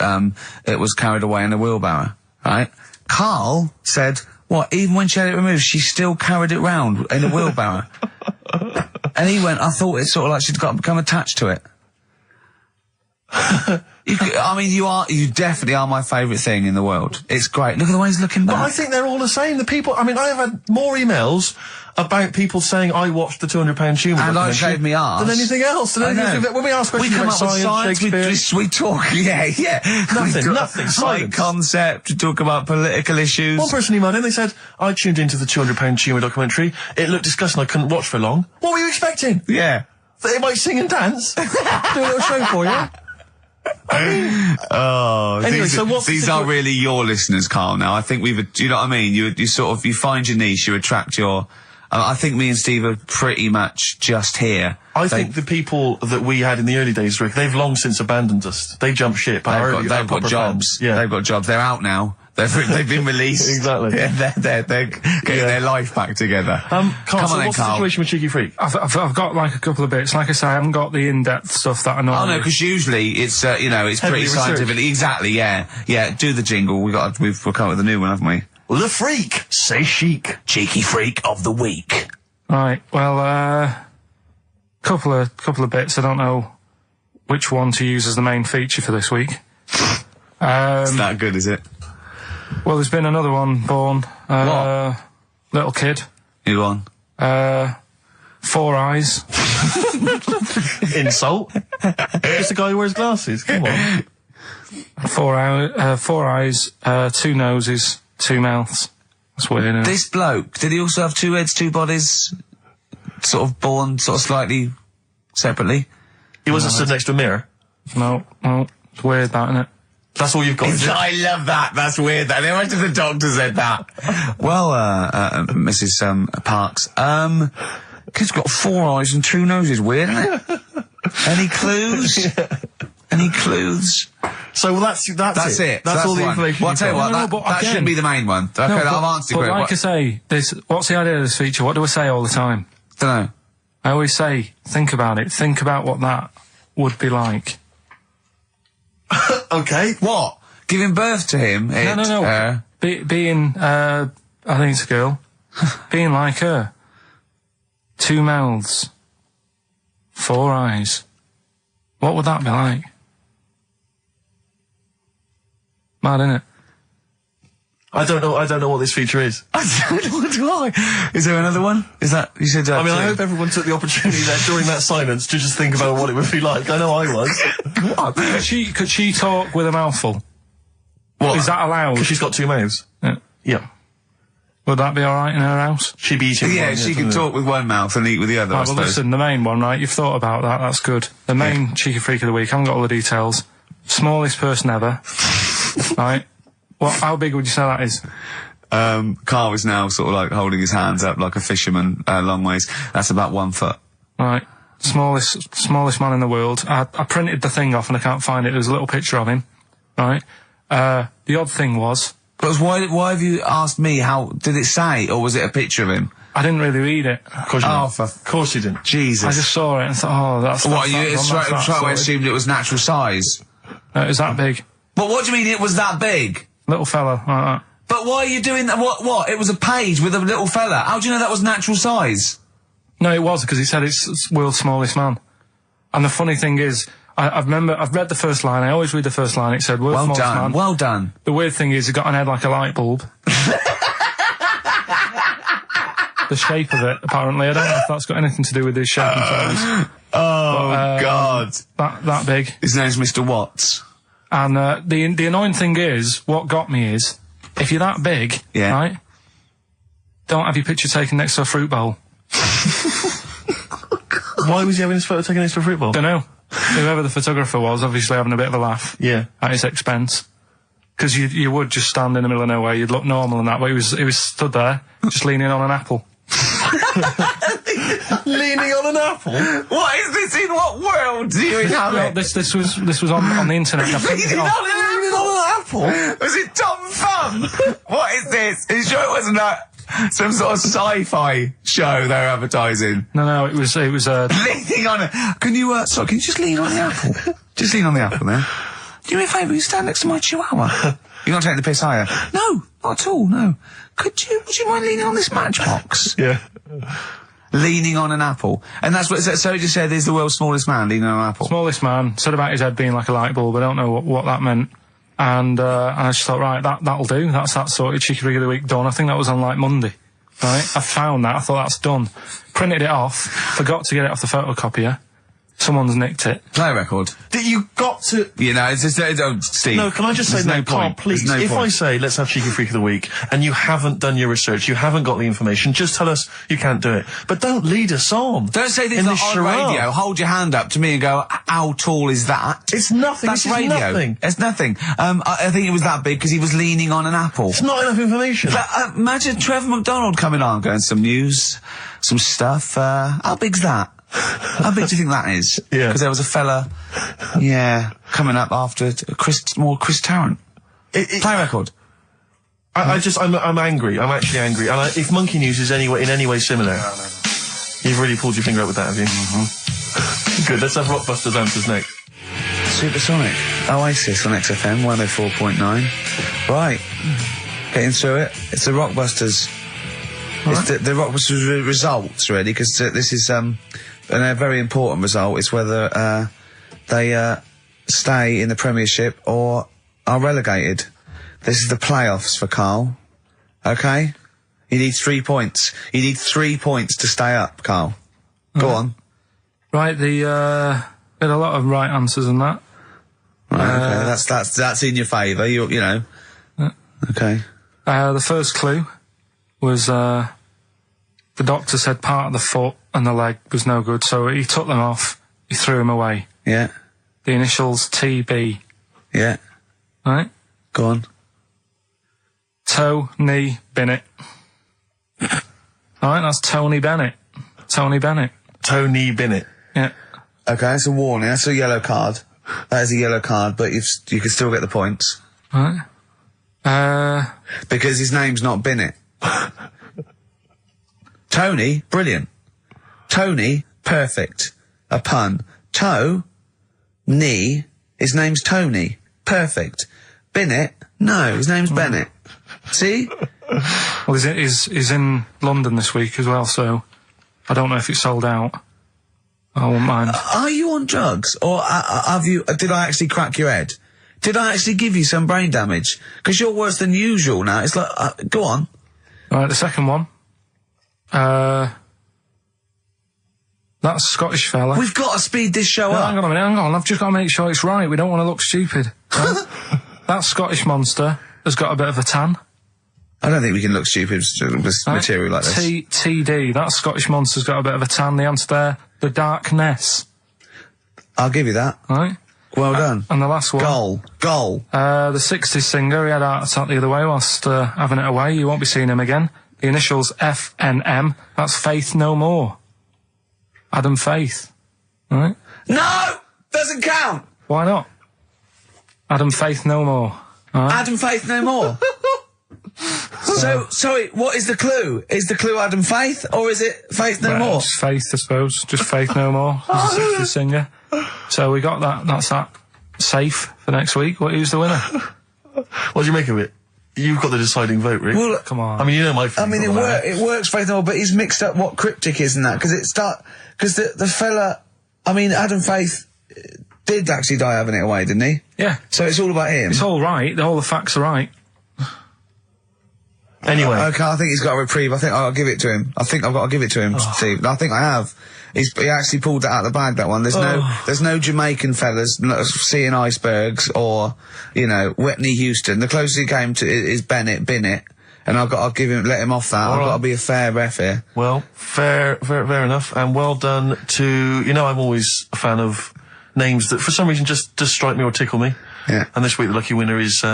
it was carried away in a wheelbarrow, right? Carl said, what, even when she had it removed, she still carried it round in a wheelbarrow? And he went, I thought it's sort of like she'd become attached to it. You definitely are my favourite thing in the world. It's great. Look at the way he's looking back. But I think they're all the same. The people, I mean, I have had more emails about people saying I watched the £200 tumour And I shaved me arse. than anything else. I know. When we ask questions about science, Shakespeare... we talk, yeah. Nothing, High science. concept, we talk about political issues. One person emailed in, they said, I tuned into the £200 tumour documentary. It looked disgusting, I couldn't watch for long. What were you expecting? Yeah. That they might sing and dance? Do a little show for you? Anyway, so what's these are really your listeners, Carl, now. I think do you know what I mean? You sort of, you find your niche, you attract your... I think me and Steve are pretty much just here. I think the people that we had in the early days, Rick, they've long since abandoned us. They jumped ship. They've got jobs. Yeah. They've got jobs. They're out now. They've been released. Exactly. Yeah, they're getting their life back together. Carl, Come so on then, what's the Carl. situation with Cheeky Freak? I've got like a couple of bits. Like I say, I haven't got the in-depth stuff that I know. Oh no, because usually it's it's Heavily pretty researched. scientific. Exactly, yeah. Do the jingle. We've come up with a new one, haven't we? The Freak, say chic. Cheeky Freak of the Week. Right. Well, couple of bits. I don't know which one to use as the main feature for this week. It's that good, is it? Well, there's been another one born. What? Little kid. Who on? 4 eyes. Insult. Just a guy who wears glasses. Come on. 4 eyes, 2 noses, 2 mouths. That's weird, isn't it? This bloke, did he also have 2 heads, 2 bodies? Sort of born sort of slightly separately? He wasn't stood next to a mirror. No, it's weird, that, isn't it? That's all you've got. is it? I love that. That's weird. That. Imagine the doctor said that. Well, Mrs. Parks, kid's got 4 eyes and 2 noses. Weird, isn't it? Any clues? Yeah. Any clues? So that's it. That's all the one. information. Well, I'll tell you what, No, but that again- shouldn't be the main one. Okay, I've answered but it. like I say, what's the idea of this feature? What do I say all the time? Don't know. I always say, think about it. Think about what that would be like. Okay. What? Giving birth to him? No. Being, I think it's a girl. Being like her. 2 mouths. 4 eyes. What would that be like? Mad, innit? I don't know what this feature is. I don't know why. Is there another one? Is that, you said that I mean, I too? hope everyone took the opportunity there during that silence to just think about what it would be like. I know I was. What? Could she talk with a mouthful? What? Is that allowed? Because she's got 2 mouths. Yeah. Yeah. Would that be alright in her house? She'd be eating Yeah, one, she something can like talk with one mouth and eat with the other, I Right, well, suppose. listen, the main one, right? You've thought about that. That's good. The main Cheeky Freak of the Week. I haven't got all the details. Smallest person ever. Right? How big would you say that is? Carl is now sort of like holding his hands up like a fisherman, long ways. That's about 1 foot. Right. Smallest man in the world. I printed the thing off and I can't find it. There's a little picture of him. Right? The odd thing was... Because why have you asked me how, did it say, or was it a picture of him? I didn't really read it. Of course you didn't. Of course you didn't. Jesus. I just saw it and thought, oh, that's... What, that's you straight away assumed it was natural size? No, it was that big. But what do you mean it was that big? Little fella, like that. But why are you doing that? What? It was a page with a little fella. How do you know that was natural size? No, it was, because he said it's world's smallest man. And the funny thing is, I've read the first line, I always read the first line, it said world's smallest man. Well done. The weird thing is, he got an head like a light bulb. The shape of it, apparently. I don't know if that's got anything to do with his shape and size. God. That big. His name's Mr. Watts. And the annoying thing is, what got me is, if you're that big, right, don't have your picture taken next to a fruit bowl. Why was he having his photo taken next to a fruit bowl? Dunno. Whoever the photographer was, obviously having a bit of a laugh. Yeah. At his expense. Because you would just stand in the middle of nowhere, you'd look normal and that, but he was stood there, just leaning on an apple. Leaning on an apple? What is this? In what world do you inhabit? This was on the internet. Leaning on an apple? Was it Tom Thumb? What is this? Are you sure it wasn't some sort of sci-fi show they were advertising? No, it was leaning on it. Can you just lean on the apple? Just lean on the apple there. Do me a favour, you stand next to my chihuahua. You're not taking the piss, are you? No, not at all, no. Would you mind leaning on this matchbox? Yeah. Leaning on an apple. And that's what, so he just said he's the world's smallest man leaning on an apple. Smallest man, said about his head being like a light bulb, I don't know what that meant. And I just thought, right, that'll do, that's that sorted, Cheeky Rig of the Week done. I think that was on like Monday. Right? I found that, I thought that's done. Printed it off, forgot to get it off the photocopier. Someone's nicked it. Play a record. You got to... You know, it's just... Steve. No, can I just say, no, Carl, please, if I say, let's have Cheeky Freak of the Week, and you haven't done your research, you haven't got the information, just tell us you can't do it. But don't lead us on. Don't say this on radio. Hold your hand up to me and go, how tall is that? It's nothing. That's radio. Nothing. It's nothing. I think it was that big because he was leaning on an apple. It's not enough information. But, imagine Trevor McDonald coming on, going, some news, some stuff. How big's that? How big do you think that is? Yeah. Because there was a fella, coming up after Chris Tarrant. Play a record. I'm angry. I'm actually angry. And if Monkey News is in any way similar, you've really pulled your finger out with that, have you? Mm-hmm. Good. Let's have Rockbusters answers next. Supersonic. Oasis on XFM 104.9. Right. Getting through it. It's the Rockbusters. Right. It's the Rockbusters results, really, because this is a very important result. It's whether they stay in the Premiership or are relegated. This is the playoffs for Carl. Okay? You need 3 points. You need 3 points to stay up, Carl. Go on. Right, we had a lot of right answers in that. Right, okay, that's in your favour, you know. Okay. The first clue was, the doctor said part of the foot and the leg was no good, so he took them off, he threw them away. Yeah. The initials TB. Yeah. Right? Go on. Tony Bennett. Alright, that's Tony Bennett. Tony Bennett. Tony Bennett. Yeah. Okay, that's a warning, that's a yellow card. That is a yellow card, but you can still get the points. Right. Because his name's not Bennett. Tony, brilliant. Tony, perfect. A pun. Knee, his name's Tony. Perfect. Bennett, no, his name's Bennett. See? Well, he's in London this week as well, so I don't know if it's sold out. I won't mind. Are you on drugs? Or did I actually crack your head? Did I actually give you some brain damage? Because you're worse than usual now. It's like, go on. Alright, the second one. That Scottish fella. We've got to speed this show up. Hang on a minute, hang on. I've just got to make sure it's right. We don't want to look stupid. That Scottish monster has got a bit of a tan. I don't think we can look stupid with material like this. TD, that Scottish monster's got a bit of a tan. The answer there, the darkness. I'll give you that. Right. Well done. And the last one. Goal. The 60s singer, he had a heart attack the other way whilst having it away. You won't be seeing him again. The initials FNM. That's Faith No More. Adam Faith. Right? No! Doesn't count! Why not? Adam Faith No More. Right? Adam Faith No More. So, sorry, what is the clue? Is the clue Adam Faith, or is it Faith No More? Just Faith, I suppose. Just Faith No More. He's a sexy singer. So we got that. That's that. Safe for next week. Who's the winner? What do you make of it? You've got the deciding vote, Rick. Well, come on. I mean, you know my feelings. I mean, it works, Faith No More, but he's mixed up what cryptic is and that, because the fella, I mean, Adam Faith did actually die having it away, didn't he? Yeah. So it's all about him. It's all right. All the facts are right. Anyway. Okay, I think he's got a reprieve. I think I'll give it to him. I think I've got to give it to him, Steve. I think I have. He actually pulled that out of the bag, that one. There's no Jamaican fellas seeing icebergs or, Whitney Houston. The closest he came to is Binnett, and I'll let him off that. I've got to be a fair ref here. Well, fair enough, and well done to, I'm always a fan of names that for some reason just strike me or tickle me. Yeah. And this week the lucky winner is,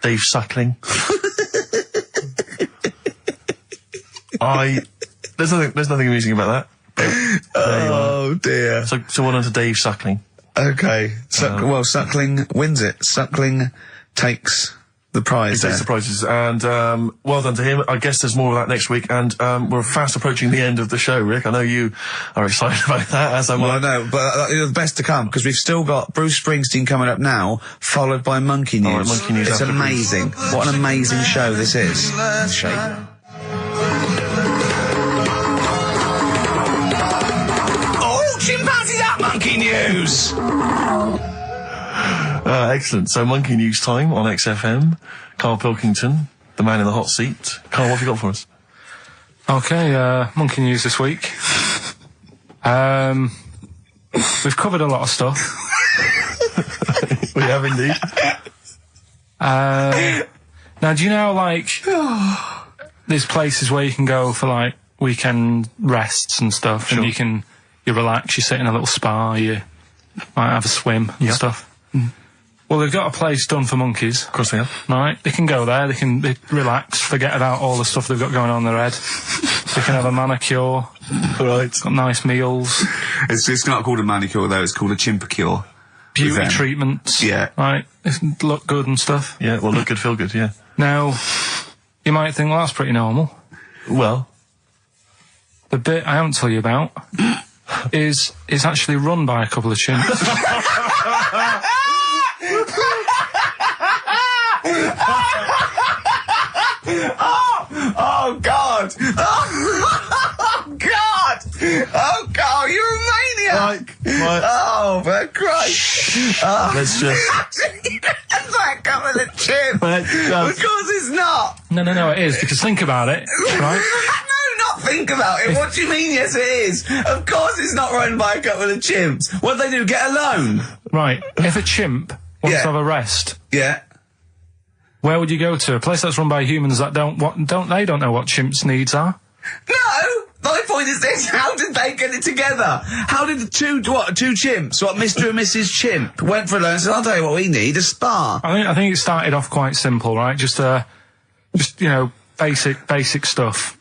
Dave Suckling. There's nothing amusing about that. Oh dear. So well done to Dave Suckling. Okay. Suckling wins it. Suckling takes the prize. He takes the prizes, and well done to him. I guess there's more of that next week, and we're fast approaching the end of the show, Rick. I know you are excited about that, as am I. Well, I know, but the best to come, because we've still got Bruce Springsteen coming up now, followed by Monkey News. All right, Monkey News. It's amazing. What an amazing show this is. Shake. Chimpanzees at Monkey News! Excellent. So, Monkey News time on XFM. Karl Pilkington, the man in the hot seat. Karl, what have you got for us? Okay, Monkey News this week. We've covered a lot of stuff. We have indeed. Now, do you know, there's places where you can go for, weekend rests and stuff, Sure. and you relax, you sit in a little spa, you might have a swim and stuff. Well, they've got a place done for monkeys. Of course they have. Right? They can go there, they relax, forget about all the stuff they've got going on in their head. They can have a manicure. Right. Got nice meals. It's not called a manicure, though, it's called a chimpacure. Beauty treatments. Yeah. Right? They look good and stuff. Yeah, well, look good, feel good, yeah. Now, you might think, well, that's pretty normal. Well. The bit I haven't told you about is actually run by a couple of chimps. Oh God! Oh God! Oh God! You're a maniac! Right. Oh, for Christ! Let's just. That's like coming a chimp. Of course it's not. No, it is, because think about it, right? Not think about it. What do you mean, yes it is? Of course it's not run by a couple of chimps. What do they do, get a loan? Right, if a chimp wants Yeah. to have a rest, Yeah. where would you go to? A place that's run by humans that don't know what chimps' needs are? No! My point is this, how did they get it together? How did two chimps, Mr. and Mrs. Chimp, went for a loan and said, I'll tell you what we need, a spa. I think it started off quite simple, right? Just basic stuff.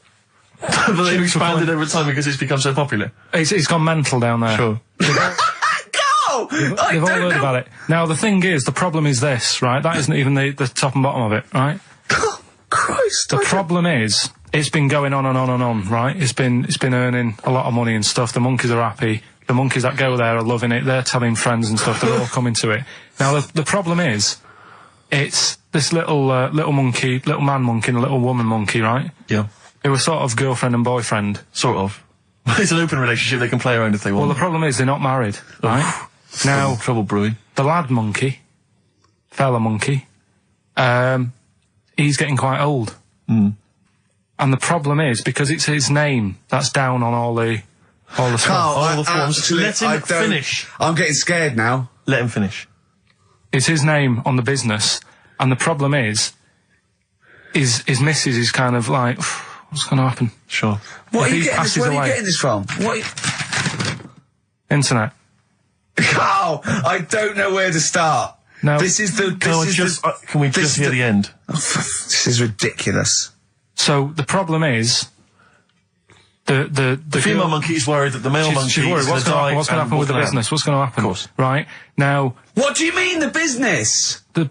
But they've expanded over time because it's become so popular. It's gone mental down there. Sure. Go! They've all heard about it. Now, the thing is, the problem is this, right? That isn't even the top and bottom of it, right? Oh, Christ. The problem is, it's been going on and on and on, right? It's been earning a lot of money and stuff. The monkeys are happy. The monkeys that go there are loving it. They're telling friends and stuff. They're all coming to it. Now, the problem is, it's this little monkey, little man monkey and a little woman monkey, right? Yeah. They were sort of girlfriend and boyfriend. Sort of. It's an open relationship, they can play around if they want. Well, the problem is they're not married, right? Now, trouble brewing. the lad monkey, fella monkey, he's getting quite old. Mm. And the problem is, because it's his name that's down on all the stuff. All the forms. Let him finish. I'm getting scared now. Let him finish. It's his name on the business. And the problem is his missus is kind of like, what's going to happen? Sure. Where are you getting this from? Internet. Oh, I don't know where to start. No. This is the... Can we just hear the end? This is ridiculous. So the problem is, The female monkey is worried that the male monkey she's worried. What's going to happen with the business? What's going to happen? Of course. Right now. What do you mean the business? The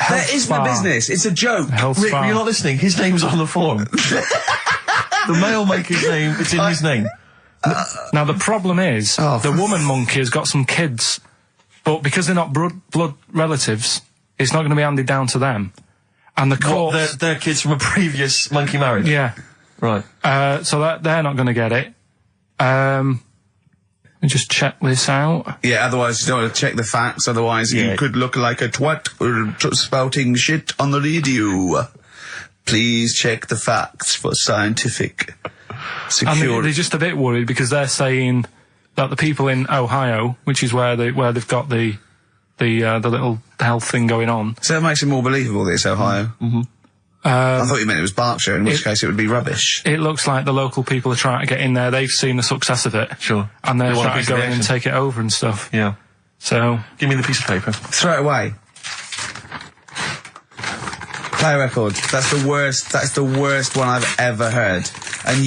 health There isn't a business. It's a joke. Rick, you're not listening. His name's on the form. The male monkey's name. It's in his name. Now the problem is the woman monkey has got some kids, but because they're not blood relatives, it's not going to be handed down to them. And the court, they're kids from a previous monkey marriage. Yeah. Right. So that they're not going to get it. Let me just check this out. Yeah, otherwise you don't want to check the facts, otherwise you could look like a twat spouting shit on the radio. Please check the facts for scientific security. And they're just a bit worried because they're saying that the people in Ohio, which is where they've got the little health thing going on. So that makes it more believable that it's Ohio. Mm-hmm. I thought you meant it was Berkshire, in which case it would be rubbish. It looks like the local people are trying to get in there. They've seen the success of it. Sure. And they're trying to go in and take it over and stuff. Yeah. So... Give me the piece of paper. Throw it away. Play a record. That's the worst one I've ever heard. And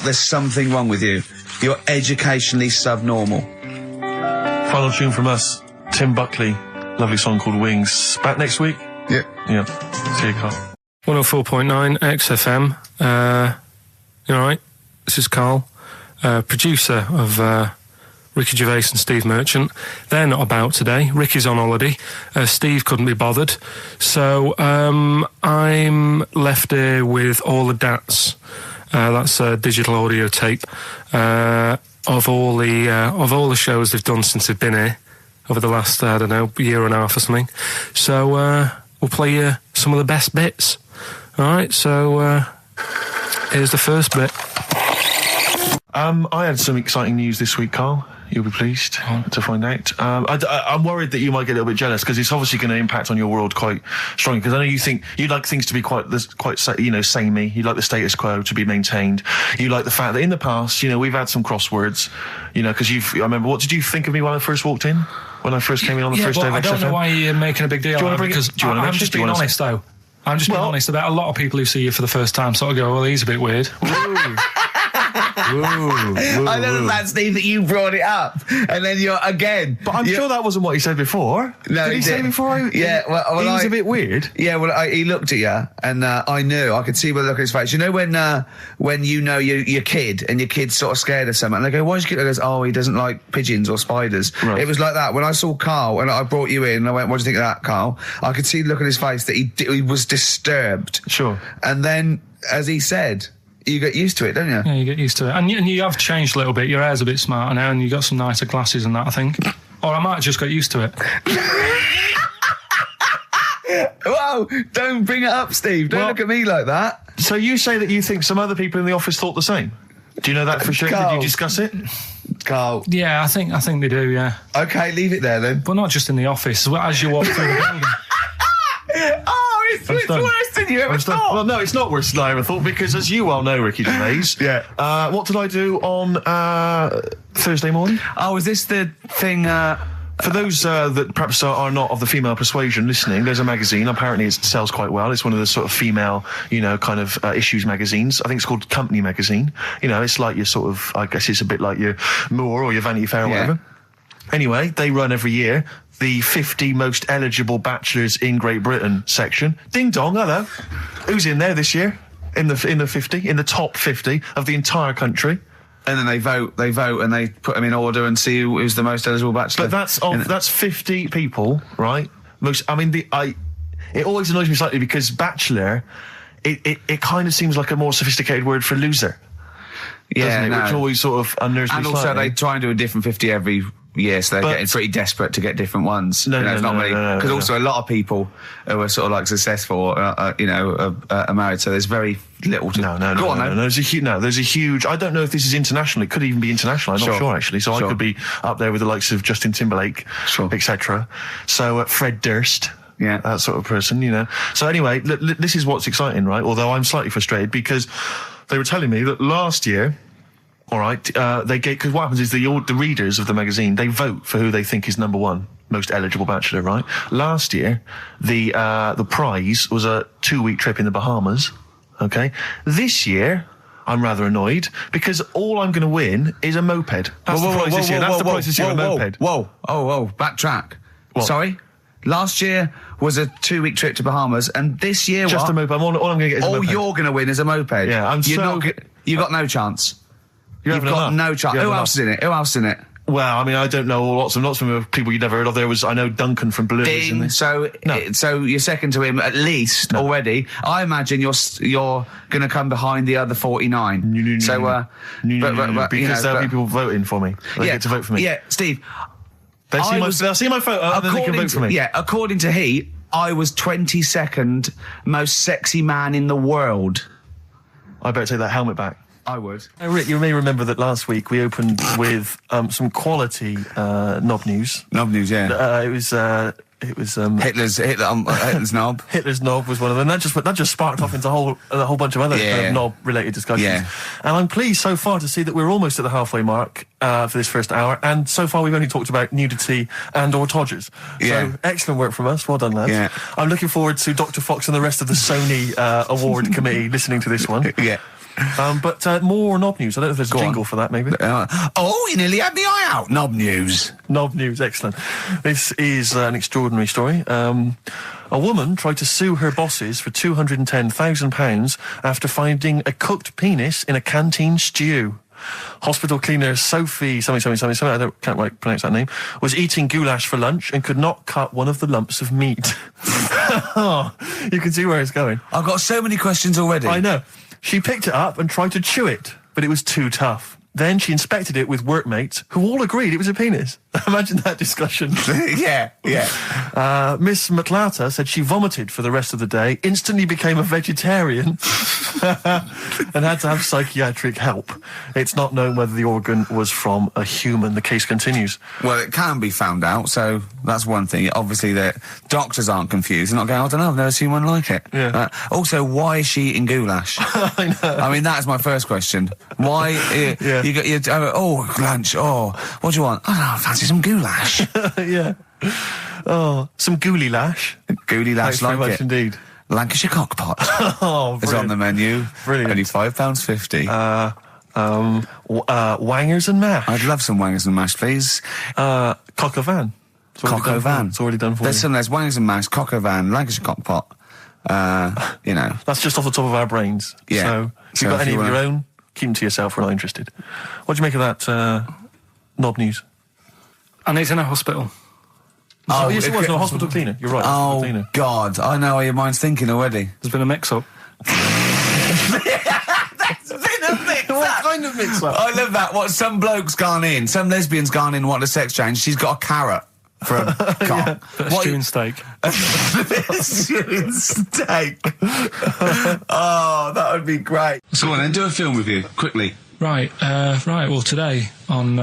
there's something wrong with you. You're educationally subnormal. Final tune from us. Tim Buckley. Lovely song called Wings. Back next week? Yeah. Yeah. See you, Carl. 104.9 XFM. You alright? This is Karl, producer of Ricky Gervais and Steve Merchant. They're not about today. Ricky's on holiday. Steve couldn't be bothered. So I'm left here with all the DATs. That's a digital audio tape of all the shows they've done since they've been here over the last, I don't know, year and a half or something. So we'll play you some of the best bits. Alright, so here's the first bit. I had some exciting news this week, Carl. You'll be pleased to find out. I'm worried that you might get a little bit jealous because it's obviously going to impact on your world quite strongly. Because I know you think you'd like things to be quite samey. You like the status quo to be maintained. You like the fact that in the past, we've had some crosswords. Because I remember. What did you think of me when I first walked in? When I first came in on the first day of XFM? I don't know why you're making a big deal out of it, because I'm just being honest, though. I'm just being honest about a lot of people who see you for the first time sort of go, well, he's a bit weird. I know that, Steve, that you brought it up, and then you're again. But I'm sure that wasn't what he said before. No, did he say before? Yeah, well, he was a bit weird. Yeah, well, he looked at you, and I knew. I could see by the look on his face. You know when you know your kid, and your kid's sort of scared of something, and they go, "Why's your kid?" He goes, "Oh, he doesn't like pigeons or spiders." Right. It was like that when I saw Karl, and I brought you in, and I went, "What do you think of that, Karl?" I could see the look on his face that he was disturbed. Sure. And then, as he said, you get used to it, don't you? Yeah, you get used to it. And you have changed a little bit. Your hair's a bit smarter now, and you got some nicer glasses and that, I think. Or I might have just got used to it. Whoa, don't bring it up, Steve. Don't look at me like that. So you say that you think some other people in the office thought the same? Do you know that for sure? Karl. Did you discuss it? Karl. Yeah, I think they do, yeah. Okay, leave it there then. But not just in the office, as you walk through the building. Oh, it's worse than you ever thought. Well, no, it's not worse than I ever thought, because as you well know, Ricky Gervais, what did I do on Thursday morning? Oh, is this the thing... For those that perhaps are not of the female persuasion listening, there's a magazine. Apparently it sells quite well. It's one of the sort of female, issues magazines. I think it's called Company Magazine. It's like your sort of, I guess it's a bit like your Moore or your Vanity Fair or whatever. Anyway, they run every year the 50 most eligible bachelors in Great Britain section. Ding dong, hello. Who's in there this year? In the 50, in the top 50 of the entire country. And then they vote, and they put them in order and see who's the most eligible bachelor. But that's 50 people, right? It always annoys me slightly because bachelor, it kind of seems like a more sophisticated word for loser. Yeah, doesn't it? Which always sort of unnerves me slightly. And also they try and do a different 50 every year, so they're getting pretty desperate to get different ones. No, because also a lot of people who are sort of like successful, are married, so there's very little to... No. There's a huge... I don't know if this is international. It could even be international. I'm not sure, actually. So I could be up there with the likes of Justin Timberlake, etc. So Fred Durst... Yeah, that sort of person, So anyway, this is what's exciting, right? Although I'm slightly frustrated because they were telling me that last year, all right, because what happens is the readers of the magazine, they vote for who they think is number one most eligible bachelor, right? Last year, the prize was a 2-week trip in the Bahamas. Okay, this year, I'm rather annoyed because all I'm going to win is a moped. That's the prize this year. That's the prize this year, a moped. Whoa, backtrack. What? Sorry? Last year was a 2-week trip to Bahamas, and this year just a moped. All I'm going to get is a moped. All you're going to win is a moped. Yeah, You've got no chance. You've got no chance. Who else is in it? Who else in it? Well, I mean, I don't know lots of people you'd never heard of. I know Duncan from Blue. Dean, so you're second to him at least already. I imagine you're going to come behind the other 49. Because there'll be people voting for me. They get to vote for me. Yeah, Steve. They'll see my photo and then they can vote for me. Yeah, according to Heat, I was 22nd most sexy man in the world. I better take that helmet back. I would. Rick, you may remember that last week we opened with some quality knob news. Knob news, yeah. It was Hitler's knob. Hitler's knob was one of them. That just sparked off into a whole bunch of other kind of knob-related discussions. Yeah. And I'm pleased so far to see that we're almost at the halfway mark for this first hour. And so far we've only talked about nudity and/or todgers. Yeah. So excellent work from us. Well done, lads. Yeah. I'm looking forward to Dr. Fox and the rest of the Sony award committee listening to this one. Yeah. But more knob news. I don't know if there's a jingle for that, maybe. You nearly had the eye out. Knob news. Knob news, excellent. This is an extraordinary story. A woman tried to sue her bosses for £210,000 after finding a cooked penis in a canteen stew. Hospital cleaner Sophie, something, I can't quite pronounce that name, was eating goulash for lunch and could not cut one of the lumps of meat. You can see where it's going. I've got so many questions already. I know. She picked it up and tried to chew it, but it was too tough. Then she inspected it with workmates, who all agreed it was a penis. Imagine that discussion. Yeah. Miss Matlata said she vomited for the rest of the day, instantly became a vegetarian, and had to have psychiatric help. It's not known whether the organ was from a human. The case continues. Well, it can be found out, so that's one thing. Obviously, the doctors aren't confused. They're not going, I don't know, I've never seen one like it. Yeah. Also, why is she eating goulash? I know. I mean, that's my first question. Why? Lunch. What do you want? I don't know, I fancy some goulash. Yeah. Oh, some gooly lash. Gooly lash, thanks very much indeed. Lancashire cockpot. Oh, is on the menu. Brilliant. Only £5.50. Wangers and mash. I'd love some wangers and mash, please. Coq au vin. Coq au vin. It's already done for There's wangers and mash, coq au vin, Lancashire cockpot. That's just off the top of our brains. Yeah. So if you've got any of your own, keep them to yourself. We're not interested. What do you make of that knob news? And he's in a hospital. Yes, it was. No, hospital cleaner. You're right. Oh, cleaner. God. I know how your mind's thinking already. There's been a mix-up. What kind of mix-up? I love that. What, some bloke's gone in, some lesbian's gone in, wanting a sex change. She's got a carrot for a cock. Stew and steak. Stew and steak. Oh, that would be great. So on then, do a film review, quickly. Right. Well, today on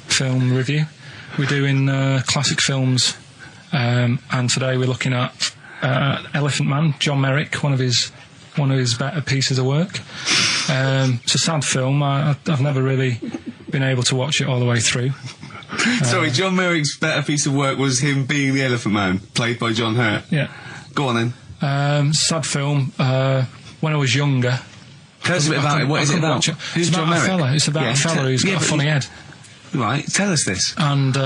Film Review, we're doing classic films, and today we're looking at Elephant Man, John Merrick, one of his better pieces of work. It's a sad film. I've never really been able to watch it all the way through. Sorry, John Merrick's better piece of work was him being the Elephant Man, played by John Hurt. Yeah. Go on then. Sad film. When I was younger. Tell us a bit about it. What is it about? Who's John Merrick? It's about a fella who's got a funny head. Right, tell us this. And,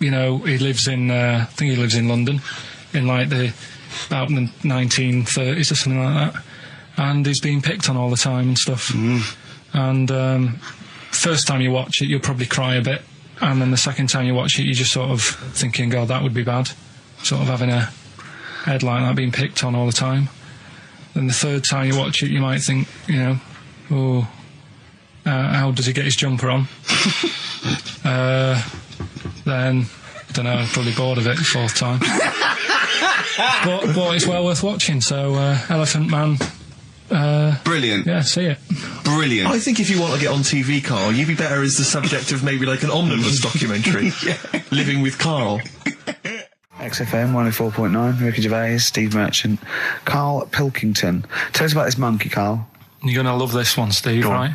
he lives in, I think he lives in London, in like about the 1930s or something like that. And he's being picked on all the time and stuff. And first time you watch it, you'll probably cry a bit. And then the second time you watch it, you're just sort of thinking, God, that would be bad. Sort of having a head like that being picked on all the time. Then the third time you watch it, you might think, how does he get his jumper on? Then, I don't know, I'm probably bored of it the fourth time. but it's well worth watching, so Elephant Man. Brilliant. Yeah, see it. Brilliant. I think if you want to get on TV, Carl, you'd be better as the subject of maybe like an omnibus documentary. Living with Carl. XFM 104.9, Ricky Gervais, Steve Merchant, Karl Pilkington. Tell us about this monkey, Carl. You're going to love this one, Steve, right?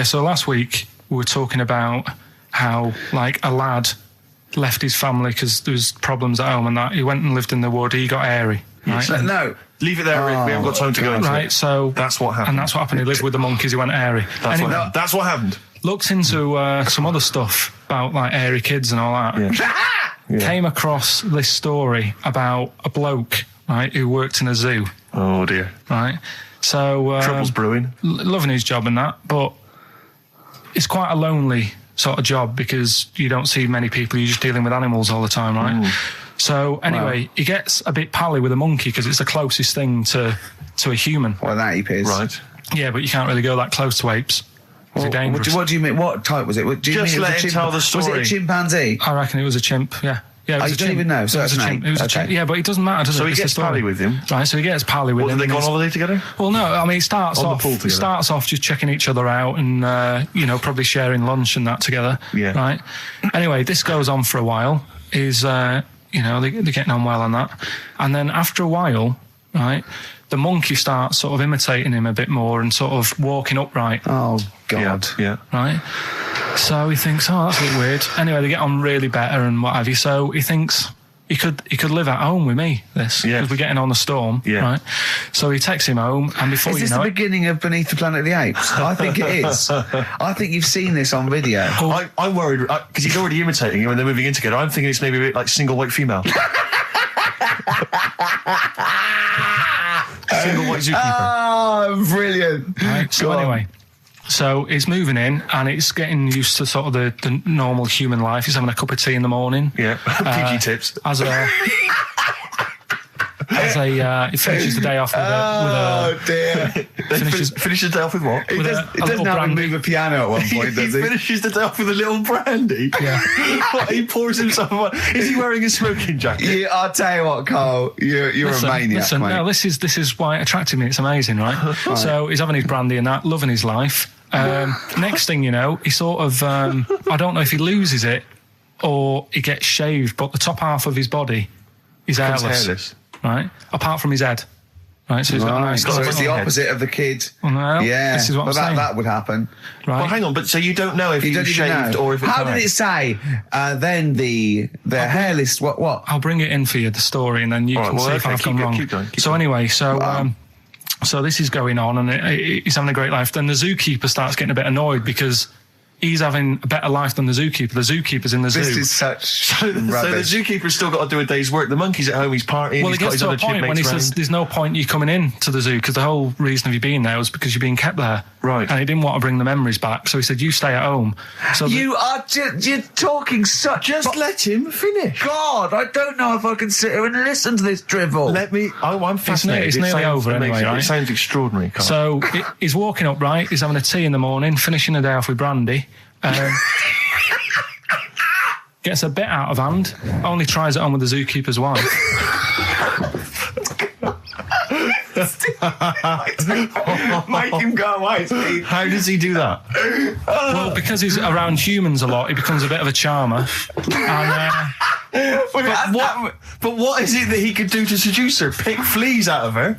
So last week we were talking about how, like, a lad left his family because there was problems at home and that. He went and lived in the wood, he got airy. Right? No. Leave it there, Rick. We haven't got time to go into it. Right, so... That's what happened. And that's what happened. He lived with the monkeys. He went airy. That's what happened. Looked into some other stuff about, like, airy kids and all that. Yeah. Came across this story about a bloke, right, who worked in a zoo. Oh, dear. Right? So... Trouble's brewing. Loving his job and that, but it's quite a lonely sort of job because you don't see many people. You're just dealing with animals all the time, right? So, anyway, he gets a bit pally with a monkey because it's the closest thing to a human. Well, that ape is. Right. Yeah, but you can't really go that close to apes. It's dangerous. What do you mean? What type was it? Do you Just mean let him tell the story. Was it a chimpanzee? I reckon it was a chimp, yeah. Yeah, it was you a don't chimp. even know, so it was that's a an chimp. ape. It was a Okay. chimp. Yeah, but it doesn't matter, does it? So he It's the gets story. pally with him. Right, so he gets pally with What, him. do they go on holiday together? Well, no, I mean, it starts On the off. pool It together? starts off just checking each other out and probably sharing lunch and that together. Yeah. Right. Anyway, this goes on for a while. They're getting on well on that, and then after a while, right, the monkey starts sort of imitating him a bit more and sort of walking upright. Oh God. Yeah. Right. So he thinks, oh, that's a bit weird. Anyway, they get on really better and what have you. So he thinks he could live at home with me. Because we're getting on a storm. Yeah. Right. So he takes him home, and before Is you this know the it, beginning of Beneath the Planet of the Apes? I think it is. I think you've seen this on video. I'm worried because he's already imitating him and they're moving in together. I'm thinking it's maybe a bit like single white female. Single white zookeeper. Oh, brilliant. right. So anyway. So he's moving in, and it's getting used to sort of the normal human life. He's having a cup of tea in the morning. Yeah, PG tips. He finishes the day off with a dear. Finishes the day off with what? He doesn't have to move a piano at one point, does he? Finishes the day off with a little brandy. Yeah. What, he pours himself on. Is he wearing a smoking jacket? I'll tell you what, Carl. You're a maniac, mate. No, this is why it attracted me. It's amazing, right? So he's having his brandy and that, loving his life. Next thing you know, he sort of I don't know if he loses it or he gets shaved, but the top half of his body is hairless. Right, apart from his head. Right, so he's got a nice. So it's the opposite of the kid. Well, no, yeah, this is what I'm saying. That would happen. Right. Well, hang on, but so you don't know if You he don't was even shaved know. or if it's How did it say? Then the hairless. What? I'll bring it in for you, the story, and then you can see if I've gone wrong. Keep going. Anyway, so this is going on, and he's having a great life. Then the zookeeper starts getting a bit annoyed because he's having a better life than the zookeeper. The zookeeper's in the zoo. This is such So the zookeeper's still got to do a day's work. The monkey's at home, he's partying, Well, he's it got gets his to other a point when he says there's no point you coming in to the zoo because the whole reason of you being there was because you're being kept there. Right. And he didn't want to bring the memories back, so he said, you stay at home. So you're talking such. Just let him finish. God, I don't know if I can sit here and listen to this drivel. I'm fascinated. It's nearly over anyway, right? It sounds extraordinary, Carl. So he's walking upright, he's having a tea in the morning, finishing the day off with brandy. Gets a bit out of hand, only tries it on with the zookeeper's wife. Make him go away, Steve. How does he do that? Well, because he's around humans a lot, he becomes a bit of a charmer. And, But what is it that he could do to seduce her? Pick fleas out of her?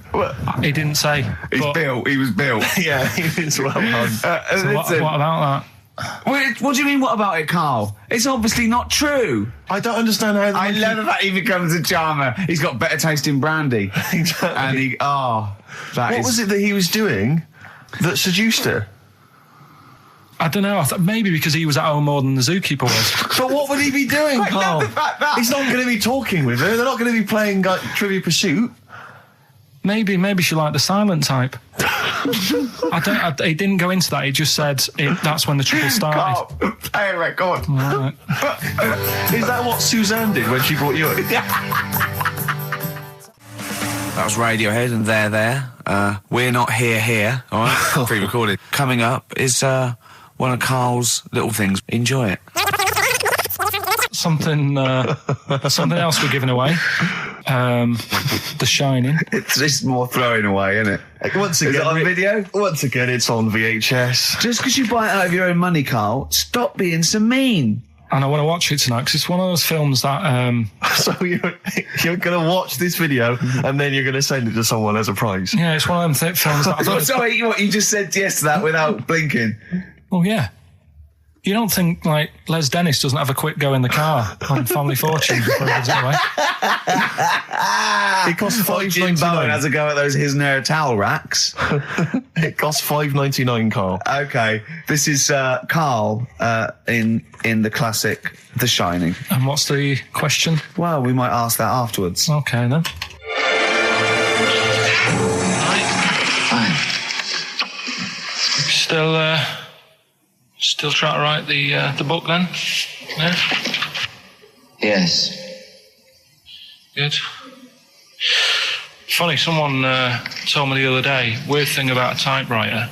he didn't say. He was built. Yeah, he's well done. So what about that? What do you mean, what about it, Carl? It's obviously not true. I don't understand how... I love the fact he becomes a charmer. He's got better taste in brandy. Exactly. And what was it that he was doing that seduced her? I don't know. I thought maybe because he was at home more than the zookeeper was. But what would he be doing, Carl? He's not going to be talking with her. They're not going to be playing like Trivia Pursuit. Maybe she liked the silent type. He didn't go into that. He just said that's when the trouble started. Carl, play a record. Right. Is that what Suzanne did when she brought you in? That was Radiohead and They're There. We're Not Here, all right? Pre-recorded. Coming up is one of Carl's little things. Enjoy it. Something else we're giving away. The Shining. It's just more throwing away, isn't it? Once again, is it on video? Once again, it's on VHS. Just because you buy it out of your own money, Carl, stop being so mean. And I want to watch it tonight because it's one of those films that... So you're going to watch this video and then you're going to send it to someone as a prize? Yeah, it's one of them films that... Sorry, what you just said yes to that without blinking. Well, yeah. You don't think, like, Les Dennis doesn't have a quick go in the car on Family Fortune before he gives it away? It costs Jim Bowen has $5.99. a go at those his and her towel racks. It costs $5.99, Carl. Okay, this is Carl in the classic The Shining. And what's the question? Well, we might ask that afterwards. Okay, then. Fine. Still trying to write the book, then? Yeah? Yes. Good. Funny, someone told me the other day, weird thing about a typewriter,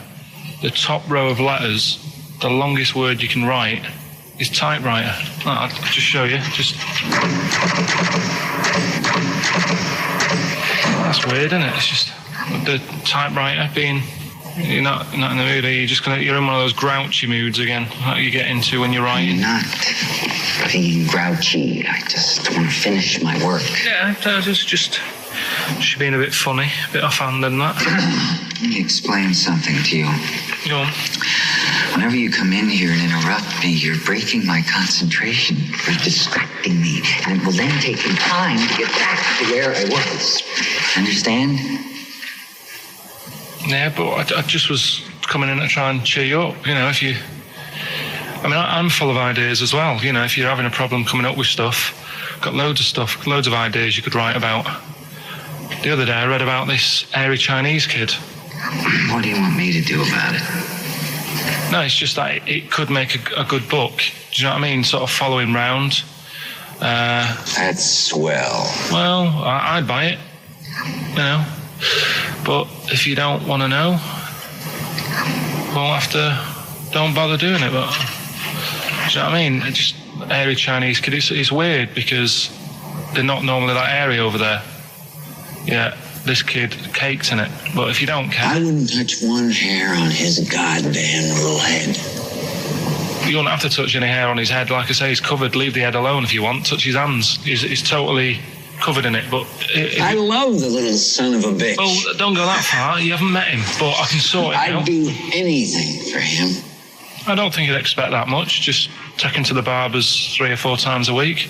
the top row of letters, the longest word you can write is typewriter. I'll just show you. That's weird, isn't it? It's just the typewriter being... You're not in the mood, are you? You're in one of those grouchy moods again, like you get into when you're writing. I'm not being grouchy. I just want to finish my work. Yeah, just being a bit funny, a bit offhand and that. Let me explain something to you. Go on. Whenever you come in here and interrupt me, you're breaking my concentration. You're distracting me. And it will then take me time to get back to where I was. Understand? Yeah, but I just was coming in to try and cheer you up. You know, I'm full of ideas as well. You know, if you're having a problem coming up with stuff, got loads of ideas you could write about. The other day I read about this airy Chinese kid. What do you want me to do about it? No, it's just that it could make a good book. Do you know what I mean? Sort of following round. That's swell. Well, I'd buy it. You know. But if you don't want to know, don't bother doing it. But do you know what I mean? It's just airy Chinese kid. It's weird because they're not normally that airy over there. Yeah, this kid caked in it. But if you don't care, I wouldn't touch one hair on his goddamn little head. You don't have to touch any hair on his head. Like I say, he's covered. Leave the head alone if you want. Touch his hands. He's totally covered in it. But I love the little son of a bitch. Well, don't go that far. You haven't met him, but I can sort it out. I'd do anything for him. I don't think he'd expect that much. Just take him to the barbers 3 or 4 times a week.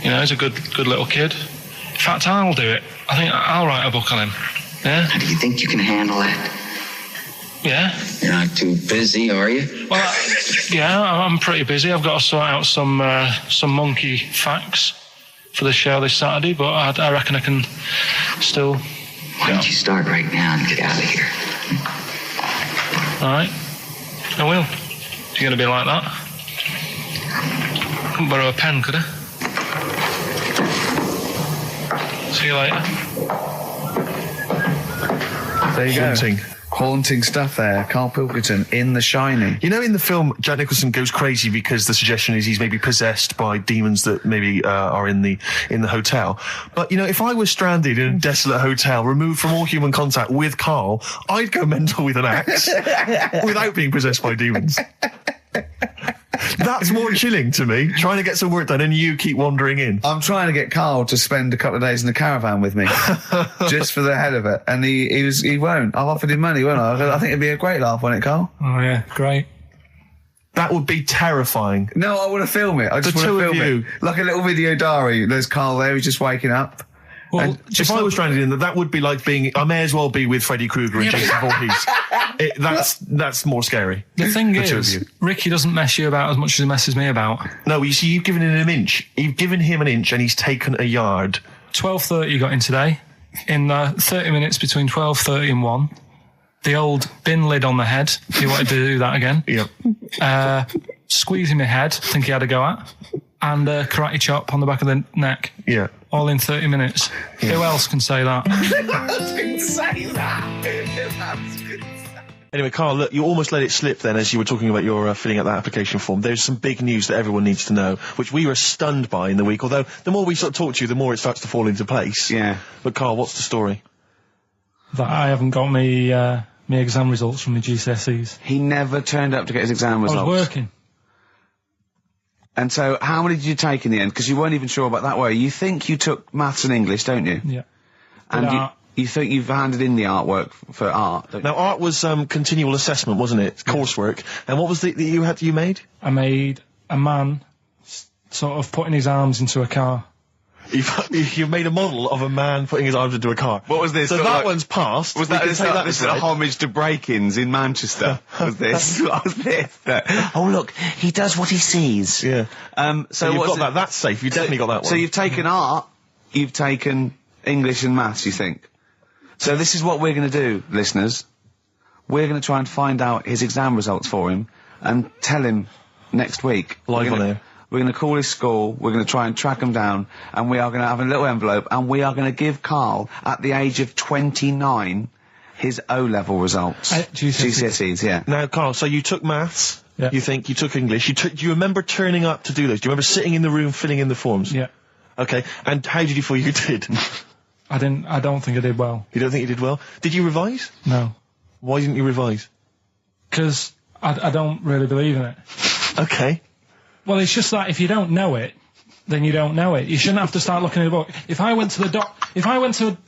You know, he's a good little kid. In fact, I'll do it. I think I'll write a book on him. Yeah? Do you think you can handle that? Yeah. You're not too busy, are you? Well, yeah, I'm pretty busy. I've got to sort out some monkey facts for the show this Saturday, but I reckon I can still... Why don't you start right now and get out of here? All right. I will. You're going to be like that? Couldn't borrow a pen, could I? See you later. There you Haunting. go. Haunting stuff there. Karl Pilkington in The Shining. You know, in the film, Jack Nicholson goes crazy because the suggestion is he's maybe possessed by demons that maybe are in the hotel. But, you know, if I was stranded in a desolate hotel, removed from all human contact with Karl, I'd go mental with an axe without being possessed by demons. That's more chilling to me, trying to get some work done and you keep wandering in. I'm trying to get Karl to spend a couple of days in the caravan with me, just for the hell of it. And he won't. I've offered him money, won't I? I think it'd be a great laugh, wouldn't it, Karl? Oh, yeah, great. That would be terrifying. No, I want to film it. I just want to film it. Like a little video diary. There's Karl there, he's just waking up. Well, if I was stranded in that would be like being... I may as well be with Freddy Krueger and Jason Voorhees. That's more scary. The thing is, Ricky doesn't mess you about as much as he messes me about. No, you see, you've given him an inch. You've given him an inch and he's taken a yard. 12:30 you got in today. In 30 minutes between 12:30 and 1. The old bin lid on the head. He wanted to do that again. Yep. Squeezing my head, think he had a go at. And karate chop on the back of the neck. Yeah. All in 30 minutes. Yeah. Who else can say that? Anyway, Karl, look, you almost let it slip then as you were talking about your filling out that application form. There's some big news that everyone needs to know, which we were stunned by in the week, although the more we sort of talk to you, the more it starts to fall into place. Yeah. But, Karl, what's the story? That I haven't got me exam results from the GCSEs. He never turned up to get his exam results. I was working. And so, how many did you take in the end? Because you weren't even sure about that way. You think you took maths and English, don't you? Yeah. And You think you've handed in the artwork for art? Now, art was continual assessment, wasn't it? Coursework. And what was it that you made? I made a man sort of putting his arms into a car. You made a model of a man putting his arms into a car. What was this? So that one's passed. Was that this is a homage to break-ins in Manchester? Was this? What was this? Oh look, he does what he sees. Yeah. So you've got that. That's safe. You definitely got that one. So you've taken art. You've taken English and maths. You think? So this is what we're going to do, listeners. We're going to try and find out his exam results for him and tell him next week. Live on air. We're going to call his school, we're going to try and track him down, and we are going to have a little envelope, and we are going to give Karl, at the age of 29, his O-level results. GCSEs, yeah. Now, Karl, so you took maths, yeah. You think, you took English, do you remember turning up to do those? Do you remember sitting in the room filling in the forms? Yeah. Okay, and how did you feel you did? I don't think I did well. You don't think you did well? Did you revise? No. Why didn't you revise? Because I don't really believe in it. Okay. Well, it's just that if you don't know it, then you don't know it. You shouldn't have to start looking at a book. If I went to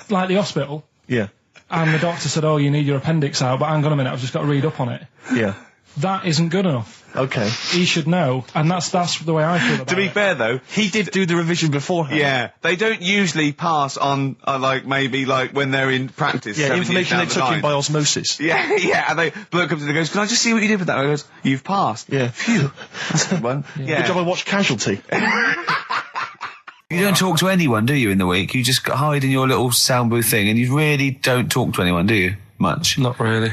like the hospital, yeah, and the doctor said, "Oh, you need your appendix out," but hang on a minute, I've just got to read up on it. Yeah, that isn't good enough. Okay, he should know, and that's the way I feel about it. To be fair, though, he did do the revision beforehand. Yeah, they don't usually pass on, maybe when they're in practice. Yeah, information they took in by osmosis. Yeah, yeah, and the bloke comes in and goes, "Can I just see what you did with that?" And I goes, "You've passed." Yeah. Phew. That's a good one. Yeah. Good job I watched Casualty. You don't talk to anyone, do you, in the week? You just hide in your little sound booth thing, and you really don't talk to anyone, do you? Much? Not really.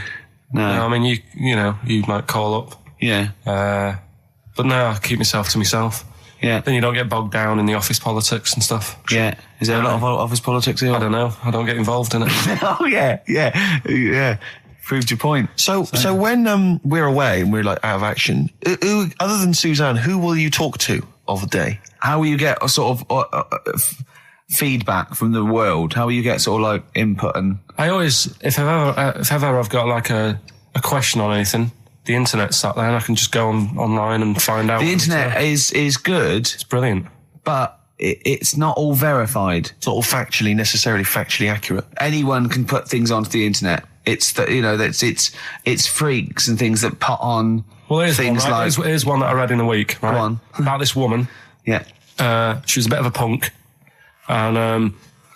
No. I mean, you might call up. Yeah. But no, I keep myself to myself. Yeah. Then you don't get bogged down in the office politics and stuff. Yeah. Is there a lot of office politics here? I don't know. I don't get involved in it. Oh, yeah. Proved your point. So when we're away and we're out of action, who, other than Suzanne, who will you talk to of the day? How will you get a sort of feedback from the world? How will you get sort of input and? I always, if ever I've got a question on anything, the internet's sat there and I can just go online and find out. The internet is good. It's brilliant. But it's not all verified. It's not all necessarily factually accurate. Anyone can put things onto the internet. It's it's freaks and things that put on things one, right? Here's one that I read in a week, right? Go on. About this woman. Yeah. She was a bit of a punk. And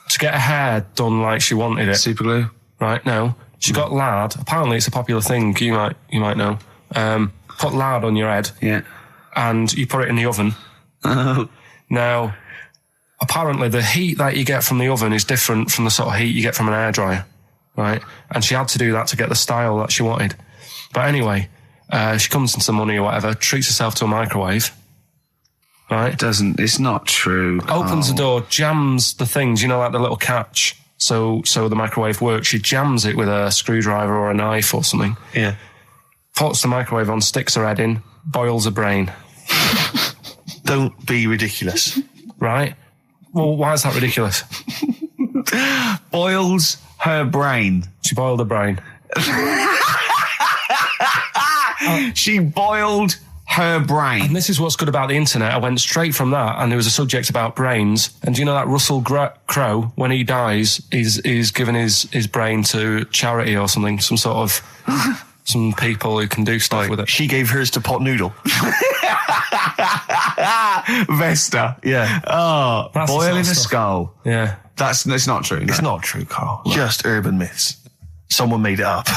to get her hair done like she wanted it. Super glue. Right, no. She got lard. Apparently it's a popular thing, you might know. Put lard on your head. Yeah. And you put it in the oven. Oh. Now, apparently the heat that you get from the oven is different from the sort of heat you get from an hairdryer. Right? And she had to do that to get the style that she wanted. But anyway, she comes into money or whatever, treats herself to a microwave. Right? It's not true. Opens the door, jams the things, like the little catch. So the microwave works. She jams it with a screwdriver or a knife or something. Yeah. Puts the microwave on, sticks her head in, boils her brain. Don't be ridiculous. Right? Well, why is that ridiculous? Boils her brain. She boiled her brain. She boiled her brain. And this is what's good about the internet. I went straight from that, and there was a subject about brains. And do you know that Russell Crowe, when he dies, he's given his brain to charity or something, some sort of some people who can do stuff with it. She gave hers to Pot Noodle. Vesta. Yeah. Oh, that's boiling a skull. Yeah. It's not true. It's not true, Karl. No. Just urban myths. Someone made it up.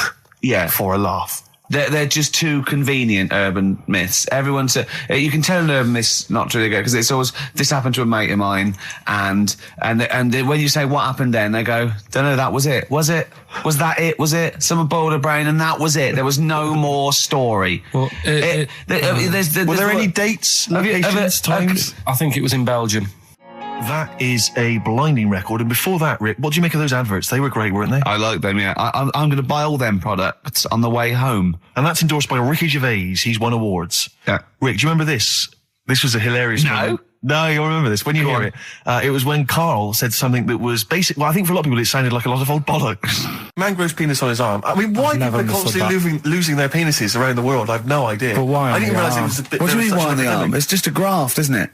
Yeah. For a laugh. They're just too convenient urban myths. Everyone's you can tell an urban myth's not true because it's always this happened to a mate of mine, and when you say what happened then, they go, don't know, that was it. Was it? Was that it? Was it? Someone boiled a brain and that was it. There was no more story. Well, were there any dates, locations, times? I think it was in Belgium. That is a blinding record. And before that, Rick, what do you make of those adverts? They were great, weren't they? I like them, yeah. I'm going to buy all them products on the way home. And that's endorsed by Ricky Gervais. He's won awards. Yeah. Rick, do you remember this? This was a hilarious moment. No, you'll remember this when you hear it. It was when Karl said something that was basic. Well, I think for a lot of people it sounded like a lot of old bollocks. Man grows penis on his arm. I mean, why people are constantly losing their penises around the world? I have no idea. But why? I didn't realise it was a bit. What do you mean why on the arm? It's just a graft, isn't it?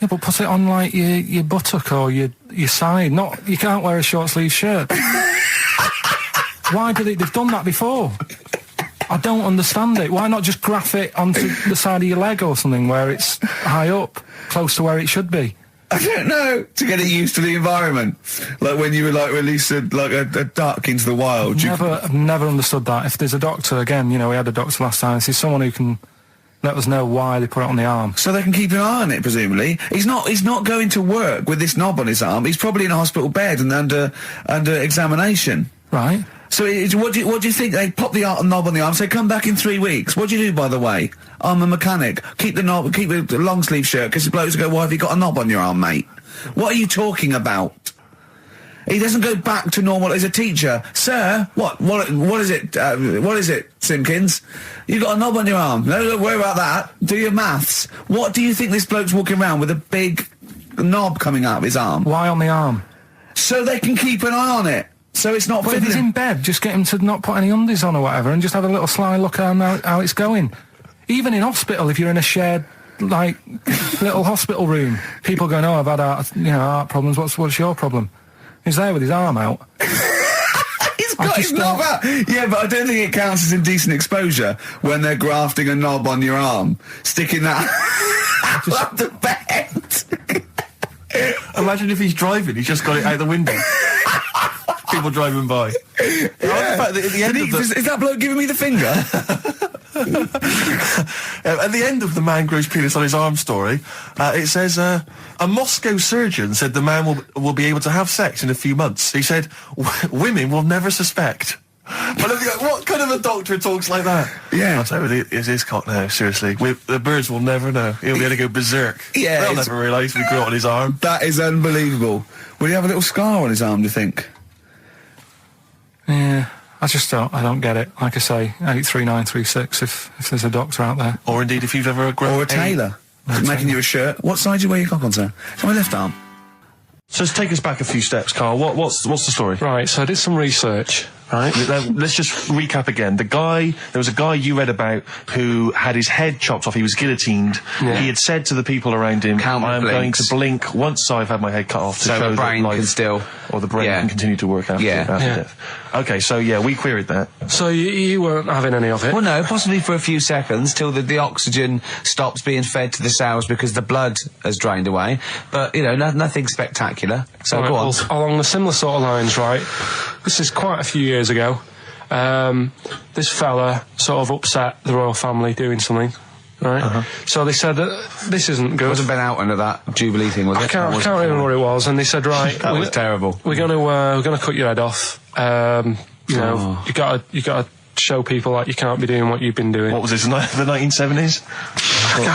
Yeah, but put it on, like, your buttock or your side. You can't wear a short-sleeve shirt. Why do they've done that before? I don't understand it. Why not just graph it onto the side of your leg or something where it's high up, close to where it should be? I don't know. To get it used to the environment. Like when you were, like, released a duck into the wild. I've never understood that. If there's a doctor, again, you know, we had a doctor last time, there's someone who can let us know why they put it on the arm. So they can keep an eye on it, presumably. He's not going to work with this knob on his arm. He's probably in a hospital bed and under examination. Right. So what do you think? They pop the knob on the arm, say, come back in 3 weeks. What do you do, by the way? I'm a mechanic. Keep the long sleeve shirt, because the blokes go, why have you got a knob on your arm, mate? What are you talking about? He doesn't go back to normal as a teacher. Sir, what is it, Simpkins? You got a knob on your arm. No, don't worry about that. Do your maths. What do you think this bloke's walking around with a big knob coming out of his arm? Why on the arm? So they can keep an eye on it. So it's not... But if he's in bed, just get him to not put any undies on or whatever and just have a little sly look at how it's going. Even in hospital, if you're in a shared, like, little hospital room, people going, oh, I've had heart problems, what's your problem? He's there with his arm out. He's got his knob out! Yeah, but I don't think it counts as indecent exposure when they're grafting a knob on your arm, sticking that up the bed. Imagine if he's driving, he's just got it out the window. People driving by. Yeah. The fact that at the end is that bloke giving me the finger? At the end of the man grows penis on his arm story, it says, a Moscow surgeon said the man will be able to have sex in a few months. He said, women will never suspect. But what kind of a doctor talks like that? Yeah. I'll tell you, it's his cock now, seriously. The birds will never know. He'll be able to go berserk. Yeah. They'll never realise we grew it on his arm. That is unbelievable. Will he have a little scar on his arm, do you think? Yeah, I don't get it. Like I say, 83936 if there's a doctor out there. Or indeed if you've ever grown... Or a tailor. Making you a shirt. What side do you wear your cock on, sir? It's on my left arm. So let's take us back a few steps, Carl. What's the story? Right, so I did some research. Right. Let's just recap again. There was a guy you read about who had his head chopped off. He was guillotined. Yeah. He had said to the people around him, I'm going to blink once I've had my head cut off to show the brain that life can still... Or the brain can continue to work after death. Okay, so we queried that. So you weren't having any of it? Well, no, possibly for a few seconds till the oxygen stops being fed to the cells because the blood has drained away. But, you know, nothing spectacular. So go on. Well, along the similar sort of lines, right, this is quite a few years ago. This fella sort of upset the royal family doing something. Right, so they said this isn't good. It wasn't Ben Alton at that Jubilee thing, was it? I can't remember what it was. And they said, right, that was terrible. We're gonna cut your head off. You know, you gotta show people like you can't be doing what you've been doing. What was this? The 1970s?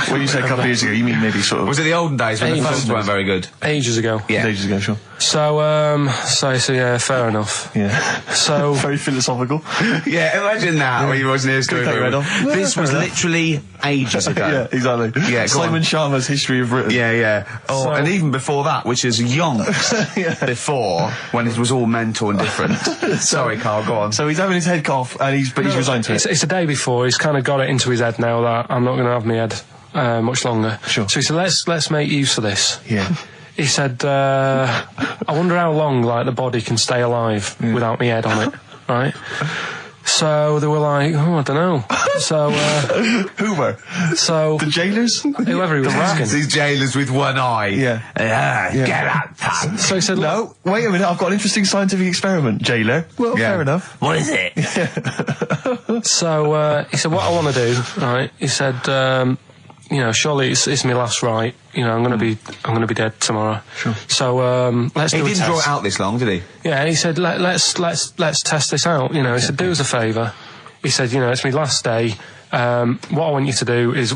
What you said a couple of years ago? You mean maybe sort of? Was it the olden days when the phones weren't very good? Ages ago. Yeah, ages ago, sure. So yeah, fair enough. Yeah. So very philosophical. Yeah, imagine that when you wasn't here doing this was literally ages ago. Yeah, exactly. Yeah, Simon Sharma's History of Britain. Yeah. Oh, and even before that, which is yonks before, when it was all mental and different. Sorry, Carl, go on. So he's having his head cut off, and he's resigned to it. It's the day before. He's kind of got it into his head now that I'm not going to have my head much longer. Sure. So he said, let's make use of this. Yeah. He said, I wonder how long, like, the body can stay alive without my head on it, right? So they were like, oh, I don't know. So, who were? So... The jailers? Whoever he was asking. These jailers with one eye. Yeah. Get out, pal. So he said, no, wait a minute, I've got an interesting scientific experiment, jailer. Well, fair enough. What is it? So, he said, what I want to do, right, he said, you know, surely it's my last right. You know, I'm gonna be dead tomorrow. Sure. So let's do a test. He didn't draw it out this long, did he? Yeah, and he said, let's test this out. You know, he said, do us a favour. He said, you know, it's my last day. What I want you to do is,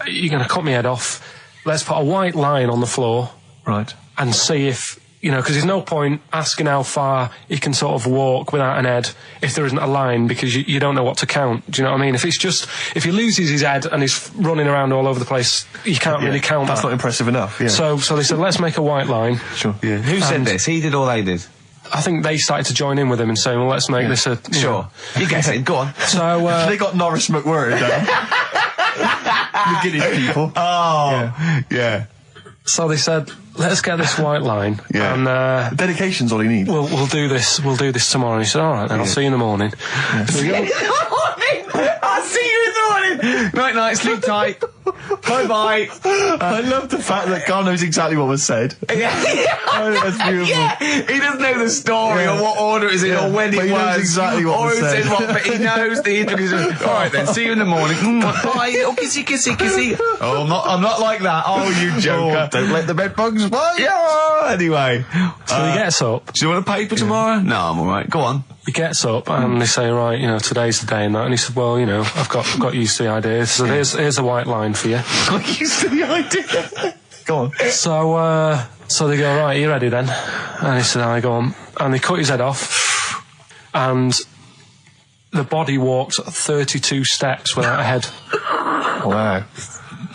you're gonna cut my head off. Let's put a white line on the floor. Right. And see if, you know, because there's no point asking how far he can sort of walk without an head if there isn't a line, because you don't know what to count. Do you know what I mean? If he loses his head and he's running around all over the place, you can't really count That's that. not impressive enough, yeah. So they said, let's make a white line. Sure. Yeah. Who said this? He did or they did? I think they started to join in with him and saying, well, let's make this a... Sure. You guess it. Go on. So, they got Norris McWhirter down. The Guinness people. Oh. Yeah. So they said, let's get this white line. Yeah. And dedication's all he needs. We'll do this tomorrow. And he said, all right, then I'll see you in the morning. I'll see you in the morning. Night, sleep tight. Bye. I love the fact that Carl knows exactly what was said. That's beautiful. Yeah. He doesn't know the story or what order it is in or when but it he was. knows exactly what was said. But he knows the introduction. All right then, see you in the morning. Bye. Oh, kissy. Oh, I'm not like that. Oh, you joker. Don't let the bed bugs bite. Yeah. Anyway. So he gets up. Do you want a paper tomorrow? No, I'm all right. Go on. He gets up and they say, right, today's the day and that. And he said, well, I've got used to the idea. So here's a white line for you. Got used to the idea. Go on. So they go, right, are you ready then? And he said, I go on. And they cut his head off. And the body walked 32 steps without a head. Wow.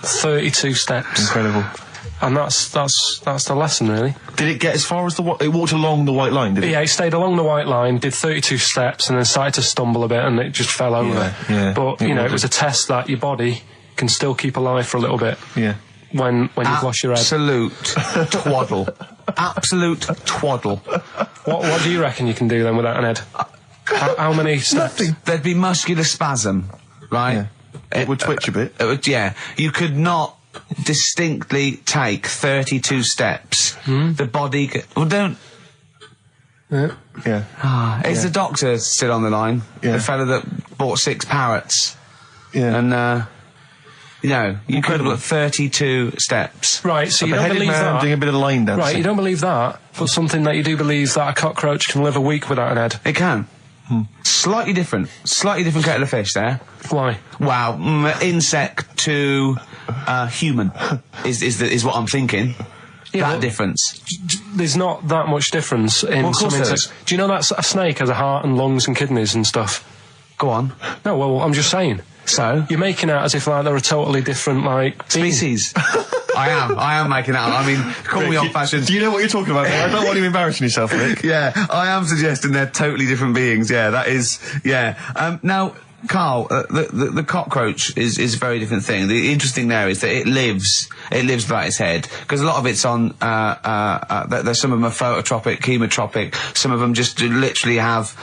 32 steps. Incredible. And that's the lesson, really. Did it get as far as it walked along the white line, did it? Yeah, it stayed along the white line, did 32 steps, and then started to stumble a bit, and it just fell over. Yeah. But, it was a test that your body can still keep alive for a little bit. Yeah. When you've lost your head. Absolute twaddle. Absolute twaddle. What do you reckon you can do then without an head? How many steps? Nothing. There'd be muscular spasm, right? Yeah. It would twitch a bit. It would, yeah. You could not distinctly take 32 steps. The body don't. Yeah. Is the doctor still on the line? Yeah. The fella that bought 6 parrots. Yeah. And you could have 32 steps. Right, so you don't believe that. Doing a bit of line dancing. Right, you don't believe that, but something that you do believe that a cockroach can live a week without an head. It can. Slightly different kettle of fish there. Why? Wow, insect to human is what I'm thinking. Yeah, that difference. There's not that much difference in some insects. Do you know that a snake has a heart and lungs and kidneys and stuff? Go on. No, well, I'm just saying. So? You're making out as if they're a totally different, species. I am making out. I mean, call me old-fashioned. Do you know what you're talking about? I don't want you embarrassing yourself, Rick. Yeah, I am suggesting they're totally different beings. Yeah, that is. Yeah. Now, Carl, the cockroach is a very different thing. The interesting there is that it lives without its head, because a lot of it's on. There's some of them are phototropic, chemotropic. Some of them just literally have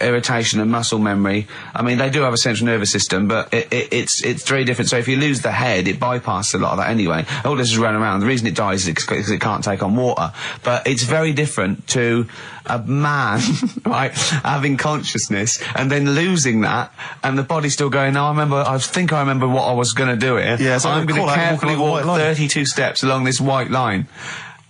irritation and muscle memory. I mean, they do have a central nervous system, but it's very different. So if you lose the head, it bypasses a lot of that anyway. All this is running around. The reason it dies is because it can't take on water. But it's very different to a man, right, having consciousness and then losing that, and the body still going, no, I think I remember what I was going to do here. Yeah, so I'm going to carefully walk 32 steps along this white line.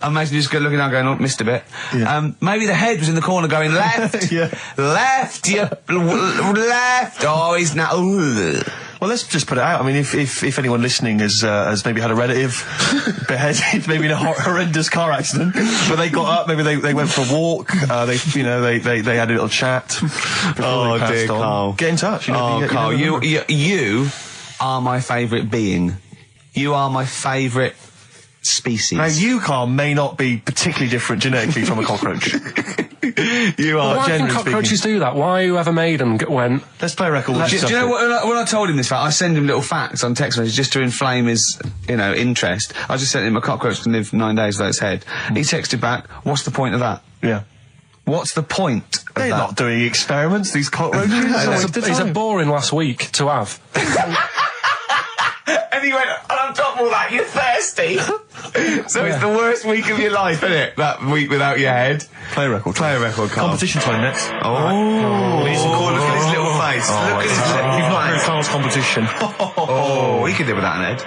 Imagine just looking down going, oh, missed a bit. Yeah. Maybe the head was in the corner going, left, left, left, oh, he's now, Well, let's just put it out. I mean, if anyone listening has maybe had a relative beheaded, maybe in a horrendous car accident, but they got up, maybe they went for a walk, they had a little chat before they passed on. Carl. Get in touch. Carl, you are my favourite being. You are my favourite species. Now, you, Carl, may not be particularly different genetically from a cockroach. You are. Why can cockroaches do that? Why whoever made them went? Let's play a record. Do you know what? When I told him this fact, I send him little facts on text messages just to inflame his, interest. I just sent him a cockroach can live 9 days without its head. He texted back, "What's the point of that?" Yeah. What's the point of They're that? not doing experiments. These cockroaches. He's a boring last week to have. And he went, and on top of all that, you're thirsty. So it's the worst week of your life, isn't it? That week without your head. Play a record. Carl. Competition time next. Look at his little face. Look at his little face. You've not heard Carl's competition. He could live without an head.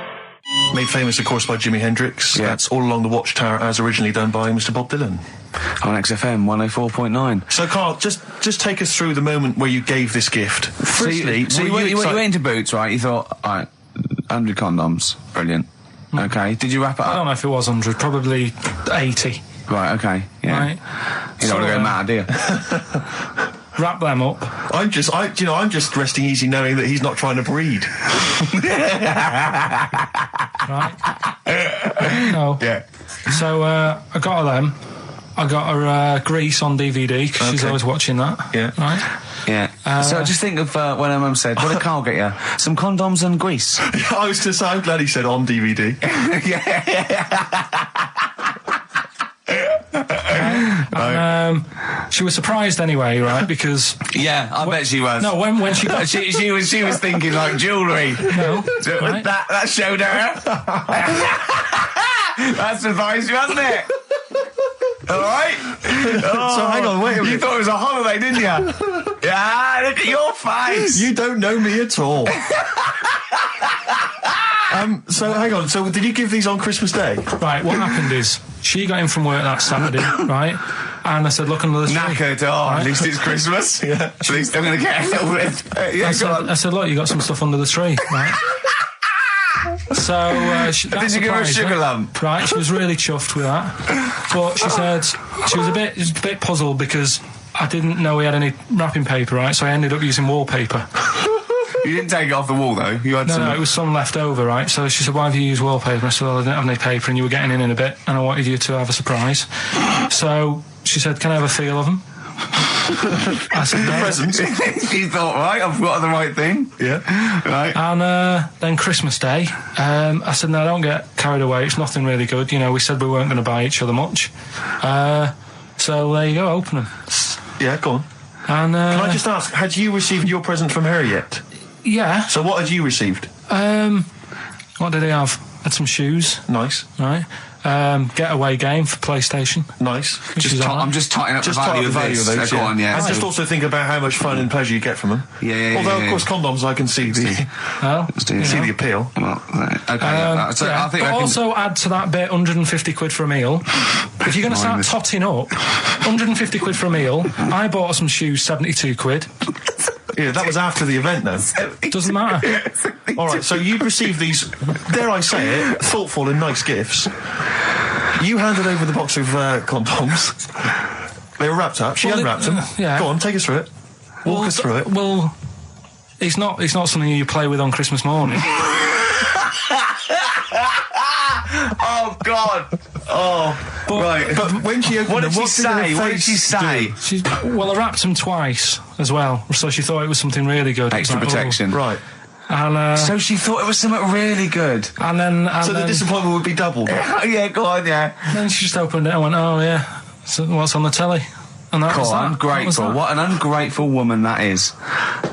Made famous, of course, by Jimi Hendrix. Yeah. That's All Along the Watchtower, as originally done by Mr. Bob Dylan. On XFM 104.9. So, Carl, just take us through the moment where you gave this gift. Firstly, so you went into Boots, right? You thought, all right, 100 condoms, brilliant. Okay, did you wrap it up? I don't know if it was 100, probably 80. Right, okay, yeah. Right. You don't want to go mad, do you? Wrap them up. I'm just resting easy knowing that he's not trying to breed. Right. No. Yeah. So, I got her them. I got her Grease on DVD, because she's always watching that. Yeah. Right. Yeah. So just think of when her mum said, what did Carl get you? Some condoms and grease. I was just, I'm glad he said on DVD. She was surprised anyway, right? Because I bet she was. No, when she got she was thinking like jewellery. No, right? that showed her. That surprised you, hasn't it? All right. So hang on, wait a minute. You thought it was a holiday, didn't you? Yeah. Look at your face. You don't know me at all. So hang on. So did you give these on Christmas Day? Right. What happened is she got in from work that Saturday, right? And I said, look under the tree. Knackered. Right? At least it's Christmas. Yeah. At least I'm going to get a little bit. I said, look, you got some stuff under the tree, right? So did you give her a sugar lump? Right, she was really chuffed with that. But she said she was a bit puzzled because I didn't know we had any wrapping paper, right? So I ended up using wallpaper. You didn't take it off the wall though. You had some. No, it was some left over, right? So she said, "Why have you used wallpaper?" I said, "Well, I didn't have any paper, and you were getting in a bit, and I wanted you to have a surprise." So she said, "Can I have a feel of them?" I said, "The presents." She thought, right, I've got the right thing. Yeah. Right. And then Christmas Day, I said, "No, don't get carried away. It's nothing really good. You know, we said we weren't going to buy each other much. So there you go. Open them." Yeah, go on. And can I just ask, had you received your present from her yet? Yeah. So what had you received? What did he have? Had some shoes. Nice. Right. Getaway game for PlayStation. Nice. I'm just tightening up the value of those. Go on, yeah. And just also think about how much fun and pleasure you get from them. Yeah. Although, of course, condoms, I can see the the appeal. Well, okay. I think but also add to that bit 150 quid for a meal. If you're going to start totting up, 150 quid for a meal. I bought her some shoes, 72 quid. Yeah, that was after the event, though. Doesn't matter. All right, so you received these, dare I say it, thoughtful and nice gifts. You handed over the box of condoms. They were wrapped up. She unwrapped them. Yeah. Go on, take us through it. Walk us through it. Well, it's not something you play with on Christmas morning. Oh God! Oh, right. But when she opened them, what did she say? Well, I wrapped them twice as well, so she thought it was something really good. Extra protection, right? And so she thought it was something really good. And then the disappointment would be doubled. Yeah, go on, yeah. Then she just opened it and went, "Oh yeah, so what's on the telly?" And that was that. Ungrateful. What an ungrateful woman that is.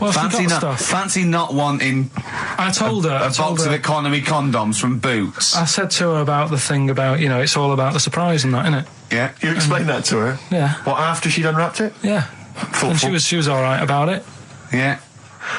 Well, fancy not wanting. I told her a box of economy condoms from Boots. I said to her about the thing about, you know, it's all about the surprise and that, innit? Yeah. You explained that to her? Yeah. What, after she'd unwrapped it? Yeah. Thoughtful. And she was all right about it. Yeah.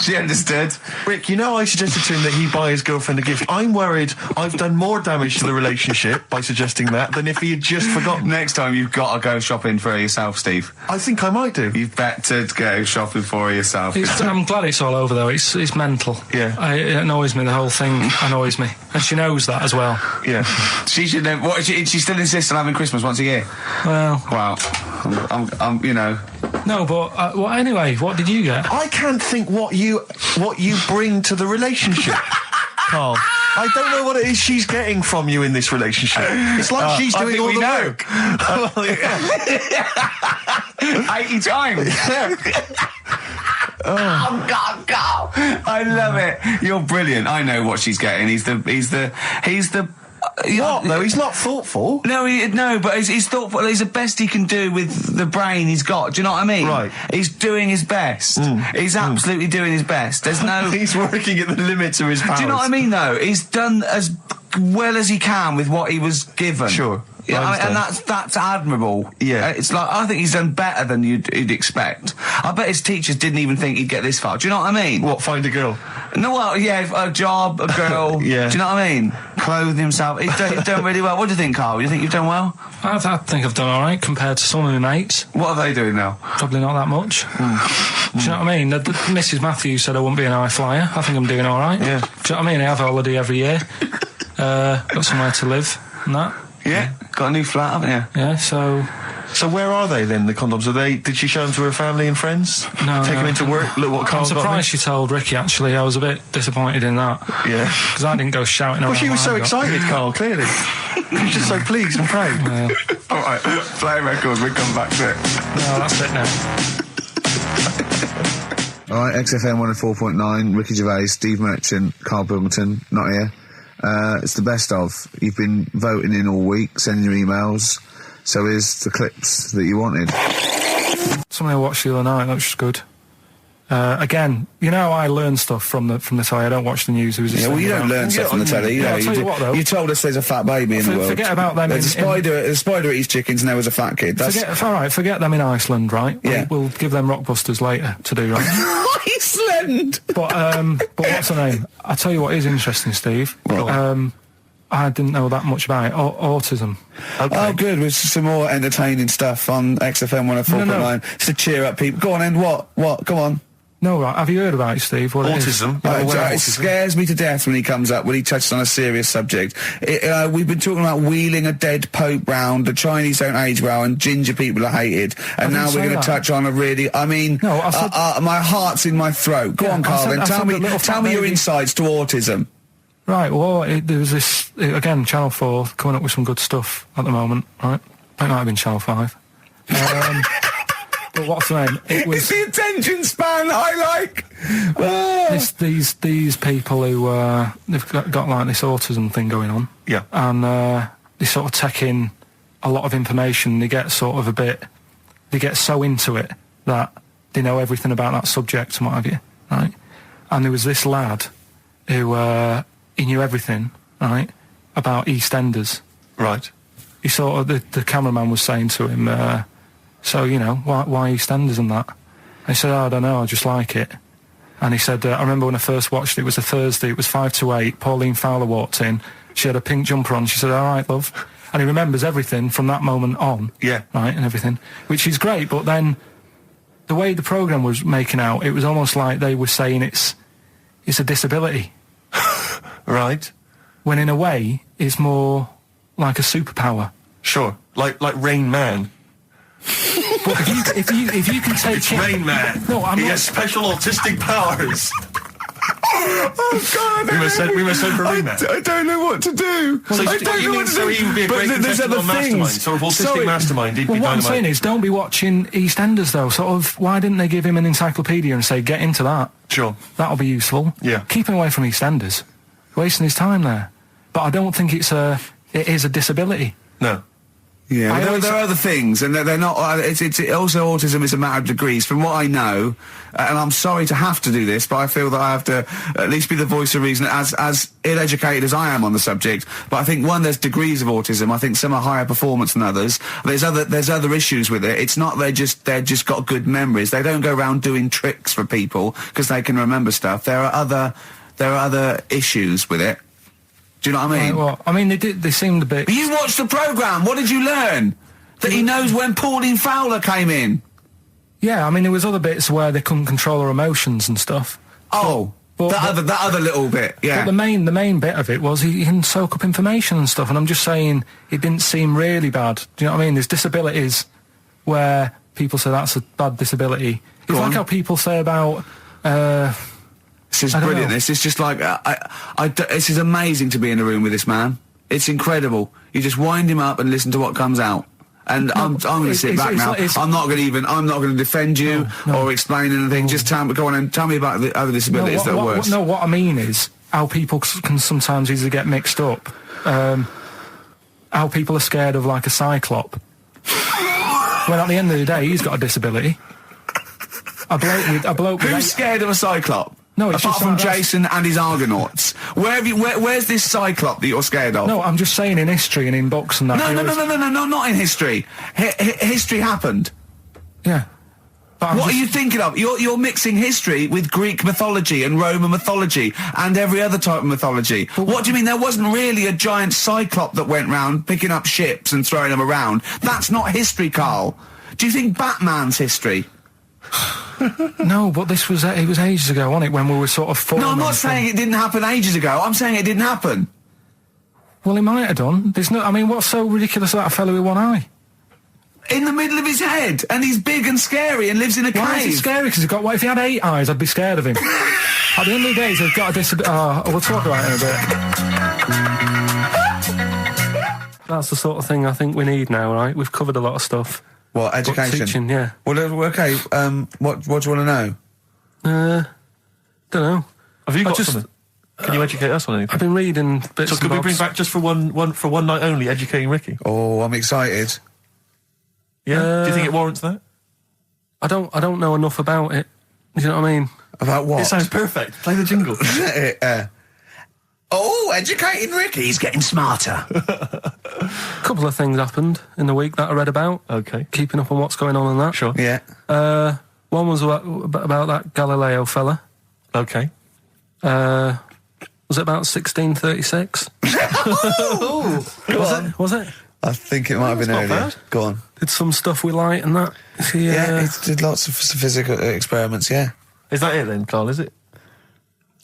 She understood. Rick, you know I suggested to him that he buy his girlfriend a gift. I'm worried I've done more damage to the relationship by suggesting that than if he had just forgotten. Next time you've got to go shopping for her yourself, Steve. I think I might do. You've better go shopping for her yourself. I'm glad it's all over though. It's mental. Yeah. It annoys me. The whole thing annoys me, and she knows that as well. Yeah. She should know. What? She still insists on having Christmas once a year. Well. Wow. I'm you know. No, but well, anyway, what did you get? I can't think what you bring to the relationship, Carl. I don't know what it is she's getting from you in this relationship. It's like she's doing all the work. 80 times. Oh God! I love it. You're brilliant. I know what she's getting. He's the. What? No, he's not thoughtful. No, but he's thoughtful. He's the best he can do with the brain he's got. Do you know what I mean? Right. He's doing his best. He's absolutely doing his best. There's no... He's working at the limits of his powers. Do you know what I mean, though? He's done as well as he can with what he was given. Sure. Yeah, and that's admirable. Yeah. It's like, I think he's done better than you'd expect. I bet his teachers didn't even think he'd get this far. Do you know what I mean? What, find a girl? No, well, yeah, a job, a girl. Yeah. Do you know what I mean? Clothe himself. He's done really well. What do you think, Carl? Do you think you've done well? I think I've done all right compared to some of my mates. What are they doing now? Probably not that much. Do you know what I mean? Mrs. Matthews said I wouldn't be an high flyer. I think I'm doing all right. Yeah. Do you know what I mean? I have a holiday every year. Got somewhere to live and that. Yeah. Got a new flat, haven't you? Yeah, so where are they then, the condoms? Did she show them to her family and friends? No. Take them into work? Look what Carl I'm surprised she told Ricky, actually. I was a bit disappointed in that. Yeah. Because I didn't go shouting around. Well, she was so excited, Carl, clearly. She was just so pleased and proud. Yeah. All right, play a record, we'll come back to it. No, that's it now. Alright, XFM 104.9, Ricky Gervais, Steve Merchant, Karl Pilkington, not here. It's the best of. You've been voting in all week, sending your emails. So here's the clips that you wanted. Something I watched the other night, that was just good. Again, you know, I learn stuff from the telly. I don't watch the news. Yeah, well, you don't learn stuff from the telly. You told us there's a fat baby in the world. Forget about them. There's a spider eats chickens and there was a fat kid. Forget them in Iceland, right? Yeah. We'll give them Rockbusters later to do, right? Iceland! But what's her name? I tell you what is interesting, Steve. I didn't know that much about it. Autism. Okay. Oh, good. With some more entertaining stuff on XFM 104.9. Just to cheer up people. Go on, then. What? Go on. No, right. Have you heard about it, Steve? What autism? It scares me to death when he comes up, when he touches on a serious subject. We've been talking about wheeling a dead pope round, the Chinese don't age well, and ginger people are hated. And now we're going to touch on a really... I mean, my heart's in my throat. Go on, Karl, then. Tell me your insights to autism. Right, well, there was this... again, Channel 4 coming up with some good stuff at the moment, right? It might have been Channel 5. But what's the name? It was... It's the attention span I like! Oh. These people who, they've got like this autism thing going on. Yeah. And, they sort of take in a lot of information. They get sort of they get so into it that they know everything about that subject and what have you, right? And there was this lad who, he knew everything, right, about EastEnders. Right. He sort of, the cameraman was saying to him, so, you know, why EastEnders and that? And he said, I don't know, I just like it. And he said, I remember when I first watched it, it was a Thursday, it was 5 to 8, Pauline Fowler walked in, she had a pink jumper on, she said, all right, love. And he remembers everything from that moment on. Yeah. Right, and everything, which is great, but then the way the programme was making out, it was almost like they were saying it's a disability. Right. When in a way, it's more like a superpower. Sure. Like Rain Man. But if you can take it's Rain Man. No, he has special autistic powers. Oh God! We must send for Rain Man. I don't know what to do. So he would be a great contestant on Mastermind, sort of autistic mastermind. He'd be what I'm saying is, don't be watching EastEnders though. Sort of, why didn't they give him an encyclopedia and say, get into that? Sure. That'll be useful. Yeah. Keep him away from EastEnders. Wasting his time there. But I don't think it is a disability. No. Yeah, there are other things, and they're not. It's also autism is a matter of degrees. From what I know, and I'm sorry to have to do this, but I feel that I have to at least be the voice of reason, as ill-educated as I am on the subject. But I think there's degrees of autism. I think some are higher performance than others. There's other issues with it. It's not they're just got good memories. They don't go around doing tricks for people because they can remember stuff. There are other issues with it. Do you know what I mean? Well, I mean, they seemed a bit... But you watched the programme, what did you learn? That he knows when Pauline Fowler came in? Yeah, I mean, there was other bits where they couldn't control her emotions and stuff. Oh, that other little bit, yeah. But the main bit of it was he can soak up information and stuff, and I'm just saying, it didn't seem really bad. Do you know what I mean? There's disabilities where people say that's a bad disability. It's like how people say about... This is brilliant. This is just like this is amazing to be in a room with this man. It's incredible. You just wind him up and listen to what comes out. And I'm going to sit back now. I'm not going to defend you or explain anything. Just go on and tell me about the other disabilities that are worse. What I mean is how people can sometimes easily get mixed up. How people are scared of like a cyclop. When at the end of the day, he's got a disability. A bloke. Who's scared of a cyclop? No, it's apart just from Jason and his Argonauts. Where's this cyclop that you're scared of? No, I'm just saying in history and in books and that. No, not in history. History happened. Yeah. What are you thinking of? You're mixing history with Greek mythology and Roman mythology and every other type of mythology. What do you mean there wasn't really a giant cyclop that went round picking up ships and throwing them around? That's not history, Karl. Do you think Batman's history? No, but it was ages ago, wasn't it, when we were sort of No, I'm not saying it didn't happen ages ago. I'm saying it didn't happen. Well, it might have done. I mean, what's so ridiculous about a fellow with one eye? In the middle of his head, and he's big and scary and lives in a cave. Why is he scary? Because if he had 8 eyes, I'd be scared of him. At the end of the day, he's got a disability. We'll talk about it in a bit. That's the sort of thing I think we need now, right? We've covered a lot of stuff. What, education? Teaching, yeah. Well, okay, what do you want to know? Don't know. Have you got something? Can you educate us on anything? I've been reading bits So could we bring back just for one night only, educating Ricky? Oh, I'm excited. Yeah? Do you think it warrants that? I don't know enough about it. Do you know what I mean? About what? It sounds perfect. Play the jingle. Educating Ricky. He's getting smarter. A couple of things happened in the week that I read about. Okay. Keeping up on what's going on in that. Sure. Yeah. One was about that Galileo fella. Okay. Was it about 1636? Was it? I think it might have been earlier. bad. Go on. Did some stuff with light and that. Yeah, he did lots of physical experiments, yeah. Is that it then, Carl, is it?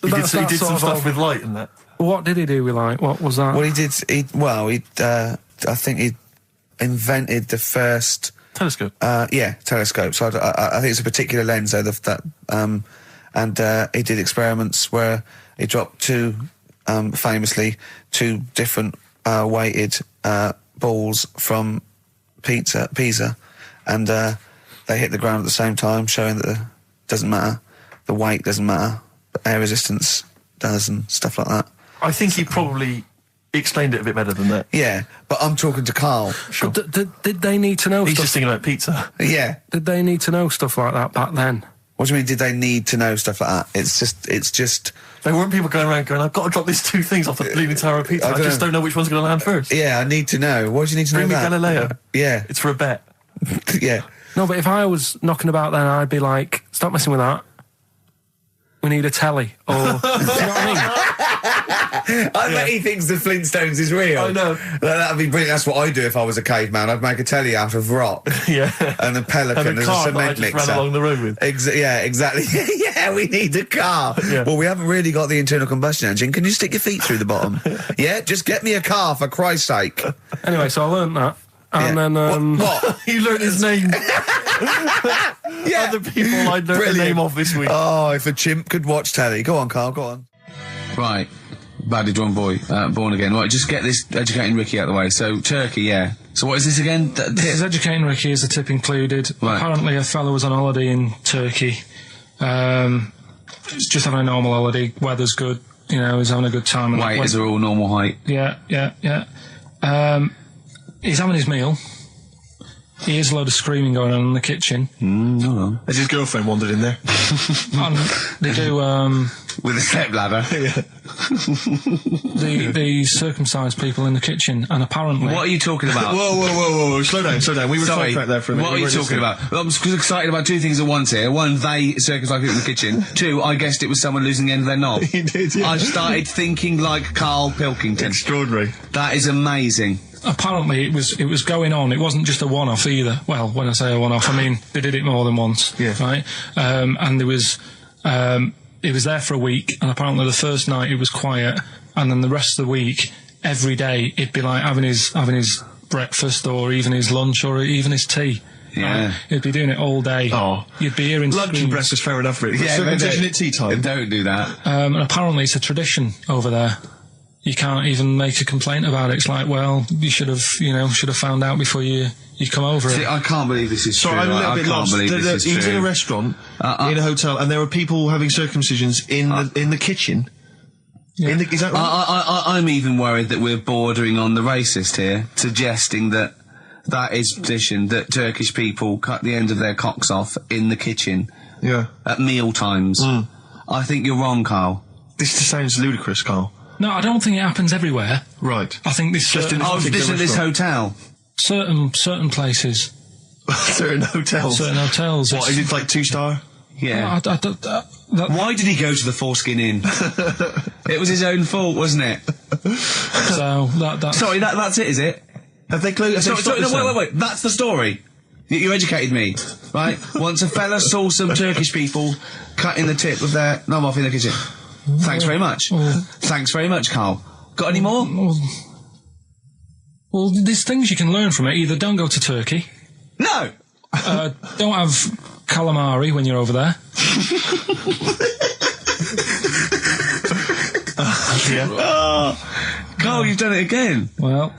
He did some stuff with light and that. What did he do with light? What was that? Well, I think he invented the first... Telescope? Telescope. So I think it's a particular lens, though, and he did experiments where he dropped famously two different weighted balls from Pisa, and they hit the ground at the same time, showing that it doesn't matter, the weight doesn't matter, but air resistance does and stuff like that. I think he probably explained it a bit better than that. Yeah, but I'm talking to Carl. Sure. Did they need to know He's stuff? just thinking about pizza. Yeah. Did they need to know stuff like that back then? What do you mean, did they need to know stuff like that? It's just... There weren't people going around going, I've got to drop these two things off the bleeding tower of pizza. I just don't know which one's going to land first. Yeah, I need to know. Why do you need to Bring know me that? Galileo. Yeah. It's for a bet. Yeah. No, but if I was knocking about then, I'd be like, stop messing with that. We need a telly. Or, do you know what I mean? I bet he thinks the Flintstones is real. I know. That'd be brilliant. That's what I'd do if I was a caveman. I'd make a telly out of rock. Yeah. And a pelican and a as car a cement that I just mixer. ran along the road with. Yeah, exactly. Yeah, we need a car. Yeah. Well, we haven't really got the internal combustion engine. Can you stick your feet through the bottom? Yeah, just get me a car, for Christ's sake. Anyway, so I learnt that. And then, What? You learnt his name. Yeah. Other people I learnt the name of this week. Oh, if a chimp could watch telly. Go on, Carl, go on. Right. Badly drawn boy, born again. Right, just get this educating Ricky out of the way. So, Turkey, yeah. So what is this again? This is educating Ricky, is the tip included. Right. Apparently a fellow was on holiday in Turkey. He's just having a normal holiday. Weather's good. You know, he's having a good time. Waiters are all normal height. Yeah. He's having his meal. He hears a load of screaming going on in the kitchen. No. Has his girlfriend wandered in there? And they do, With a stepladder. Yeah. the circumcised people in the kitchen, and apparently... What are you talking about? Whoa. Slow down. We were sidetracked there for a minute. What are you talking about? I'm excited about two things at once here. One, they circumcised people in the kitchen. Two, I guessed it was someone losing the end of their knob. He did, yeah. I started thinking like Karl Pilkington. Extraordinary. That is amazing. Apparently it was going on. It wasn't just a one-off either. Well, when I say a one-off, I mean they did it more than once. Yeah. Right. And there was it was there for a week, and apparently the first night it was quiet, and then the rest of the week, every day it'd be like having his breakfast, or even his lunch, or even his tea. Yeah. Right? He'd be doing it all day. Oh. You'd be hearing Lunch and screams. breakfast, fair enough, really. Yeah, Circumcision at tea time. Don't do that. And apparently it's a tradition over there. You can't even make a complaint about it. It's like, well, you should have found out before you come over See, it. I can't believe this is Sorry, true. I'm a little I bit can't lost. believe this is He was in true. a restaurant, in a hotel, and there were people having circumcisions in the kitchen. Yeah. Is that right? I'm even worried that we're bordering on the racist here, suggesting that is tradition, that Turkish people cut the end of their cocks off in the kitchen. Yeah. At meal times. I think you're wrong, Carl. This just sounds ludicrous, Carl. No, I don't think it happens everywhere. Right. I think this Just in Oh, this at this hotel. certain places, Certain hotels. certain hotels. What, is it like 2-star? Yeah. Why did he go to the Foreskin Inn? It was his own fault, wasn't it? So that Sorry, that's it, is it? Have they closed? Sorry, no, wait. That's the story. You educated me, right? Once a fella saw some Turkish people cutting the tip of their knob off in the kitchen. Thanks very much. Thanks very much, Carl. Got any more? Well, there's things you can learn from it. Either don't go to Turkey. No. Don't have calamari when you're over there. Carl, you've done it again. Well,